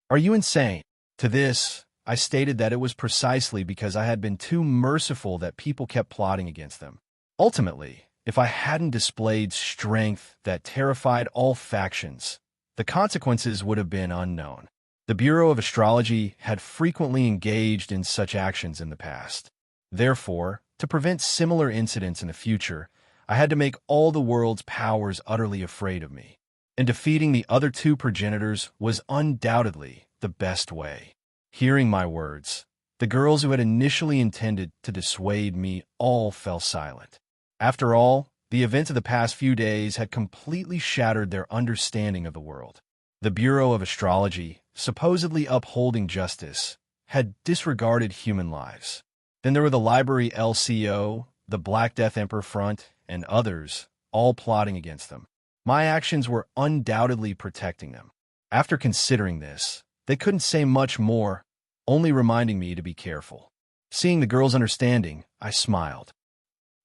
"Are you insane?" To this, I stated that it was precisely because I had been too merciful that people kept plotting against them. Ultimately, if I hadn't displayed strength that terrified all factions, the consequences would have been unknown. The Bureau of Astrology had frequently engaged in such actions in the past. Therefore, to prevent similar incidents in the future, I had to make all the world's powers utterly afraid of me. And defeating the other two progenitors was undoubtedly the best way. Hearing my words, the girls who had initially intended to dissuade me all fell silent. After all, the events of the past few days had completely shattered their understanding of the world. The Bureau of Astrology, supposedly upholding justice, had disregarded human lives. Then there were the Library LCO, the Black Death Emperor Front, and others, all plotting against them. My actions were undoubtedly protecting them. After considering this, they couldn't say much more, only reminding me to be careful. Seeing the girls' understanding, I smiled.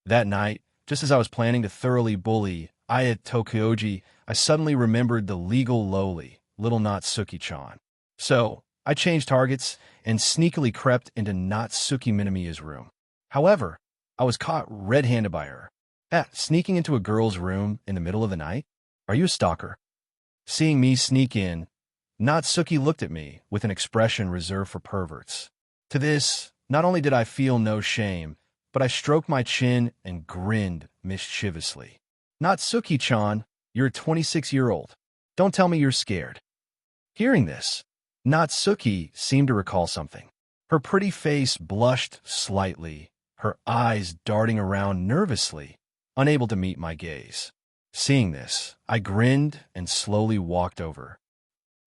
That night, just as I was planning to thoroughly bully Aya Tokyoji, I suddenly remembered the legal lowly, little Natsuki-chan. So, I changed targets and sneakily crept into Natsuki Minamiya's room. However, I was caught red-handed by her. Sneaking into a girl's room in the middle of the night? Are you a stalker? Seeing me sneak in, Natsuki looked at me with an expression reserved for perverts. To this, not only did I feel no shame, but I stroked my chin and grinned mischievously. "Natsuki-chan, you're a 26-year-old. Don't tell me you're scared." Hearing this, Natsuki seemed to recall something. Her pretty face blushed slightly, her eyes darting around nervously, unable to meet my gaze. Seeing this, I grinned and slowly walked over.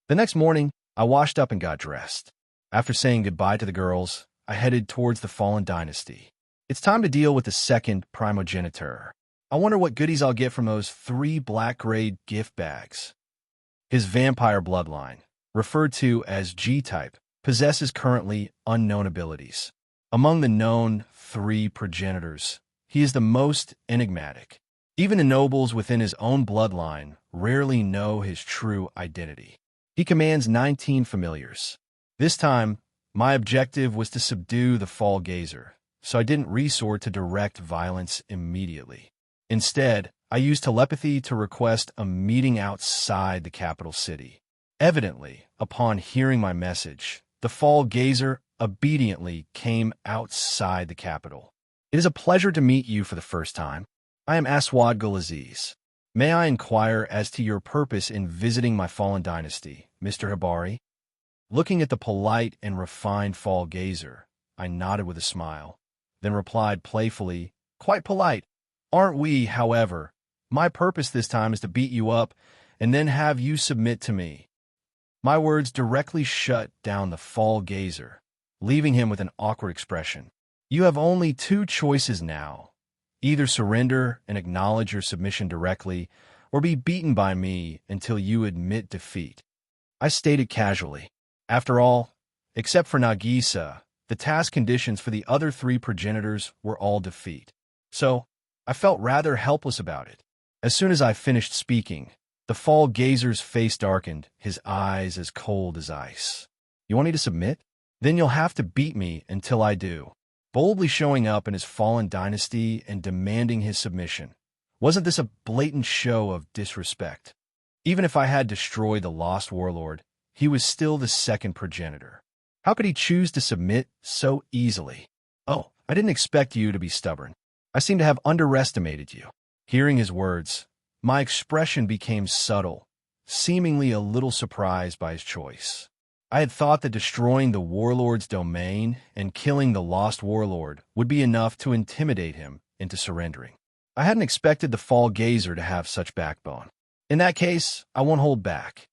The next morning, I washed up and got dressed. After saying goodbye to the girls, I headed towards the fallen dynasty. It's time to deal with the second primogenitor. I wonder what goodies I'll get from those 3 black-grade gift bags. His vampire bloodline, referred to as G-type, possesses currently unknown abilities. Among the known 3 progenitors, he is the most enigmatic. Even the nobles within his own bloodline rarely know his true identity. He commands 19 familiars. This time, my objective was to subdue the Fall Gazer, so I didn't resort to direct violence immediately. Instead, I used telepathy to request a meeting outside the capital city. Evidently, upon hearing my message, the Fall Gazer obediently came outside the capital. "It is a pleasure to meet you for the first time. I am Aswad Gulaziz. May I inquire as to your purpose in visiting my fallen dynasty, Mr. Hibari?" Looking at the polite and refined Fall Gazer, I nodded with a smile, then replied playfully, "Quite polite. Aren't we, however? My purpose this time is to beat you up and then have you submit to me." My words directly shut down the Fall Gazer, leaving him with an awkward expression. "You have only 2 choices now. Either surrender and acknowledge your submission directly, or be beaten by me until you admit defeat." I stated casually. After all, except for Nagisa, the task conditions for the other 3 progenitors were all defeat. So, I felt rather helpless about it. As soon as I finished speaking, the Fall Gazer's face darkened, his eyes as cold as ice. "You want me to submit? Then you'll have to beat me until I do." Boldly showing up in his fallen dynasty and demanding his submission. Wasn't this a blatant show of disrespect? Even if I had destroyed the lost warlord, he was still the second progenitor. How could he choose to submit so easily? "Oh, I didn't expect you to be stubborn. I seem to have underestimated you." Hearing his words, my expression became subtle, seemingly a little surprised by his choice. I had thought that destroying the warlord's domain and killing the lost warlord would be enough to intimidate him into surrendering. I hadn't expected the Fall Gazer to have such backbone. In that case, I won't hold back.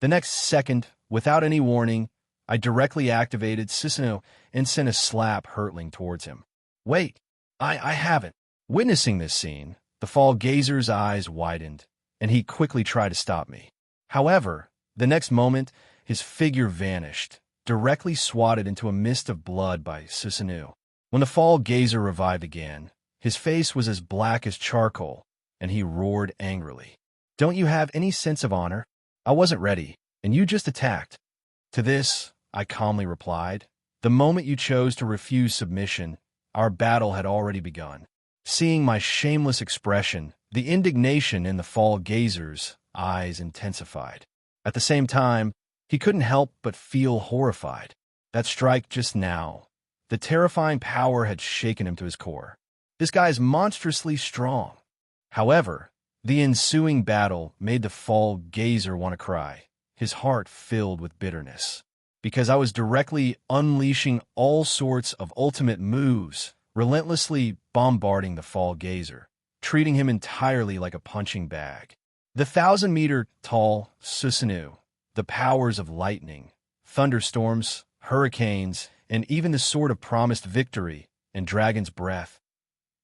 The next second, without any warning, I directly activated Susanoo and sent a slap hurtling towards him. "Wait, I haven't." Witnessing this scene, the Fall Gazer's eyes widened, and he quickly tried to stop me. However, the next moment, his figure vanished, directly swatted into a mist of blood by Susanoo. When the Fall Gazer revived again, his face was as black as charcoal, and he roared angrily. Don't you have any sense of honor? I wasn't ready, and you just attacked. To this, I calmly replied, the moment you chose to refuse submission, our battle had already begun. Seeing my shameless expression, the indignation in the fall gazer's eyes intensified. At the same time, he couldn't help but feel horrified. That strike just now, the terrifying power had shaken him to his core. This guy is monstrously strong. However, the ensuing battle made the fall gazer want to cry, his heart filled with bitterness. Because I was directly unleashing all sorts of ultimate moves, relentlessly bombarding the fall gazer, treating him entirely like a punching bag. The 1,000-meter-tall Susanoo, the powers of lightning, thunderstorms, hurricanes, and even the sword of promised victory and dragon's breath.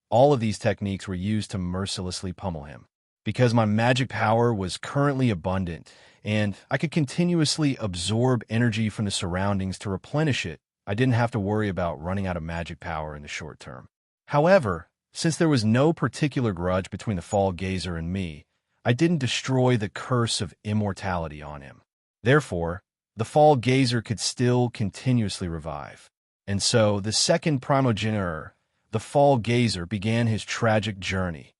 All of these techniques were used to mercilessly pummel him. Because my magic power was currently abundant, and I could continuously absorb energy from the surroundings to replenish it, I didn't have to worry about running out of magic power in the short term. However, since there was no particular grudge between the fall gazer and me, I didn't destroy the curse of immortality on him. Therefore, the fall gazer could still continuously revive. And so, the second primogeniture, the fall gazer, began his tragic journey,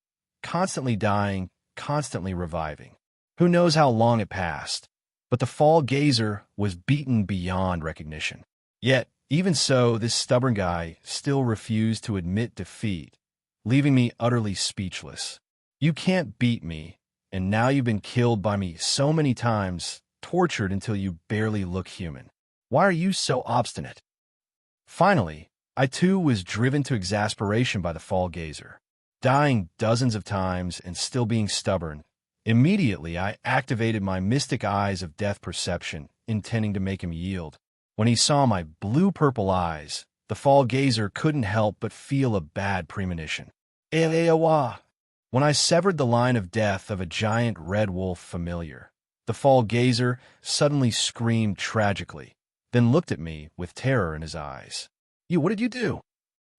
constantly dying, constantly reviving. Who knows how long it passed, but the fall gazer was beaten beyond recognition. Yet, even so, this stubborn guy still refused to admit defeat, leaving me utterly speechless. You can't beat me, and now you've been killed by me so many times, tortured until you barely look human. Why are you so obstinate? Finally, I too was driven to exasperation by the fall gazer. Dying dozens of times and still being stubborn, immediately I activated my mystic eyes of death perception, intending to make him yield. When he saw my blue-purple eyes, the fall gazer couldn't help but feel a bad premonition. When I severed the line of death of a giant red wolf familiar, the fall gazer suddenly screamed tragically, then looked at me with terror in his eyes. What did you do?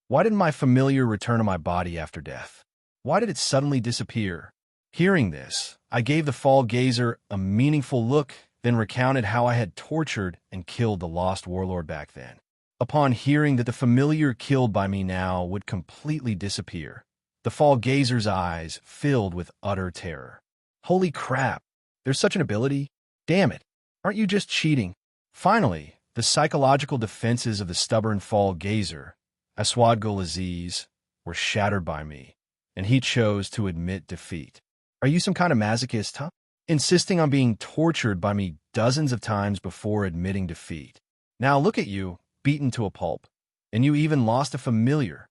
Why didn't my familiar return to my body after death? Why did it suddenly disappear? Hearing this, I gave the fall gazer a meaningful look, then recounted how I had tortured and killed the lost warlord back then. Upon hearing that the familiar killed by me now would completely disappear, the fall gazer's eyes filled with utter terror. Holy crap, there's such an ability? Damn it, aren't you just cheating? Finally, the psychological defenses of the stubborn fall gazer, Aswadgul Aziz, were shattered by me, and he chose to admit defeat. Are you some kind of masochist, huh? Insisting on being tortured by me dozens of times before admitting defeat. Now look at you, beaten to a pulp, and you even lost a familiar.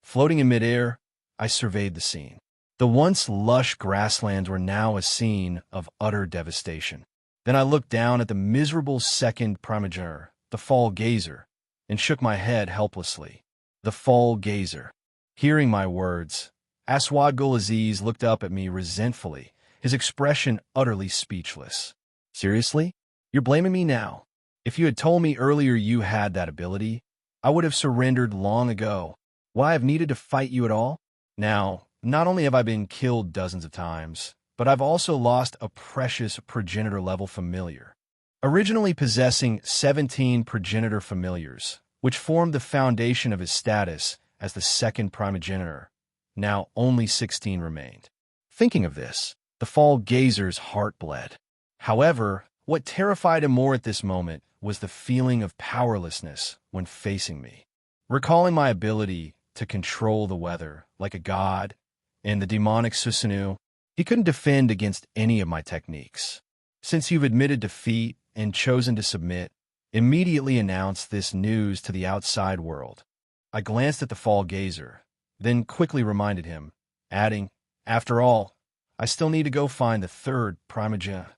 Floating in midair, I surveyed the scene. The once lush grasslands were now a scene of utter devastation. Then I looked down at the miserable second primogeniture, the fall gazer, and shook my head helplessly. The fall gazer. Hearing my words, Aswadgul Aziz looked up at me resentfully, his expression utterly speechless. Seriously? You're blaming me now? If you had told me earlier you had that ability, I would have surrendered long ago. Why I've needed to fight you at all? Now, not only have I been killed dozens of times, but I've also lost a precious progenitor-level familiar. Originally possessing 17 progenitor familiars, which formed the foundation of his status as the second primogenitor, now only 16 remained. Thinking of this, the fall gazer's heart bled. However, what terrified him more at this moment was the feeling of powerlessness when facing me. Recalling my ability to control the weather like a god and the demonic Susanoo, he couldn't defend against any of my techniques. Since you've admitted defeat and chosen to submit, immediately announce this news to the outside world. I glanced at the fall gazer, then quickly reminded him, adding, after all, I still need to go find the third primogeniture.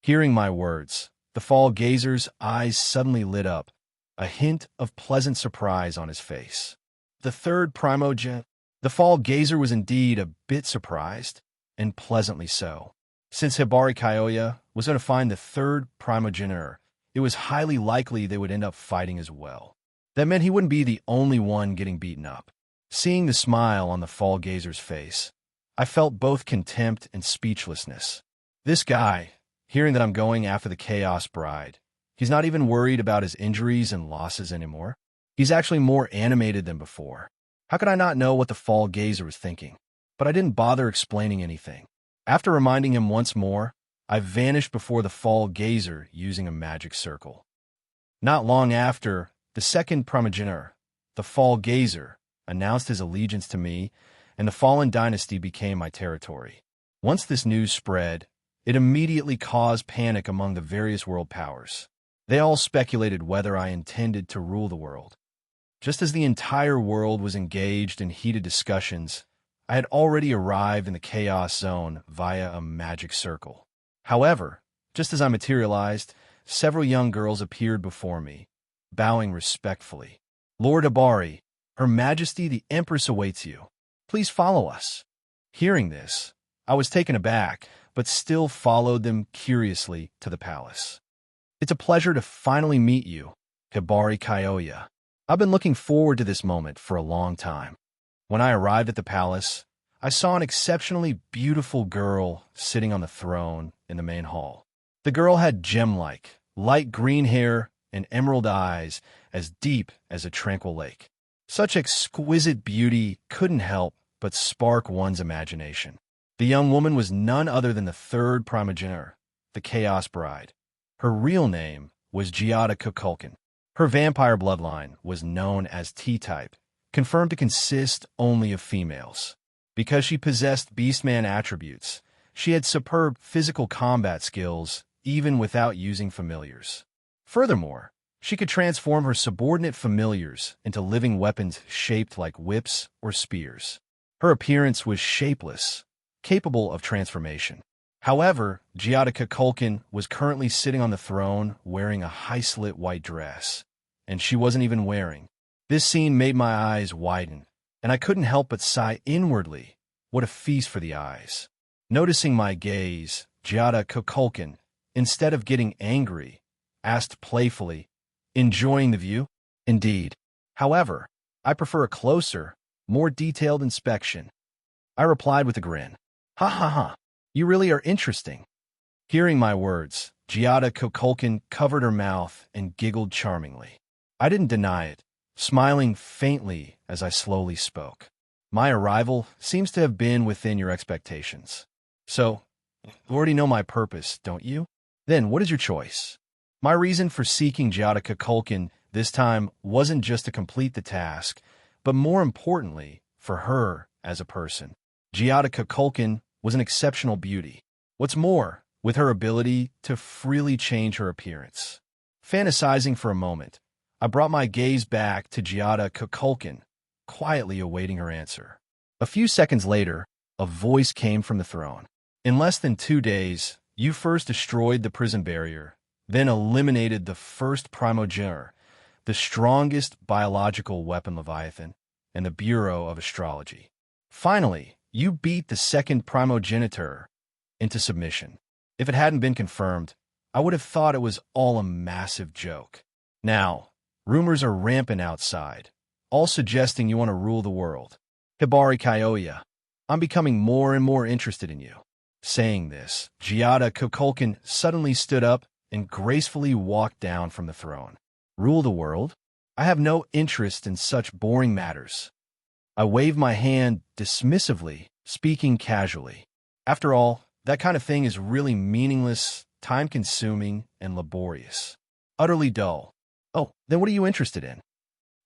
Hearing my words, the fall gazer's eyes suddenly lit up, a hint of pleasant surprise on his face. The third primogeniture? The fall gazer was indeed a bit surprised, and pleasantly so. Since Hibari Kyoya was going to find the third primogeniture, it was highly likely they would end up fighting as well. That meant he wouldn't be the only one getting beaten up. Seeing the smile on the fall gazer's face, I felt both contempt and speechlessness. This guy, hearing that I'm going after the Chaos Bride, he's not even worried about his injuries and losses anymore. He's actually more animated than before. How could I not know what the Fall Gazer was thinking? But I didn't bother explaining anything. After reminding him once more, I vanished before the Fall Gazer using a magic circle. Not long after, the second primogenitor, the Fall Gazer, announced his allegiance to me, and the Fallen Dynasty became my territory. Once this news spread, it immediately caused panic among the various world powers. They all speculated whether I intended to rule the world. Just as the entire world was engaged in heated discussions, I had already arrived in the Chaos Zone via a magic circle. However, just as I materialized, several young girls appeared before me, bowing respectfully. "Lord Hibari, Her Majesty the Empress awaits you. Please follow us." Hearing this, I was taken aback, but still followed them curiously to the palace. "It's a pleasure to finally meet you, Hibari Kyoya. I've been looking forward to this moment for a long time." When I arrived at the palace, I saw an exceptionally beautiful girl sitting on the throne in the main hall. The girl had gem-like, light green hair and emerald eyes as deep as a tranquil lake. Such exquisite beauty couldn't help but spark one's imagination. The young woman was none other than the third primogenitor, the Chaos Bride. Her real name was Giada Kukulkan. Her vampire bloodline was known as T-type, confirmed to consist only of females. Because she possessed beastman attributes, she had superb physical combat skills even without using familiars. Furthermore, she could transform her subordinate familiars into living weapons shaped like whips or spears. Her appearance was shapeless, capable of transformation. However, Giada Kukulkan was currently sitting on the throne wearing a high-slit white dress, and she wasn't even wearing. This scene made my eyes widen, and I couldn't help but sigh inwardly. What a feast for the eyes. Noticing my gaze, Giada Kukulkan, instead of getting angry, asked playfully, "Enjoying the view?" "Indeed. However, I prefer a closer, more detailed inspection." I replied with a grin. "Ha ha ha. You really are interesting." Hearing my words, Giada Kukulkan covered her mouth and giggled charmingly. I didn't deny it, smiling faintly as I slowly spoke. "My arrival seems to have been within your expectations. So, you already know my purpose, don't you? Then what is your choice?" My reason for seeking Giada Kukulkan this time wasn't just to complete the task, but more importantly, for her as a person. Giada Kukulkan was an exceptional beauty. What's more, with her ability to freely change her appearance. Fantasizing for a moment, I brought my gaze back to Giada Kukulkan, quietly awaiting her answer. A few seconds later, a voice came from the throne. "In less than 2 days, you first destroyed the prison barrier, then eliminated the first primogenitor, the strongest biological weapon Leviathan, and the Bureau of Astrology. Finally, you beat the second primogenitor into submission. If it hadn't been confirmed, I would have thought it was all a massive joke. Now, rumors are rampant outside, all suggesting you want to rule the world. Hibari Kyoya, I'm becoming more and more interested in you." Saying this, Giada Kukulkan suddenly stood up and gracefully walked down from the throne. "Rule the world? I have no interest in such boring matters." I waved my hand dismissively, speaking casually. After all, that kind of thing is really meaningless, time-consuming, and laborious. Utterly dull. "Oh, then what are you interested in?"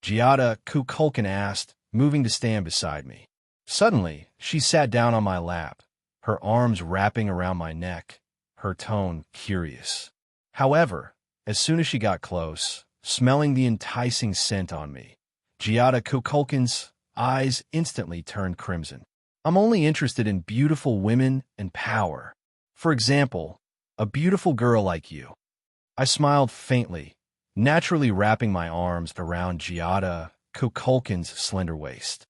Giada Kukulkan asked, moving to stand beside me. Suddenly, she sat down on my lap, her arms wrapping around my neck, her tone curious. However, as soon as she got close, smelling the enticing scent on me, Giada Kukulkan's eyes instantly turned crimson. "I'm only interested in beautiful women and power. For example, a beautiful girl like you." I smiled faintly, naturally wrapping my arms around Giada Kukulkan's slender waist.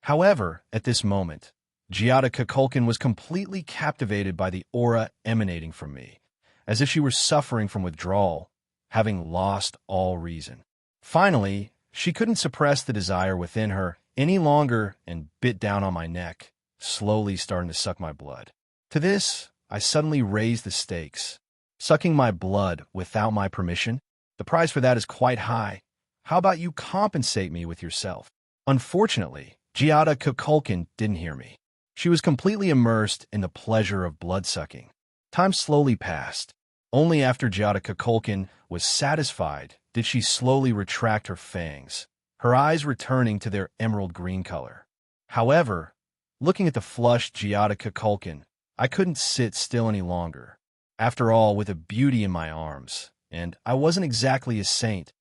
However, at this moment, Giada Kukulkan was completely captivated by the aura emanating from me, as if she were suffering from withdrawal, having lost all reason. Finally, she couldn't suppress the desire within her any longer and bit down on my neck, slowly starting to suck my blood. To this, I suddenly raised the stakes. Sucking my blood without my permission? The price for that is quite high. How about you compensate me with yourself? Unfortunately, Giada Kukulkan didn't hear me. She was completely immersed in the pleasure of blood-sucking. Time slowly passed. Only after Giada Kukulkan was satisfied did she slowly retract her fangs, her eyes returning to their emerald green color. However, looking at the flushed Giada Kukulkan, I couldn't sit still any longer. After all, with a beauty in my arms, and I wasn't exactly a saint,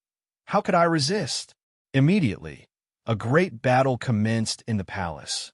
how could I resist? Immediately, a great battle commenced in the palace.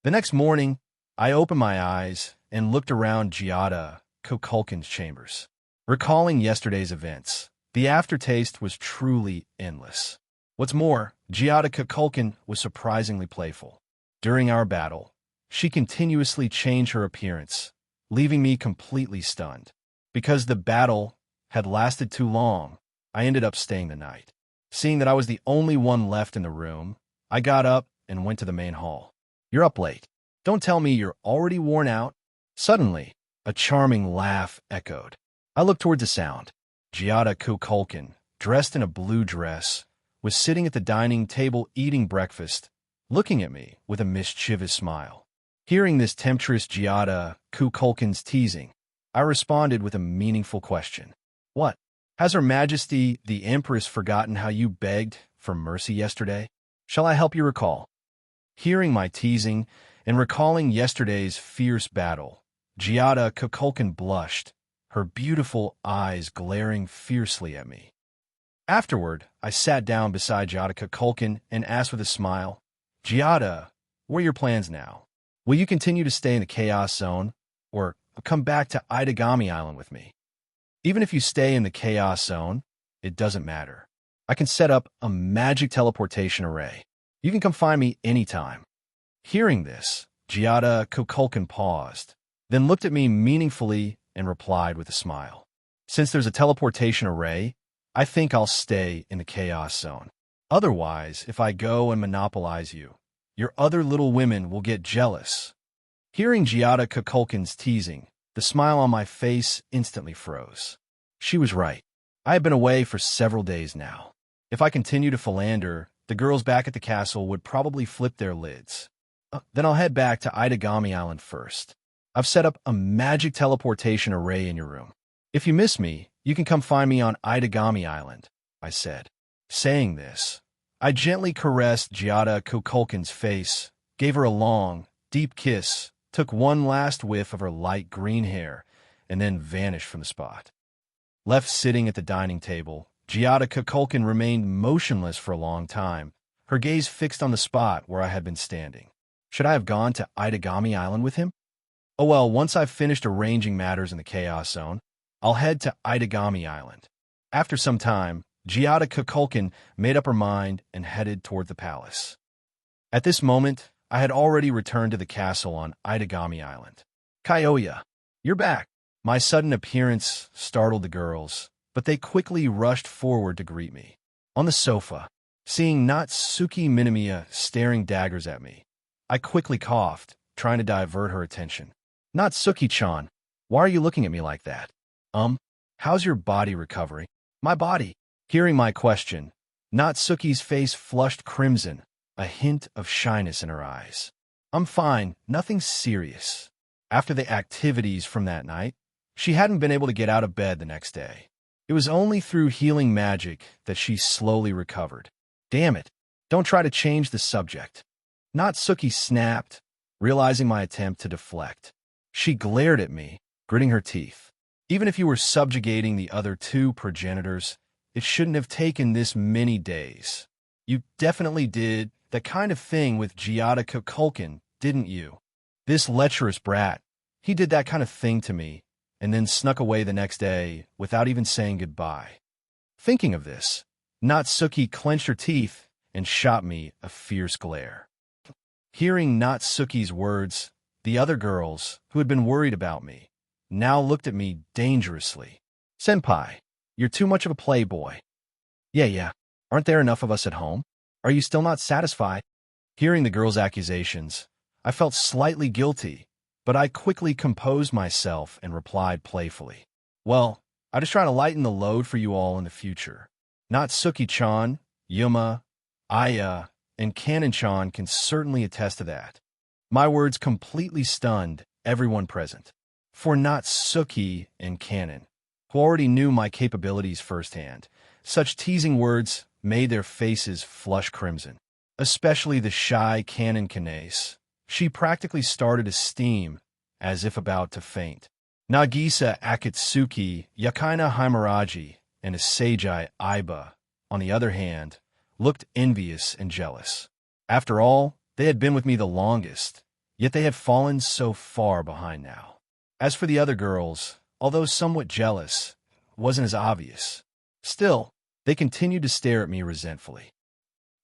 The next morning, I opened my eyes and looked around Giada Kukulkan's chambers. Recalling yesterday's events, the aftertaste was truly endless. What's more, Giada Kukulkan was surprisingly playful. During our battle, she continuously changed her appearance, leaving me completely stunned. Because the battle had lasted too long, I ended up staying the night. Seeing that I was the only one left in the room, I got up and went to the main hall. You're up late. Don't tell me you're already worn out. Suddenly, a charming laugh echoed. I looked toward the sound. Giada Kukulkan, dressed in a blue dress, was sitting at the dining table eating breakfast, looking at me with a mischievous smile. Hearing this temptress Giada Kukulkan's teasing, I responded with a meaningful question. What? Has Her Majesty the Empress forgotten how you begged for mercy yesterday? Shall I help you recall? Hearing my teasing and recalling yesterday's fierce battle, Giada Kukulkan blushed, her beautiful eyes glaring fiercely at me. Afterward, I sat down beside Giada Kukulkan and asked with a smile, Giada, what are your plans now? Will you continue to stay in the Chaos Zone, or come back to Itagami Island with me? Even if you stay in the Chaos Zone, it doesn't matter. I can set up a magic teleportation array. You can come find me anytime. Hearing this, Giada Kukulkan paused, then looked at me meaningfully and replied with a smile. Since there's a teleportation array, I think I'll stay in the Chaos Zone. Otherwise, if I go and monopolize you, your other little women will get jealous. Hearing Giada Kukulkan's teasing, the smile on my face instantly froze. She was right. I have been away for several days now. If I continue to philander, the girls back at the castle would probably flip their lids. Then I'll head back to Itagami Island first. I've set up a magic teleportation array in your room. If you miss me, you can come find me on Itagami Island, I said. Saying this, I gently caressed Giada Kukulkan's face, gave her a long, deep kiss, took one last whiff of her light green hair, and then vanished from the spot. Left sitting at the dining table, Giada Kukulkan remained motionless for a long time, her gaze fixed on the spot where I had been standing. Should I have gone to Itagami Island with him? Oh well, once I've finished arranging matters in the Chaos Zone, I'll head to Itagami Island. After some time, Giada Kukulkan made up her mind and headed toward the palace. At this moment, I had already returned to the castle on Itagami Island. Kyoya, you're back. My sudden appearance startled the girls, but they quickly rushed forward to greet me. On the sofa, seeing Natsuki Minamiya staring daggers at me, I quickly coughed, trying to divert her attention. Natsuki-chan, why are you looking at me like that? How's your body recovering? My body. Hearing my question, Natsuki's face flushed crimson, a hint of shyness in her eyes. I'm fine, nothing serious. After the activities from that night, she hadn't been able to get out of bed the next day. It was only through healing magic that she slowly recovered. Damn it, don't try to change the subject. Natsuki snapped, realizing my attempt to deflect. She glared at me, gritting her teeth. Even if you were subjugating the other two progenitors, it shouldn't have taken this many days. You definitely did that kind of thing with Giada Kukulkan, didn't you? This lecherous brat, he did that kind of thing to me, and then snuck away the next day without even saying goodbye. Thinking of this, Natsuki clenched her teeth and shot me a fierce glare. Hearing Natsuki's words, the other girls, who had been worried about me, now looked at me dangerously. Senpai, you're too much of a playboy. Yeah, aren't there enough of us at home? Are you still not satisfied? Hearing the girls' accusations, I felt slightly guilty, but I quickly composed myself and replied playfully. Well, I just try to lighten the load for you all in the future. Not Suki-chan, Yuma, Aya, and Kanon-chan can certainly attest to that. My words completely stunned everyone present. For Natsuki and Kanon, who already knew my capabilities firsthand, such teasing words made their faces flush crimson. Especially the shy Kanon Kanase. She practically started to steam, as if about to faint. Nagisa Akatsuki, Yakaina Himuraji, and Seijai Aiba, on the other hand, looked envious and jealous. After all, they had been with me the longest, yet they had fallen so far behind now. As for the other girls, although somewhat jealous, wasn't as obvious. Still, they continued to stare at me resentfully.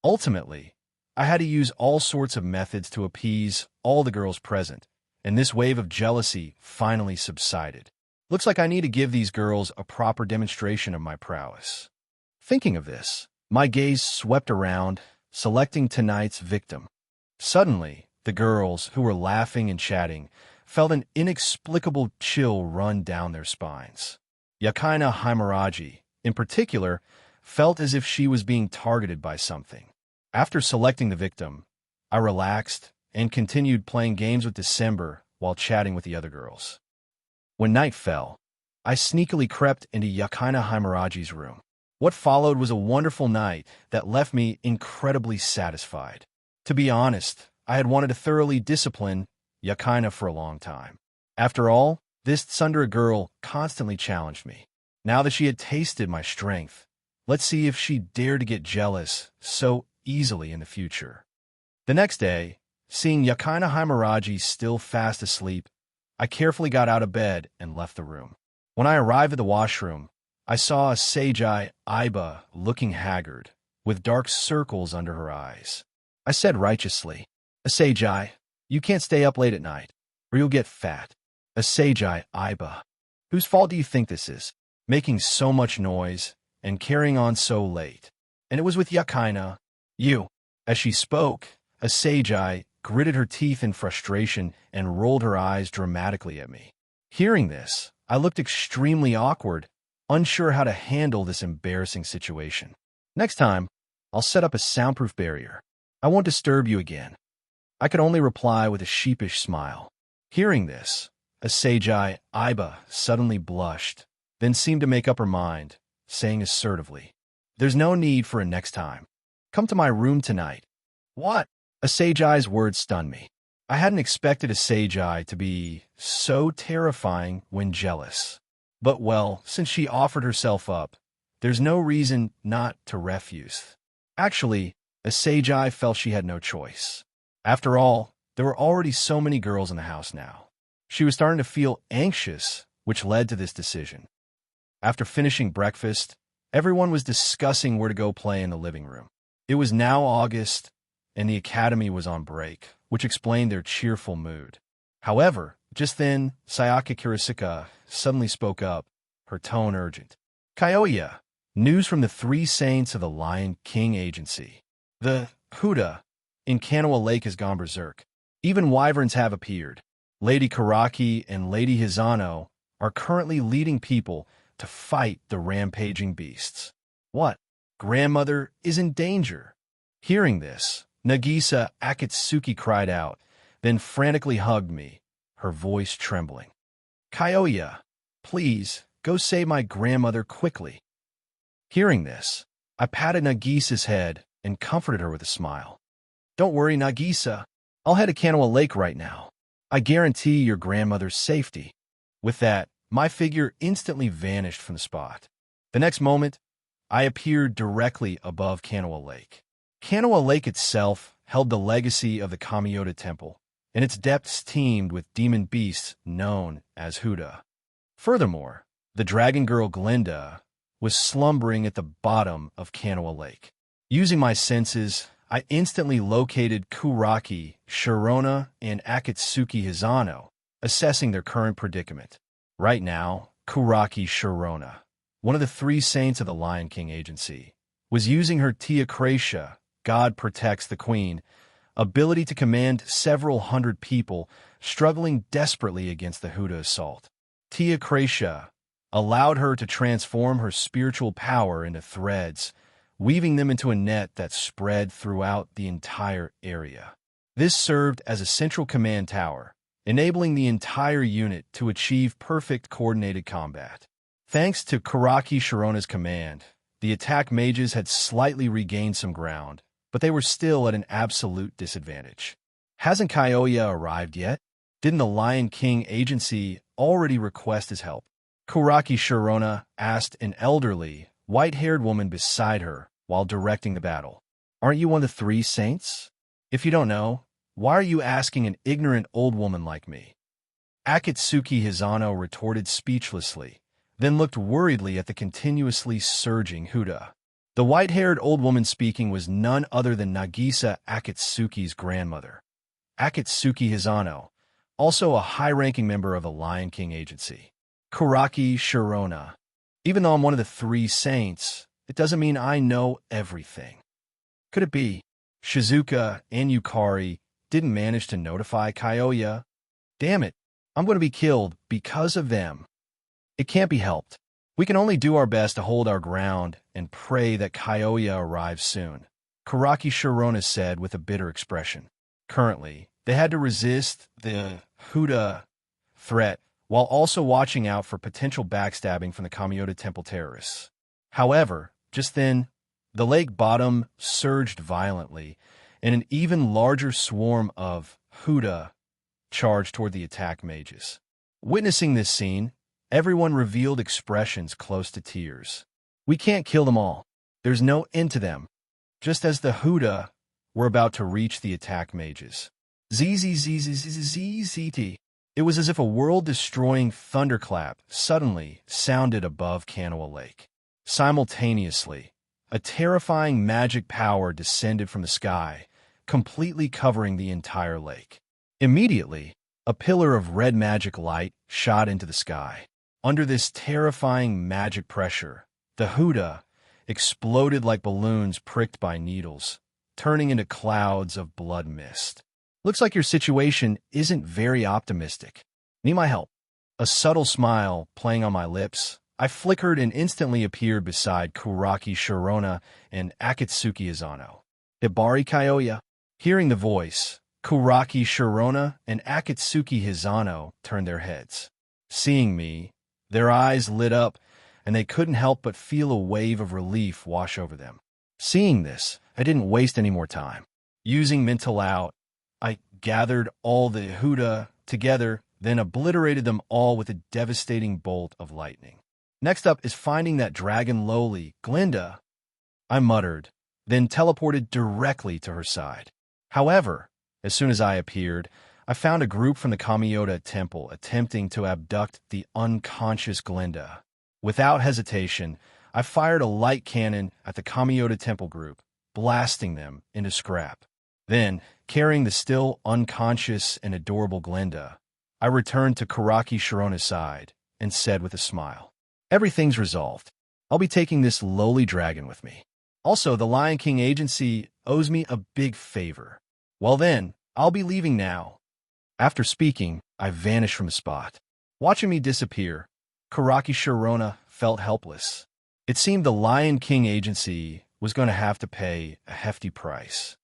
Ultimately, I had to use all sorts of methods to appease all the girls present, and this wave of jealousy finally subsided. Looks like I need to give these girls a proper demonstration of my prowess. Thinking of this, my gaze swept around, selecting tonight's victim. Suddenly, the girls, who were laughing and chatting, felt an inexplicable chill run down their spines. Yakaina Himuraji, in particular, felt as if she was being targeted by something. After selecting the victim, I relaxed and continued playing games with December while chatting with the other girls. When night fell, I sneakily crept into Yakaina Himuraji's room. What followed was a wonderful night that left me incredibly satisfied. To be honest, I had wanted to thoroughly discipline Yakaina for a long time. After all, this tsundere girl constantly challenged me. Now that she had tasted my strength, let's see if she dared to get jealous so easily in the future. The next day, seeing Yakaina Himuraji still fast asleep, I carefully got out of bed and left the room. When I arrived at the washroom, I saw a Seijai Aiba looking haggard, with dark circles under her eyes. I said righteously, "Seijai, you can't stay up late at night, or you'll get fat." Seijai Aiba, whose fault do you think this is? Making so much noise and carrying on so late. And it was with Yakaina. You. As she spoke, Seijai gritted her teeth in frustration and rolled her eyes dramatically at me. Hearing this, I looked extremely awkward, unsure how to handle this embarrassing situation. Next time, I'll set up a soundproof barrier. I won't disturb you again. I could only reply with a sheepish smile. Hearing this, Seijai Aiba suddenly blushed, then seemed to make up her mind, saying assertively, "There's no need for a next time. Come to my room tonight." What? Seijai's words stunned me. I hadn't expected Seijai to be so terrifying when jealous. But well, since she offered herself up, there's no reason not to refuse. Actually, Seijai felt she had no choice. After all, there were already so many girls in the house now. She was starting to feel anxious, which led to this decision. After finishing breakfast, everyone was discussing where to go play in the living room. It was now August, and the academy was on break, which explained their cheerful mood. However, just then, Sayaka Kurisuka suddenly spoke up, her tone urgent. "Kyoya, news from the three saints of the Lion King Agency. The Huda in Kanawa Lake has gone berserk. Even wyverns have appeared. Lady Karaki and Lady Hizano are currently leading people to fight the rampaging beasts." What? Grandmother is in danger. Hearing this, Nagisa Akatsuki cried out, then frantically hugged me, her voice trembling. "Kyoya, please, go save my grandmother quickly." Hearing this, I patted Nagisa's head and comforted her with a smile. "Don't worry, Nagisa. I'll head to Kanawa Lake right now. I guarantee your grandmother's safety." With that, my figure instantly vanished from the spot. The next moment, I appeared directly above Kanawa Lake. Kanawa Lake itself held the legacy of the Kamiyota Temple, and its depths teemed with demon beasts known as Huda. Furthermore, the dragon girl Glinda was slumbering at the bottom of Kanawa Lake. Using my senses, I instantly located Kuraki, Sharona, and Akatsuki Hizano, assessing their current predicament. Right now, Kuraki Sharona, one of the three saints of the Lion King Agency, was using her Teocratia, God Protects the Queen, ability to command several hundred people struggling desperately against the Huda assault. Teocratia allowed her to transform her spiritual power into threads, weaving them into a net that spread throughout the entire area. This served as a central command tower, enabling the entire unit to achieve perfect coordinated combat. Thanks to Kuraki Shirona's command, the attack mages had slightly regained some ground, but they were still at an absolute disadvantage. Hasn't Kyoya arrived yet? Didn't the Lion King agency already request his help? Kuraki Shirona asked an elderly, white-haired woman beside her while directing the battle. Aren't you one of the 3 saints? If you don't know, why are you asking an ignorant old woman like me? Akatsuki Hizano retorted speechlessly, then looked worriedly at the continuously surging Huda. The white-haired old woman speaking was none other than Nagisa Akatsuki's grandmother. Akatsuki Hizano, also a high-ranking member of the Lion King agency. Kuraki Shirona. Even though I'm one of the 3 saints, it doesn't mean I know everything. Could it be Shizuka and Yukari didn't manage to notify Kyoya? Damn it, I'm going to be killed because of them. It can't be helped. We can only do our best to hold our ground and pray that Kyoya arrives soon, Kuraki Shirona said with a bitter expression. Currently, they had to resist the Huda threat while also watching out for potential backstabbing from the Kamiota Temple terrorists. However, just then, the lake bottom surged violently, and an even larger swarm of Huda charged toward the attack mages. Witnessing this scene, everyone revealed expressions close to tears. We can't kill them all. There's no end to them. Just as the Huda were about to reach the attack mages. ZZZZZZZT. It was as if a world-destroying thunderclap suddenly sounded above Kanawa Lake. Simultaneously, a terrifying magic power descended from the sky, completely covering the entire lake. Immediately, a pillar of red magic light shot into the sky. Under this terrifying magic pressure, the Huda exploded like balloons pricked by needles, turning into clouds of blood mist. Looks like your situation isn't very optimistic. Need my help? A subtle smile playing on my lips, I flickered and instantly appeared beside Kuraki Shirona and Akatsuki Hizano. Hibari Kyoya. Hearing the voice, Kuraki Shirona and Akatsuki Hizano turned their heads. Seeing me, their eyes lit up, and they couldn't help but feel a wave of relief wash over them. Seeing this, I didn't waste any more time. Using mental out, I gathered all the Huda together, then obliterated them all with a devastating bolt of lightning. Next up is finding that dragon lowly, Glinda, I muttered, then teleported directly to her side. However, as soon as I appeared, I found a group from the Kamiota Temple attempting to abduct the unconscious Glinda. Without hesitation, I fired a light cannon at the Kamiota Temple group, blasting them into scrap. Then, carrying the still unconscious and adorable Glinda, I returned to Kuraki Shirona's side and said with a smile, "Everything's resolved. I'll be taking this lowly dragon with me. Also, the Lion King agency owes me a big favor. Well then, I'll be leaving now." After speaking, I vanished from the spot. Watching me disappear, Kuraki Shirona felt helpless. It seemed the Lion King agency was going to have to pay a hefty price.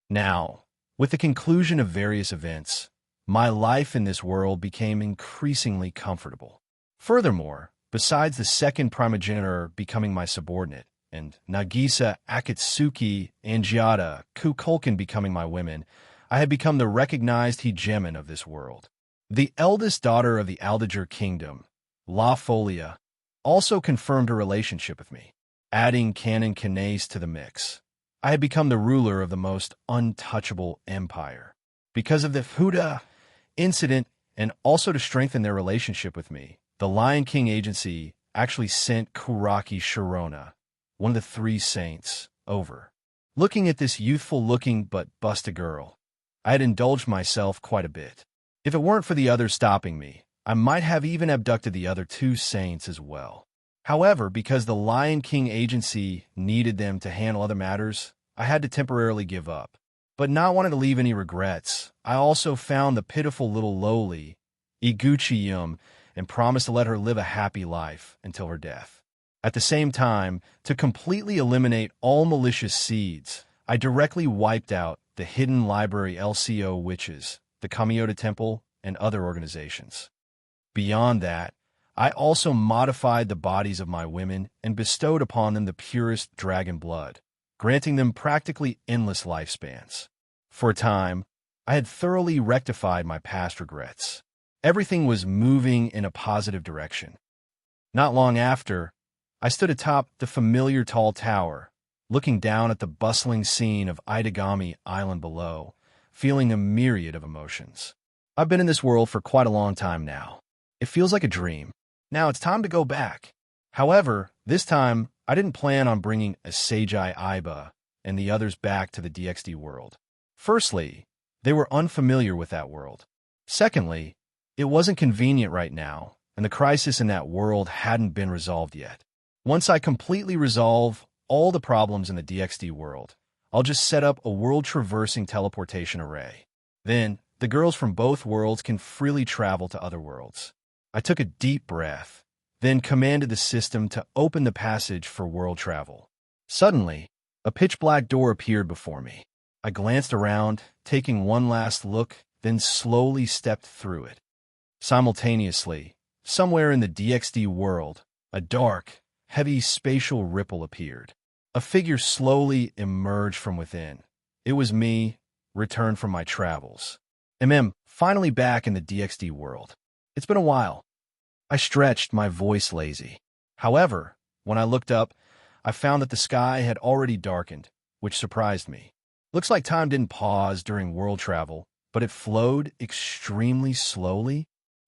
Now, with the conclusion of various events, my life in this world became increasingly comfortable. Furthermore, besides the second primogenitor becoming my subordinate, and Nagisa Akatsuki and Giada Kukulkan becoming my women, I had become the recognized hegemon of this world. The eldest daughter of the Aldager Kingdom, La Folia, also confirmed her relationship with me, adding Canon Canese to the mix. I had become the ruler of the most untouchable empire. Because of the Huda incident, and also to strengthen their relationship with me, the Lion King agency actually sent Kuraki Shirona, one of the 3 saints, over. Looking at this youthful-looking but busted girl, I had indulged myself quite a bit. If it weren't for the others stopping me, I might have even abducted the other 2 saints as well. However, because the Lion King agency needed them to handle other matters, I had to temporarily give up. But not wanting to leave any regrets, I also found the pitiful little lowly, Iguchi and promised to let her live a happy life until her death. At the same time, to completely eliminate all malicious seeds, I directly wiped out the Hidden Library LCO witches, the Kamiota Temple, and other organizations. Beyond that, I also modified the bodies of my women and bestowed upon them the purest dragon blood, granting them practically endless lifespans. For a time, I had thoroughly rectified my past regrets. Everything was moving in a positive direction. Not long after, I stood atop the familiar tall tower, looking down at the bustling scene of Itagami Island below, feeling a myriad of emotions. I've been in this world for quite a long time now. It feels like a dream. Now it's time to go back. However, this time, I didn't plan on bringing a Seijai Aiba and the others back to the DxD world. Firstly, they were unfamiliar with that world. Secondly, it wasn't convenient right now, and the crisis in that world hadn't been resolved yet. Once I completely resolve all the problems in the DxD world, I'll just set up a world-traversing teleportation array. Then, the girls from both worlds can freely travel to other worlds. I took a deep breath, then commanded the system to open the passage for world travel. Suddenly, a pitch-black door appeared before me. I glanced around, taking one last look, then slowly stepped through it. Simultaneously, somewhere in the DxD world, a dark, heavy spatial ripple appeared. A figure slowly emerged from within. It was me, returned from my travels. Finally back in the DxD world. It's been a while. I stretched, my voice lazy. However, when I looked up, I found that the sky had already darkened, which surprised me. Looks like time didn't pause during world travel, but it flowed extremely slowly.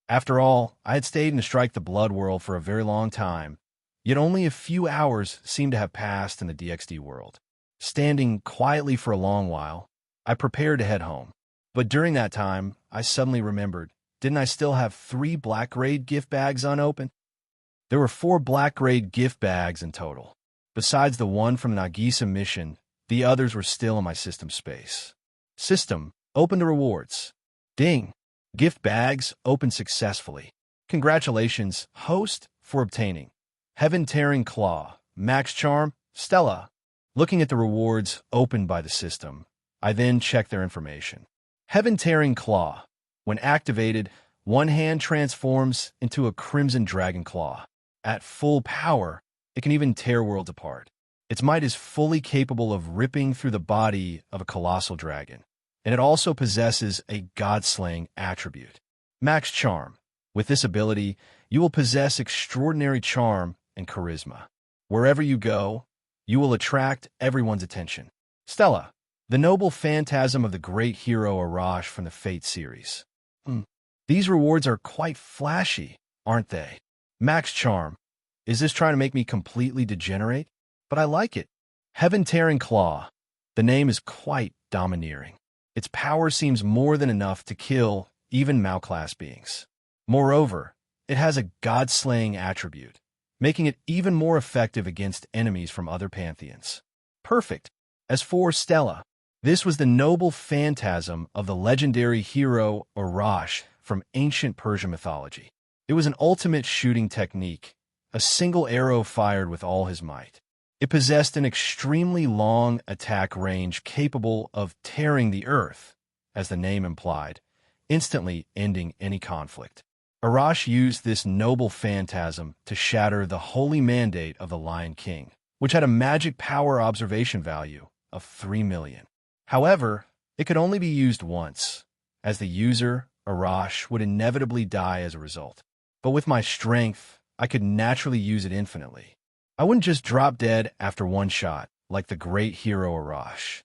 After all, I had stayed in the Strike the Blood world for a very long time, yet only a few hours seemed to have passed in the DxD world. Standing quietly for a long while, I prepared to head home. But during that time, I suddenly remembered, didn't I still have 3 black-grade gift bags unopened? There were 4 black-grade gift bags in total. Besides the one from the Nagisa mission, the others were still in my system space. System, open the rewards. Ding! Gift bags opened successfully. Congratulations, host, for obtaining Heaven Tearing Claw, Max Charm, Stella. Looking at the rewards opened by the system, I then checked their information. Heaven Tearing Claw. When activated, one hand transforms into a crimson dragon claw. At full power, it can even tear worlds apart. Its might is fully capable of ripping through the body of a colossal dragon, and it also possesses a god-slaying attribute. Max Charm. With this ability, you will possess extraordinary charm and charisma. Wherever you go, you will attract everyone's attention. Stella. The noble phantasm of the great hero Arash from the Fate series. These rewards are quite flashy, aren't they? Max Charm. Is this trying to make me completely degenerate? But I like it. Heaven Tearing Claw. The name is quite domineering. Its power seems more than enough to kill even Mao-class beings. Moreover, it has a god-slaying attribute, making it even more effective against enemies from other pantheons. Perfect. As for Stella, this was the noble phantasm of the legendary hero Arash from ancient Persian mythology. It was an ultimate shooting technique, a single arrow fired with all his might. It possessed an extremely long attack range capable of tearing the earth, as the name implied, instantly ending any conflict. Arash used this noble phantasm to shatter the holy mandate of the Lion King, which had a magic power observation value of 3 million. However, it could only be used once, as the user, Arash, would inevitably die as a result. But with my strength, I could naturally use it infinitely. I wouldn't just drop dead after one shot, like the great hero Arash.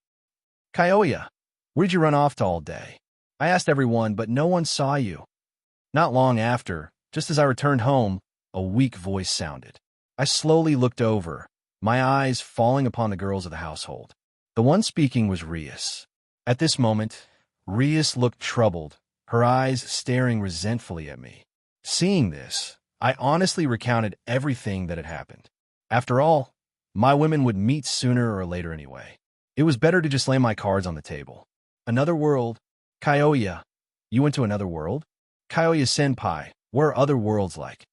Kyoya, where'd you run off to all day? I asked everyone, but no one saw you. Not long after, just as I returned home, a weak voice sounded. I slowly looked over, my eyes falling upon the girls of the household. The one speaking was Rias. At this moment, Rias looked troubled, her eyes staring resentfully at me. Seeing this, I honestly recounted everything that had happened. After all, my women would meet sooner or later anyway. It was better to just lay my cards on the table. Another world? Kyoya. You went to another world? Kyoya-senpai, what are other worlds like?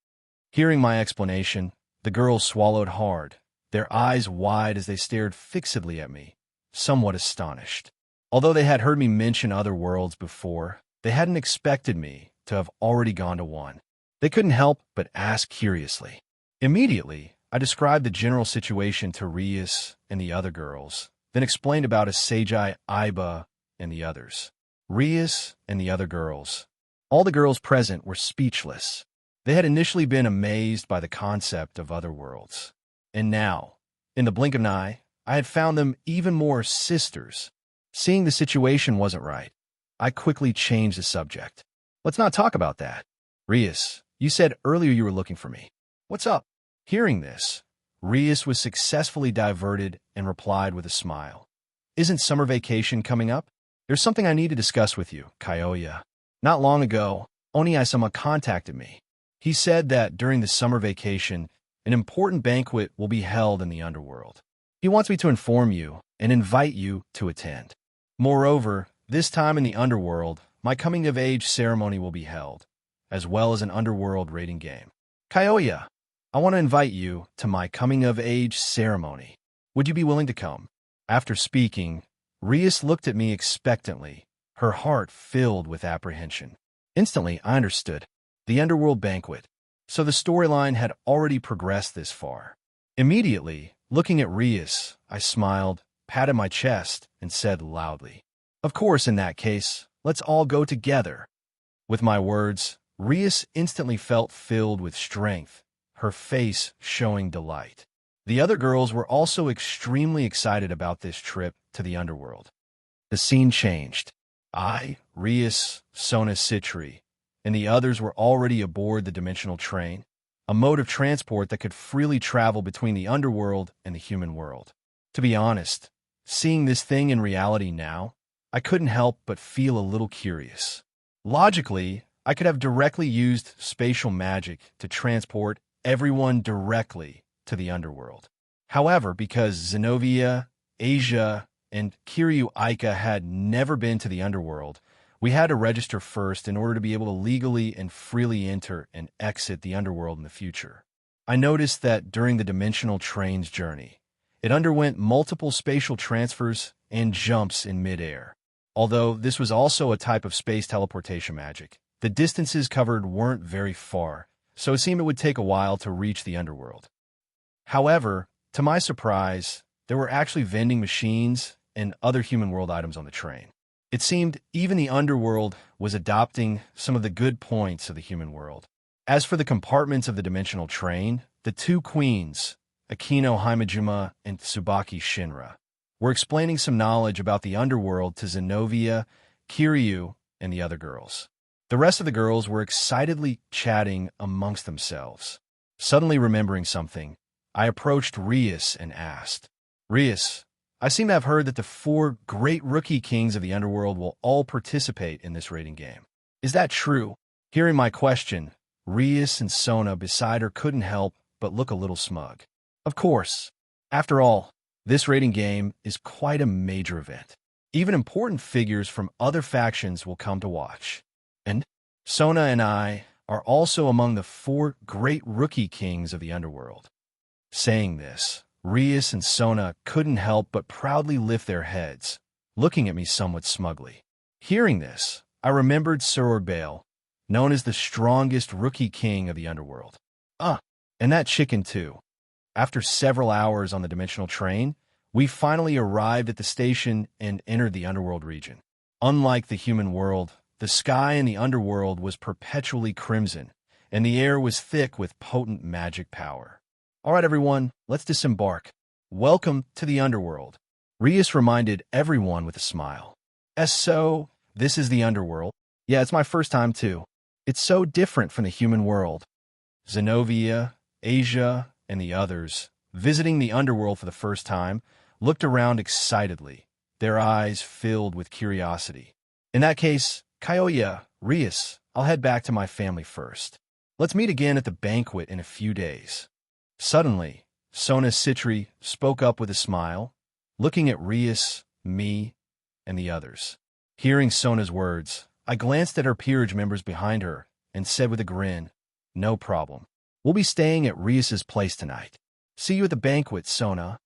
Hearing my explanation, the girls swallowed hard, their eyes wide as they stared fixedly at me, somewhat astonished. Although they had heard me mention other worlds before, they hadn't expected me to have already gone to one. They couldn't help but ask curiously. Immediately, I described the general situation to Rias and the other girls, then explained about Asagi, Iba, and the others. Rias and the other girls. All the girls present were speechless. They had initially been amazed by the concept of other worlds. And now, in the blink of an eye, I had found them even more sisters. Seeing the situation wasn't right, I quickly changed the subject. Let's not talk about that. Rias, you said earlier you were looking for me. What's up? Hearing this, Rias was successfully diverted and replied with a smile. Isn't summer vacation coming up? There's something I need to discuss with you, Kyoya. Not long ago, Oni-sama contacted me. He said that during the summer vacation, an important banquet will be held in the underworld. He wants me to inform you and invite you to attend. Moreover, this time in the underworld, my coming-of-age ceremony will be held, as well as an underworld raiding game. Kyoya, I want to invite you to my coming-of-age ceremony. Would you be willing to come? After speaking, Rias looked at me expectantly, her heart filled with apprehension. Instantly, I understood. The underworld banquet. So the storyline had already progressed this far. Immediately, looking at Rias, I smiled, patted my chest, and said loudly, "Of course, in that case, let's all go together." With my words, Rias instantly felt filled with strength, her face showing delight. The other girls were also extremely excited about this trip to the underworld. The scene changed. I, Rias, Sona Citri, and the others were already aboard the dimensional train, a mode of transport that could freely travel between the underworld and the human world. To be honest, seeing this thing in reality now, I couldn't help but feel a little curious. Logically, I could have directly used spatial magic to transport everyone directly to the underworld. However, because Zenovia, Asia, and Kiryu Aika had never been to the underworld, we had to register first in order to be able to legally and freely enter and exit the underworld in the future. I noticed that during the dimensional train's journey, it underwent multiple spatial transfers and jumps in midair. Although this was also a type of space teleportation magic, the distances covered weren't very far, so it seemed it would take a while to reach the underworld. However, to my surprise, there were actually vending machines and other human world items on the train. It seemed even the underworld was adopting some of the good points of the human world. As for the compartments of the dimensional train, the two queens, Akino Himejima and Tsubaki Shinra, were explaining some knowledge about the underworld to Zenovia, Kiryu, and the other girls. The rest of the girls were excitedly chatting amongst themselves. Suddenly remembering something, I approached Rias and asked, "Rias, I seem to have heard that the 4 great rookie kings of the underworld will all participate in this raiding game. Is that true?" Hearing my question, Rias and Sona beside her couldn't help but look a little smug. Of course. After all, this raiding game is quite a major event. Even important figures from other factions will come to watch. And Sona and I are also among the 4 great rookie kings of the underworld. Saying this, Rias and Sona couldn't help but proudly lift their heads, looking at me somewhat smugly. Hearing this, I remembered Sir Bale, known as the strongest rookie king of the underworld. And that chicken too. After several hours on the dimensional train, we finally arrived at the station and entered the underworld region. Unlike the human world, the sky in the underworld was perpetually crimson, and the air was thick with potent magic power. All right, everyone, let's disembark. Welcome to the underworld. Rias reminded everyone with a smile. So, this is the underworld. Yeah, it's my first time too. It's so different from the human world. Zenovia, Asia, and the others, visiting the underworld for the first time, looked around excitedly, their eyes filled with curiosity. In that case, Kyoya, Rias, I'll head back to my family first. Let's meet again at the banquet in a few days. Suddenly, Sona Citri spoke up with a smile, looking at Rias, me, and the others. Hearing Sona's words, I glanced at her peerage members behind her and said with a grin, "No problem. We'll be staying at Rias's place tonight. See you at the banquet, Sona."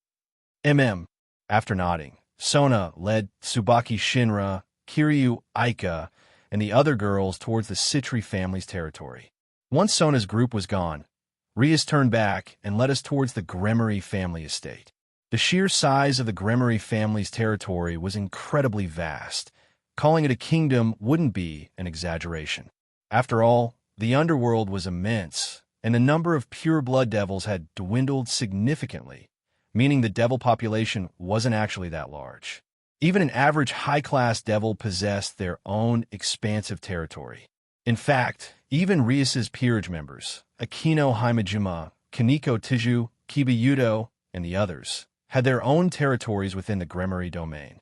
After nodding, Sona led Tsubaki Shinra, Kiryu Aika, and the other girls towards the Citri family's territory. Once Sona's group was gone, Rias turned back and led us towards the Gremory family estate. The sheer size of the Gremory family's territory was incredibly vast. Calling it a kingdom wouldn't be an exaggeration. After all, the underworld was immense, and the number of pure blood devils had dwindled significantly, meaning the devil population wasn't actually that large. Even an average high-class devil possessed their own expansive territory. In fact, even Rias's peerage members, Akino Himejima, Kaneko Tiju, Kibayudo, and the others, had their own territories within the Gremory domain.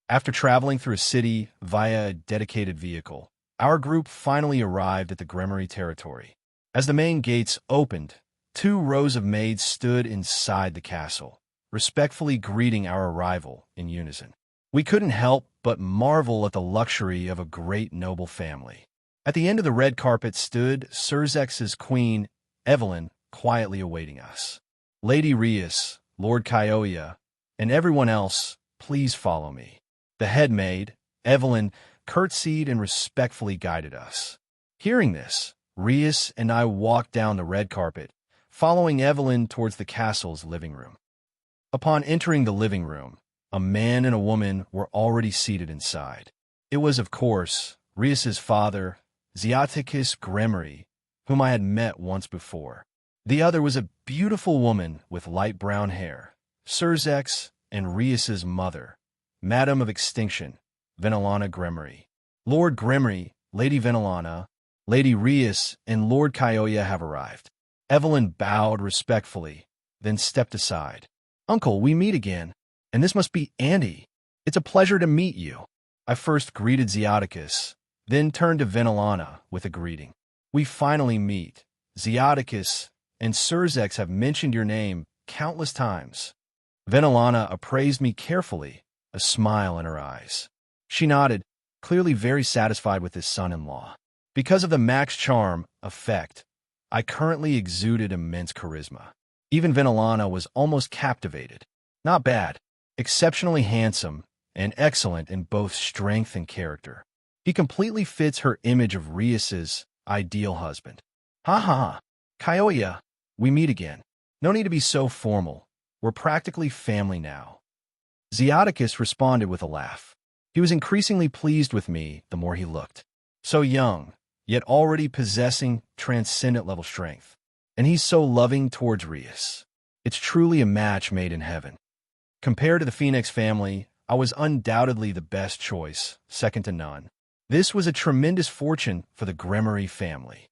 After traveling through a city via a dedicated vehicle, our group finally arrived at the Gremory territory. As the main gates opened, 2 rows of maids stood inside the castle, respectfully greeting our arrival in unison. We couldn't help but marvel at the luxury of a great noble family. At the end of the red carpet stood Surzex's queen, Evelyn, quietly awaiting us. "Lady Rias, Lord Kyoya, and everyone else, please follow me." The head maid, Evelyn, curtsied and respectfully guided us. Hearing this, Rias and I walked down the red carpet, following Evelyn towards the castle's living room. Upon entering the living room, a man and a woman were already seated inside. It was, of course, Rias's father, Xiaticus Gremory, whom I had met once before. The other was a beautiful woman with light brown hair, Surzex, and Rias's mother, Madam of Extinction, Venelana Gremory. Lord Gremory, Lady Venelana, Lady Rias, and Lord Kyoya have arrived. Evelyn bowed respectfully, then stepped aside. "Uncle, we meet again, and this must be Andy. It's a pleasure to meet you." I first greeted Xiaticus, then turned to Venelana with a greeting. "We finally meet. Xiaticus and Surzex have mentioned your name countless times." Venelana appraised me carefully, a smile in her eyes. She nodded, clearly very satisfied with his son-in-law. Because of the max charm effect, I currently exuded immense charisma. Even Venelana was almost captivated. Not bad, exceptionally handsome, and excellent in both strength and character. He completely fits her image of Rias's ideal husband. "Ha ha ha, Kyoya, we meet again. No need to be so formal. We're practically family now." Xiaticus responded with a laugh. He was increasingly pleased with me the more he looked. So young, yet already possessing transcendent-level strength. And he's so loving towards Rias. It's truly a match made in heaven. Compared to the Phoenix family, I was undoubtedly the best choice, second to none. This was a tremendous fortune for the Gremory family.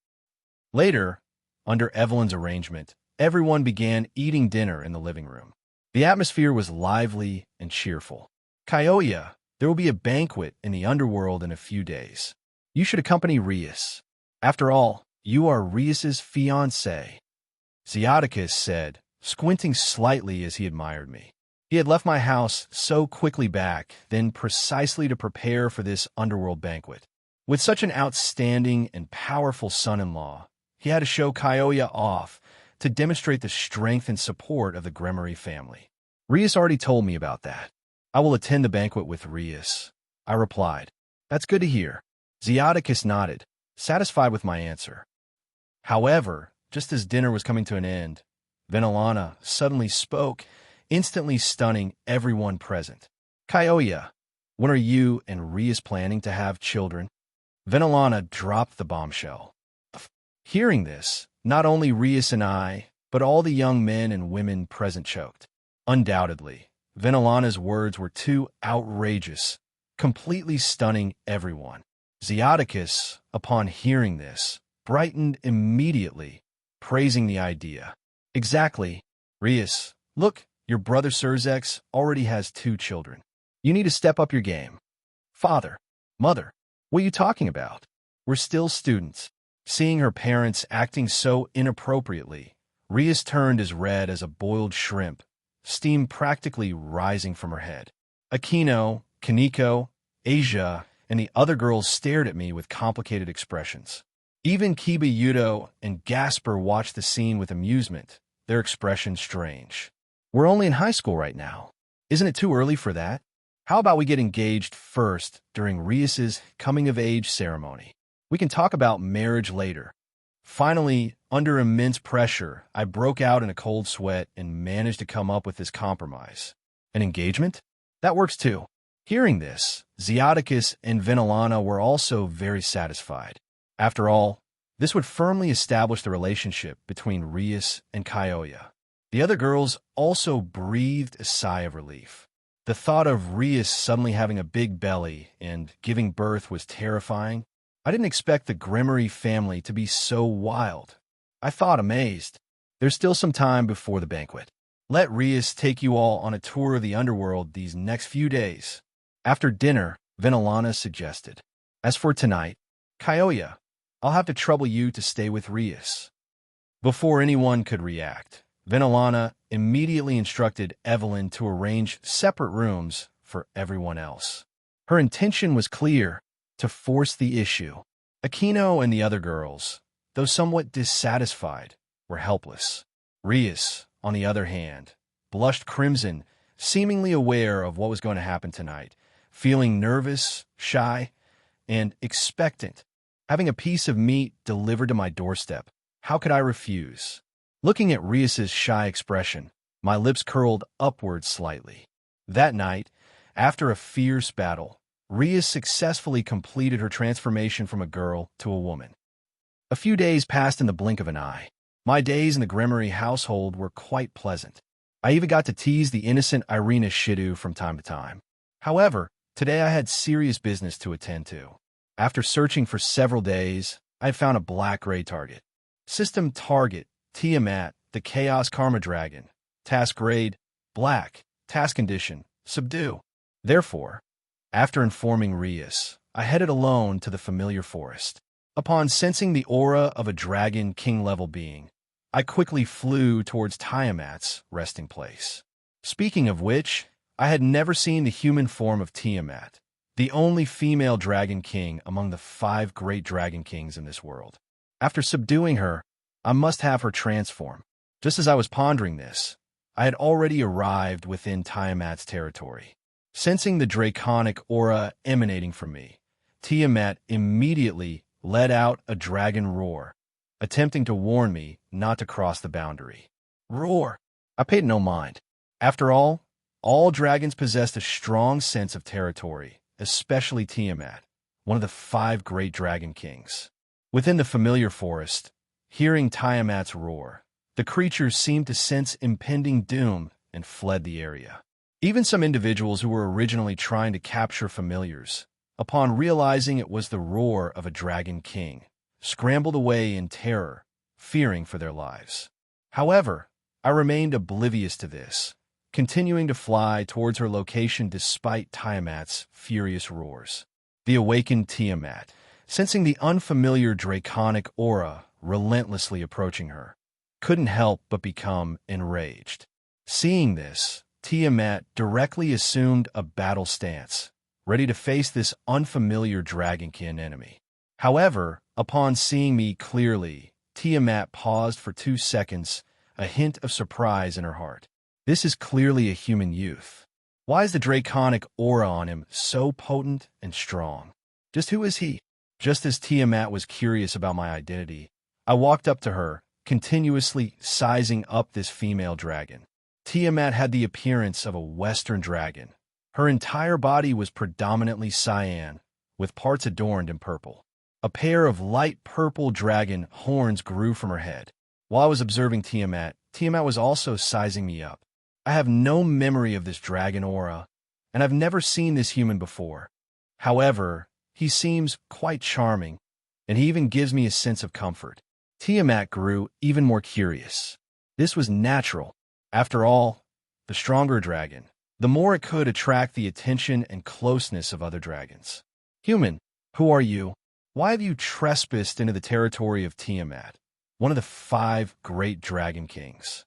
Later, under Evelyn's arrangement, everyone began eating dinner in the living room. The atmosphere was lively and cheerful. "Kyoya, there will be a banquet in the underworld in a few days. You should accompany Rias. After all, you are Rias's fiancé," Xiaticus said, squinting slightly as he admired me. He had left my house so quickly back then precisely to prepare for this underworld banquet. With such an outstanding and powerful son-in-law, he had to show Kyoya off to demonstrate the strength and support of the Gremory family. "Rias already told me about that. I will attend the banquet with Rias," I replied. "That's good to hear." Xiaticus nodded, satisfied with my answer. However, just as dinner was coming to an end, Venelana suddenly spoke, instantly stunning everyone present. "Kyoya, when are you and Rias planning to have children?" Venelana dropped the bombshell. Hearing this, not only Rias and I, but all the young men and women present choked. Undoubtedly, Venelana's words were too outrageous, completely stunning everyone. Xiaticus, upon hearing this, brightened immediately, praising the idea. "Exactly. Rias, look, your brother Surzex already has 2 children. You need to step up your game." "Father, mother, what are you talking about? We're still students." Seeing her parents acting so inappropriately, Rias turned as red as a boiled shrimp, steam practically rising from her head. Akino, Kaneko, Asia, and the other girls stared at me with complicated expressions. Even Kiba Yudo and Gasper watched the scene with amusement, their expressions strange. We're only in high school right now. Isn't it too early for that? How about we get engaged first during Rias's coming-of-age ceremony? We can talk about marriage later. Finally, under immense pressure, I broke out in a cold sweat and managed to come up with this compromise. An engagement? That works too. Hearing this, Zeoticus and Venelana were also very satisfied. After all, this would firmly establish the relationship between Rias and Kyoya. The other girls also breathed a sigh of relief. The thought of Rias suddenly having a big belly and giving birth was terrifying. I didn't expect the Grimmery family to be so wild. I thought, amazed. There's still some time before the banquet. Let Rias take you all on a tour of the underworld these next few days. After dinner, Venelana suggested. As for tonight, Kyoya, I'll have to trouble you to stay with Rias. Before anyone could react, Venelana immediately instructed Evelyn to arrange separate rooms for everyone else. Her intention was clear, to force the issue. Aquino and the other girls, though somewhat dissatisfied, were helpless. Rias, on the other hand, blushed crimson, seemingly aware of what was going to happen tonight, feeling nervous, shy, and expectant. Having a piece of meat delivered to my doorstep, how could I refuse? Looking at Rias's shy expression, my lips curled upward slightly. That night, after a fierce battle, Rias successfully completed her transformation from a girl to a woman. A few days passed in the blink of an eye. My days in the Grimmery household were quite pleasant. I even got to tease the innocent Irina Shidu from time to time. However, today I had serious business to attend to. After searching for several days, I had found a black-gray target. System target, Tiamat, the Chaos Karma Dragon. Task grade, black. Task condition, subdue. Therefore, after informing Rias, I headed alone to the familiar forest. Upon sensing the aura of a dragon king-level being, I quickly flew towards Tiamat's resting place. Speaking of which, I had never seen the human form of Tiamat, the only female dragon king among the 5 great dragon kings in this world. After subduing her, I must have her transform. Just as I was pondering this, I had already arrived within Tiamat's territory. Sensing the draconic aura emanating from me, Tiamat immediately let out a dragon roar, attempting to warn me not to cross the boundary. Roar! I paid no mind. After all dragons possessed a strong sense of territory, especially Tiamat, one of the 5 great dragon kings. Within the familiar forest, hearing Tiamat's roar, the creatures seemed to sense impending doom and fled the area. Even some individuals who were originally trying to capture familiars, upon realizing it was the roar of a dragon king, scrambled away in terror, fearing for their lives. However, I remained oblivious to this, continuing to fly towards her location despite Tiamat's furious roars. The awakened Tiamat, sensing the unfamiliar draconic aura relentlessly approaching her, couldn't help but become enraged. Seeing this, Tiamat directly assumed a battle stance, ready to face this unfamiliar dragonkin enemy. However, upon seeing me clearly, Tiamat paused for 2 seconds, a hint of surprise in her heart. This is clearly a human youth. Why is the draconic aura on him so potent and strong? Just who is he? Just as Tiamat was curious about my identity, I walked up to her, continuously sizing up this female dragon. Tiamat had the appearance of a Western dragon. Her entire body was predominantly cyan, with parts adorned in purple. A pair of light purple dragon horns grew from her head. While I was observing Tiamat, Tiamat was also sizing me up. I have no memory of this dragon aura, and I've never seen this human before. However, he seems quite charming, and he even gives me a sense of comfort. Tiamat grew even more curious. This was natural. After all, the stronger dragon, the more it could attract the attention and closeness of other dragons. Human, who are you? Why have you trespassed into the territory of Tiamat, one of the 5 great dragon kings?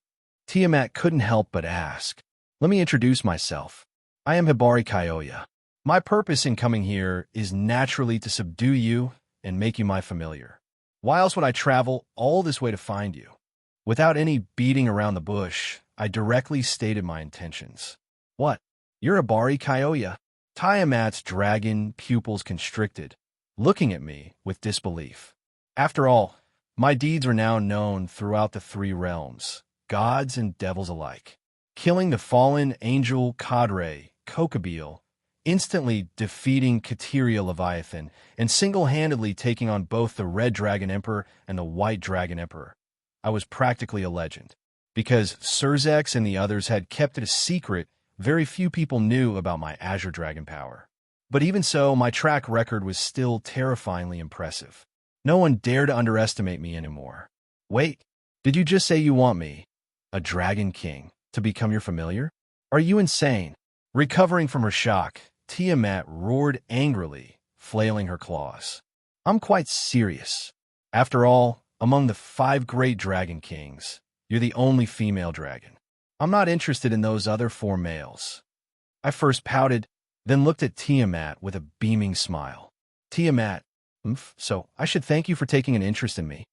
Tiamat couldn't help but ask. Let me introduce myself. I am Hibari Kyoya. My purpose in coming here is naturally to subdue you and make you my familiar. Why else would I travel all this way to find you? Without any beating around the bush, I directly stated my intentions. What? You're Hibari Kyoya? Tiamat's dragon pupils constricted, looking at me with disbelief. After all, my deeds were now known throughout the three realms, gods and devils alike. Killing the fallen angel cadre, Kokabeel, instantly defeating Kateria Leviathan, and single-handedly taking on both the Red Dragon Emperor and the White Dragon Emperor. I was practically a legend. Because Surzex and the others had kept it a secret, very few people knew about my Azure Dragon power. But even so, my track record was still terrifyingly impressive. No one dared to underestimate me anymore. Wait, did you just say you want me, a Dragon King, to become your familiar? Are you insane? Recovering from her shock, Tiamat roared angrily, flailing her claws. I'm quite serious. After all, among the 5 great Dragon Kings, you're the only female dragon. I'm not interested in those other 4 males. I first pouted, then looked at Tiamat with a beaming smile. Tiamat, so I should thank you for taking an interest in me.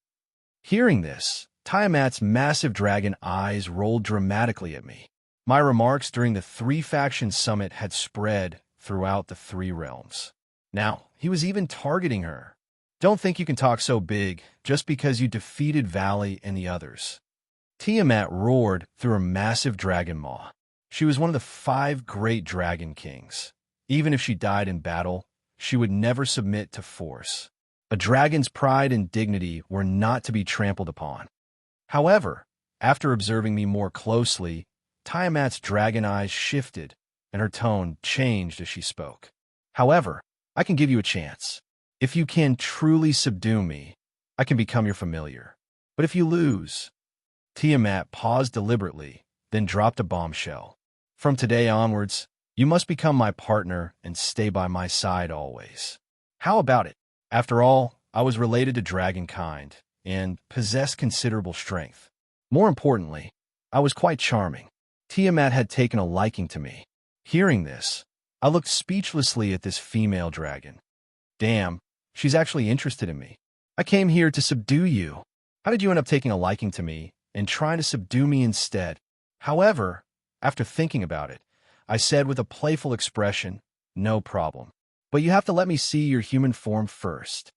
Hearing this, Tiamat's massive dragon eyes rolled dramatically at me. My remarks during the 3-faction summit had spread throughout the 3 realms. Now, he was even targeting her. Don't think you can talk so big just because you defeated Valley and the others. Tiamat roared through her massive dragon maw. She was one of the 5 great dragon kings. Even if she died in battle, she would never submit to force. A dragon's pride and dignity were not to be trampled upon. However, after observing me more closely, Tiamat's dragon eyes shifted, and her tone changed as she spoke. However, I can give you a chance. If you can truly subdue me, I can become your familiar. But if you lose... Tiamat paused deliberately, then dropped a bombshell. From today onwards, you must become my partner and stay by my side always. How about it? After all, I was related to dragonkind and possessed considerable strength. More importantly, I was quite charming. Tiamat had taken a liking to me. Hearing this, I looked speechlessly at this female dragon. Damn, she's actually interested in me. I came here to subdue you. How did you end up taking a liking to me and trying to subdue me instead? However, after thinking about it, I said with a playful expression, no problem. But you have to let me see your human form first.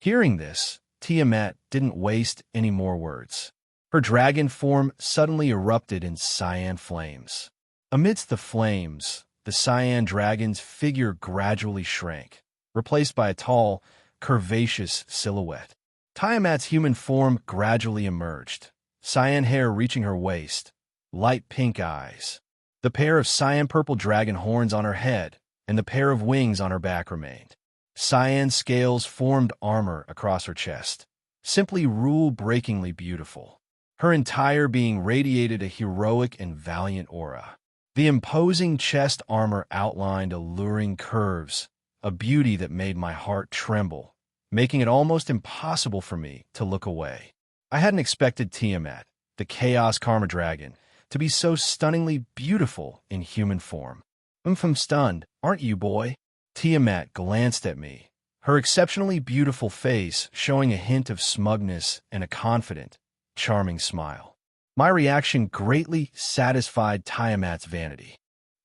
Hearing this, Tiamat didn't waste any more words. Her dragon form suddenly erupted in cyan flames. Amidst the flames, the cyan dragon's figure gradually shrank, replaced by a tall, curvaceous silhouette. Tiamat's human form gradually emerged, cyan hair reaching her waist, light pink eyes. The pair of cyan-purple dragon horns on her head and the pair of wings on her back remained. Cyan scales formed armor across her chest, simply rule-breakingly beautiful. Her entire being radiated a heroic and valiant aura. The imposing chest armor outlined alluring curves, a beauty that made my heart tremble, making it almost impossible for me to look away. I hadn't expected Tiamat, the Chaos Karma Dragon, to be so stunningly beautiful in human form. I'm stunned, aren't you, boy? Tiamat glanced at me, her exceptionally beautiful face showing a hint of smugness and a confident, charming smile. My reaction greatly satisfied Tiamat's vanity.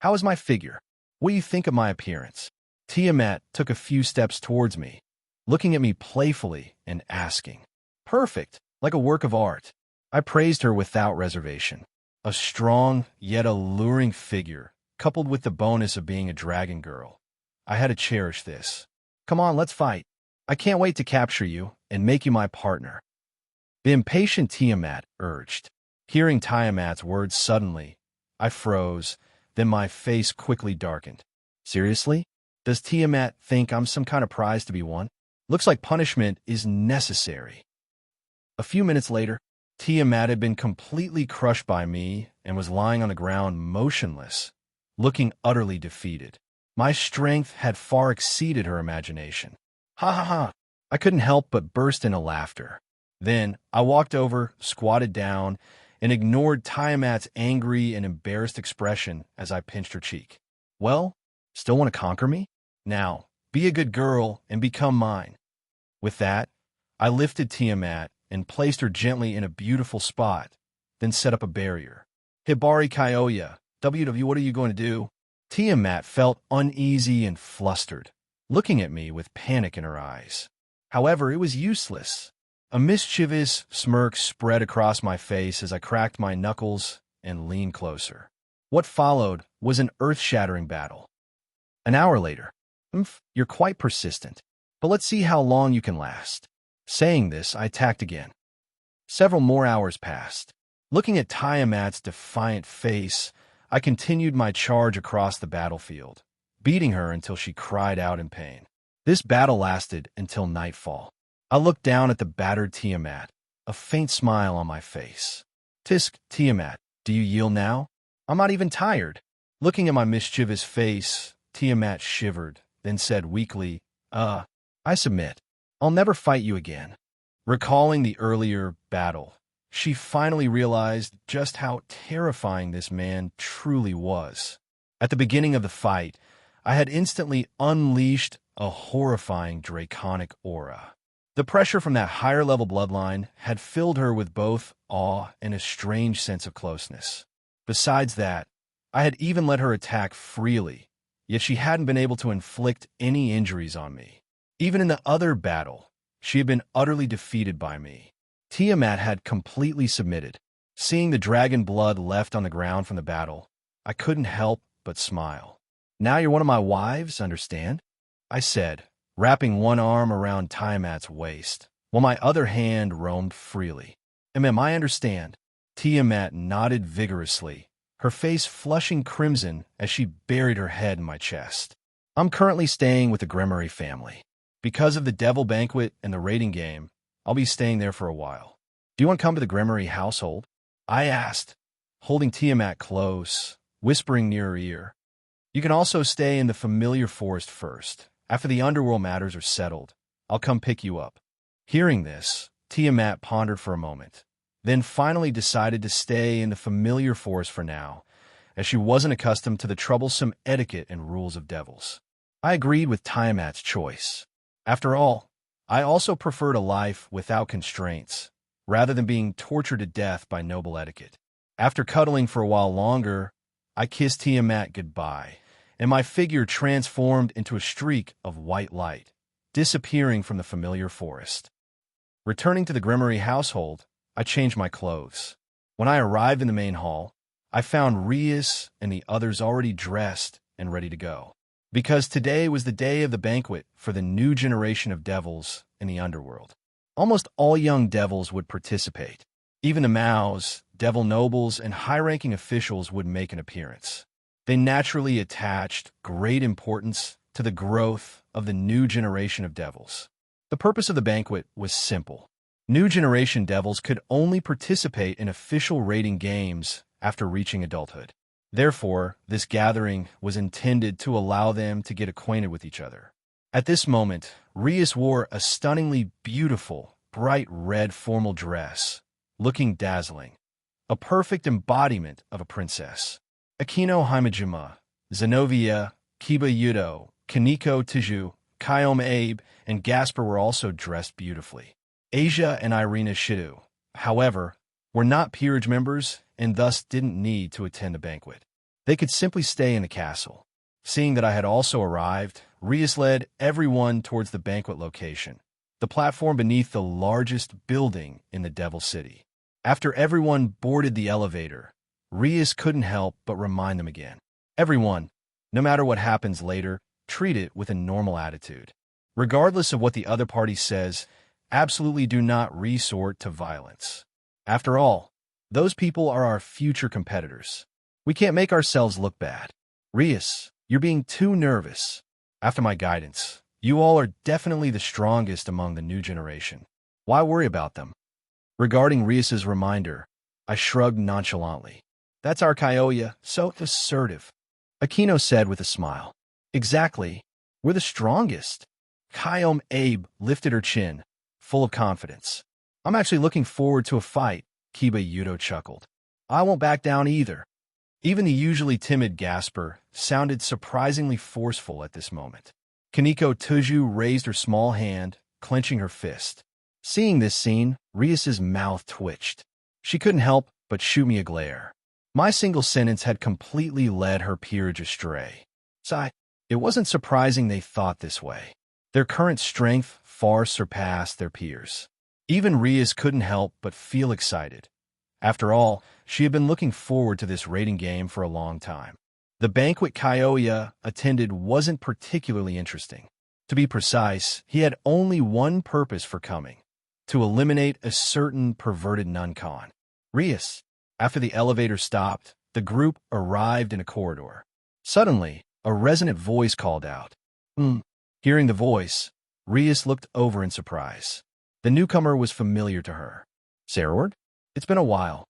How is my figure? What do you think of my appearance? Tiamat took a few steps towards me, looking at me playfully and asking. Perfect, like a work of art. I praised her without reservation. A strong, yet alluring figure, coupled with the bonus of being a dragon girl. I had to cherish this. Come on, let's fight. I can't wait to capture you and make you my partner. The impatient Tiamat urged. Hearing Tiamat's words suddenly, I froze, then my face quickly darkened. Seriously? Does Tiamat think I'm some kind of prize to be won? Looks like punishment is necessary. A few minutes later, Tiamat had been completely crushed by me and was lying on the ground motionless, looking utterly defeated. My strength had far exceeded her imagination. Ha ha ha! I couldn't help but burst into laughter. Then I walked over, squatted down, and ignored Tiamat's angry and embarrassed expression as I pinched her cheek. Well, Still want to conquer me? Now, be a good girl and become mine. With that, I lifted Tiamat and placed her gently in a beautiful spot, then set up a barrier. Hibari Kyoya, WW, what are you going to do? Tiamat felt uneasy and flustered, looking at me with panic in her eyes. However, it was useless. A mischievous smirk spread across my face as I cracked my knuckles and leaned closer. What followed was an earth-shattering battle. An hour later, you're quite persistent, but let's see how long you can last. Saying this, I attacked again. Several more hours passed. Looking at Tiamat's defiant face, I continued my charge across the battlefield, beating her until she cried out in pain. This battle lasted until nightfall. I looked down at the battered Tiamat, a faint smile on my face. Tisk, Tiamat, do you yield now? I'm not even tired. Looking at my mischievous face, Tiamat shivered, then said weakly, I submit. I'll never fight you again. Recalling the earlier battle, she finally realized just how terrifying this man truly was. At the beginning of the fight, I had instantly unleashed a horrifying draconic aura. The pressure from that higher-level bloodline had filled her with both awe and a strange sense of closeness. Besides that, I had even let her attack freely, yet she hadn't been able to inflict any injuries on me. Even in the other battle, she had been utterly defeated by me. Tiamat had completely submitted. Seeing the dragon blood left on the ground from the battle, I couldn't help but smile. Now you're one of my wives, understand? I said, wrapping one arm around Tiamat's waist, while my other hand roamed freely. I understand. Tiamat nodded vigorously, her face flushing crimson as she buried her head in my chest. I'm currently staying with the Grimory family. Because of the Devil Banquet and the raiding game, I'll be staying there for a while. Do you want to come to the Grimory household? I asked, holding Tiamat close, whispering near her ear. You can also stay in the familiar forest first. After the underworld matters are settled, I'll come pick you up. Hearing this, Tiamat pondered for a moment, then finally decided to stay in the familiar forest for now, as she wasn't accustomed to the troublesome etiquette and rules of devils. I agreed with Tiamat's choice. After all, I also preferred a life without constraints, rather than being tortured to death by noble etiquette. After cuddling for a while longer, I kissed Tiamat goodbye, and my figure transformed into a streak of white light, disappearing from the familiar forest. Returning to the Grimory household, I changed my clothes. When I arrived in the main hall, I found Rias and the others already dressed and ready to go. Because today was the day of the banquet for the new generation of devils in the underworld. Almost all young devils would participate. Even the Maos, devil nobles, and high-ranking officials would make an appearance. They naturally attached great importance to the growth of the new generation of devils. The purpose of the banquet was simple. New generation devils could only participate in official raiding games after reaching adulthood. Therefore, this gathering was intended to allow them to get acquainted with each other. At this moment, Rias wore a stunningly beautiful, bright red formal dress, looking dazzling, a perfect embodiment of a princess. Akino Himejima, Zenovia, Kiba Yudo, Kaneko Tiju, Kyome Abe, and Gasper were also dressed beautifully. Asia and Irina Shidu, however, were not peerage members and thus didn't need to attend the banquet. They could simply stay in the castle. Seeing that I had also arrived, Rias led everyone towards the banquet location, the platform beneath the largest building in the Devil City. After everyone boarded the elevator, Rias couldn't help but remind them again. Everyone, no matter what happens later, treat it with a normal attitude. Regardless of what the other party says, absolutely do not resort to violence. After all, those people are our future competitors. We can't make ourselves look bad. Rias, you're being too nervous. After my guidance, you all are definitely the strongest among the new generation. Why worry about them? Regarding Rias's reminder, I shrugged nonchalantly. That's our Kyoya, so assertive. Akino said with a smile. Exactly. We're the strongest. Kyome Abe lifted her chin, full of confidence. I'm actually looking forward to a fight, Kiba Yudo chuckled. I won't back down either. Even the usually timid Gasper sounded surprisingly forceful at this moment. Kaneko Tuju raised her small hand, clenching her fist. Seeing this scene, Rias's mouth twitched. She couldn't help but shoot me a glare. My single sentence had completely led her peerage astray. It wasn't surprising they thought this way. Their current strength far surpassed their peers. Even Rias couldn't help but feel excited. After all, she had been looking forward to this raiding game for a long time. The banquet Kyoya attended wasn't particularly interesting. To be precise, he had only one purpose for coming: to eliminate a certain perverted nun-con. Rias. After the elevator stopped, the group arrived in a corridor. Suddenly, a resonant voice called out. Hearing the voice, Rias looked over in surprise. The newcomer was familiar to her. Sarord? It's been a while.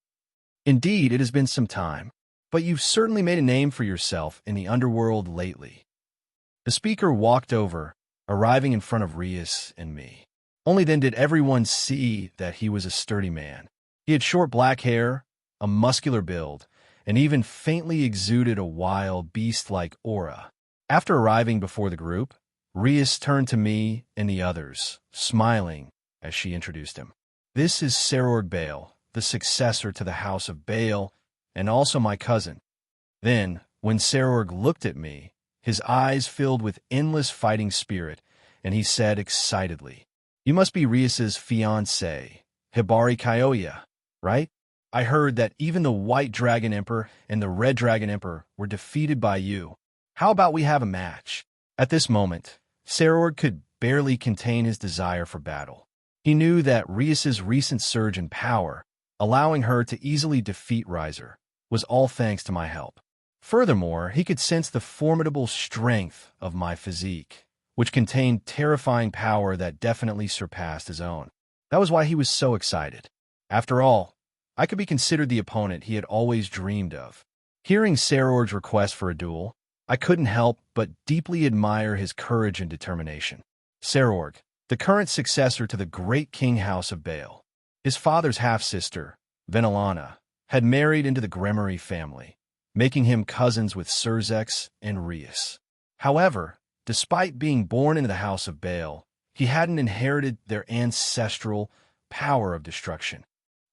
Indeed, it has been some time, but you've certainly made a name for yourself in the underworld lately. The speaker walked over, arriving in front of Rias and me. Only then did everyone see that he was a sturdy man. He had short black hair, a muscular build, and even faintly exuded a wild, beast-like aura. After arriving before the group, Rias turned to me and the others, smiling as she introduced him. This is Sarord Bale, the successor to the House of Bale, and also my cousin. Then, when Sarord looked at me, his eyes filled with endless fighting spirit, and he said excitedly, "You must be Rias's fiancé, Hibari Kyoya, right? I heard that even the White Dragon Emperor and the Red Dragon Emperor were defeated by you. How about we have a match?" At this moment, Sarord could barely contain his desire for battle. He knew that Rias's recent surge in power, allowing her to easily defeat Riser, was all thanks to my help. Furthermore, he could sense the formidable strength of my physique, which contained terrifying power that definitely surpassed his own. That was why he was so excited. After all, I could be considered the opponent he had always dreamed of. Hearing Sarord's request for a duel, I couldn't help but deeply admire his courage and determination. Sarord, the current successor to the great king house of Bale. His father's half-sister, Venelana, had married into the Gremory family, making him cousins with Surzex and Rias. However, despite being born into the house of Bale, he hadn't inherited their ancestral power of destruction.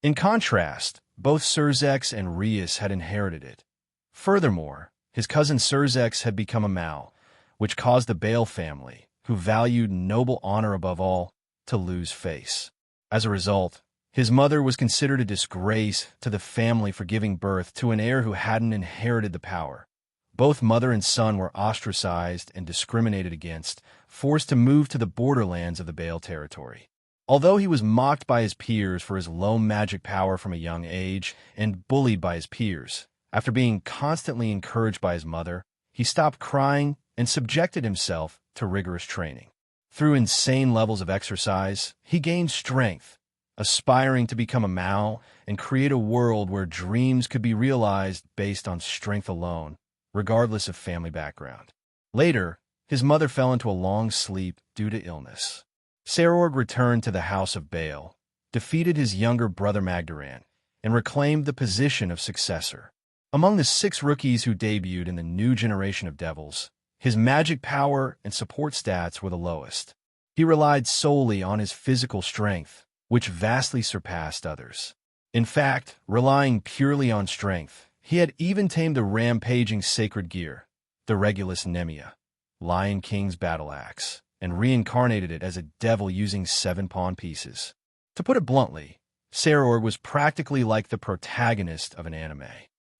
In contrast, both Surzex and Rias had inherited it. Furthermore, his cousin Surzex had become a Mao, which caused the Bale family, who valued noble honor above all, to lose face. As a result, his mother was considered a disgrace to the family for giving birth to an heir who hadn't inherited the power. Both mother and son were ostracized and discriminated against, forced to move to the borderlands of the Bale territory. Although he was mocked by his peers for his low magic power from a young age and bullied by his peers, after being constantly encouraged by his mother, he stopped crying and subjected himself to rigorous training. Through insane levels of exercise, he gained strength, aspiring to become a Mao and create a world where dreams could be realized based on strength alone, regardless of family background. Later, his mother fell into a long sleep due to illness. Sarord returned to the House of Bale, defeated his younger brother Magdaran, and reclaimed the position of successor. Among the 6 rookies who debuted in the new generation of Devils, his magic power and support stats were the lowest. He relied solely on his physical strength, which vastly surpassed others. In fact, relying purely on strength, he had even tamed the rampaging sacred gear, the Regulus Nemia, Lion King's battle axe, and reincarnated it as a devil using 7 pawn pieces. To put it bluntly, Sarord was practically like the protagonist of an anime.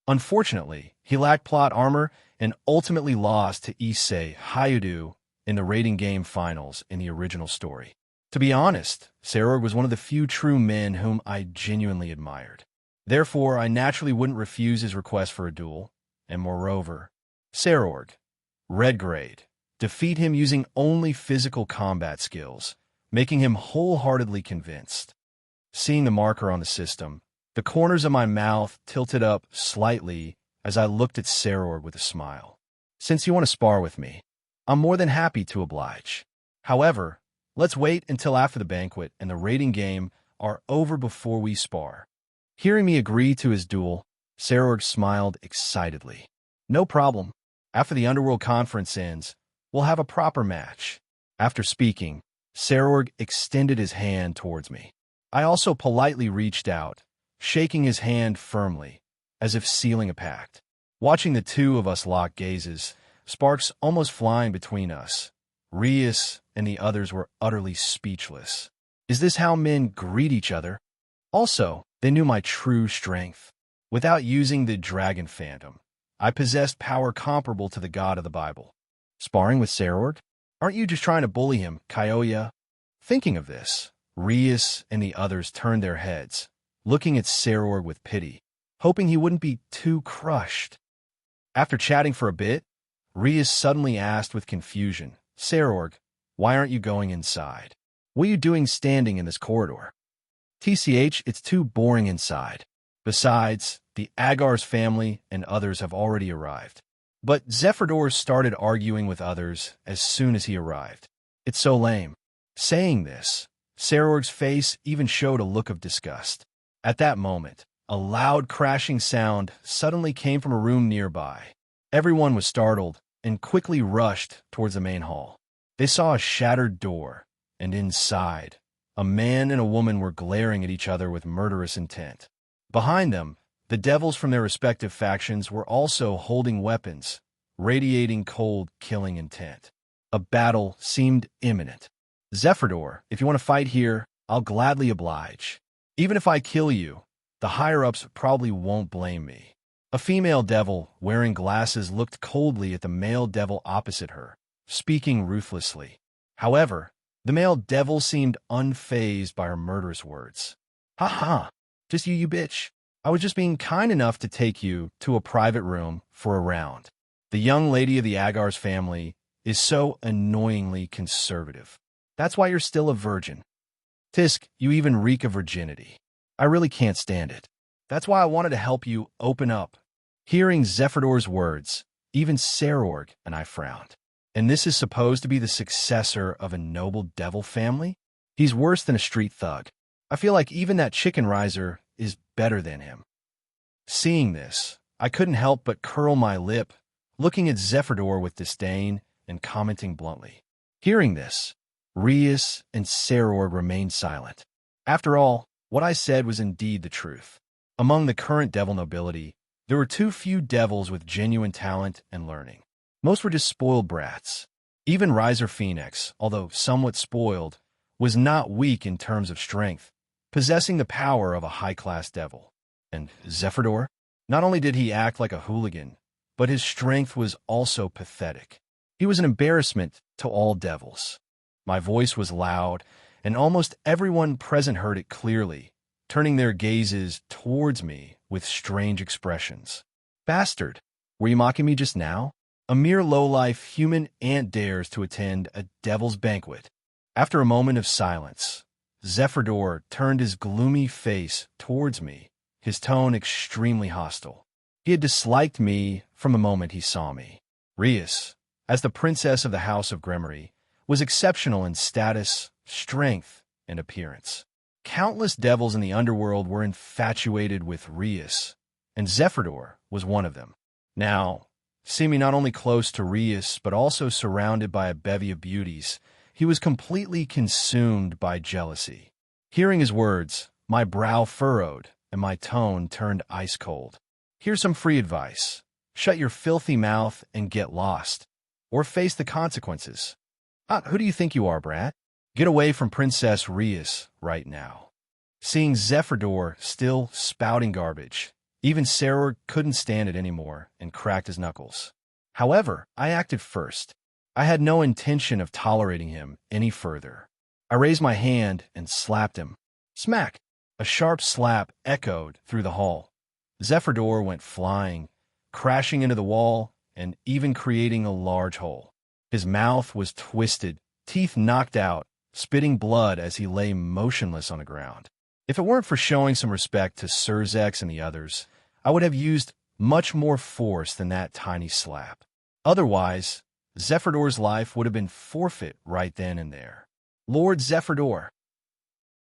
Unfortunately, he lacked plot armor and ultimately lost to Issei Hayudu in the raiding game finals in the original story. To be honest, Sarord was one of the few true men whom I genuinely admired. Therefore, I naturally wouldn't refuse his request for a duel, and moreover, Sarord, Red Grade, defeat him using only physical combat skills, making him wholeheartedly convinced. Seeing the marker on the system, the corners of my mouth tilted up slightly as I looked at Sarord with a smile. Since you want to spar with me, I'm more than happy to oblige. However, let's wait until after the banquet and the raiding game are over before we spar. Hearing me agree to his duel, Sarorg smiled excitedly. No problem. After the Underworld Conference ends, we'll have a proper match. After speaking, Sarorg extended his hand towards me. I also politely reached out, shaking his hand firmly, as if sealing a pact. Watching the two of us lock gazes, sparks almost flying between us, Rias and the others were utterly speechless. Is this how men greet each other? Also, they knew my true strength. Without using the dragon phantom, I possessed power comparable to the god of the Bible. Sparring with Sarorg? Aren't you just trying to bully him, Kyoya? Thinking of this, Rias and the others turned their heads, looking at Sarorg with pity, hoping he wouldn't be too crushed. After chatting for a bit, Rias suddenly asked with confusion, Sarorg, why aren't you going inside? What are you doing standing in this corridor? TCH, it's too boring inside. Besides, the Agar's family and others have already arrived. But Zephyrdor started arguing with others as soon as he arrived. It's so lame. Saying this, Sarorg's face even showed a look of disgust. At that moment, a loud crashing sound suddenly came from a room nearby. Everyone was startled and quickly rushed towards the main hall. They saw a shattered door, and inside, a man and a woman were glaring at each other with murderous intent. Behind them, the devils from their respective factions were also holding weapons, radiating cold, killing intent. A battle seemed imminent. Zephyrdor, if you want to fight here, I'll gladly oblige. Even if I kill you, the higher-ups probably won't blame me. A female devil wearing glasses looked coldly at the male devil opposite her, speaking ruthlessly. However, the male devil seemed unfazed by her murderous words. Ha ha, just you bitch. I was just being kind enough to take you to a private room for a round. The young lady of the Agar's family is so annoyingly conservative. That's why you're still a virgin. Tisk, you even reek of virginity. I really can't stand it. That's why I wanted to help you open up. Hearing Zephyrdor's words, even Sarorg and I frowned. And this is supposed to be the successor of a noble devil family? He's worse than a street thug. I feel like even that chicken riser is better than him. Seeing this, I couldn't help but curl my lip, looking at Zephyrdor with disdain and commenting bluntly. Hearing this, Rias and Sarorg remained silent. After all, what I said was indeed the truth. Among the current devil nobility, there were too few devils with genuine talent and learning. Most were just spoiled brats. Even Riser Phoenix, although somewhat spoiled, was not weak in terms of strength, possessing the power of a high-class devil. And Zephyrdor? Not only did he act like a hooligan, but his strength was also pathetic. He was an embarrassment to all devils. My voice was loud, and almost everyone present heard it clearly, turning their gazes towards me with strange expressions. Bastard, were you mocking me just now? A mere low-life human ant dares to attend a devil's banquet. After a moment of silence, Zephyrdor turned his gloomy face towards me, his tone extremely hostile. He had disliked me from the moment he saw me. Rias, as the princess of the House of Gremory, was exceptional in status, strength, and appearance. Countless devils in the underworld were infatuated with Rias, and Zephyrdor was one of them. Now, seeming not only close to Rias, but also surrounded by a bevy of beauties, he was completely consumed by jealousy. Hearing his words, my brow furrowed, and my tone turned ice-cold. Here's some free advice. Shut your filthy mouth and get lost, or face the consequences. Who do you think you are, brat? Get away from Princess Rias right now. Seeing Zephyrdor still spouting garbage, even Sarorg couldn't stand it anymore and cracked his knuckles. However, I acted first. I had no intention of tolerating him any further. I raised my hand and slapped him. Smack! A sharp slap echoed through the hall. Zephyrdor went flying, crashing into the wall and even creating a large hole. His mouth was twisted, teeth knocked out, spitting blood as he lay motionless on the ground. If it weren't for showing some respect to Surzex and the others, I would have used much more force than that tiny slap. Otherwise, Zephyrdor's life would have been forfeit right then and there. Lord Zephyrdor.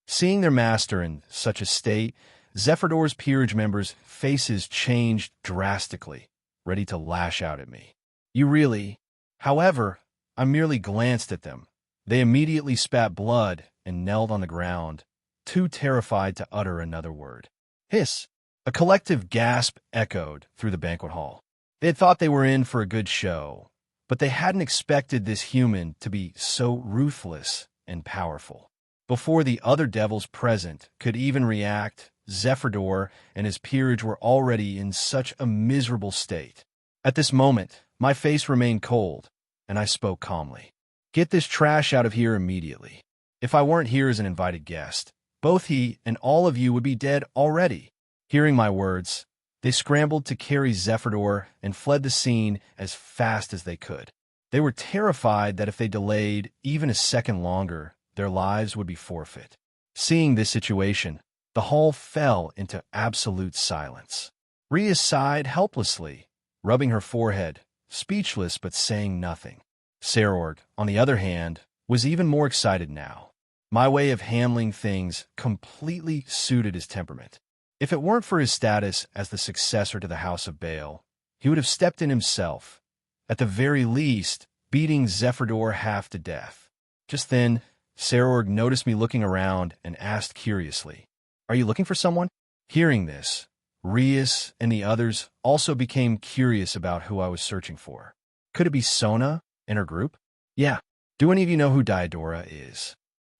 Seeing their master in such a state, Zephyrdore's peerage members' faces changed drastically, ready to lash out at me. You really... However, I merely glanced at them. They immediately spat blood and knelt on the ground, too terrified to utter another word. Hiss! A collective gasp echoed through the banquet hall. They had thought they were in for a good show, but they hadn't expected this human to be so ruthless and powerful. Before the other devils present could even react, Zephyrdour and his peerage were already in such a miserable state. At this moment, my face remained cold, and I spoke calmly. Get this trash out of here immediately. If I weren't here as an invited guest, both he and all of you would be dead already. Hearing my words, they scrambled to carry Zephyrdour and fled the scene as fast as they could. They were terrified that if they delayed even a second longer, their lives would be forfeit. Seeing this situation, the hall fell into absolute silence. Rhea sighed helplessly, rubbing her forehead, speechless but saying nothing. Sarorg, on the other hand, was even more excited now. My way of handling things completely suited his temperament. If it weren't for his status as the successor to the House of Baal, he would have stepped in himself, at the very least, beating Zephyrdour half to death. Just then, Sarorg noticed me looking around and asked curiously, "Are you looking for someone?" Hearing this, Rias and the others also became curious about who I was searching for. Could it be Sona and her group? Yeah. Do any of you know who Diodora is?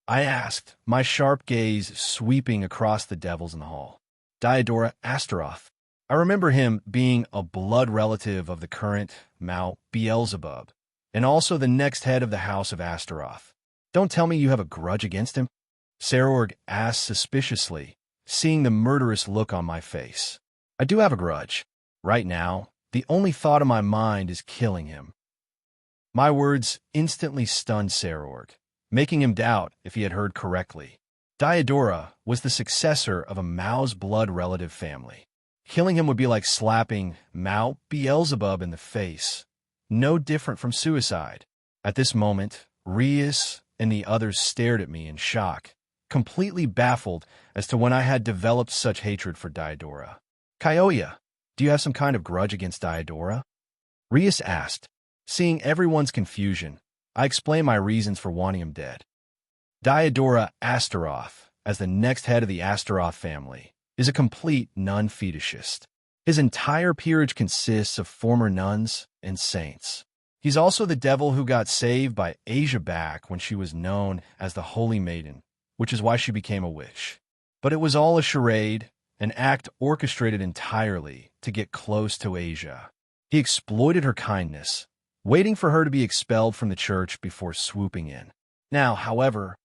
I asked, my sharp gaze sweeping across the devils in the hall. Diodora Astaroth. I remember him being a blood relative of the current Mount Beelzebub, and also the next head of the House of Astaroth. Don't tell me you have a grudge against him? Sarorg asked suspiciously, seeing the murderous look on my face. I do have a grudge. Right now, the only thought in my mind is killing him. My words instantly stunned Sarorg, making him doubt if he had heard correctly. Diodora was the successor of a Mao's blood relative family. Killing him would be like slapping Mount Beelzebub in the face, no different from suicide. At this moment, Rias and the others stared at me in shock, completely baffled as to when I had developed such hatred for Diodora. Kyoya, do you have some kind of grudge against Diodora? Rias asked. Seeing everyone's confusion, I explained my reasons for wanting him dead. Diodora Astaroth, as the next head of the Astaroth family, is a complete nun-fetishist. His entire peerage consists of former nuns and saints. He's also the devil who got saved by Asia back when she was known as the Holy Maiden, which is why she became a witch. But it was all a charade, an act orchestrated entirely to get close to Asia. He exploited her kindness, waiting for her to be expelled from the church before swooping in. Now, however,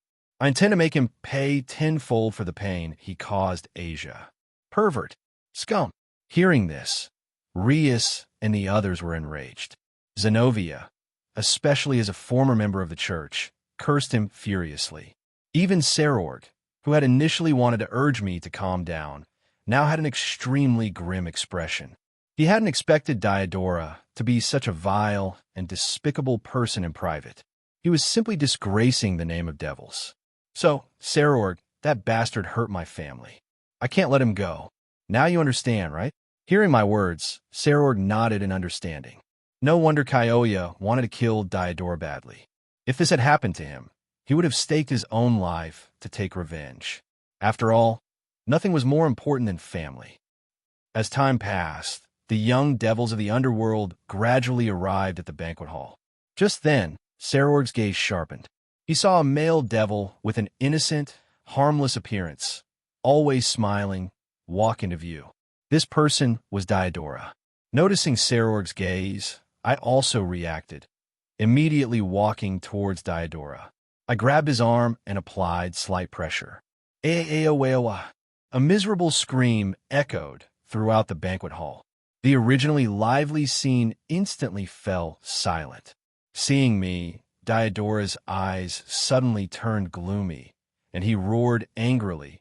I intend to make him pay tenfold for the pain he caused Asia. Pervert. Scum. Hearing this, Rias and the others were enraged. Zenobia, especially as a former member of the church, cursed him furiously. Even Sarorg, who had initially wanted to urge me to calm down, now had an extremely grim expression. He hadn't expected Diodora to be such a vile and despicable person in private. He was simply disgracing the name of devils. So, Sarorg, that bastard hurt my family. I can't let him go. Now you understand, right? Hearing my words, Sarorg nodded in understanding. No wonder Kyoya wanted to kill Diodora badly. If this had happened to him, he would have staked his own life to take revenge. After all, nothing was more important than family. As time passed, the young devils of the underworld gradually arrived at the banquet hall. Just then, Sarorg's gaze sharpened. He saw a male devil with an innocent, harmless appearance, always smiling, walk into view. This person was Diodora. Noticing Sarorg's gaze, I also reacted, immediately walking towards Diodora. I grabbed his arm and applied slight pressure. A miserable scream echoed throughout the banquet hall. The originally lively scene instantly fell silent. Seeing me, Diodora's eyes suddenly turned gloomy, and he roared angrily,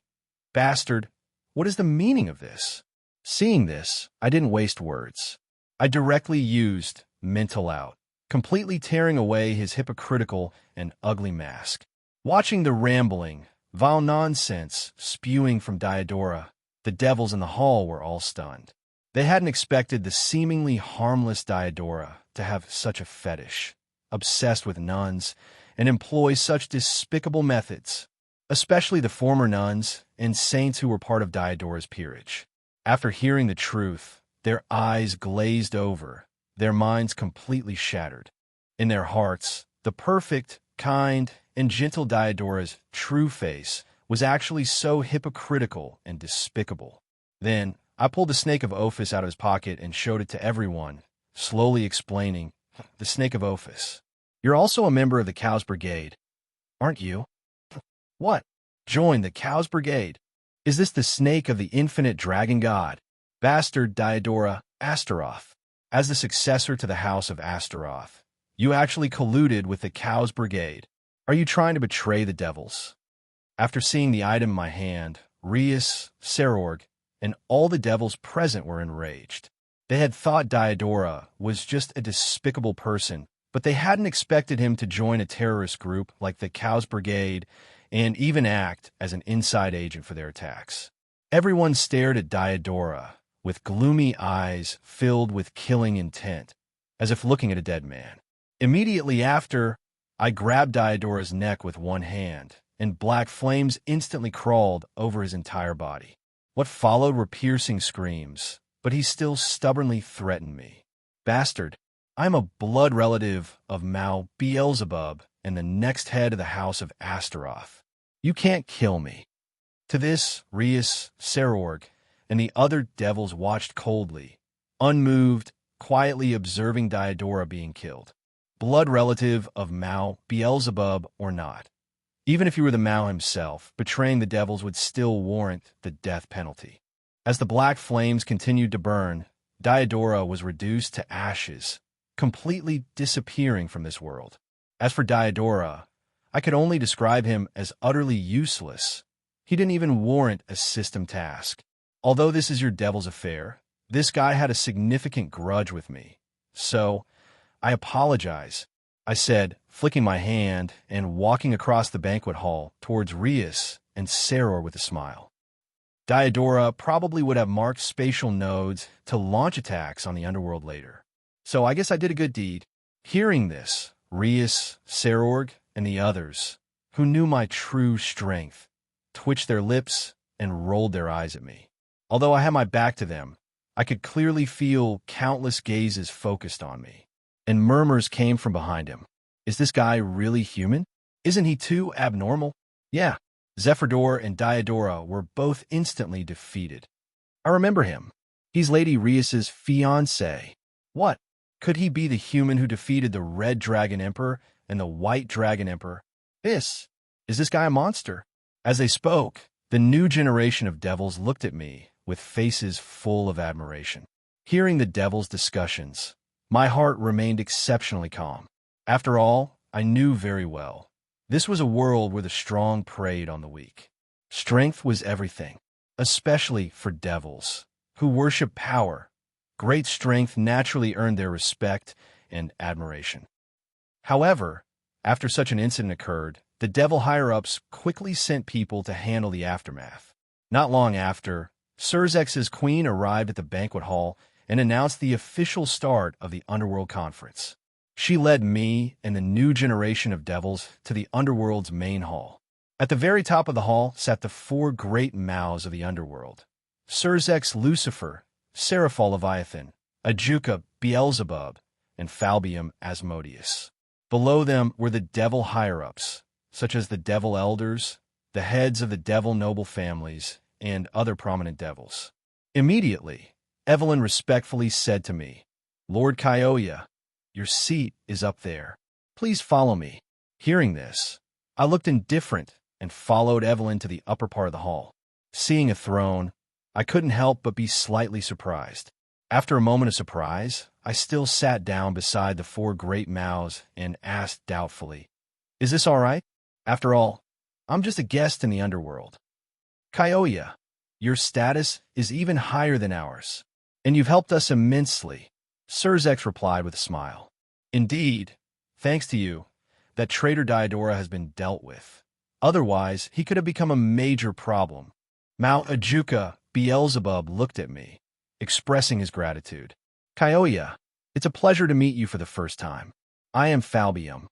"Bastard, what is the meaning of this?" Seeing this, I didn't waste words. I directly used Mental Out, completely tearing away his hypocritical and ugly mask. Watching the rambling, vile nonsense spewing from Diodora, The devils in the hall were all stunned. They hadn't expected the seemingly harmless Diodora to have such a fetish, obsessed with nuns, and employ such despicable methods, especially the former nuns and saints who were part of Diodora's peerage. After hearing the truth, their eyes glazed over, their minds completely shattered. In their hearts, the perfect, kind, and gentle Diodora's true face was actually so hypocritical and despicable. Then, I pulled the snake of Ophis out of his pocket and showed it to everyone, slowly explaining, "The snake of Ophis. You're also a member of the Cow's Brigade, aren't you?" "What? Join the Cow's Brigade? Is this the snake of the infinite dragon god, bastard Diodora Astaroth? As the successor to the house of Astaroth, you actually colluded with the Cow's Brigade. Are you trying to betray the devils?" After seeing the item in my hand, Reus, Serorg, and all the devils present were enraged. They had thought Diodora was just a despicable person, but they hadn't expected him to join a terrorist group like the Cow's Brigade and even act as an inside agent for their attacks. Everyone stared at Diodora with gloomy eyes filled with killing intent, as if looking at a dead man. Immediately after, I grabbed Diodora's neck with one hand, and black flames instantly crawled over his entire body. What followed were piercing screams, but he still stubbornly threatened me. "Bastard, I'm a blood relative of Mao Beelzebub and the next head of the house of Astaroth. You can't kill me." To this, Reus, Serorg, and the other devils watched coldly, unmoved, quietly observing Diodora being killed. Blood relative of Mao Beelzebub or not, even if you were the Mao himself, betraying the devils would still warrant the death penalty. As the black flames continued to burn, Diodora was reduced to ashes, completely disappearing from this world. As for Diodora, I could only describe him as utterly useless. He didn't even warrant a system task. Although this is your devil's affair, this guy had a significant grudge with me. So, I apologize, I said, flicking my hand and walking across the banquet hall towards Reus and Seror with a smile. Diodora probably would have marked spatial nodes to launch attacks on the underworld later. So I guess I did a good deed. Hearing this, Reus, Serorg, and the others, who knew my true strength, twitched their lips and rolled their eyes at me. Although I had my back to them, I could clearly feel countless gazes focused on me. And murmurs came from behind him. "Is this guy really human? Isn't he too abnormal?" "Yeah." Zephyrdor and Diodora were both instantly defeated. "I remember him. He's Lady Reus's fiancé." "What? Could he be the human who defeated the Red Dragon Emperor and the White Dragon Emperor? Is this guy a monster?" As they spoke, the new generation of devils looked at me with faces full of admiration. Hearing the devils' discussions, my heart remained exceptionally calm. After all, I knew very well, this was a world where the strong preyed on the weak. Strength was everything, especially for devils, who worship power. Great strength naturally earned their respect and admiration. However, after such an incident occurred, the devil higher-ups quickly sent people to handle the aftermath. Not long after, Surzex's queen arrived at the banquet hall and announced the official start of the Underworld Conference. She led me and the new generation of devils to the Underworld's main hall. At the very top of the hall sat the four great Maos of the Underworld: Surzex Lucifer, Seraphol Leviathan, Ajuka Beelzebub, and Falbium Asmodeus. Below them were the devil higher-ups, such as the devil elders, the heads of the devil noble families, and other prominent devils. Immediately, Evelyn respectfully said to me, "Lord Kyoya, your seat is up there. Please follow me." Hearing this, I looked indifferent and followed Evelyn to the upper part of the hall. Seeing a throne, I couldn't help but be slightly surprised. After a moment of surprise, I still sat down beside the four great Maos and asked doubtfully, "Is this all right? After all, I'm just a guest in the underworld." "Kyoya, your status is even higher than ours, and you've helped us immensely," Surzex replied with a smile. "Indeed, thanks to you, that traitor Diodora has been dealt with. Otherwise, he could have become a major problem." Mount Ajuka Beelzebub looked at me, expressing his gratitude. Kyoya, it's a pleasure to meet you for the first time. I am Falbium.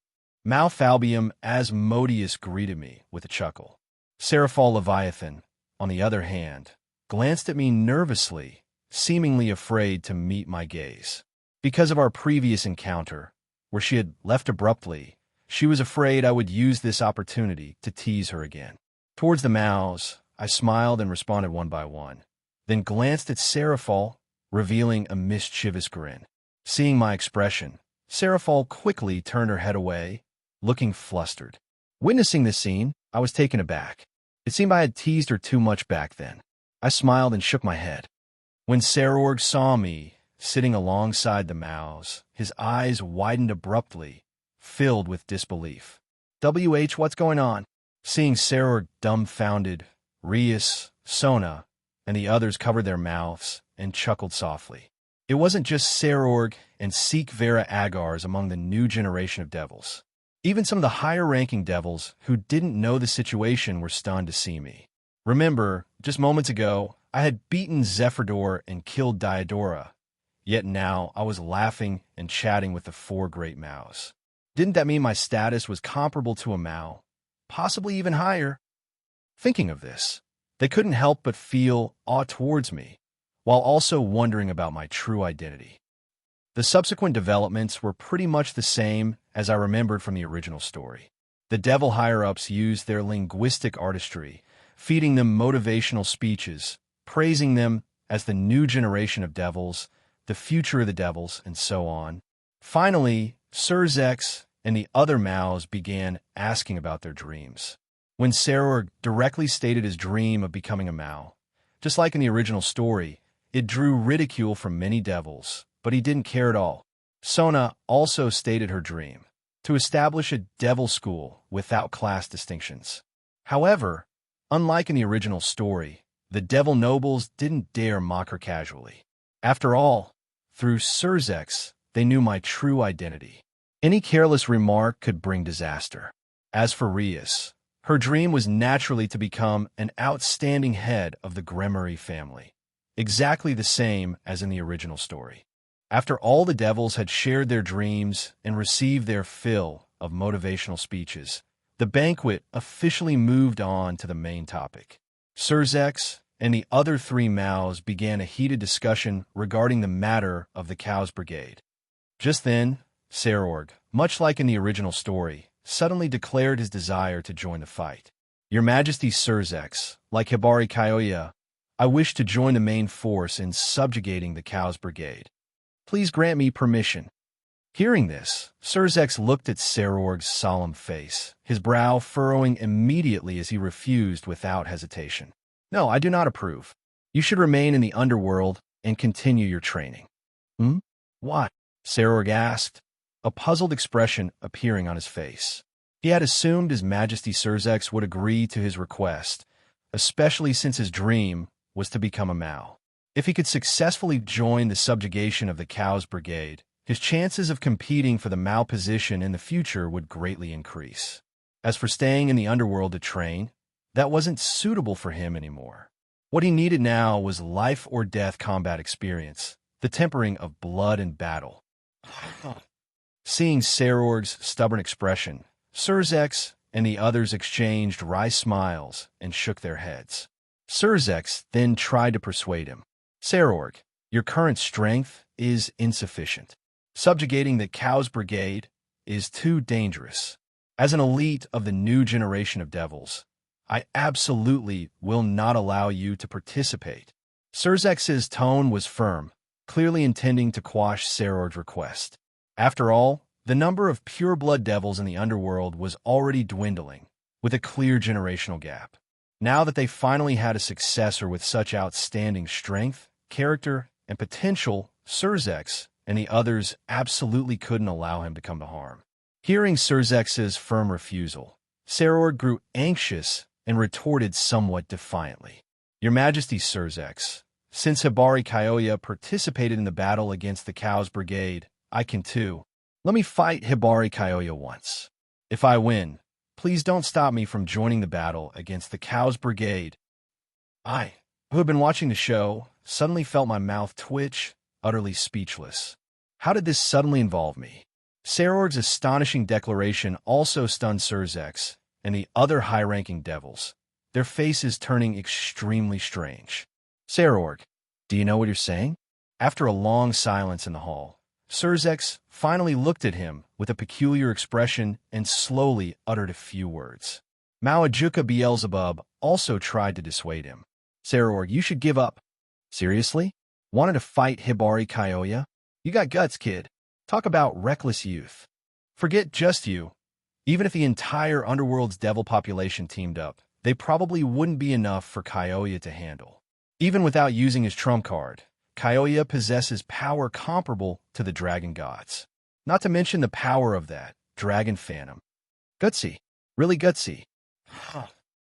Malfalbium Asmodeus greeted me with a chuckle. Seraphal Leviathan, on the other hand, glanced at me nervously, seemingly afraid to meet my gaze. Because of our previous encounter, where she had left abruptly, she was afraid I would use this opportunity to tease her again. Towards the mouse, I smiled and responded one by one, then glanced at Seraphal, revealing a mischievous grin. Seeing my expression, Seraphal quickly turned her head away, looking flustered. Witnessing this scene, I was taken aback. It seemed I had teased her too much back then. I smiled and shook my head. When Sarorg saw me sitting alongside the mouse, his eyes widened abruptly, filled with disbelief. What's going on? Seeing Sarorg dumbfounded, Rias, Sona, and the others covered their mouths and chuckled softly. It wasn't just Sarorg and Seek Vera Agars among the new generation of devils. Even some of the higher-ranking devils who didn't know the situation were stunned to see me. Remember, just moments ago, I had beaten Zephyrdor and killed Diodora, yet now I was laughing and chatting with the four great Maus. Didn't that mean my status was comparable to a Mao, possibly even higher? Thinking of this, they couldn't help but feel awe towards me, while also wondering about my true identity. The subsequent developments were pretty much the same as I remembered from the original story. The devil higher-ups used their linguistic artistry, feeding them motivational speeches, praising them as the new generation of devils, the future of the devils, and so on. Finally, Surzex and the other Maus began asking about their dreams. When Sarorg directly stated his dream of becoming a Mao, just like in the original story, it drew ridicule from many devils, but he didn't care at all. Sona also stated her dream, to establish a devil school without class distinctions. However, unlike in the original story, the devil nobles didn't dare mock her casually. After all, through Surzex, they knew my true identity. Any careless remark could bring disaster. As for Rias, her dream was naturally to become an outstanding head of the Gremory family, exactly the same as in the original story. After all the devils had shared their dreams and received their fill of motivational speeches, the banquet officially moved on to the main topic. Surzex and the other three Maus began a heated discussion regarding the matter of the Cows Brigade. Just then, Sarorg, much like in the original story, suddenly declared his desire to join the fight. Your Majesty Surzex, like Hibari Kyoya, I wish to join the main force in subjugating the Cows Brigade. Please grant me permission. Hearing this, Surzex looked at Sarorg's solemn face, his brow furrowing immediately as he refused without hesitation. No, I do not approve. You should remain in the underworld and continue your training. Why? Sarorg asked, a puzzled expression appearing on his face. He had assumed His Majesty Surzex would agree to his request, especially since his dream was to become a Mao. If he could successfully join the subjugation of the Cows Brigade, his chances of competing for the Mao position in the future would greatly increase. As for staying in the underworld to train, that wasn't suitable for him anymore. What he needed now was life-or-death combat experience, the tempering of blood and battle. Seeing Sarorg's stubborn expression, Surzex and the others exchanged wry smiles and shook their heads. Surzex then tried to persuade him. Sarorg, your current strength is insufficient. Subjugating the Cows Brigade is too dangerous. As an elite of the new generation of devils, I absolutely will not allow you to participate. Surzex's tone was firm, clearly intending to quash Sarorg's request. After all, the number of pure-blood devils in the underworld was already dwindling, with a clear generational gap. Now that they finally had a successor with such outstanding strength, character, and potential, Surzex and the others absolutely couldn't allow him to come to harm. Hearing Surzex's firm refusal, Sarorg grew anxious and retorted somewhat defiantly. Your Majesty Surzex, since Hibari Kyoya participated in the battle against the Cows Brigade, I can too. Let me fight Hibari Kyoya once. If I win, please don't stop me from joining the battle against the Cows Brigade. who had been watching the show, suddenly felt my mouth twitch, utterly speechless. How did this suddenly involve me? Sarorg's astonishing declaration also stunned Surzex and the other high-ranking devils, their faces turning extremely strange. Sarorg, do you know what you're saying? After a long silence in the hall, Surzex finally looked at him with a peculiar expression and slowly uttered a few words. Mawajuka Beelzebub also tried to dissuade him. Sarorg, you should give up. Seriously? Wanted to fight Hibari Kyoya? You got guts, kid. Talk about reckless youth. Forget just you. Even if the entire Underworld's devil population teamed up, they probably wouldn't be enough for Kyoya to handle. Even without using his trump card, Kyoya possesses power comparable to the dragon gods. Not to mention the power of that dragon phantom. Gutsy. Really gutsy.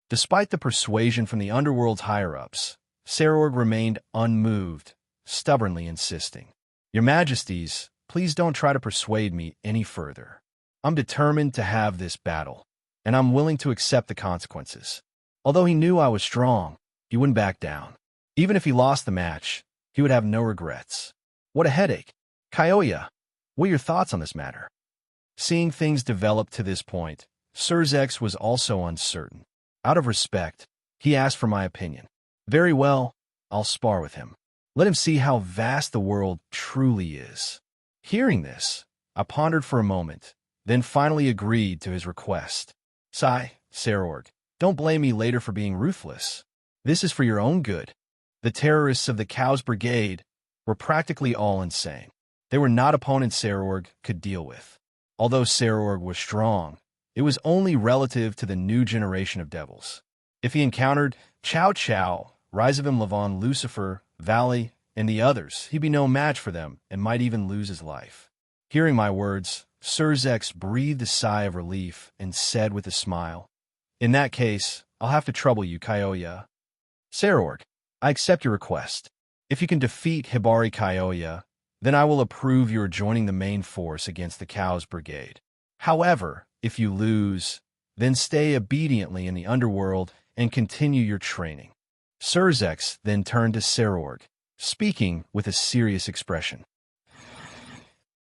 Despite the persuasion from the Underworld's higher-ups, Sarorg remained unmoved, stubbornly insisting. Your Majesties, please don't try to persuade me any further. I'm determined to have this battle, and I'm willing to accept the consequences. Although he knew I was strong, he wouldn't back down. Even if he lost the match, he would have no regrets. What a headache. Kyoya, what are your thoughts on this matter? Seeing things develop to this point, Surzex was also uncertain. Out of respect, he asked for my opinion. Very well, I'll spar with him. Let him see how vast the world truly is. Hearing this, I pondered for a moment, then finally agreed to his request. Sigh, Sarorg, don't blame me later for being ruthless. This is for your own good. The terrorists of the Cow's Brigade were practically all insane. They were not opponents Sarorg could deal with. Although Sarorg was strong, it was only relative to the new generation of devils. If he encountered Chow Chow, Rise of Levon, Lucifer, Valley, and the others, he'd be no match for them and might even lose his life. Hearing my words, Surzex breathed a sigh of relief and said with a smile, In that case, I'll have to trouble you, Kyoya. Sarorg, I accept your request. If you can defeat Hibari Kyoya, then I will approve your joining the main force against the Cow's Brigade. However, if you lose, then stay obediently in the underworld and continue your training. Surzex then turned to Sarorg, speaking with a serious expression.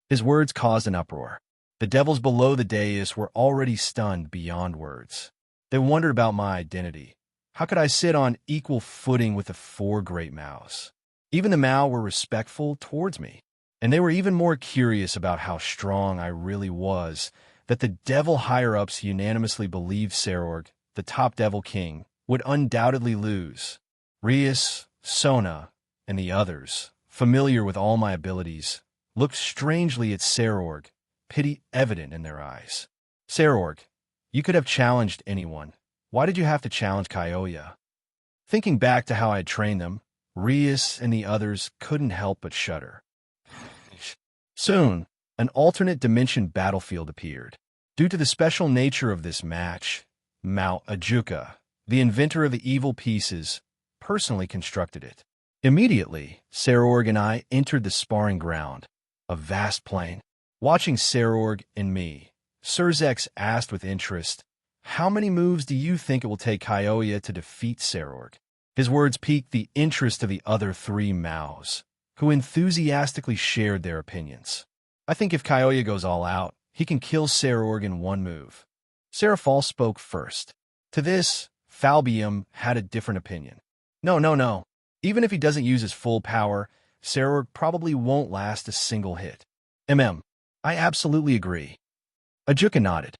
His words caused an uproar. The devils below the dais were already stunned beyond words. They wondered about my identity. How could I sit on equal footing with the four great Maos? Even the Mao were respectful towards me, and they were even more curious about how strong I really was, that the devil higher-ups unanimously believed Sarorg, the top devil king, would undoubtedly lose. Rias, Sona, and the others, familiar with all my abilities, looked strangely at Sarorg, pity evident in their eyes. Sarorg, you could have challenged anyone. Why did you have to challenge Kyoya? Thinking back to how I had trained them, Rias and the others couldn't help but shudder. Soon, an alternate dimension battlefield appeared. Due to the special nature of this match, Mawajuka, the inventor of the evil pieces, personally constructed it. Immediately, Sarorg and I entered the sparring ground, a vast plain. Watching Sarorg and me, Surzex asked with interest, How many moves do you think it will take Kyoya to defeat Sarorg? His words piqued the interest of the other three Maos, who enthusiastically shared their opinions. I think if Kyoya goes all out, he can kill Sarorg in one move. Serafal spoke first. To this, Falbium had a different opinion. No. Even if he doesn't use his full power, Sarorg probably won't last a single hit. I absolutely agree. Ajuka nodded.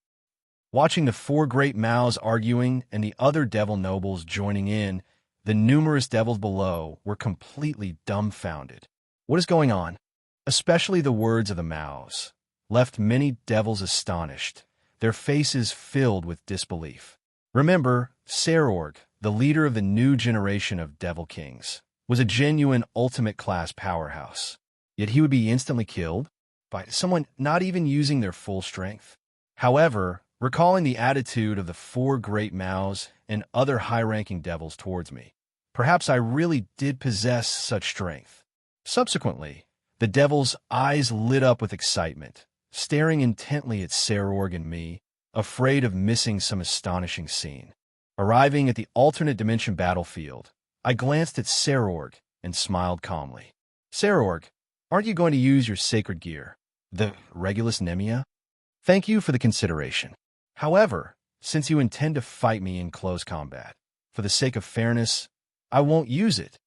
Watching the four great Maos arguing and the other devil nobles joining in, the numerous devils below were completely dumbfounded. What is going on? Especially the words of the Maos left many devils astonished, their faces filled with disbelief. Remember, Sarorg, the leader of the new generation of devil kings, was a genuine ultimate-class powerhouse. Yet he would be instantly killed by someone not even using their full strength. However, recalling the attitude of the four great Maos and other high-ranking devils towards me, perhaps I really did possess such strength. Subsequently, the devils' eyes lit up with excitement, staring intently at Sarorg and me, afraid of missing some astonishing scene. Arriving at the alternate dimension battlefield, I glanced at Sarorg and smiled calmly. Sarorg, aren't you going to use your sacred gear, the Regulus Nemia? Thank you for the consideration. However, since you intend to fight me in close combat, for the sake of fairness, I won't use it.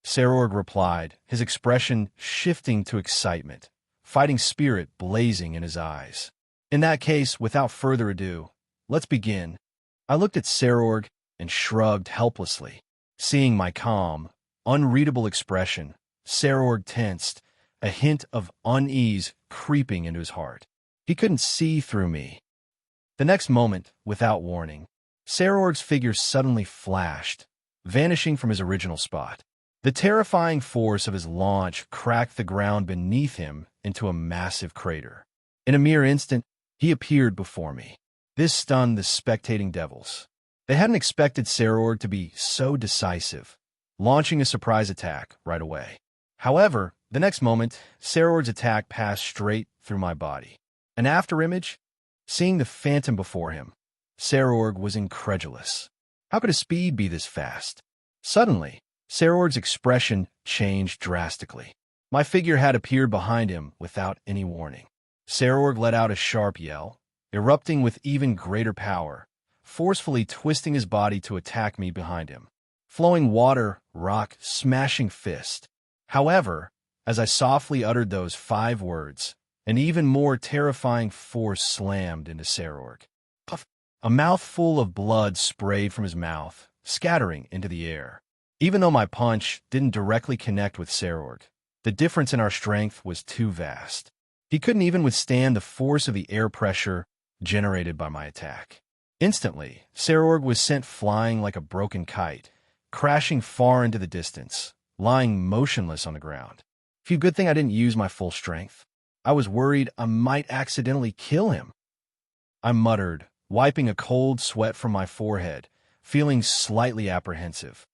Sarorg replied, his expression shifting to excitement, fighting spirit blazing in his eyes. In that case, without further ado, let's begin. I looked at Sarorg and shrugged helplessly. Seeing my calm, unreadable expression, Sarorg tensed, a hint of unease creeping into his heart. He couldn't see through me. The next moment, without warning, Sarorg's figure suddenly flashed, vanishing from his original spot. The terrifying force of his launch cracked the ground beneath him into a massive crater. In a mere instant, he appeared before me. This stunned the spectating devils. They hadn't expected Sarorg to be so decisive, launching a surprise attack right away. However, the next moment, Sarorg's attack passed straight through my body. An afterimage? Seeing the phantom before him, Sarorg was incredulous. How could his speed be this fast? Suddenly, Sarorg's expression changed drastically. My figure had appeared behind him without any warning. Sarorg let out a sharp yell, erupting with even greater power, forcefully twisting his body to attack me behind him. Flowing water, rock, smashing fist. However, as I softly uttered those 5 words, an even more terrifying force slammed into Sarorg. Puff! A mouthful of blood sprayed from his mouth, scattering into the air. Even though my punch didn't directly connect with Sarorg, the difference in our strength was too vast. He couldn't even withstand the force of the air pressure generated by my attack. Instantly, Sarorg was sent flying like a broken kite, crashing far into the distance, lying motionless on the ground. Phew, good thing I didn't use my full strength. I was worried I might accidentally kill him. I muttered, wiping a cold sweat from my forehead, feeling slightly apprehensive.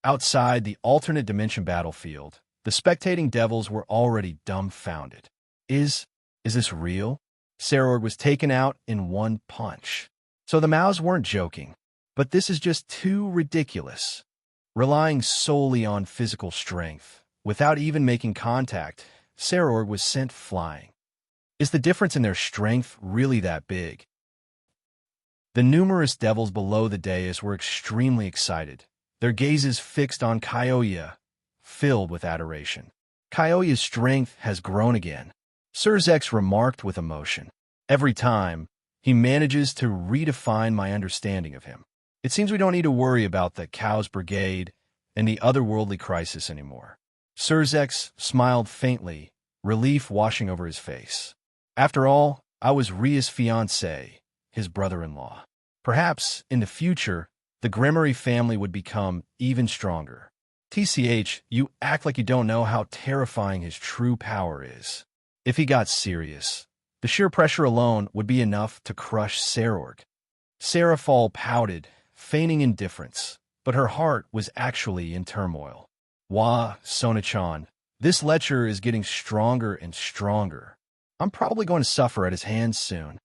Outside the alternate dimension battlefield, the spectating devils were already dumbfounded. Is this real? Sarorg was taken out in one punch. So the Maos weren't joking. But this is just too ridiculous. Relying solely on physical strength, without even making contact, Sarorg was sent flying. Is the difference in their strength really that big? The numerous devils below the dais were extremely excited, their gazes fixed on Kyoya, filled with adoration. Kyoya's strength has grown again, Surzex remarked with emotion. Every time, he manages to redefine my understanding of him. It seems we don't need to worry about the Chaos Brigade and the otherworldly crisis anymore. Surzex smiled faintly, relief washing over his face. After all, I was Ria's fiancé, his brother-in-law. Perhaps, in the future, the Gremory family would become even stronger. TCH, you act like you don't know how terrifying his true power is. If he got serious, the sheer pressure alone would be enough to crush Sarorg. Seraphal pouted, feigning indifference, but her heart was actually in turmoil. Wah, Sona-chan, this lecher is getting stronger and stronger. I'm probably going to suffer at his hands soon.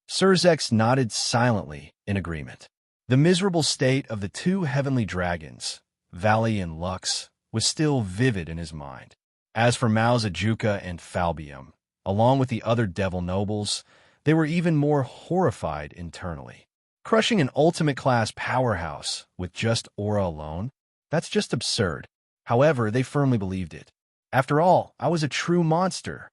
Surzex nodded silently in agreement. The miserable state of the 2 heavenly dragons, Valley and Lux, was still vivid in his mind. As for Mauzajuka and Falbium, along with the other devil nobles, they were even more horrified internally. Crushing an ultimate-class powerhouse with just aura alone? That's just absurd. However, they firmly believed it. After all, I was a true monster.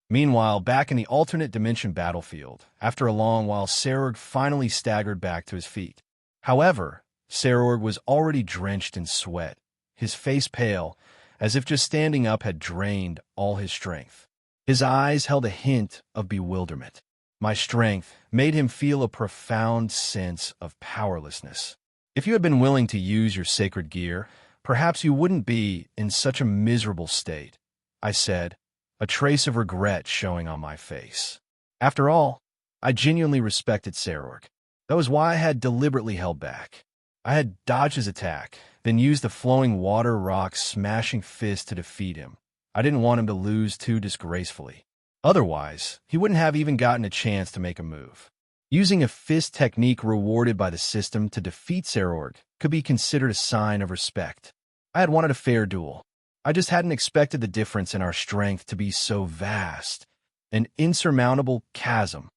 Meanwhile, back in the alternate dimension battlefield, after a long while, Sarorg finally staggered back to his feet. However, Sarorg was already drenched in sweat, his face pale, as if just standing up had drained all his strength. His eyes held a hint of bewilderment. My strength made him feel a profound sense of powerlessness. If you had been willing to use your sacred gear, perhaps you wouldn't be in such a miserable state, I said, a trace of regret showing on my face. After all, I genuinely respected Sarorg. That was why I had deliberately held back. I had dodged his attack, then used the flowing water rock smashing fist to defeat him. I didn't want him to lose too disgracefully. Otherwise, he wouldn't have even gotten a chance to make a move. Using a fist technique rewarded by the system to defeat Sarorg could be considered a sign of respect. I had wanted a fair duel. I just hadn't expected the difference in our strength to be so vast, an insurmountable chasm.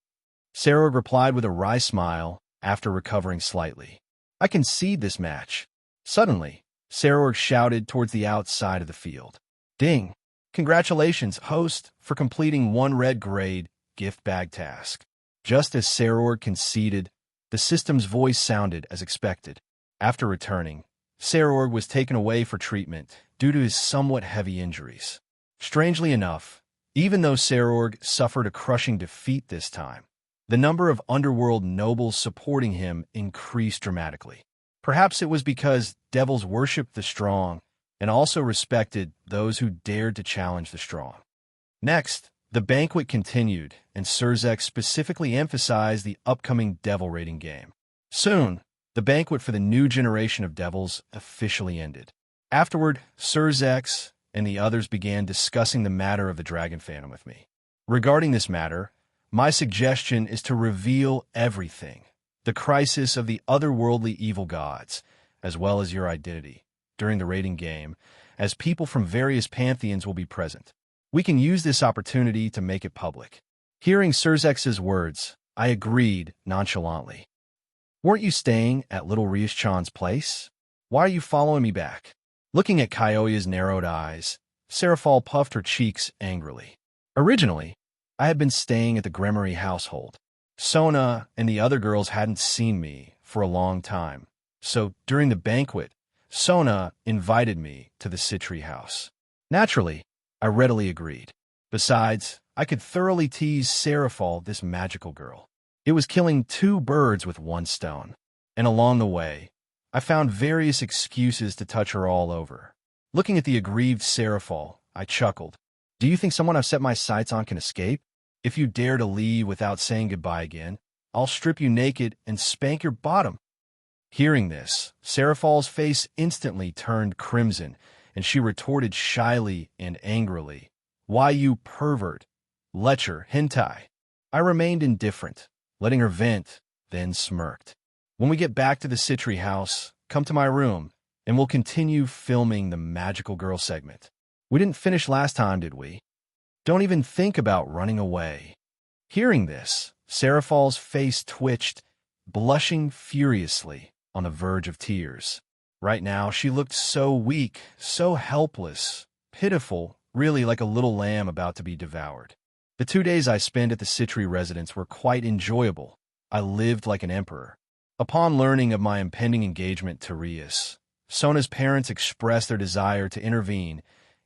Sarah replied with a wry smile after recovering slightly. I concede this match. Suddenly, Sarah shouted towards the outside of the field. Ding! Congratulations, host, for completing one red grade gift bag task. Just as Sarah conceded, the system's voice sounded as expected. After returning, Sarah was taken away for treatment due to his somewhat heavy injuries. Strangely enough, even though Sarah suffered a crushing defeat this time, the number of underworld nobles supporting him increased dramatically. Perhaps it was because devils worshipped the strong and also respected those who dared to challenge the strong. Next, the banquet continued, and Surzek specifically emphasized the upcoming devil raiding game. Soon, the banquet for the new generation of devils officially ended. Afterward, Surzek and the others began discussing the matter of the Dragon Phantom with me. Regarding this matter, my suggestion is to reveal everything, the crisis of the otherworldly evil gods, as well as your identity, during the raiding game, as people from various pantheons will be present. We can use this opportunity to make it public. Hearing Surzek's words, I agreed nonchalantly. Weren't you staying at little Rias-chan's place? Why are you following me back? Looking at Kyoya's narrowed eyes, Seraphal puffed her cheeks angrily. Originally, I had been staying at the Gremory household. Sona and the other girls hadn't seen me for a long time, so during the banquet, Sona invited me to the Citri house. Naturally, I readily agreed. Besides, I could thoroughly tease Seraphal, this magical girl. It was killing two birds with one stone. And along the way, I found various excuses to touch her all over. Looking at the aggrieved Seraphal, I chuckled. Do you think someone I've set my sights on can escape? If you dare to leave without saying goodbye again, I'll strip you naked and spank your bottom. Hearing this, Seraphal's face instantly turned crimson, and she retorted shyly and angrily, Why, you pervert, lecher, hentai. I remained indifferent, letting her vent, then smirked. When we get back to the Citri house, come to my room, and we'll continue filming the magical girl segment. We didn't finish last time, did we? Don't even think about running away. Hearing this, Seraphal's face twitched, blushing furiously on the verge of tears. Right now, she looked so weak, so helpless, pitiful, really like a little lamb about to be devoured. The 2 days I spent at the Citri residence were quite enjoyable. I lived like an emperor. Upon learning of my impending engagement to Rias, Sona's parents expressed their desire to intervene,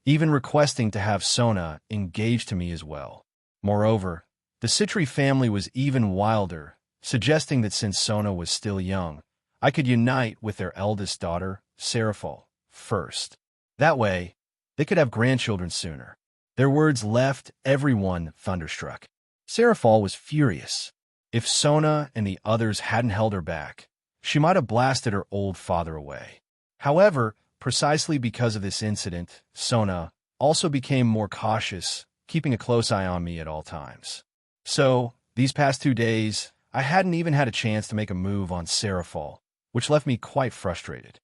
even requesting to have Sona engaged to me as well. Moreover, the Citri family was even wilder, suggesting that since Sona was still young, I could unite with their eldest daughter, Seraphal, first. That way, they could have grandchildren sooner. Their words left everyone thunderstruck. Seraphal was furious. If Sona and the others hadn't held her back, she might have blasted her old father away. However, precisely because of this incident, Sona also became more cautious, keeping a close eye on me at all times. So, these past 2 days, I hadn't even had a chance to make a move on Seraphal, which left me quite frustrated.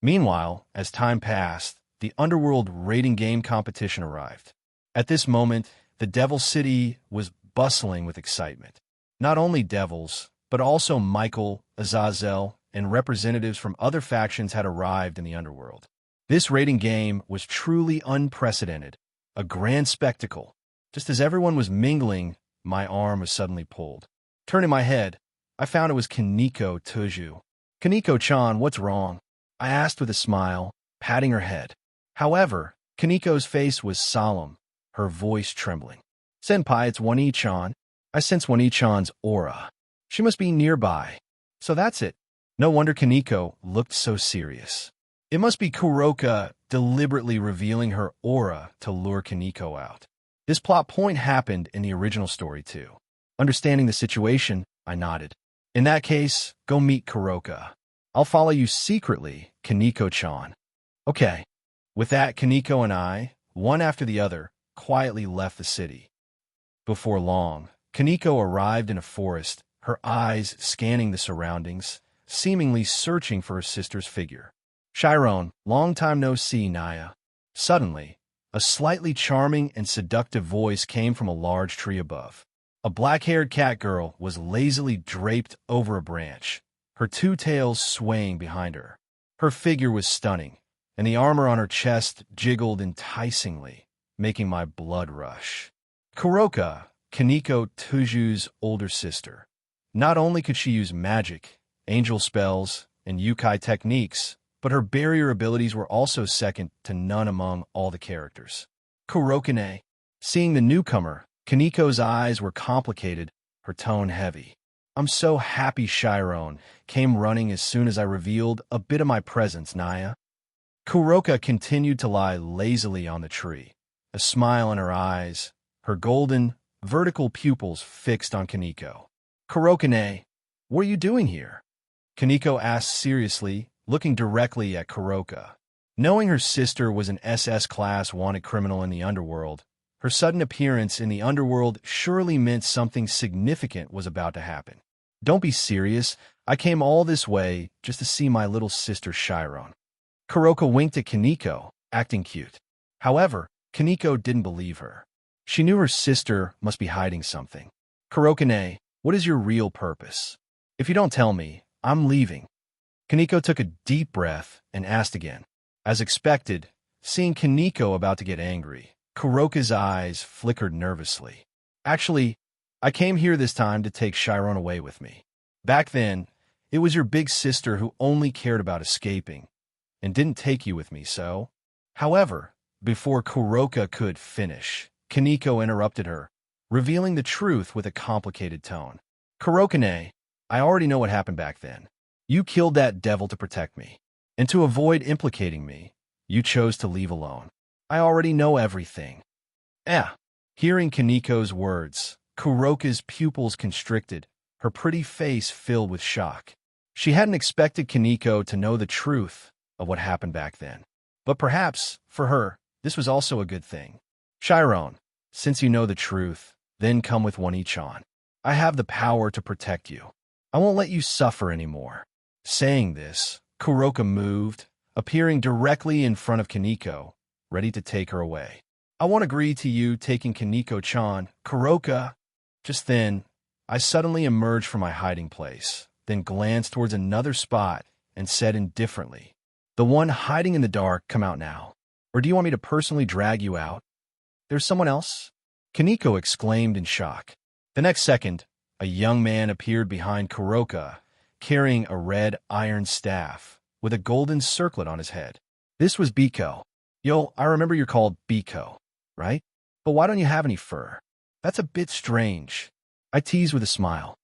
Meanwhile, as time passed, the underworld raiding game competition arrived. At this moment, the Devil City was bustling with excitement. Not only devils, but also Michael, Azazel, and representatives from other factions had arrived in the underworld. This raiding game was truly unprecedented, a grand spectacle. Just as everyone was mingling, my arm was suddenly pulled. Turning my head, I found it was Kaneko Tuju. Kaneko-chan, what's wrong? I asked with a smile, patting her head. However, Kaneko's face was solemn, her voice trembling. Senpai, it's Wani-chan. I sense Wani-chan's aura. She must be nearby. So that's it. No wonder Kaneko looked so serious. It must be Kuroka deliberately revealing her aura to lure Kaneko out. This plot point happened in the original story too. Understanding the situation, I nodded. In that case, go meet Kuroka. I'll follow you secretly, Kaneko-chan. Okay. With that, Kaneko and I, one after the other, quietly left the city. Before long, Kaneko arrived in a forest, her eyes scanning the surroundings, seemingly searching for her sister's figure. Chiron, long time no see, Naya. Suddenly, a slightly charming and seductive voice came from a large tree above. A black-haired cat girl was lazily draped over a branch, her two tails swaying behind her. Her figure was stunning, and the armor on her chest jiggled enticingly, making my blood rush. Kuroka, Kaneko Tuju's older sister. Not only could she use magic, angel spells, and yukai techniques, but her barrier abilities were also second to none among all the characters. Kurokane. Seeing the newcomer, Kaneko's eyes were complicated, her tone heavy. I'm so happy Chiron came running as soon as I revealed a bit of my presence, Naya. Kuroka continued to lie lazily on the tree, a smile in her eyes, her golden, vertical pupils fixed on Kaneko. Kurokane, what are you doing here? Kaneko asked seriously, looking directly at Kuroka. Knowing her sister was an SS-class wanted criminal in the underworld, her sudden appearance in the underworld surely meant something significant was about to happen. Don't be serious. I came all this way just to see my little sister Chiron. Kuroka winked at Kaneko, acting cute. However, Kaneko didn't believe her. She knew her sister must be hiding something. Kurokane, what is your real purpose? If you don't tell me, I'm leaving. Kaneko took a deep breath and asked again. As expected, seeing Kaneko about to get angry, Kuroka's eyes flickered nervously. Actually, I came here this time to take Chiron away with me. Back then, it was your big sister who only cared about escaping and didn't take you with me, so... However, before Kuroka could finish, Kaneko interrupted her, revealing the truth with a complicated tone. Kurokane, I already know what happened back then. You killed that devil to protect me, and to avoid implicating me, you chose to leave alone. I already know everything. Hearing Kaneko's words, Kuroka's pupils constricted, her pretty face filled with shock. She hadn't expected Kaneko to know the truth of what happened back then. But perhaps, for her, this was also a good thing. Chiron, since you know the truth, then come with one each on. I have the power to protect you. I won't let you suffer anymore. Saying this, Kuroka moved, appearing directly in front of Kaneko, ready to take her away. I won't agree to you taking Kaneko-chan, Kuroka. Just then, I suddenly emerged from my hiding place, then glanced towards another spot and said indifferently, the one hiding in the dark, come out now. Or do you want me to personally drag you out? There's someone else? Kaneko exclaimed in shock. The next second, a young man appeared behind Kuroka, carrying a red iron staff with a golden circlet on his head. This was Biko. Yo, I remember you're called Biko, right? But why don't you have any fur? That's a bit strange. I teased with a smile.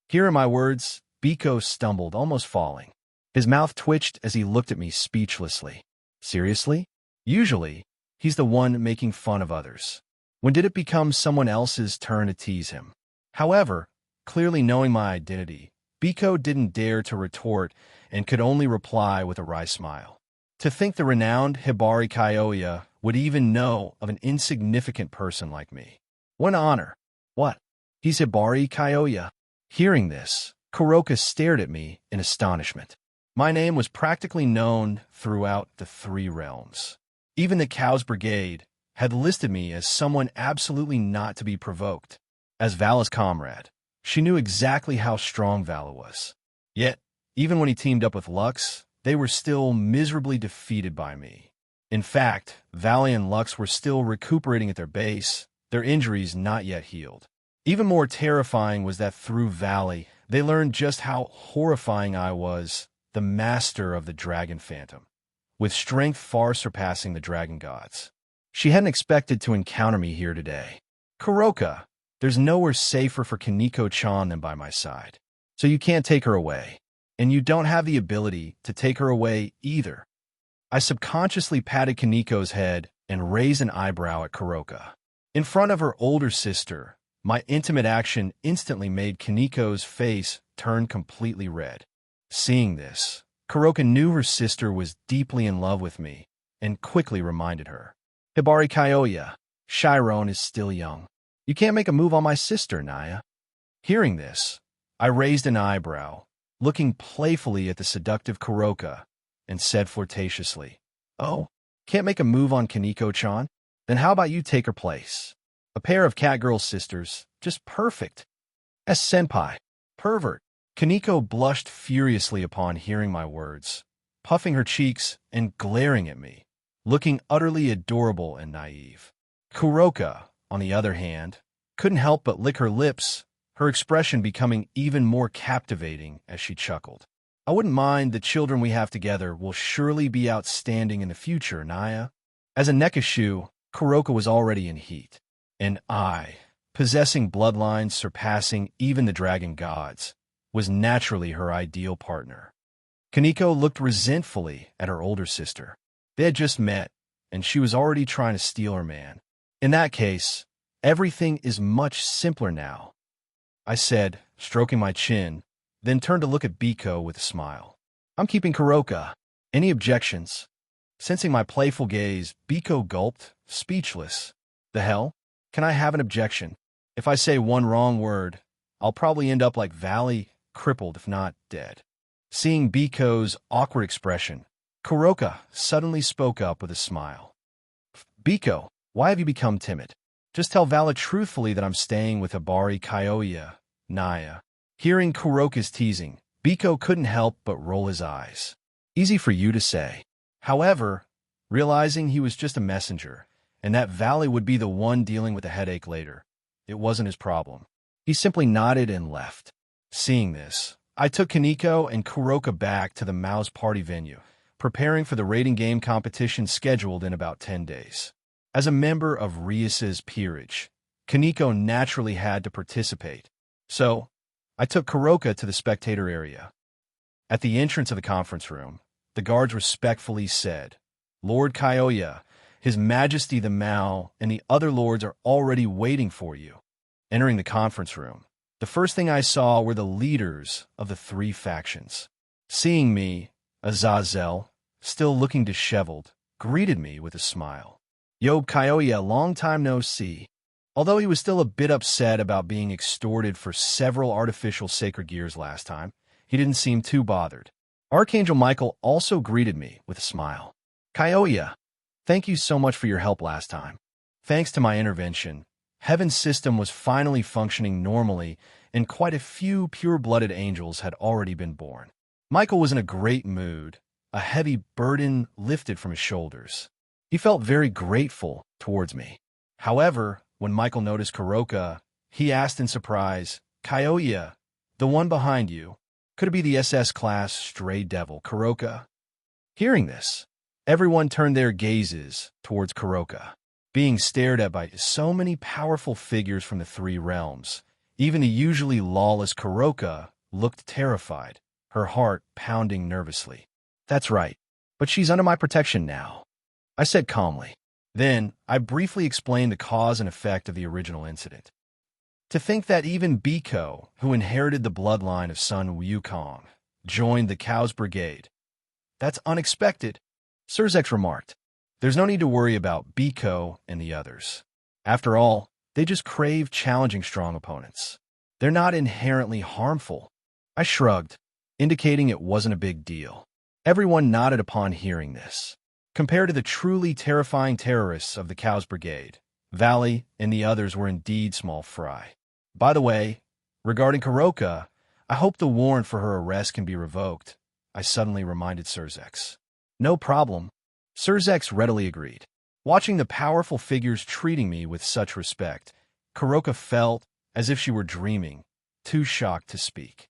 Hearing my words, Biko stumbled, almost falling. His mouth twitched as he looked at me speechlessly. Seriously? Usually, he's the one making fun of others. When did it become someone else's turn to tease him? However, clearly knowing my identity, Biko didn't dare to retort and could only reply with a wry smile. To think the renowned Hibari Kyoya would even know of an insignificant person like me. What honor. What? He's Hibari Kyoya. Hearing this, Kuroka stared at me in astonishment. My name was practically known throughout the 3 realms. Even the Cow's Brigade had listed me as someone absolutely not to be provoked. As Vala's comrade, she knew exactly how strong Vala was. Yet, even when he teamed up with Lux, they were still miserably defeated by me. In fact, Vala and Lux were still recuperating at their base, their injuries not yet healed. Even more terrifying was that through Vala, they learned just how horrifying I was, the master of the Dragon Phantom, with strength far surpassing the Dragon Gods. She hadn't expected to encounter me here today. Kuroka, there's nowhere safer for Kaneko-chan than by my side. So you can't take her away. And you don't have the ability to take her away either. I subconsciously patted Kaneko's head and raised an eyebrow at Kuroka. In front of her older sister, my intimate action instantly made Kaneko's face turn completely red. Seeing this, Kuroka knew her sister was deeply in love with me and quickly reminded her. Hibari Kyoya, Chiron is still young. You can't make a move on my sister, Naya. Hearing this, I raised an eyebrow, looking playfully at the seductive Kuroka, and said flirtatiously, "Oh, can't make a move on Kaneko-chan? Then how about you take her place? A pair of catgirl sisters, just perfect." As senpai, pervert. Kaneko blushed furiously upon hearing my words, puffing her cheeks and glaring at me, looking utterly adorable and naive. Kuroka, on the other hand, couldn't help but lick her lips, her expression becoming even more captivating as she chuckled. "I wouldn't mind. The children we have together will surely be outstanding in the future, Naya." As a Nekashu, Kuroka was already in heat, and I, possessing bloodlines surpassing even the dragon gods, was naturally her ideal partner. Kaneko looked resentfully at her older sister. They had just met, and she was already trying to steal her man. "In that case, everything is much simpler now," I said, stroking my chin, then turned to look at Biko with a smile. "I'm keeping Kuroka. Any objections?" Sensing my playful gaze, Biko gulped, speechless. "The hell? Can I have an objection? If I say one wrong word, I'll probably end up like Valley, crippled if not dead." Seeing Biko's awkward expression, Kuroka suddenly spoke up with a smile. "Biko, why have you become timid? Just tell Vala truthfully that I'm staying with Hibari Kyoya, Naya." Hearing Kuroka's teasing, Biko couldn't help but roll his eyes. Easy for you to say. However, realizing he was just a messenger, and that Valley would be the one dealing with the headache later, it wasn't his problem. He simply nodded and left. Seeing this, I took Kaneko and Kuroka back to the Mao's party venue, preparing for the raiding game competition scheduled in about 10 days. As a member of Rias's peerage, Kaneko naturally had to participate, so I took Kuroka to the spectator area. At the entrance of the conference room, the guards respectfully said, "Lord Kyoya, His Majesty the Mao and the other lords are already waiting for you." Entering the conference room, the first thing I saw were the leaders of the three factions. Seeing me, Azazel, still looking disheveled, greeted me with a smile. "Yo, Kyoya, long time no see." Although he was still a bit upset about being extorted for several artificial sacred gears last time, he didn't seem too bothered. Archangel Michael also greeted me with a smile. "Kyoya, thank you so much for your help last time. Thanks to my intervention, Heaven's system was finally functioning normally, and quite a few pure-blooded angels had already been born." Michael was in a great mood, a heavy burden lifted from his shoulders. He felt very grateful towards me. However, when Michael noticed Kuroka, he asked in surprise, "Kyoya, the one behind you, could it be the SS-class stray devil, Kuroka?" Hearing this, everyone turned their gazes towards Kuroka. Being stared at by so many powerful figures from the three realms, even the usually lawless Kuroka looked terrified, her heart pounding nervously. "That's right, but she's under my protection now," I said calmly. Then, I briefly explained the cause and effect of the original incident. To think that even Biko, who inherited the bloodline of Sun Wukong, joined the Cow's Brigade. "That's unexpected," Surzex remarked. "There's no need to worry about Biko and the others. After all, they just crave challenging strong opponents. They're not inherently harmful." I shrugged, indicating it wasn't a big deal. Everyone nodded upon hearing this. Compared to the truly terrifying terrorists of the Cow's Brigade, Valley and the others were indeed small fry. By the way, regarding Kuroka, I hope the warrant for her arrest can be revoked, I suddenly reminded Surzex. "No problem," Surzex readily agreed. Watching the powerful figures treating me with such respect, Kuroka felt as if she were dreaming, too shocked to speak.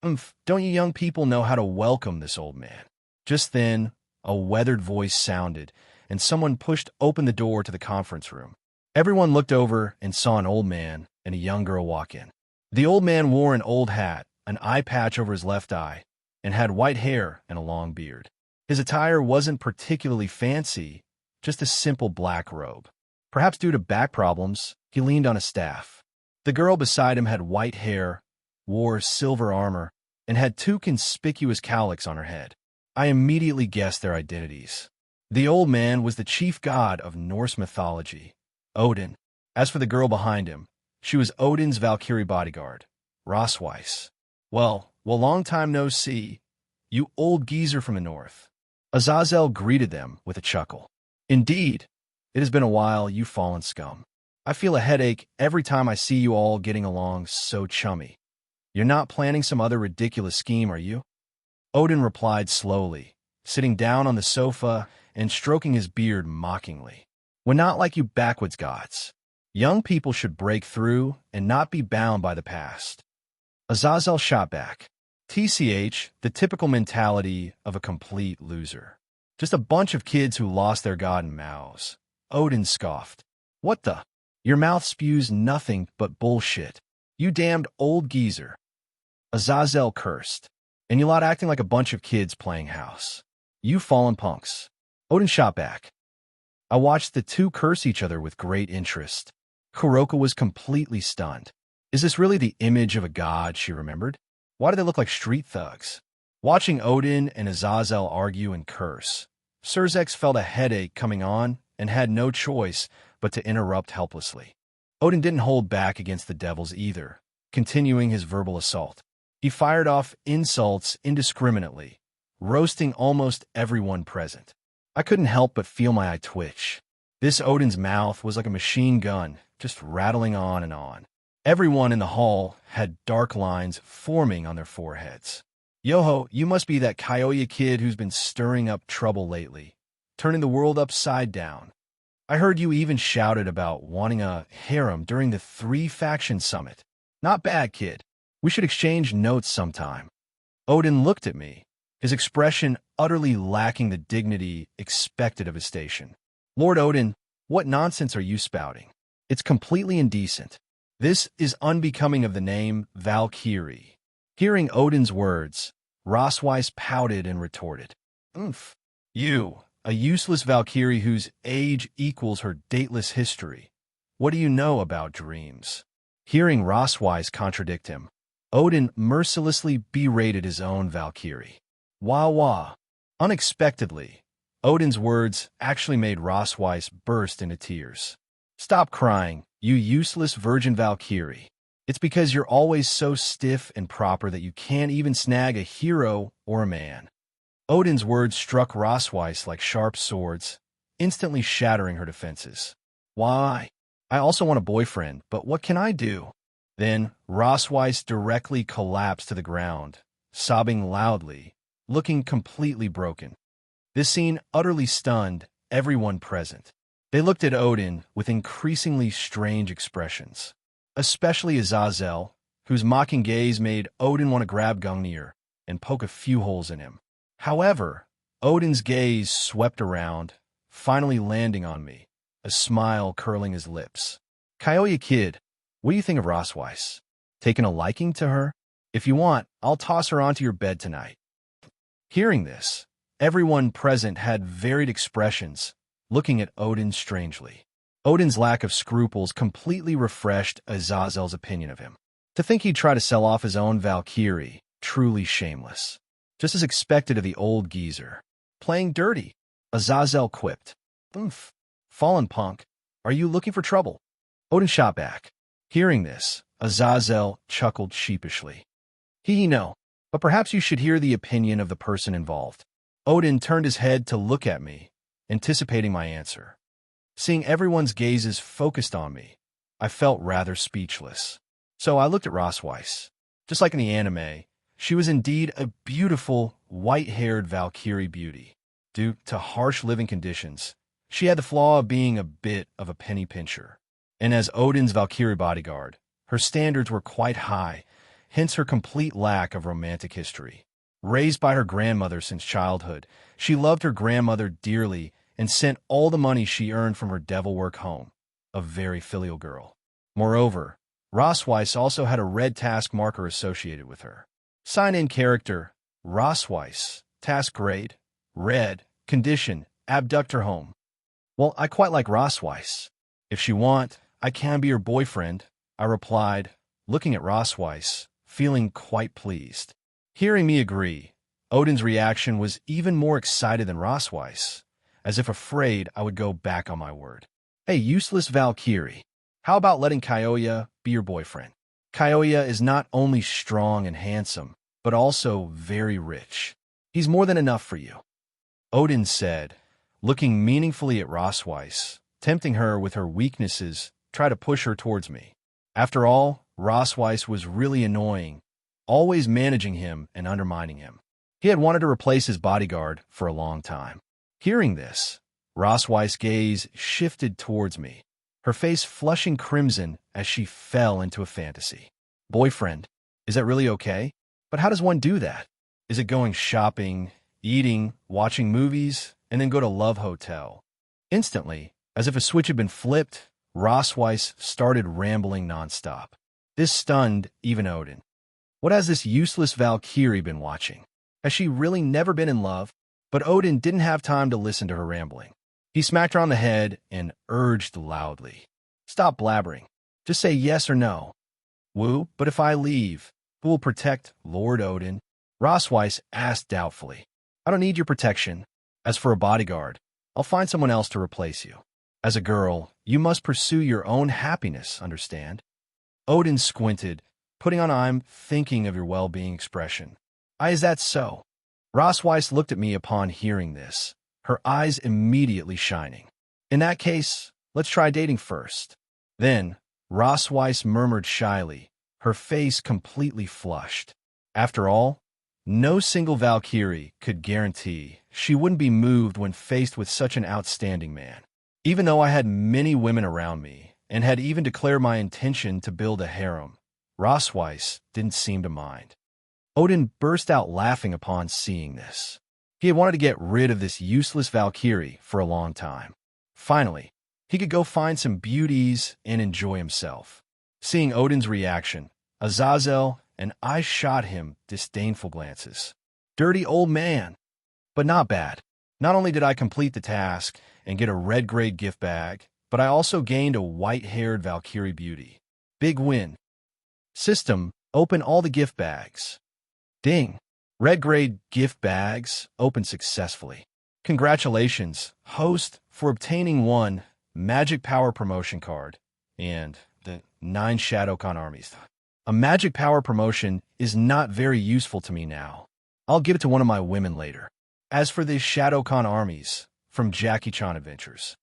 Don't you young people know how to welcome this old man?" Just then, a weathered voice sounded, and someone pushed open the door to the conference room. Everyone looked over and saw an old man and a young girl walk in. The old man wore an old hat, an eye patch over his left eye, and had white hair and a long beard. His attire wasn't particularly fancy, just a simple black robe. Perhaps due to back problems, he leaned on a staff. The girl beside him had white hair, wore silver armor, and had two conspicuous cowlicks on her head. I immediately guessed their identities. The old man was the chief god of Norse mythology, Odin. As for the girl behind him, she was Odin's Valkyrie bodyguard, Rosweiss. Well, long time no see, you old geezer from the north. Azazel greeted them with a chuckle. Indeed, it has been a while, you fallen scum. I feel a headache every time I see you all getting along so chummy. You're not planning some other ridiculous scheme, are you? Odin replied slowly, sitting down on the sofa and stroking his beard mockingly. We're not like you backwoods gods. Young people should break through and not be bound by the past. Azazel shot back. TCH, the typical mentality of a complete loser. Just a bunch of kids who lost their god in mouths. Odin scoffed. What the? Your mouth spews nothing but bullshit. You damned old geezer. Azazel cursed. And you lot acting like a bunch of kids playing house. You fallen punks. Odin shot back. I watched the two curse each other with great interest. Kuroka was completely stunned. Is this really the image of a god, she remembered? Why do they look like street thugs? Watching Odin and Azazel argue and curse, Surzex felt a headache coming on and had no choice but to interrupt helplessly. Odin didn't hold back against the devils either, continuing his verbal assault. He fired off insults indiscriminately, roasting almost everyone present. I couldn't help but feel my eye twitch. This Odin's mouth was like a machine gun, just rattling on and on. Everyone in the hall had dark lines forming on their foreheads. Yoho, you must be that Kyoya kid who's been stirring up trouble lately, turning the world upside down. I heard you even shouted about wanting a harem during the 3-faction summit. Not bad, kid. We should exchange notes sometime. Odin looked at me, his expression utterly lacking the dignity expected of his station. Lord Odin, what nonsense are you spouting? It's completely indecent. This is unbecoming of the name Valkyrie. Hearing Odin's words, Rosweiss pouted and retorted. Oomph. You, a useless Valkyrie whose age equals her dateless history. What do you know about dreams? Hearing Rosweiss contradict him, Odin mercilessly berated his own Valkyrie. Wah wah. Unexpectedly, Odin's words actually made Rosweiss burst into tears. Stop crying, you useless virgin Valkyrie. It's because you're always so stiff and proper that you can't even snag a hero or a man. Odin's words struck Rosweiss like sharp swords, instantly shattering her defenses. Why? I also want a boyfriend, but what can I do? Then Rosweiss directly collapsed to the ground, sobbing loudly, looking completely broken. This scene utterly stunned everyone present. They looked at Odin with increasingly strange expressions, especially Azazel, whose mocking gaze made Odin want to grab Gungnir and poke a few holes in him. However, Odin's gaze swept around, finally landing on me, a smile curling his lips. Kyoya kid, what do you think of Rosweiss? Taking a liking to her? If you want, I'll toss her onto your bed tonight. Hearing this, everyone present had varied expressions, looking at Odin strangely. Odin's lack of scruples completely refreshed Azazel's opinion of him. To think he'd try to sell off his own Valkyrie, truly shameless. Just as expected of the old geezer. Playing dirty, Azazel quipped. Oomph. Fallen punk, are you looking for trouble? Odin shot back. Hearing this, Azazel chuckled sheepishly. No, but perhaps you should hear the opinion of the person involved. Odin turned his head to look at me, anticipating my answer. Seeing everyone's gazes focused on me, I felt rather speechless. So I looked at Rosweiss. Just like in the anime, she was indeed a beautiful, white-haired Valkyrie beauty. Due to harsh living conditions, she had the flaw of being a bit of a penny pincher. And as Odin's Valkyrie bodyguard, her standards were quite high, hence her complete lack of romantic history. Raised by her grandmother since childhood, she loved her grandmother dearly and sent all the money she earned from her devil work home. A very filial girl. Moreover, Rosweiss also had a red task marker associated with her. Sign-in character, Rosweiss. Task grade, red. Condition, abduct her home. Well, I quite like Rosweiss. If she want, I can be her boyfriend, I replied, looking at Rosweiss, feeling quite pleased. Hearing me agree, Odin's reaction was even more excited than Rosweiss, as if afraid I would go back on my word. Hey, useless Valkyrie, how about letting Kyoya be your boyfriend? Kyoya is not only strong and handsome, but also very rich. He's more than enough for you, Odin said, looking meaningfully at Rosweiss, tempting her with her weaknesses, try to push her towards me. After all, Rosweiss was really annoying, always managing him and undermining him. He had wanted to replace his bodyguard for a long time. Hearing this, Rosweiss' gaze shifted towards me, her face flushing crimson as she fell into a fantasy. Boyfriend, is that really okay? But how does one do that? Is it going shopping, eating, watching movies, and then go to Love Hotel? Instantly, as if a switch had been flipped, Rosweiss started rambling nonstop. This stunned even Odin. What has this useless Valkyrie been watching? Has she really never been in love? But Odin didn't have time to listen to her rambling. He smacked her on the head and urged loudly. Stop blabbering. Just say yes or no. Woo, but if I leave, who will protect Lord Odin? Rosweiss asked doubtfully. I don't need your protection. As for a bodyguard, I'll find someone else to replace you. As a girl, you must pursue your own happiness, understand? Odin squinted, putting on I'm thinking of your well-being expression. Is that so? Rosweiss looked at me upon hearing this, her eyes immediately shining. In that case, let's try dating first. Then, Rosweiss murmured shyly, her face completely flushed. After all, no single Valkyrie could guarantee she wouldn't be moved when faced with such an outstanding man. Even though I had many women around me, and had even declared my intention to build a harem, Rosweiss didn't seem to mind. Odin burst out laughing upon seeing this. He had wanted to get rid of this useless Valkyrie for a long time. Finally, he could go find some beauties and enjoy himself. Seeing Odin's reaction, Azazel and I shot him disdainful glances. Dirty old man. But not bad. Not only did I complete the task and get a red grade gift bag, but I also gained a white-haired Valkyrie beauty. Big win. System, open all the gift bags. Ding. Red grade gift bags opened successfully. Congratulations, host, for obtaining one Magic Power promotion card and the 9 Shadowcon armies. A Magic Power promotion is not very useful to me now. I'll give it to one of my women later. As for the Shadowcon armies from Jackie-chan Adventures,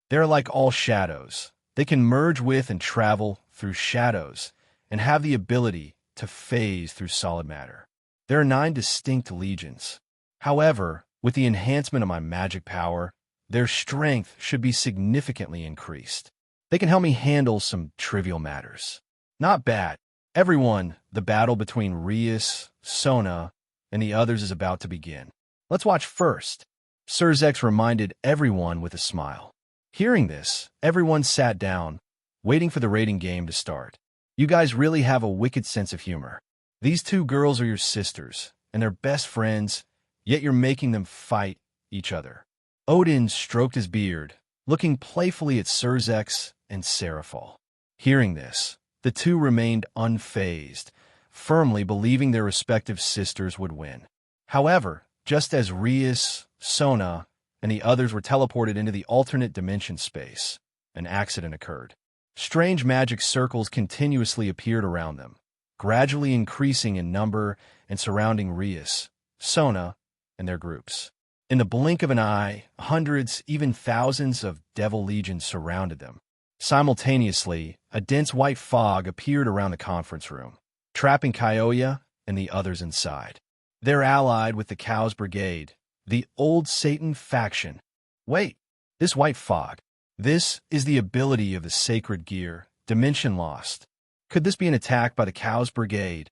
they're like all shadows. They can merge with and travel through shadows and have the ability to phase through solid matter. There are 9 distinct legions. However, with the enhancement of my magic power, their strength should be significantly increased. They can help me handle some trivial matters. Not bad. Everyone, the battle between Rias, Sona, and the others is about to begin. Let's watch first. Surzex reminded everyone with a smile. Hearing this, everyone sat down, waiting for the raiding game to start. You guys really have a wicked sense of humor. These 2 girls are your sisters, and they're best friends, yet you're making them fight each other. Odin stroked his beard, looking playfully at Surzex and Seraphol. Hearing this, the 2 remained unfazed, firmly believing their respective sisters would win. However, just as Rias, Sona, and the others were teleported into the alternate dimension space, an accident occurred. Strange magic circles continuously appeared around them, gradually increasing in number and surrounding Rias, Sona, and their groups. In the blink of an eye, hundreds, even thousands of devil legions surrounded them. Simultaneously, a dense white fog appeared around the conference room, trapping Kyoya and the others inside. They're allied with the Cow's Brigade, the old Satan faction. Wait, this white fog. This is the ability of the sacred gear, Dimension Lost. Could this be an attack by the Cow's Brigade?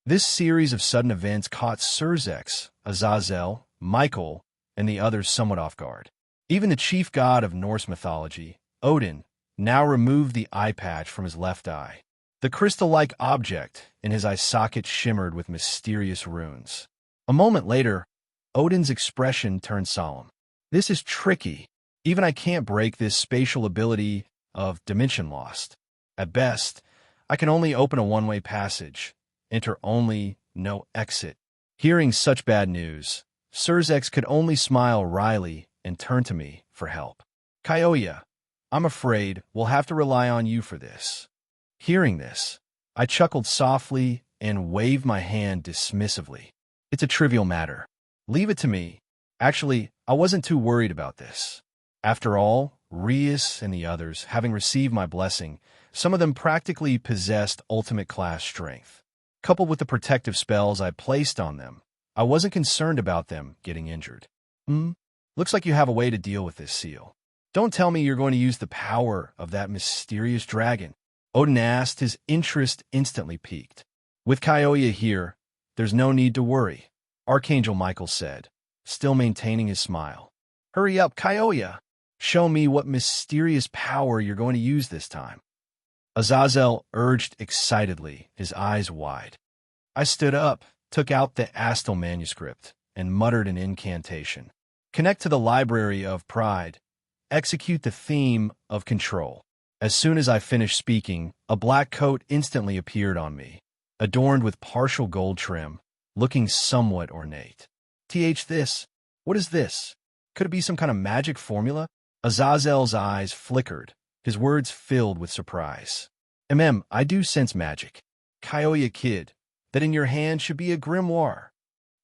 This series of sudden events caught Surzex, Azazel, Michael, and the others somewhat off guard. Even the chief god of Norse mythology, Odin, now removed the eye patch from his left eye. The crystal-like object in his eye socket shimmered with mysterious runes. A moment later, Odin's expression turned solemn. This is tricky. Even I can't break this spatial ability of Dimension Lost. At best, I can only open a one-way passage. Enter only, no exit. Hearing such bad news, Surzex could only smile wryly and turn to me for help. Kyoya, I'm afraid we'll have to rely on you for this. Hearing this, I chuckled softly and waved my hand dismissively. It's a trivial matter. Leave it to me. Actually, I wasn't too worried about this. After all, Rias and the others, having received my blessing, some of them practically possessed ultimate class strength. Coupled with the protective spells I placed on them, I wasn't concerned about them getting injured. Looks like you have a way to deal with this, Seal. Don't tell me you're going to use the power of that mysterious dragon. Odin asked, his interest instantly piqued. With Kyoya here, there's no need to worry, Archangel Michael said, still maintaining his smile. Hurry up, Kyoya. Show me what mysterious power you're going to use this time. Azazel urged excitedly, his eyes wide. I stood up, took out the Astel manuscript, and muttered an incantation. Connect to the Library of Pride. Execute the theme of control. As soon as I finished speaking, a black coat instantly appeared on me, adorned with partial gold trim, looking somewhat ornate. This? What is this? Could it be some kind of magic formula? Azazel's eyes flickered, his words filled with surprise. I do sense magic. Kyoya kid, that in your hand should be a grimoire.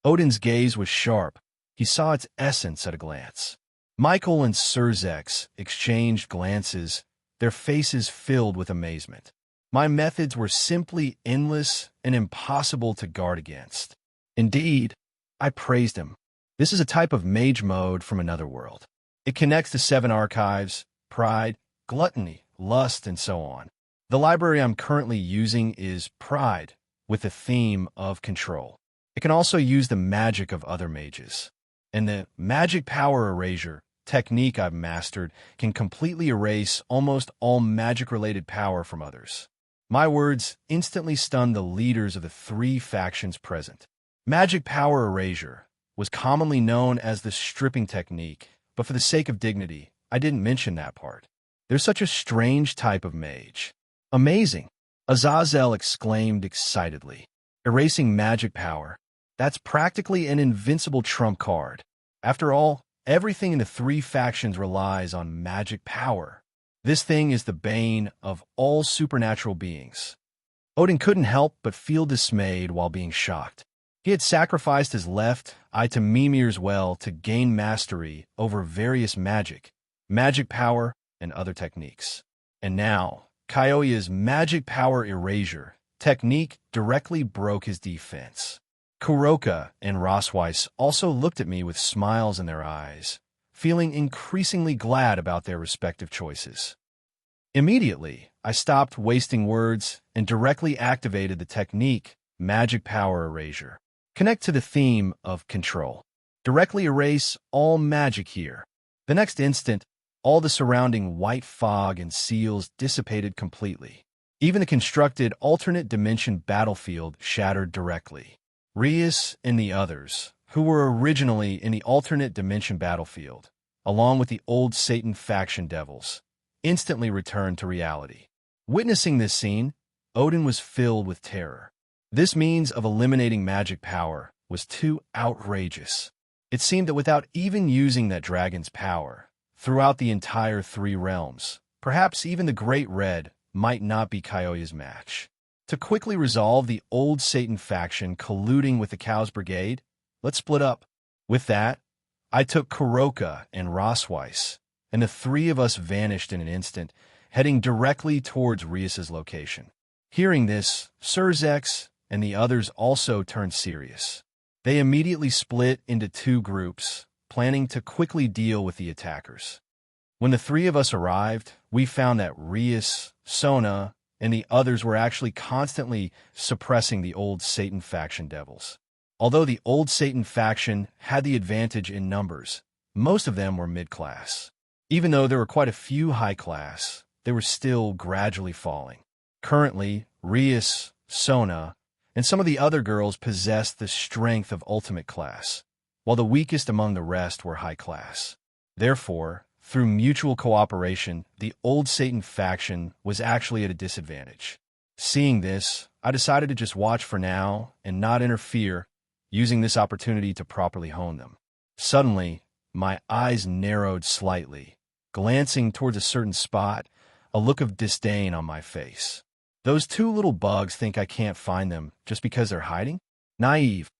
Odin's gaze was sharp. He saw its essence at a glance. Michael and Surzex exchanged glances, their faces filled with amazement. My methods were simply endless and impossible to guard against. Indeed, I praised him. This is a type of mage mode from another world. It connects to 7 archives, pride, gluttony, lust, and so on. The library I'm currently using is Pride, with the theme of control. It can also use the magic of other mages. And the magic power erasure technique I've mastered can completely erase almost all magic-related power from others. My words instantly stunned the leaders of the 3 factions present. Magic power erasure was commonly known as the stripping technique, but for the sake of dignity, I didn't mention that part. There's such a strange type of mage. Amazing! Azazel exclaimed excitedly. Erasing magic power. That's practically an invincible trump card. After all, everything in the 3 factions relies on magic power. This thing is the bane of all supernatural beings. Odin couldn't help but feel dismayed while being shocked. He had sacrificed his left eye to Mimir's well to gain mastery over various magic power, and other techniques. And now, Kyoya's magic power erasure technique directly broke his defense. Kuroka and Rosweiss also looked at me with smiles in their eyes, feeling increasingly glad about their respective choices. Immediately, I stopped wasting words and directly activated the technique, magic power erasure. Connect to the theme of control. Directly erase all magic here. The next instant, all the surrounding white fog and seals dissipated completely. Even the constructed alternate dimension battlefield shattered directly. Rias and the others, who were originally in the alternate dimension battlefield, along with the old Satan faction devils, instantly returned to reality. Witnessing this scene, Odin was filled with terror. This means of eliminating magic power was too outrageous. It seemed that without even using that dragon's power, throughout the entire 3 realms, perhaps even the Great Red might not be Kyoya's match. To quickly resolve the old Satan faction colluding with the Cows Brigade, let's split up. With that, I took Kuroka and Rosweiss, and the 3 of us vanished in an instant, heading directly towards Rias's location. Hearing this, Surzex and the others also turned serious. They immediately split into 2 groups, planning to quickly deal with the attackers. When the 3 of us arrived, we found that Rias, Sona, and the others were actually constantly suppressing the old Satan faction devils. Although the old Satan faction had the advantage in numbers, most of them were mid-class. Even though there were quite a few high-class, they were still gradually falling. Currently, Rias, Sona, and some of the other girls possessed the strength of ultimate class, while the weakest among the rest were high class. Therefore, through mutual cooperation, the old Satan faction was actually at a disadvantage. Seeing this, I decided to just watch for now and not interfere, using this opportunity to properly hone them. Suddenly, my eyes narrowed slightly, glancing towards a certain spot, a look of disdain on my face. Those two little bugs think I can't find them just because they're hiding? Naive.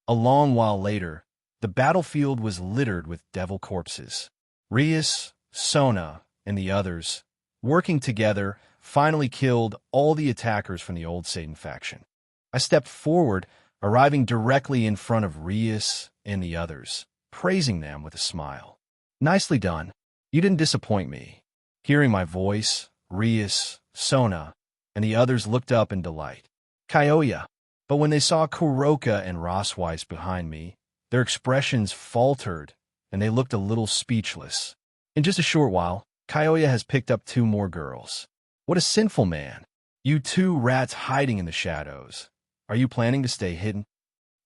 A long while later, the battlefield was littered with devil corpses. Rias, Sona, and the others, working together, finally killed all the attackers from the old Satan faction. I stepped forward, arriving directly in front of Rias and the others, praising them with a smile. Nicely done. You didn't disappoint me. Hearing my voice, Rias, Sona, and the others looked up in delight. Kyoya. But when they saw Kuroka and Rosweiss behind me, their expressions faltered, and they looked a little speechless. In just a short while, Kyoya has picked up 2 more girls. What a sinful man. You 2 rats hiding in the shadows. Are you planning to stay hidden?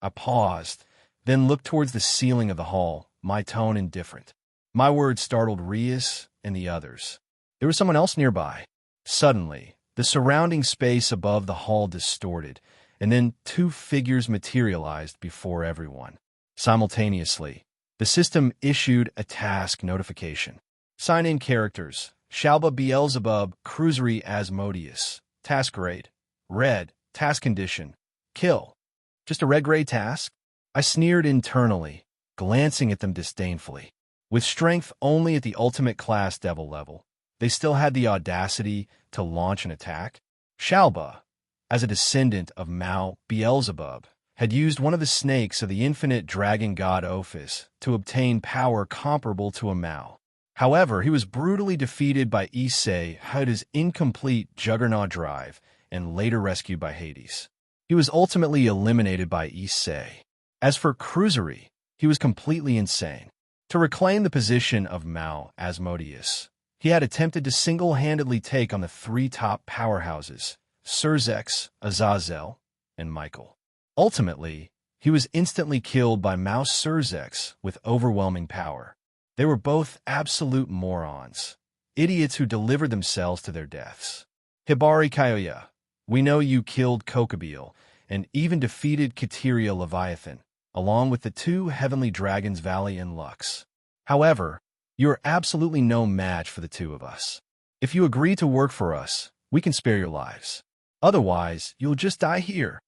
I paused, then looked towards the ceiling of the hall, my tone indifferent. My words startled Rias and the others. There was someone else nearby. Suddenly, the surrounding space above the hall distorted, and then 2 figures materialized before everyone. Simultaneously, the system issued a task notification. Sign-in characters: Shalba Beelzebub, Cruisery Asmodeus. Task grade: Red. Task condition: Kill. Just a red-gray task? I sneered internally, glancing at them disdainfully. With strength only at the ultimate class devil level, they still had the audacity to launch an attack? Shalba, as a descendant of Mao Beelzebub, had used one of the snakes of the infinite dragon god Ophis to obtain power comparable to a Mao. However, he was brutally defeated by Issei Huda's incomplete Juggernaut drive and later rescued by Hades. He was ultimately eliminated by Issei. As for Cruisery, he was completely insane. To reclaim the position of Mao Asmodeus, he had attempted to single-handedly take on the 3 top powerhouses, Surzex, Azazel, and Michael. Ultimately, he was instantly killed by Mao Surzex with overwhelming power. They were both absolute morons, idiots who delivered themselves to their deaths. Hibari Kyoya, we know you killed Kokobeel and even defeated Kateria Leviathan, along with the 2 heavenly dragons Valley and Lux. However, you are absolutely no match for the 2 of us. If you agree to work for us, we can spare your lives. Otherwise, you'll just die here.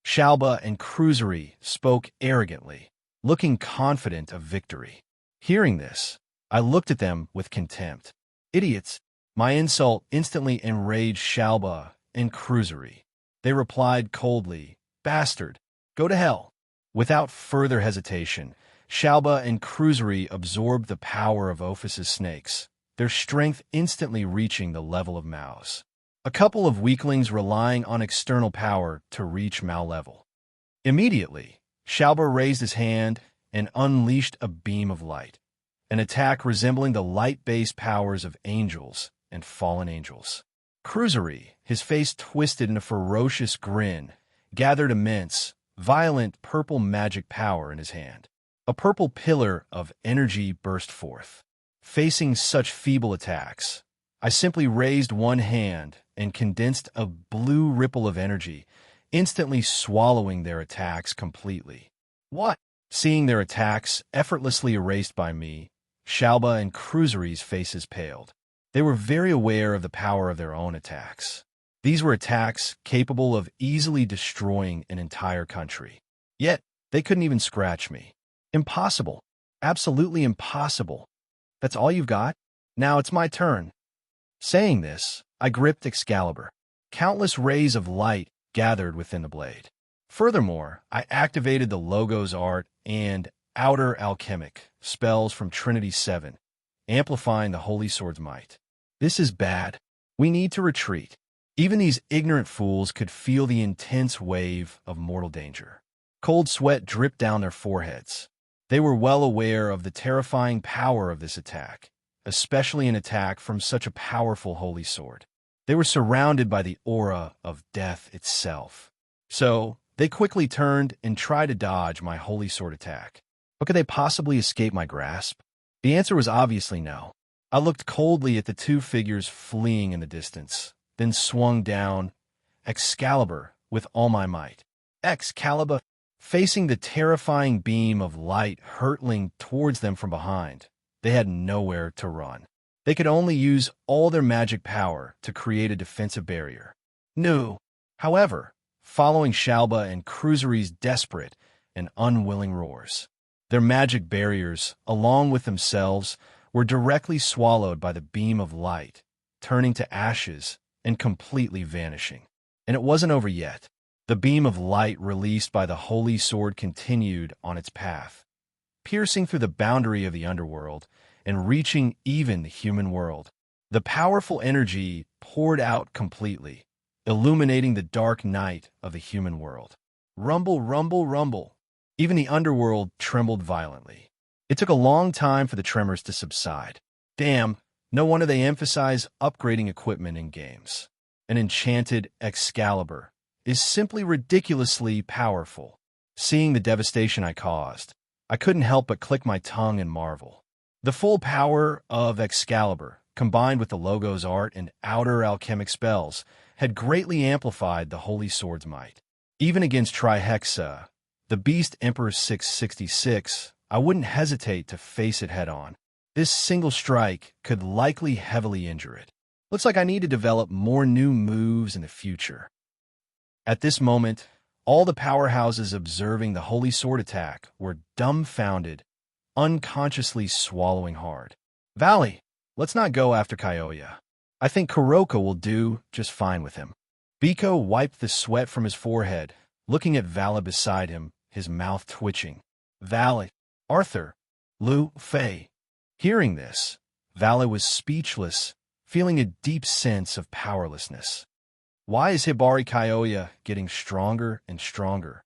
Shalba and Cruisery spoke arrogantly, looking confident of victory. Hearing this, I looked at them with contempt. Idiots! My insult instantly enraged Shalba and Cruisery. They replied coldly, Bastard! Go to hell! Without further hesitation, Shalba and Cruisery absorbed the power of Ophis's snakes, their strength instantly reaching the level of Mao's. A couple of weaklings relying on external power to reach Mao level. Immediately, Shalba raised his hand and unleashed a beam of light, an attack resembling the light-based powers of angels and fallen angels. Cruisery, his face twisted in a ferocious grin, gathered immense, violent purple magic power in his hand. A purple pillar of energy burst forth. Facing such feeble attacks, I simply raised one hand and condensed a blue ripple of energy, instantly swallowing their attacks completely. What? Seeing their attacks effortlessly erased by me, Shalba and Cruisery's faces paled. They were very aware of the power of their own attacks. These were attacks capable of easily destroying an entire country. Yet, they couldn't even scratch me. Impossible. Absolutely impossible. That's all you've got? Now it's my turn. Saying this, I gripped Excalibur. Countless rays of light gathered within the blade. Furthermore, I activated the Logos Art and Outer Alchemic spells from Trinity 7, amplifying the Holy Sword's might. This is bad. We need to retreat. Even these ignorant fools could feel the intense wave of mortal danger. Cold sweat dripped down their foreheads. They were well aware of the terrifying power of this attack, especially an attack from such a powerful holy sword. They were surrounded by the aura of death itself. So, they quickly turned and tried to dodge my holy sword attack. But could they possibly escape my grasp? The answer was obviously no. I looked coldly at the 2 figures fleeing in the distance, then swung down Excalibur with all my might. Excalibur, facing the terrifying beam of light hurtling towards them from behind. They had nowhere to run. They could only use all their magic power to create a defensive barrier. No. However, following Shalba and Cruisery's desperate and unwilling roars, their magic barriers, along with themselves, were directly swallowed by the beam of light, turning to ashes and completely vanishing. And it wasn't over yet. The beam of light released by the holy sword continued on its path, piercing through the boundary of the underworld and reaching even the human world. The powerful energy poured out completely, illuminating the dark night of the human world. Rumble, rumble, rumble. Even the underworld trembled violently. It took a long time for the tremors to subside. Damn, no wonder they emphasize upgrading equipment in games. An enchanted Excalibur is simply ridiculously powerful. Seeing the devastation I caused, I couldn't help but click my tongue and marvel. The full power of Excalibur, combined with the logo's art and outer alchemic spells, had greatly amplified the Holy Sword's might. Even against Trihexa, the Beast Emperor 666, I wouldn't hesitate to face it head-on. This single strike could likely heavily injure it. Looks like I need to develop more new moves in the future. At this moment, all the powerhouses observing the Holy Sword attack were dumbfounded, unconsciously swallowing hard. Valley, let's not go after Kyoya. I think Kuroka will do just fine with him. Biko wiped the sweat from his forehead, looking at Vala beside him, his mouth twitching. Vala, Arthur, Lu, Fei. Hearing this, Vala was speechless, feeling a deep sense of powerlessness. Why is Hibari Kyoya getting stronger and stronger?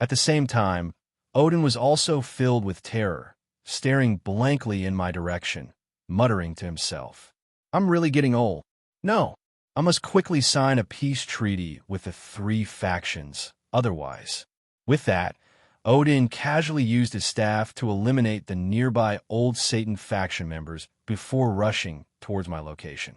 At the same time, Odin was also filled with terror, staring blankly in my direction, muttering to himself. I'm really getting old. No, I must quickly sign a peace treaty with the three factions, otherwise. With that, Odin casually used his staff to eliminate the nearby Old Satan faction members before rushing towards my location.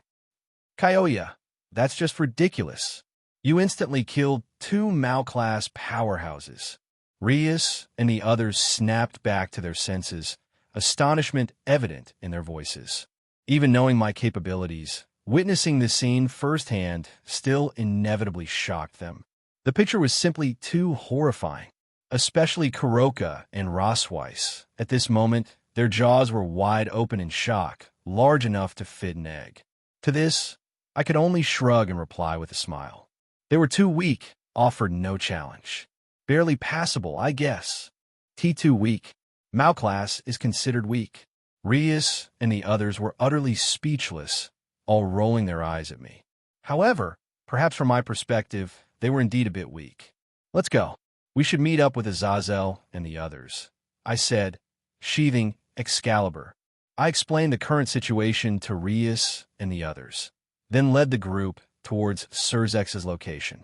Kyoya, that's just ridiculous. You instantly killed 2 Mao-class powerhouses. Rias and the others snapped back to their senses, astonishment evident in their voices. Even knowing my capabilities, witnessing this scene firsthand still inevitably shocked them. The picture was simply too horrifying, especially Kuroka and Rosweiss. At this moment, their jaws were wide open in shock, large enough to fit an egg. To this, I could only shrug and reply with a smile. They were too weak, offered no challenge. Barely passable, I guess. T2 weak. Mao class is considered weak. Rias and the others were utterly speechless, all rolling their eyes at me. However, perhaps from my perspective, they were indeed a bit weak. Let's go. We should meet up with Azazel and the others, I said, sheathing Excalibur. I explained the current situation to Rias and the others, then led the group towards Surzex's location.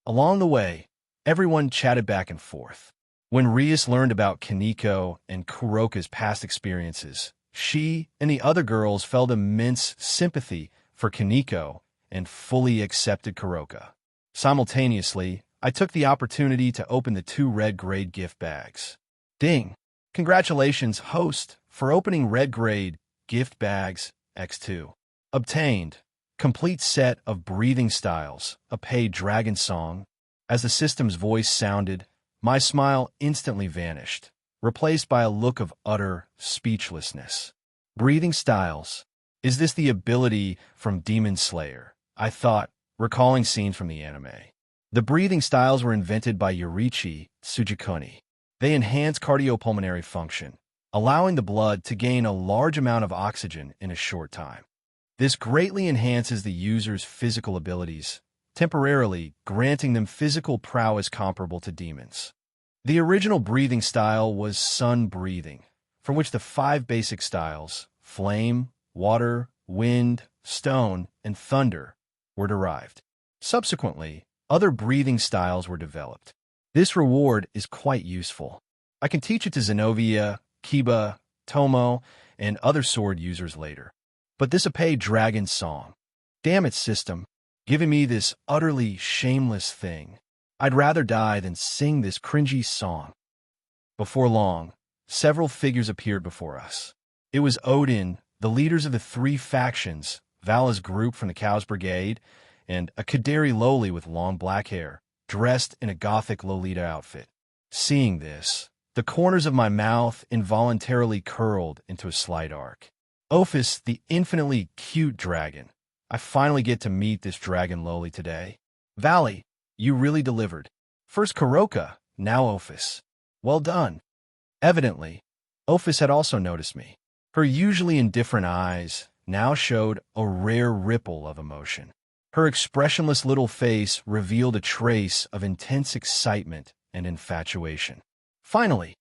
Along the way, everyone chatted back and forth. When Rias learned about Kaneko and Kuroka's past experiences, she and the other girls felt immense sympathy for Kaneko and fully accepted Kuroka. Simultaneously, I took the opportunity to open the 2 red grade gift bags. Ding! Congratulations, host, for opening red grade gift bags X2. Obtained. Complete set of breathing styles, a paid dragon song. As the system's voice sounded, my smile instantly vanished, replaced by a look of utter speechlessness. Breathing styles. Is this the ability from Demon Slayer? I thought, recalling scenes from the anime. The breathing styles were invented by Yurichi Tsujikuni. They enhance cardiopulmonary function, allowing the blood to gain a large amount of oxygen in a short time. This greatly enhances the user's physical abilities, temporarily granting them physical prowess comparable to demons. The original breathing style was sun breathing, from which the 5 basic styles, flame, water, wind, stone, and thunder, were derived. Subsequently, other breathing styles were developed. This reward is quite useful. I can teach it to Zenobia, Kiba, Tomo, and other sword users later. But this a paid dragon song. Damn it, system, giving me this utterly shameless thing. I'd rather die than sing this cringy song. Before long, several figures appeared before us. It was Odin, the leaders of the 3 factions, Vala's group from the Cow's Brigade, and a Kaderi Loli with long black hair, dressed in a gothic Lolita outfit. Seeing this, the corners of my mouth involuntarily curled into a slight arc. Ophis, the infinitely cute dragon. I finally get to meet this dragon Loli today. Valley, you really delivered. First Kuroka, now Ophis. Well done. Evidently, Ophis had also noticed me. Her usually indifferent eyes now showed a rare ripple of emotion. Her expressionless little face revealed a trace of intense excitement and infatuation. Finally,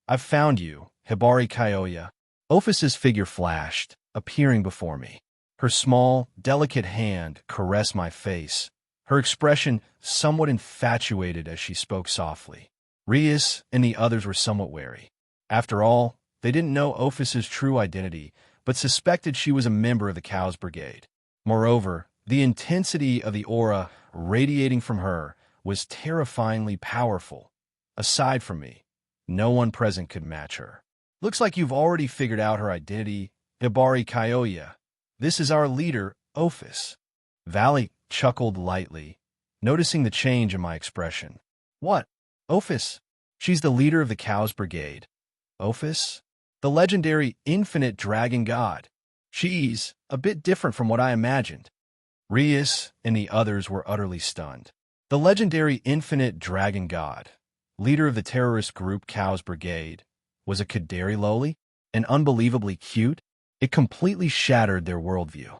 I've found you, Hibari Kyoya. Ophis's figure flashed, appearing before me. Her small, delicate hand caressed my face, her expression somewhat infatuated as she spoke softly. Rias and the others were somewhat wary. After all, they didn't know Ophis's true identity, but suspected she was a member of the Cows Brigade. Moreover, the intensity of the aura radiating from her was terrifyingly powerful. Aside from me, no one present could match her. Looks like you've already figured out her identity, Hibari Kyoya. This is our leader, Ophis. Valley chuckled lightly, noticing the change in my expression. What? Ophis? She's the leader of the Cows Brigade. Ophis? The legendary infinite dragon god. She's a bit different from what I imagined. Rias and the others were utterly stunned. The legendary infinite dragon god, leader of the terrorist group Cows Brigade, was a Kaderi Loli and unbelievably cute. It completely shattered their worldview.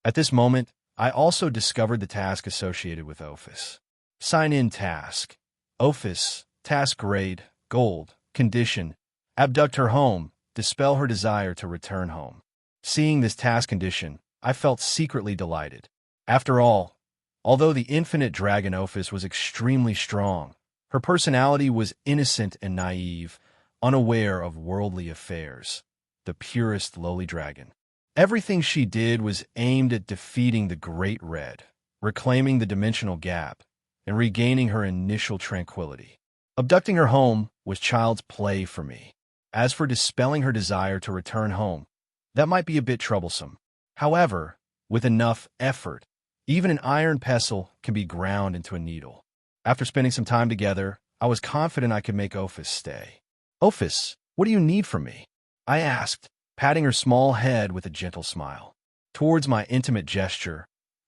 At this moment, I also discovered the task associated with Ophis. Sign-in task. Ophis, task grade, gold, condition, abduct her home, dispel her desire to return home. Seeing this task condition, I felt secretly delighted. After all, although the infinite dragon Ophis was extremely strong, her personality was innocent and naive, unaware of worldly affairs. The purest lowly dragon. Everything she did was aimed at defeating the Great Red, reclaiming the dimensional gap, and regaining her initial tranquility. Abducting her home was child's play for me. As for dispelling her desire to return home, that might be a bit troublesome. However, with enough effort, even an iron pestle can be ground into a needle. After spending some time together, I was confident I could make Ophis stay. Ophis, what do you need from me? I asked, patting her small head with a gentle smile. Towards my intimate gesture,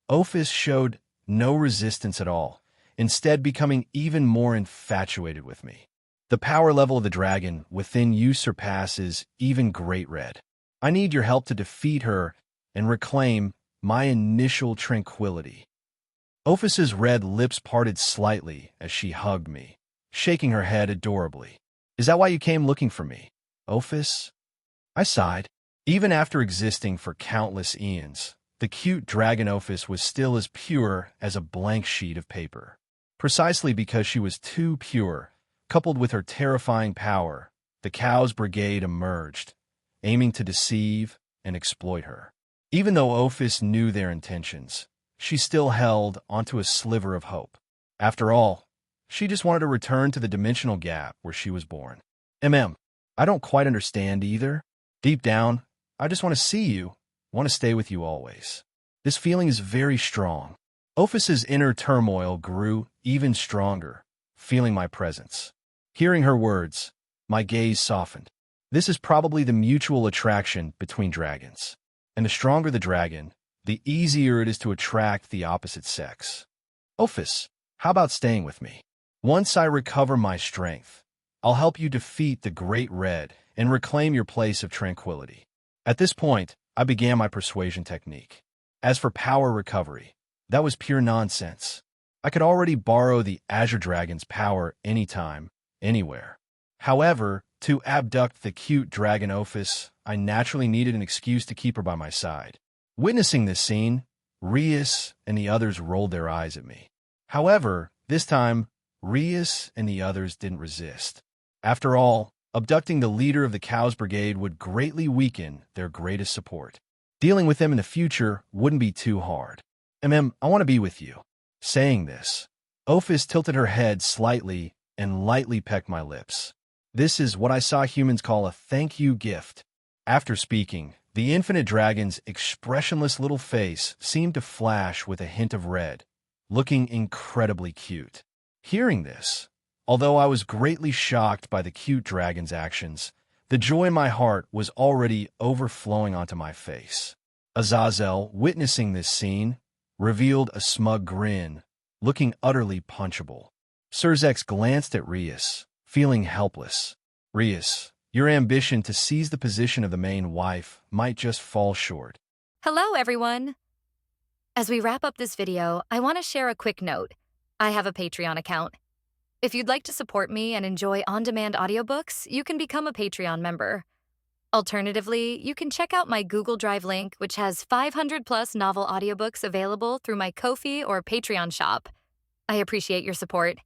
Ophis showed no resistance at all, instead becoming even more infatuated with me. The power level of the dragon within you surpasses even Great Red. I need your help to defeat her and reclaim my initial tranquility. Ophis's red lips parted slightly as she hugged me, shaking her head adorably. Is that why you came looking for me, Ophis? I sighed. Even after existing for countless eons, the cute dragon Ophis was still as pure as a blank sheet of paper. Precisely because she was too pure, coupled with her terrifying power, the Cows Brigade emerged, aiming to deceive and exploit her. Even though Ophis knew their intentions, she still held onto a sliver of hope. After all, she just wanted to return to the dimensional gap where she was born. I don't quite understand either. Deep down, I just want to see you, want to stay with you always. This feeling is very strong. Ophis's inner turmoil grew even stronger, feeling my presence. Hearing her words, my gaze softened. This is probably the mutual attraction between dragons. And the stronger the dragon, the easier it is to attract the opposite sex. Ophis, how about staying with me? Once I recover my strength, I'll help you defeat the Great Red and reclaim your place of tranquility. At this point, I began my persuasion technique. As for power recovery, that was pure nonsense. I could already borrow the Azure Dragon's power anytime, anywhere. However, to abduct the cute dragon Ophis, I naturally needed an excuse to keep her by my side. Witnessing this scene, Rias and the others rolled their eyes at me. However, this time, Rias and the others didn't resist. After all, abducting the leader of the Cows Brigade would greatly weaken their greatest support. Dealing with them in the future wouldn't be too hard. I want to be with you. Saying this, Ophis tilted her head slightly and lightly pecked my lips. This is what I saw humans call a thank you gift. After speaking, The infinite dragon's expressionless little face seemed to flash with a hint of red, looking incredibly cute. Hearing this, although I was greatly shocked by the cute dragon's actions, the joy in my heart was already overflowing onto my face. Azazel, witnessing this scene, revealed a smug grin, looking utterly punchable. Surzex glanced at Rias, feeling helpless. Rias, your ambition to seize the position of the main wife might just fall short. Hello, everyone. As we wrap up this video, I want to share a quick note. I have a Patreon account. If you'd like to support me and enjoy on-demand audiobooks, you can become a Patreon member. Alternatively, you can check out my Google Drive link, which has 500-plus novel audiobooks available through my Ko-fi or Patreon shop. I appreciate your support.